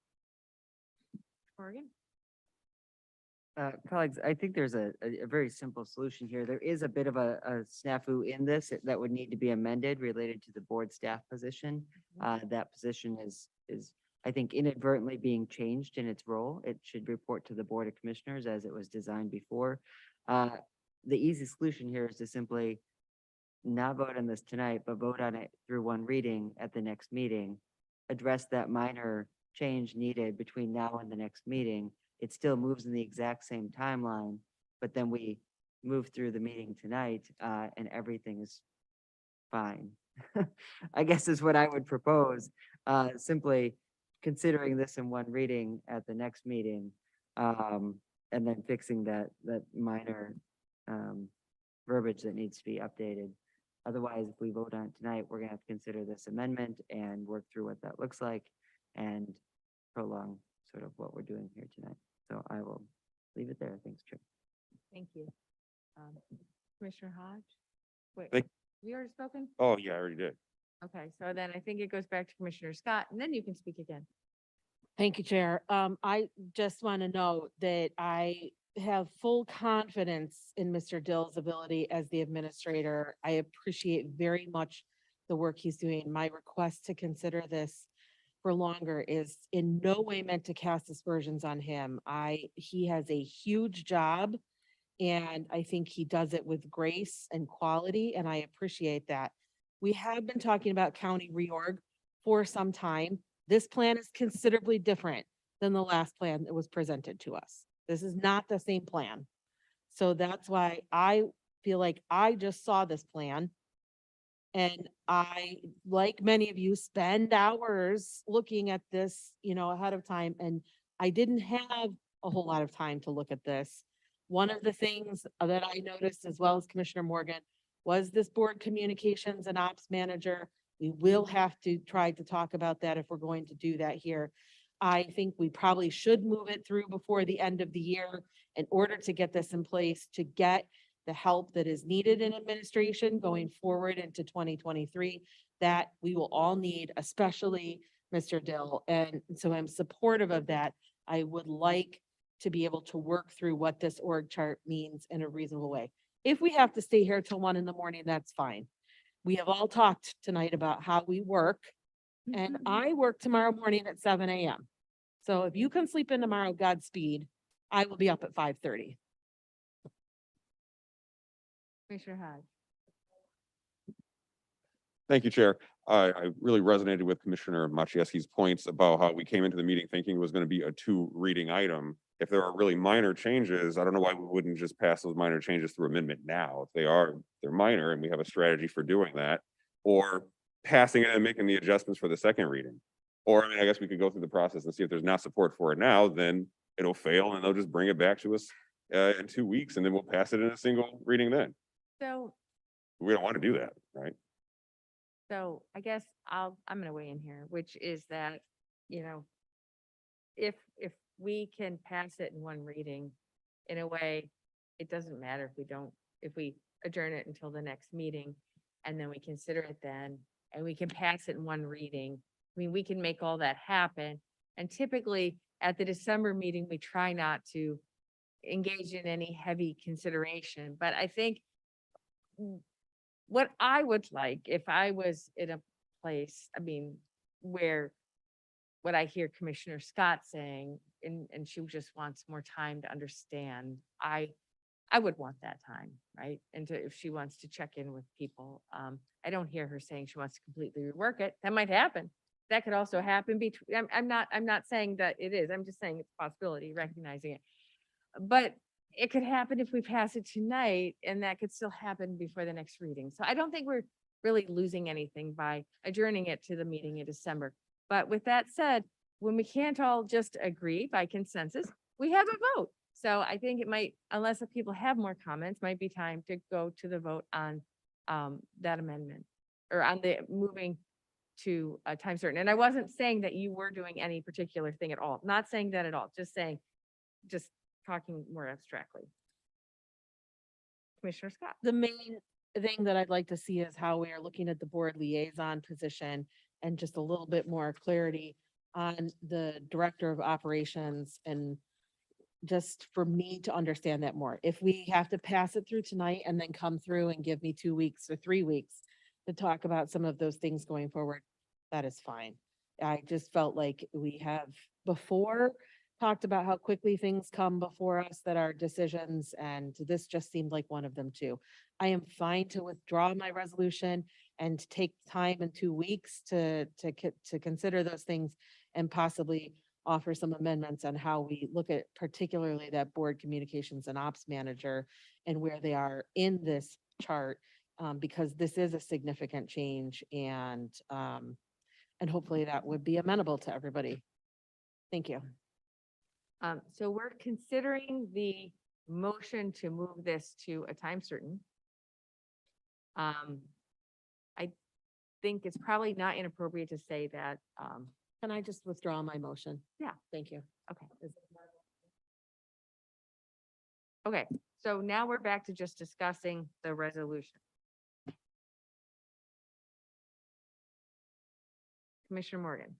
Morgan? Colleagues, I think there's a very simple solution here. There is a bit of a snafu in this that would need to be amended related to the board staff position. That position is, I think, inadvertently being changed in its role. It should report to the Board of Commissioners as it was designed before. The easy solution here is to simply not vote on this tonight, but vote on it through one reading at the next meeting, address that minor change needed between now and the next meeting, it still moves in the exact same timeline, but then we move through the meeting tonight, and everything is fine. I guess is what I would propose, simply considering this in one reading at the next meeting, and then fixing that minor, verbiage that needs to be updated. Otherwise, if we vote on it tonight, we're gonna have to consider this amendment and work through what that looks like and prolong sort of what we're doing here tonight. So I will leave it there. Thanks, Chair. Thank you. Commissioner Hodge? Wait, Thank- you already spoken? Oh, yeah, I already did. Okay, so then I think it goes back to Commissioner Scott, and then you can speak again. Thank you, Chair. I just want to note that I have full confidence in Mr. Dill's ability as the administrator. I appreciate very much the work he's doing. My request to consider this for longer is in no way meant to cast aspersions on him. He has a huge job, and I think he does it with grace and quality, and I appreciate that. We have been talking about county reorg for some time. This plan is considerably different than the last plan that was presented to us. This is not the same plan. So that's why I feel like I just saw this plan. And I, like many of you, spend hours looking at this, ahead of time, and I didn't have a whole lot of time to look at this. One of the things that I noticed, as well as Commissioner Morgan, was this board communications and ops manager. We will have to try to talk about that if we're going to do that here. I think we probably should move it through before the end of the year in order to get this in place, to get the help that is needed in administration going forward into 2023, that we will all need, especially Mr. Dill. And so I'm supportive of that. I would like to be able to work through what this org chart means in a reasonable way. If we have to stay here till 1 in the morning, that's fine. We have all talked tonight about how we work, and I work tomorrow morning at 7 a.m. So if you can sleep in tomorrow, Godspeed. I will be up at 5:30. Commissioner Hodge? Thank you, Chair. I really resonated with Commissioner Machewski's points about how we came into the meeting thinking it was going to be a 2-reading item. If there are really minor changes, I don't know why we wouldn't just pass those minor changes through amendment now. If they're minor and we have a strategy for doing that, or passing it and making the adjustments for the second reading. Or, I guess we could go through the process and see if there's not support for it now, then it'll fail and they'll just bring it back to us in 2 weeks, and then we'll pass it in a single reading then. So, We don't want to do that, right? so I guess I'm gonna weigh in here, which is that, if we can pass it in one reading, in a way, it doesn't matter if we adjourn it until the next meeting, and then we consider it then, and we can pass it in one reading. I mean, we can make all that happen. And typically at the December meeting, we try not to engage in any heavy consideration, but I think what I would like, if I was in a place, where what I hear Commissioner Scott saying, and she just wants more time to understand, I would want that time, right? And if she wants to check in with people, I don't hear her saying she wants to completely rework it. That might happen. That could also happen between, I'm not saying that it is, I'm just saying it's a possibility, recognizing it. But it could happen if we pass it tonight, and that could still happen before the next reading. So I don't think we're really losing anything by adjourning it to the meeting in December. But with that said, when we can't all just agree by consensus, we have a vote. So I think it might, unless if people have more comments, might be time to go to the vote on that amendment, or on the moving to a time certain. And I wasn't saying that you were doing any particular thing at all. Not saying that at all, just talking more abstractly. Commissioner Scott? The main thing that I'd like to see is how we are looking at the board liaison position, and just a little bit more clarity on the director of operations, and just for me to understand that more. If we have to pass it through tonight and then come through and give me 2 weeks or 3 weeks to talk about some of those things going forward, that is fine. I just felt like we have before talked about how quickly things come before us that are decisions, and this just seemed like one of them too. I am fine to withdraw my resolution and take time in 2 weeks to consider those things and possibly offer some amendments on how we look at particularly that board communications and ops manager and where they are in this chart, because this is a significant change and hopefully that would be amenable to everybody. Thank you. So we're considering the motion to move this to a time certain. I think it's probably not inappropriate to say that, Can I just withdraw my motion? Yeah. Thank you. okay. Okay, so now we're back to just discussing the resolution. Commissioner Morgan.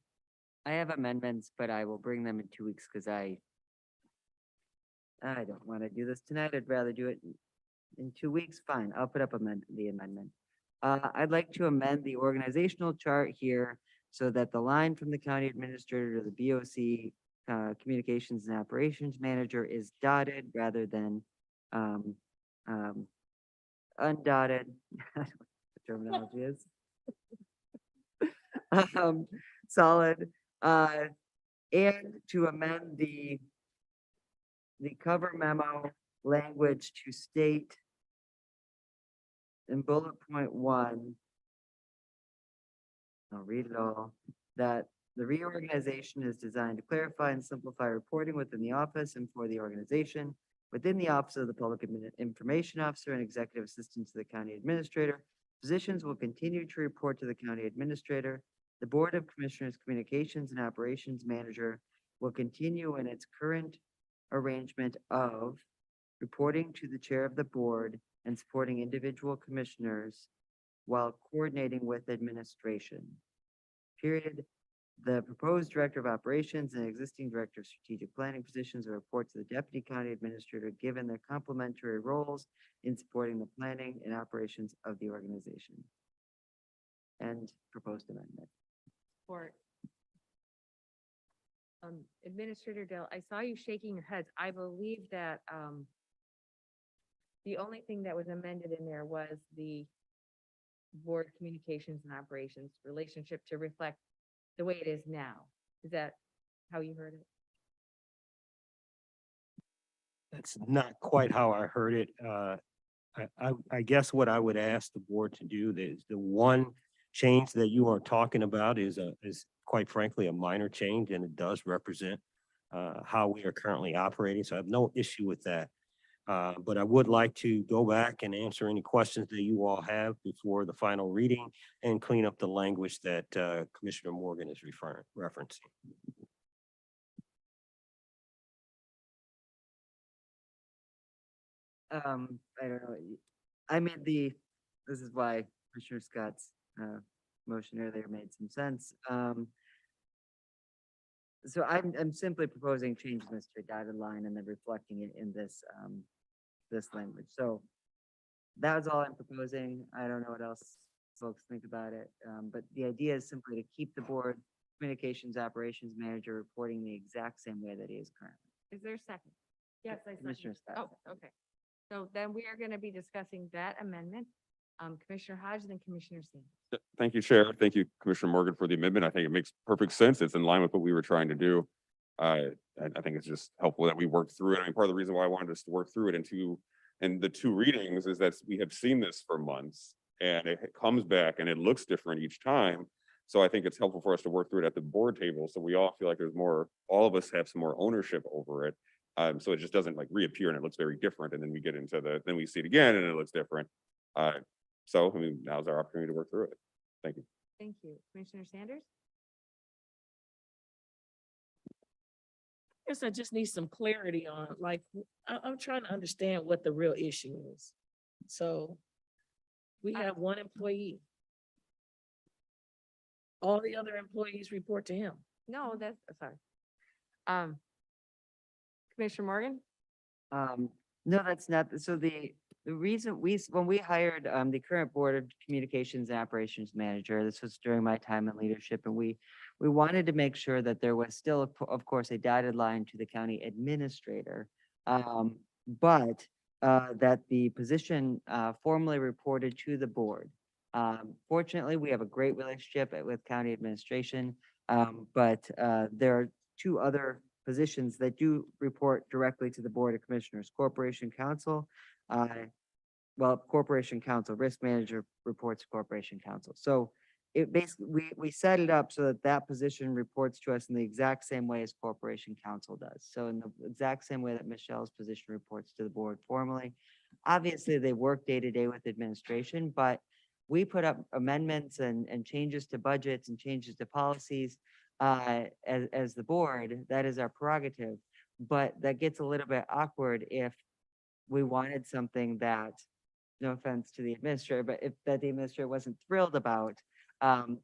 I have amendments, but I will bring them in 2 weeks because I don't want to do this tonight. I'd rather do it in 2 weeks. Fine, I'll put up the amendment. I'd like to amend the organizational chart here so that the line from the county administrator to the BOC communications and operations manager is dotted rather than undotted. I don't know what the terminology is. Solid, and to amend the cover memo language to state in bullet point 1, I'll read it all, that the reorganization is designed to clarify and simplify reporting within the office and for the organization. Within the Office of the Public Information Officer and Executive Assistant to the County Administrator, positions will continue to report to the County Administrator. The Board of Commissioners Communications and Operations Manager will continue in its current arrangement of reporting to the Chair of the Board and supporting individual commissioners while coordinating with administration. Period. The proposed Director of Operations and existing Director of Strategic Planning positions will report to the Deputy County Administrator given their complementary roles in supporting the planning and operations of the organization. And proposed amendment. Support. Administrator Dale, I saw you shaking your heads. I believe that, the only thing that was amended in there was the board communications and operations relationship to reflect the way it is now. Is that how you heard it? That's not quite how I heard it. I guess what I would ask the board to do is the one change that you are talking about is quite frankly a minor change, and it does represent how we are currently operating. So I have no issue with that. But I would like to go back and answer any questions that you all have before the final reading and clean up the language that Commissioner Morgan is referencing. I don't know. I made this is why Commissioner Scott's motion earlier made some sense. So I'm simply proposing changing this to a dotted line and then reflecting it in this this language. So that's all I'm proposing. I don't know what else folks think about it. But the idea is simply to keep the board communications operations manager reporting the exact same way that he is currently. Is there a second? Yes, I second. Commissioner Scott. Oh, okay. So then we are going to be discussing that amendment. Commissioner Hodge and Commissioner Sanders. Thank you, Chair. Thank you, Commissioner Morgan, for the amendment. I think it makes perfect sense. It's in line with what we were trying to do. I think it's just helpful that we worked through it. I mean, part of the reason why I wanted us to work through it in the two readings is that we have seen this for months and it comes back and it looks different each time. So I think it's helpful for us to work through it at the board table. So we all feel like there's more, all of us have some more ownership over it. So it just doesn't like reappear and it looks very different. And then we get into then we see it again and it looks different. So I mean, now's our opportunity to work through it. Thank you. Thank you. Commissioner Sanders? Guess I just need some clarity on, like, I'm trying to understand what the real issue is. So we have one employee. All the other employees report to him. No, that's, sorry. Commissioner Morgan? No, that's not. So the reason when we hired the current Board of Communications and Operations Manager, this was during my time in leadership, and we wanted to make sure that there was still, of course, a dotted line to the county administrator, but that the position formally reported to the board. Fortunately, we have a great relationship with county administration. But there are two other positions that do report directly to the Board of Commissioners, Corporation Counsel. Corporation Counsel, Risk Manager reports to Corporation Counsel. So it basically, we set it up so that that position reports to us in the exact same way as Corporation Counsel does. So in the exact same way that Michelle's position reports to the board formally. Obviously, they work day to day with administration, but we put up amendments and changes to budgets and changes to policies as the board. That is our prerogative. But that gets a little bit awkward if we wanted something that, no offense to the administrator, but if that the administrator wasn't thrilled about,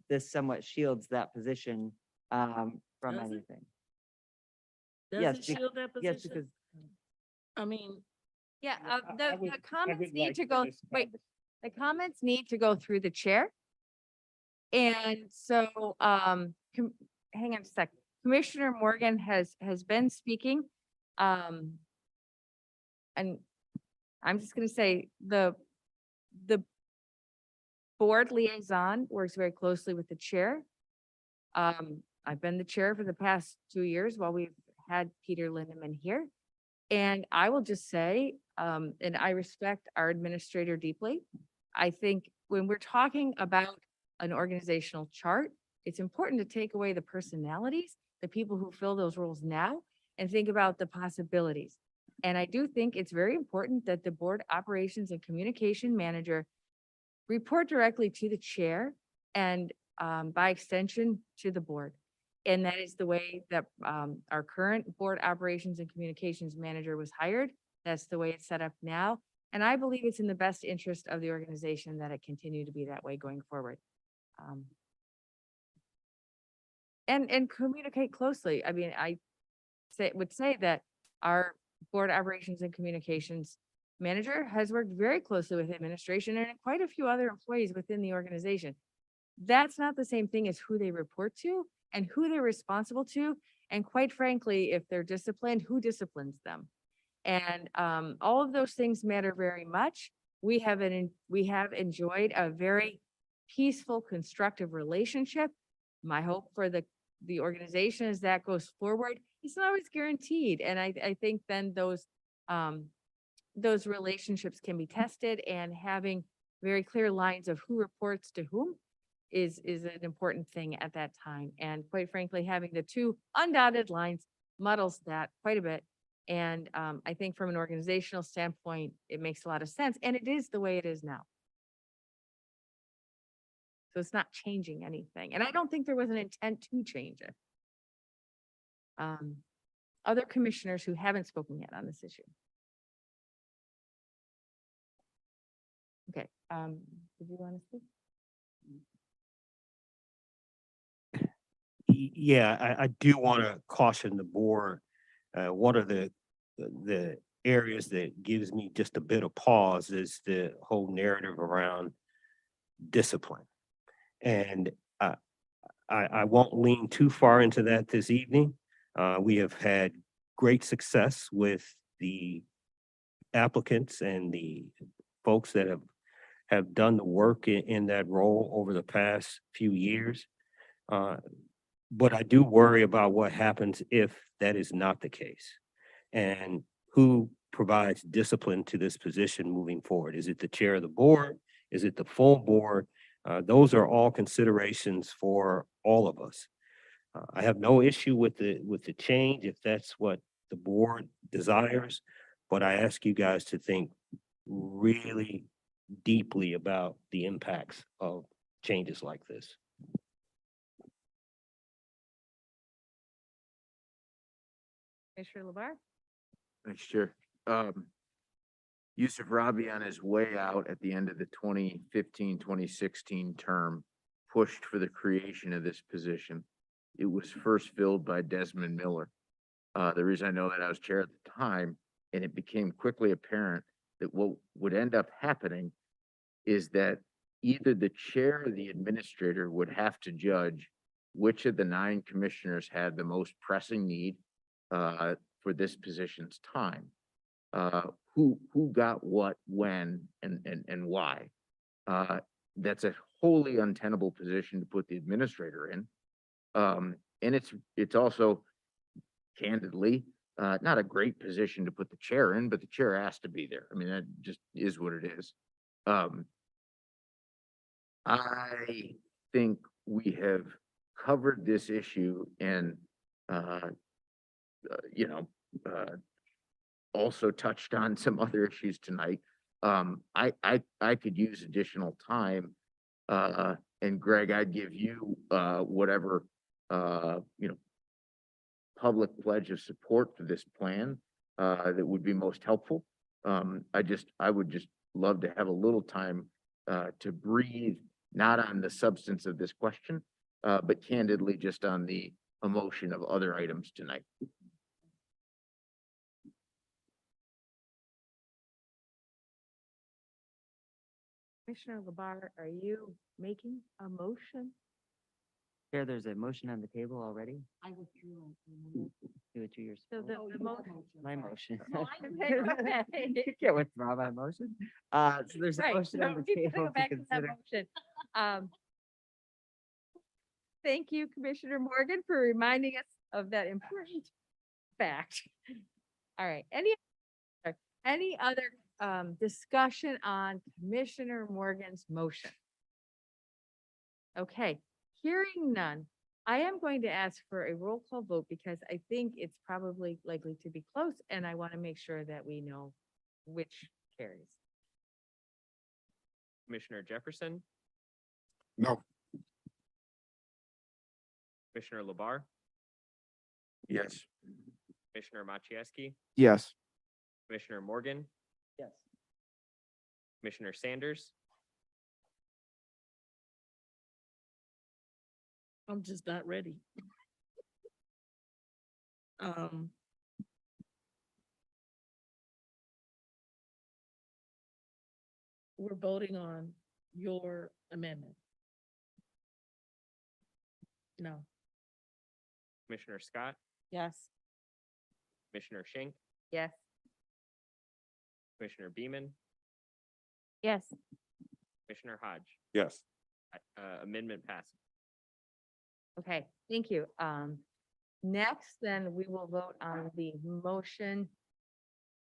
this somewhat shields that position from Does it? anything. Does Yes, it shield that Yes, position? because I mean, Yeah, I would- the comments would need like to for go, this wait, the comments need to go through the chair. And so, hang on a sec. Commissioner Morgan has been speaking. And I'm just gonna say, the board liaison works very closely with the chair. I've been the chair for the past 2 years while we've had Peter Lindeman here. And I will just say, and I respect our administrator deeply. I think when we're talking about an organizational chart, it's important to take away the personalities, the people who fill those roles now, and think about the possibilities. And I do think it's very important that the board operations and communication manager report directly to the chair and by extension to the board. And that is the way that our current board operations and communications manager was hired. That's the way it's set up now. And I believe it's in the best interest of the organization that it continue to be that way going forward. And communicate closely. I mean, I would say that our board operations and communications manager has worked very closely with administration and quite a few other employees within the organization. That's not the same thing as who they report to and who they're responsible to. And quite frankly, if they're disciplined, who disciplines them? And all of those things matter very much. We have enjoyed a very peaceful, constructive relationship. My hope for the organization as that goes forward, it's not always guaranteed. And I think then those relationships can be tested, and having very clear lines of who reports to whom is an important thing at that time. And quite frankly, having the two undotted lines muddles that quite a bit. And I think from an organizational standpoint, it makes a lot of sense, and it is the way it is now. So it's not changing anything. And I don't think there was an intent to change it. Other commissioners who haven't spoken yet on this issue. Okay, did you want to speak? Yeah, I do want to caution the board. One of the areas that gives me just a bit of pause is the whole narrative around discipline. And I won't lean too far into that this evening. We have had great success with the applicants and the folks that have done the work in that role over the past few years. But I do worry about what happens if that is not the case. And who provides discipline to this position moving forward? Is it the chair of the board? Is it the full board? Those are all considerations for all of us. I have no issue with the change if that's what the board desires, but I ask you guys to think really deeply about the impacts of changes like this. Commissioner LeBar? Thanks, Chair. Yusuf Rabi on his way out at the end of the 2015-2016 term pushed for the creation of this position. It was first filled by Desmond Miller. The reason I know that, I was chair at the time, and it became quickly apparent that what would end up happening is that either the chair or the administrator would have to judge which of the 9 commissioners had the most pressing need for this position's time. Who got what, when, and why. That's a wholly untenable position to put the administrator in. And it's also candidly, not a great position to put the chair in, but the chair has to be there. I mean, that just is what it is. I think we have covered this issue and, you know, also touched on some other issues tonight. I could use additional time. And Greg, I'd give you, whatever, you know, public pledge of support for this plan, that would be most helpful. I would just love to have a little time, to breathe, not on the substance of this question, but candidly just on the emotion of other items tonight. Commissioner Labar, are you making a motion? Chair, there's a motion on the table already. I withdrew. Do it 2 years. So the motion. My motion. No, I didn't. You can't withdraw my motion. So there's a Right, motion so on the we can table go to back to that consider. motion. Thank you, Commissioner Morgan, for reminding us of that important fact. All right, any other discussion on Commissioner Morgan's motion? Okay, hearing none, I am going to ask for a roll call vote because I think it's probably likely to be close and I want to make sure that we know which carries. Commissioner Jefferson, No. Commissioner Labar, Yes. Commissioner Machieski, Yes. Commissioner Morgan, Yes. Commissioner Sanders, I'm just not ready. We're voting on your amendment. No. Commissioner Scott, Yes. Commissioner Schenk, Yes. Commissioner Beaman, Yes. Commissioner Hodge. Yes. Amendment passes. Okay, thank you. Next, then we will vote on the motion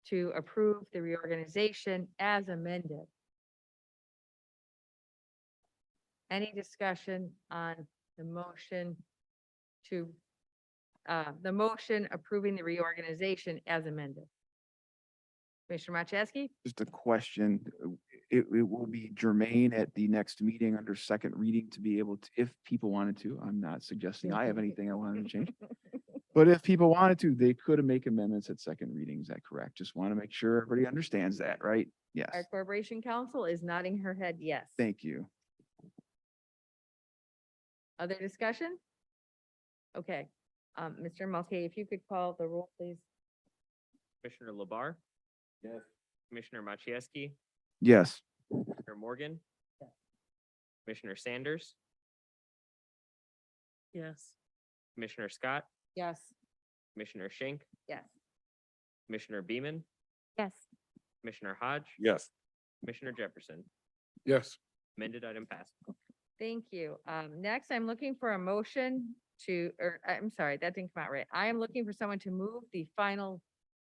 to approve the reorganization as amended. Any discussion on the motion to, the motion approving the reorganization as amended? Commissioner Machewski? Just a question. It will be germane at the next meeting under second reading to be able to, if people wanted to, I'm not suggesting I have anything I wanted to change. But if people wanted to, they could make amendments at second reading. Is that correct? Just want to make sure everybody understands that, right? Yes. Our Corporation Counsel is nodding her head yes. Thank you. Other discussion? Okay, Mr. Mulkey, if you could call the roll, please. Commissioner Labar, Yes. Commissioner Machieski, Yes. Commissioner Morgan, Commissioner Sanders, Yes. Commissioner Scott, Yes. Commissioner Schenk, Yes. Commissioner Beaman, Yes. Commissioner Hodge, Yes. Commissioner Jefferson. Yes. Amended item passed. Thank you. Next, I'm looking for a motion to, or I'm sorry, that didn't come out right. I am looking for someone to move the final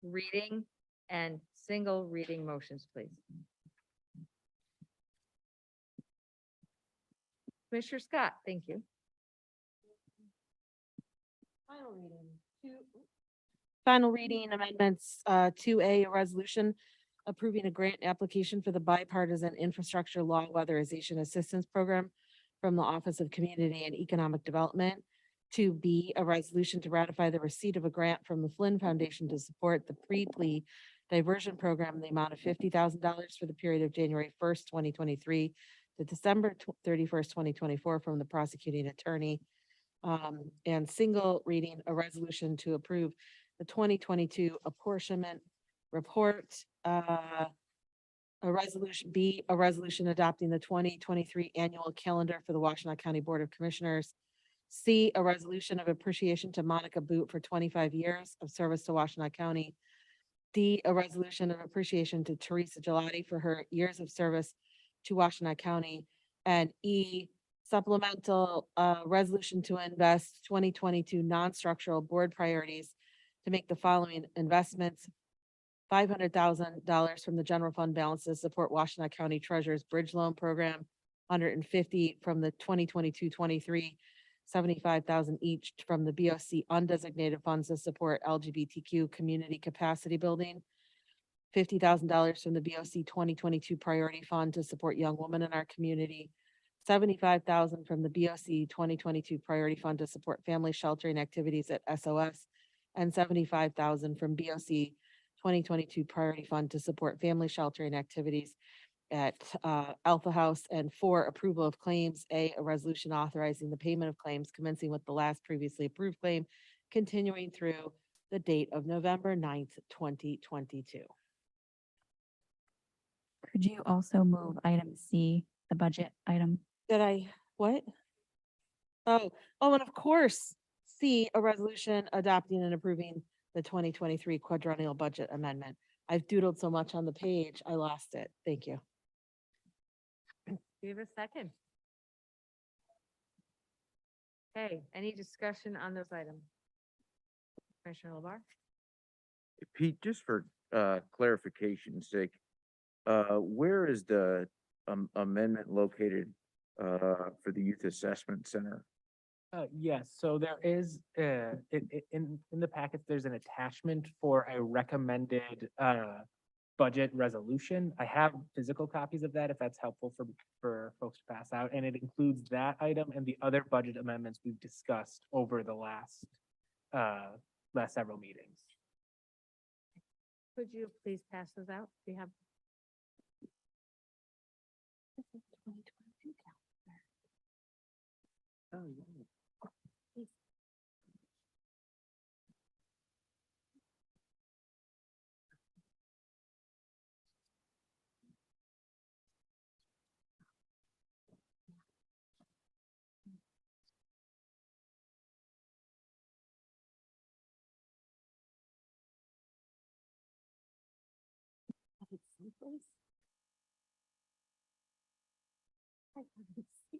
reading and single reading motions, please. Commissioner Scott, thank you. Final reading amendments, 2A, a resolution approving a grant application for the bipartisan infrastructure law weatherization assistance program from the Office of Community and Economic Development. 2B, a resolution to ratify the receipt of a grant from the Flynn Foundation to support the pre-plea diversion program in the amount of $50,000 for the period of January 1st, 2023 to December 31st, 2024 from the prosecuting attorney. And single reading, a resolution to approve the 2022 apportionment report. A resolution adopting the 2023 annual calendar for the Washtenaw County Board of Commissioners. C, a resolution of appreciation to Monica Boot for 25 years of service to Washtenaw County. D, a resolution of appreciation to Teresa Gelati for her years of service to Washtenaw County. And E, supplemental resolution to invest 2022 non-structural board priorities to make the following investments. $500,000 from the general fund balance to support Washtenaw County Treasurer's Bridge Loan Program, 150 from the 2022-23, 75,000 each from the BOC undesignated funds to support LGBTQ community capacity building, $50,000 from the BOC 2022 Priority Fund to support young women in our community, 75,000 from the BOC 2022 Priority Fund to support family sheltering activities at SOS, and 75,000 from BOC 2022 Priority Fund to support family sheltering activities at Alpha House. And 4, approval of claims. A resolution authorizing the payment of claims commencing with the last previously approved claim, continuing through the date of November 9th, 2022. Could you also move item C, the budget item? Did I, what? Oh, and of course, C, a resolution adopting and approving the 2023 quadrennial budget amendment. I've doodled so much on the page, I lost it. Thank you. Do you have a second? Okay, any discussion on those items? Commissioner LeBar? Pete, just for clarification's sake, where is the amendment located for the Youth Assessment Center? Yes, so there is, in the packets, there's an attachment for a recommended budget resolution. I have physical copies of that if that's helpful for folks to pass out, and it includes that item and the other budget amendments we've discussed over the last several meetings. Could you please pass those out? We have. This is 2022 calendar. Oh, yeah. Have it someplace? I haven't seen it.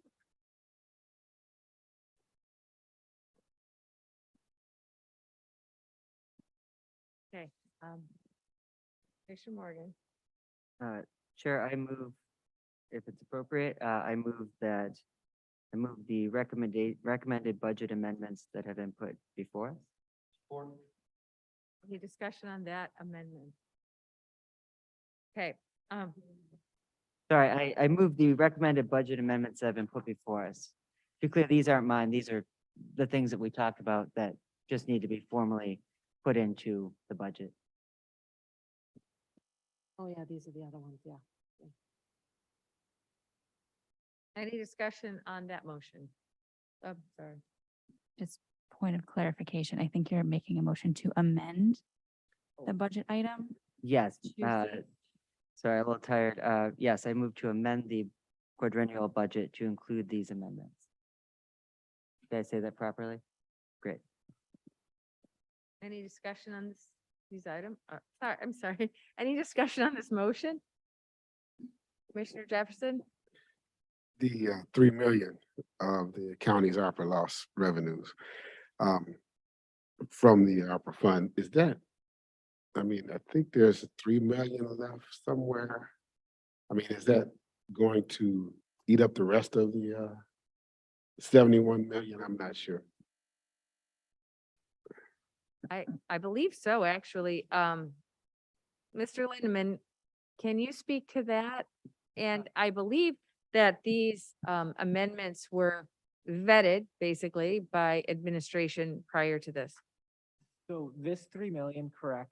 Okay, Commissioner Morgan. Chair, I move, if it's appropriate, I move the recommended budget amendments that have been put before us. Any discussion on that amendment? Okay, Sorry, I move the recommended budget amendments that have been put before us. To be clear, these aren't mine. These are the things that we talked about that just need to be formally put into the budget. Oh, yeah, these are the other ones, yeah. any discussion on that motion? Oh, sorry. Just point of clarification, I think you're making a motion to amend the budget item. Yes, Tuesday. sorry, a little tired. Yes, I move to amend the quadrennial budget to include these amendments. Did I say that properly? Great. Any discussion on these items? Sorry, I'm sorry. Any discussion on this motion? Commissioner Jefferson? The 3 million of the county's ARPA loss revenues from the ARPA fund, is that, I mean, I think there's 3 million left somewhere. I mean, is that going to eat up the rest of the 71 million? I'm not sure. I believe so, actually. Mr. Lindeman, can you speak to that? And I believe that these amendments were vetted basically by administration prior to this. So this 3 million, correct,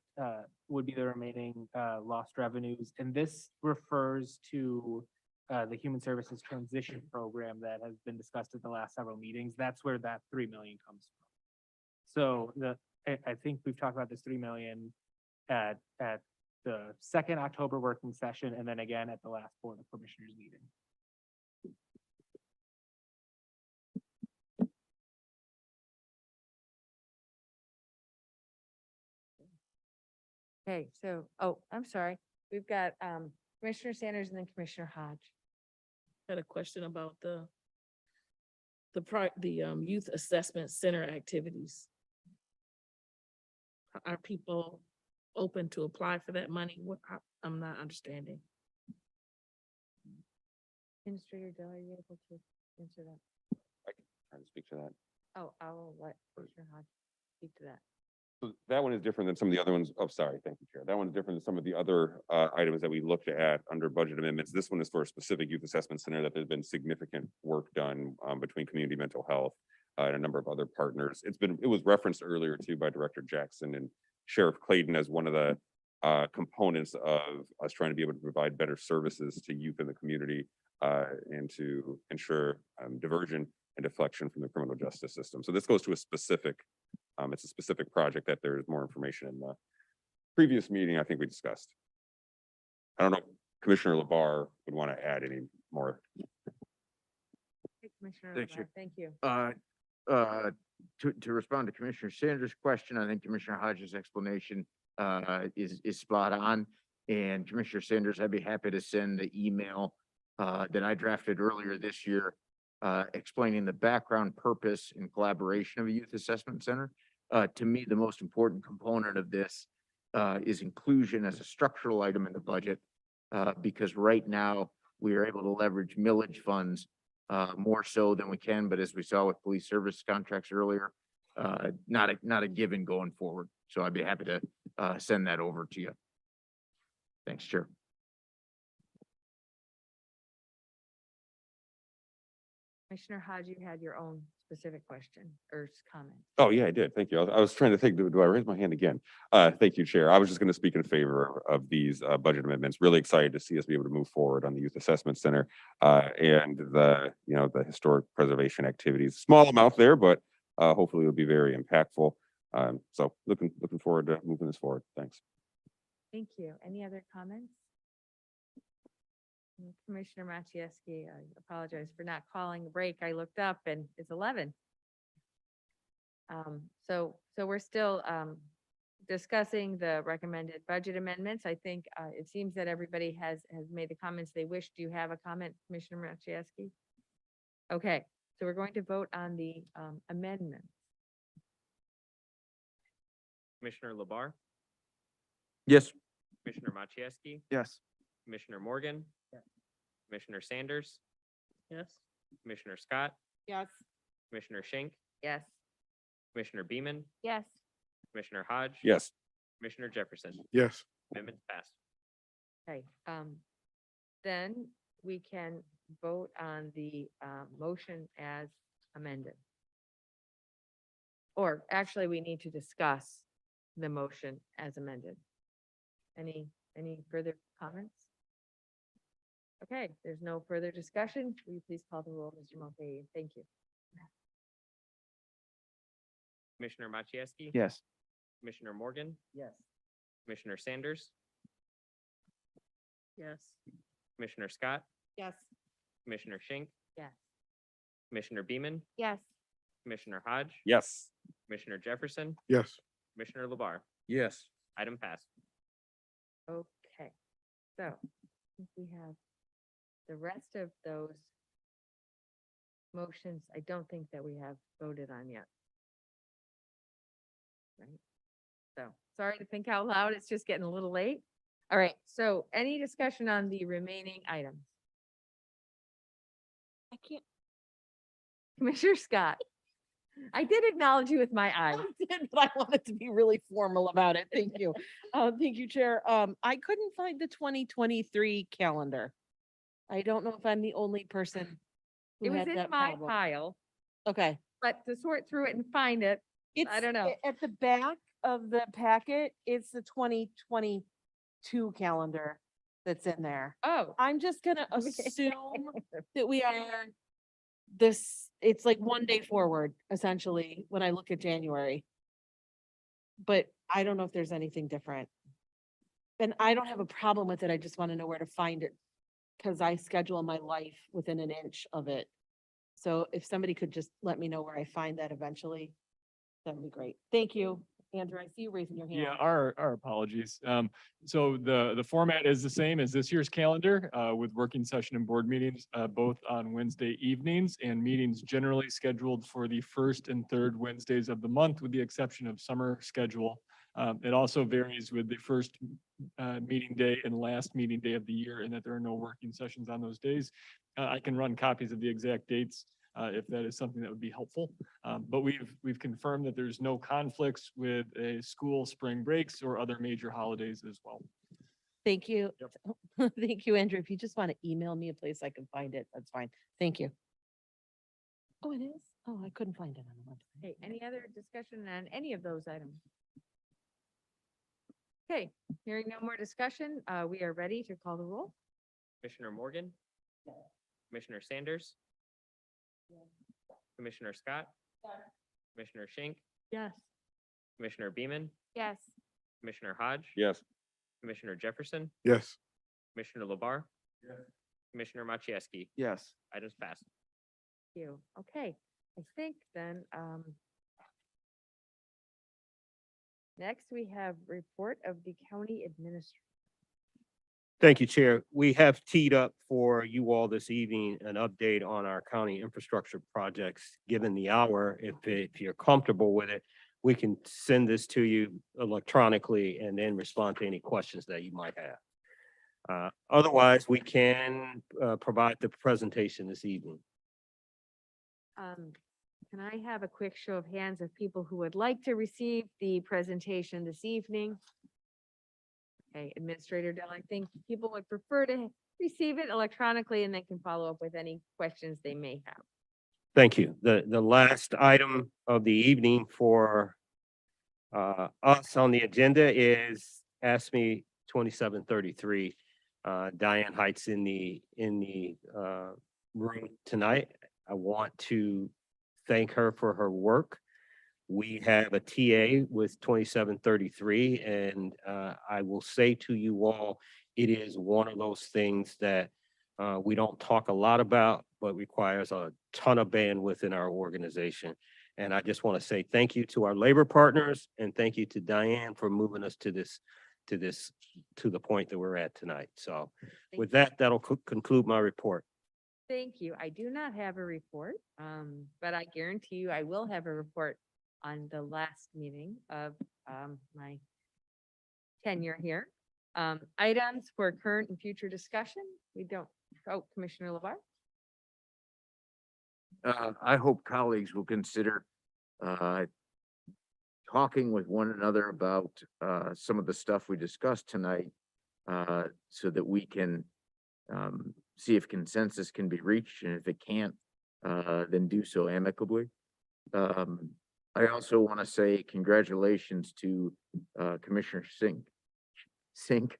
would be the remaining lost revenues, and this refers to the Human Services Transition Program that has been discussed at the last several meetings. That's where that 3 million comes from. So I think we've talked about this 3 million at the second October working session, and then again at the last Board of Commissioners meeting. Okay, so, oh, I'm sorry. We've got Commissioner Sanders and then Commissioner Hodge. Had a question about the the youth assessment center activities. Are people open to apply for that money? I'm not understanding. Administrator Dill, are you able to answer that? Trying to speak to that. Oh, I will let Commissioner Hodge speak to that. So that one is different than some of the other ones. Oh, sorry. Thank you, Chair. That one is different than some of the other items that we looked at under budget amendments. This one is for a specific youth assessment center that there's been significant work done between community mental health and a number of other partners. It was referenced earlier too by Director Jackson and Sheriff Clayton as one of the components of us trying to be able to provide better services to youth in the community and to ensure diversion and deflection from the criminal justice system. So this goes to a specific, it's a specific project that there is more information in the previous meeting I think we discussed. I don't know, if Commissioner LeBar would want to add any more. Commissioner Thanks, LeBar, thank you. To respond to Commissioner Sanders' question, I think Commissioner Hodges' explanation is spot on. And Commissioner Sanders, I'd be happy to send the email that I drafted earlier this year explaining the background, purpose, and collaboration of a youth assessment center. To me, the most important component of this is inclusion as a structural item in the budget, because right now we are able to leverage millage funds more so than we can, but as we saw with police service contracts earlier, not a given going forward. So I'd be happy to send that over to you. Thanks, Chair. Commissioner Hodge, you had your own specific question or comment. Oh, yeah, I did. Thank you. I was trying to think, do I raise my hand again? Thank you, Chair. I was just going to speak in favor of these budget amendments. Really excited to see us be able to move forward on the Youth Assessment Center and the historic preservation activities. Small amount there, but hopefully it'll be very impactful. So looking forward to moving this forward. Thanks. Thank you. Any other comments? Commissioner Machieski, I apologize for not calling a break. I looked up and it's 11. So we're still discussing the recommended budget amendments. I think it seems that everybody has made the comments they wish. Do you have a comment, Commissioner Machieski? Okay, so we're going to vote on the amendment. Commissioner LeBar, Yes. Commissioner Machieski, Yes. Commissioner Morgan, Commissioner Sanders, Yes. Commissioner Scott, Yes. Commissioner Schenk, Yes. Commissioner Beaman, Yes. Commissioner Hodge. Yes. Commissioner Jefferson. Yes. Amendment passed. Okay, then we can vote on the motion as amended. Or actually, we need to discuss the motion as amended. Any further comments? Okay, there's no further discussion. Will you please call the roll, Mr. Mulcahy? Thank you. Commissioner Machieski. Yes. Commissioner Morgan, Yes. Commissioner Sanders, Yes. Commissioner Scott, Yes. Commissioner Schenk, Yes. Commissioner Beaman, Yes. Commissioner Hodge, Yes. Commissioner Jefferson, Yes. Commissioner LeBar. Yes. Item passed. Okay, so I think we have the rest of those motions. I don't think that we have voted on yet. Right? So, sorry to think out loud, it's just getting a little late. All right, so any discussion on the remaining items? I can't. Commissioner Scott, I did acknowledge you with my eye. I did, but I wanted to be really formal about it. Thank you. Thank you, Chair. I couldn't find the 2023 calendar. I don't know if I'm the only person It who was had in that my problem. pile, Okay. but to sort through it and find it, I don't know. At the back of the packet, it's the 2022 calendar that's in there. Oh, I'm just gonna assume that we are it's like one day forward, essentially, when I look at January. But I don't know if there's anything different. And I don't have a problem with it. I just want to know where to find it. Because I schedule my life within an inch of it. So if somebody could just let me know where I find that eventually, that'd be great. Thank you. Andrew, I see you raising your hand. Yeah, our apologies. So the format is the same as this year's calendar, with working session and board meetings, both on Wednesday evenings and meetings generally scheduled for the first and third Wednesdays of the month, with the exception of summer schedule. It also varies with the first meeting day and last meeting day of the year, and that there are no working sessions on those days. I can run copies of the exact dates if that is something that would be helpful. But we've confirmed that there's no conflicts with a school spring breaks or other major holidays as well. Thank you. Thank you, Andrew. If you just want to email me a place I can find it, that's fine. Thank you. Oh, it is? Oh, I couldn't find it on the website. Okay, any other discussion on any of those items? Okay, hearing no more discussion, we are ready to call the roll. Commissioner Morgan. Commissioner Sanders. Commissioner Scott. Commissioner Schenk. Yes. Commissioner Beaman. Yes. Commissioner Hodge. Yes. Commissioner Jefferson. Yes. Commissioner Labar. Commissioner Machieski. Yes. Items passed. Thank you. Okay, I think then, next we have report of the county administrator. Thank you, Chair. We have teed up for you all this evening an update on our county infrastructure projects. Given the hour, if you're comfortable with it, we can send this to you electronically and then respond to any questions that you might have. Otherwise, we can provide the presentation this evening. Can I have a quick show of hands of people who would like to receive the presentation this evening? Okay, Administrator Dell, I think people would prefer to receive it electronically and then can follow up with any questions they may have. Thank you. The last item of the evening for us on the agenda is ASME 2733. Diane Heights in the room tonight. I want to thank her for her work. We have a TA with 2733, and I will say to you all, it is one of those things that we don't talk a lot about, but requires a ton of bandwidth in our organization. And I just want to say thank you to our labor partners, and thank you to Diane for moving us to the point that we're at tonight. So with that, that'll conclude my report. Thank you. I do not have a report, but I guarantee you I will have a report on the last meeting of my tenure here. Items for current and future discussion. We don't, oh, Commissioner LeVar. I hope colleagues will consider talking with one another about some of the stuff we discussed tonight, so that we can see if consensus can be reached, and if it can't, then do so amicably. I also want to say congratulations to Commissioner Sink.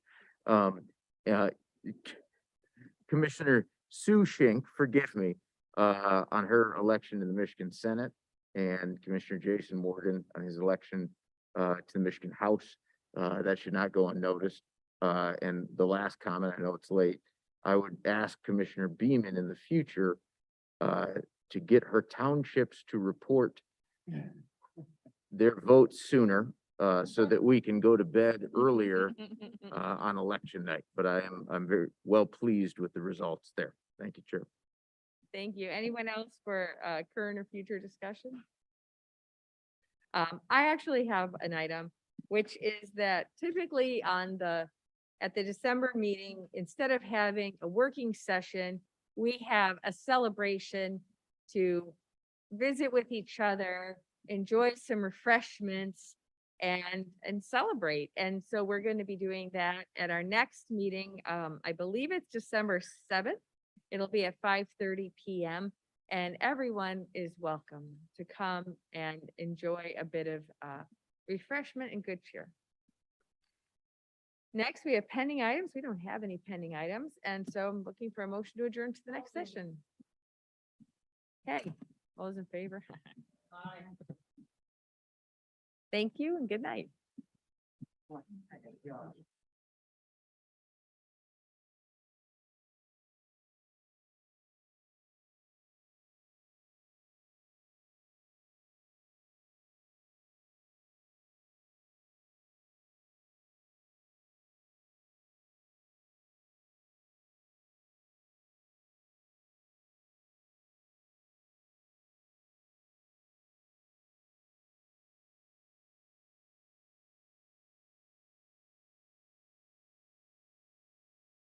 Commissioner Sue Schenk, forgive me, on her election in the Michigan Senate, and Commissioner Jason Morgan on his election to the Michigan House. That should not go unnoticed. And the last comment, I know it's late, I would ask Commissioner Beaman in the future to get her townships to report their votes sooner, so that we can go to bed earlier on election night. But I'm very well pleased with the results there. Thank you, Chair. Thank you. Anyone else for current or future discussion? I actually have an item, which is that typically at the December meeting, instead of having a working session, we have a celebration to visit with each other, enjoy some refreshments, and celebrate. And so we're going to be doing that at our next meeting. I believe it's December 7th. It'll be at 5:30 p.m. and everyone is welcome to come and enjoy a bit of refreshment and good cheer. Next, we have pending items. We don't have any pending items, and so I'm looking for a motion to adjourn to the next session. Okay, all those in favor? Thank you and good night.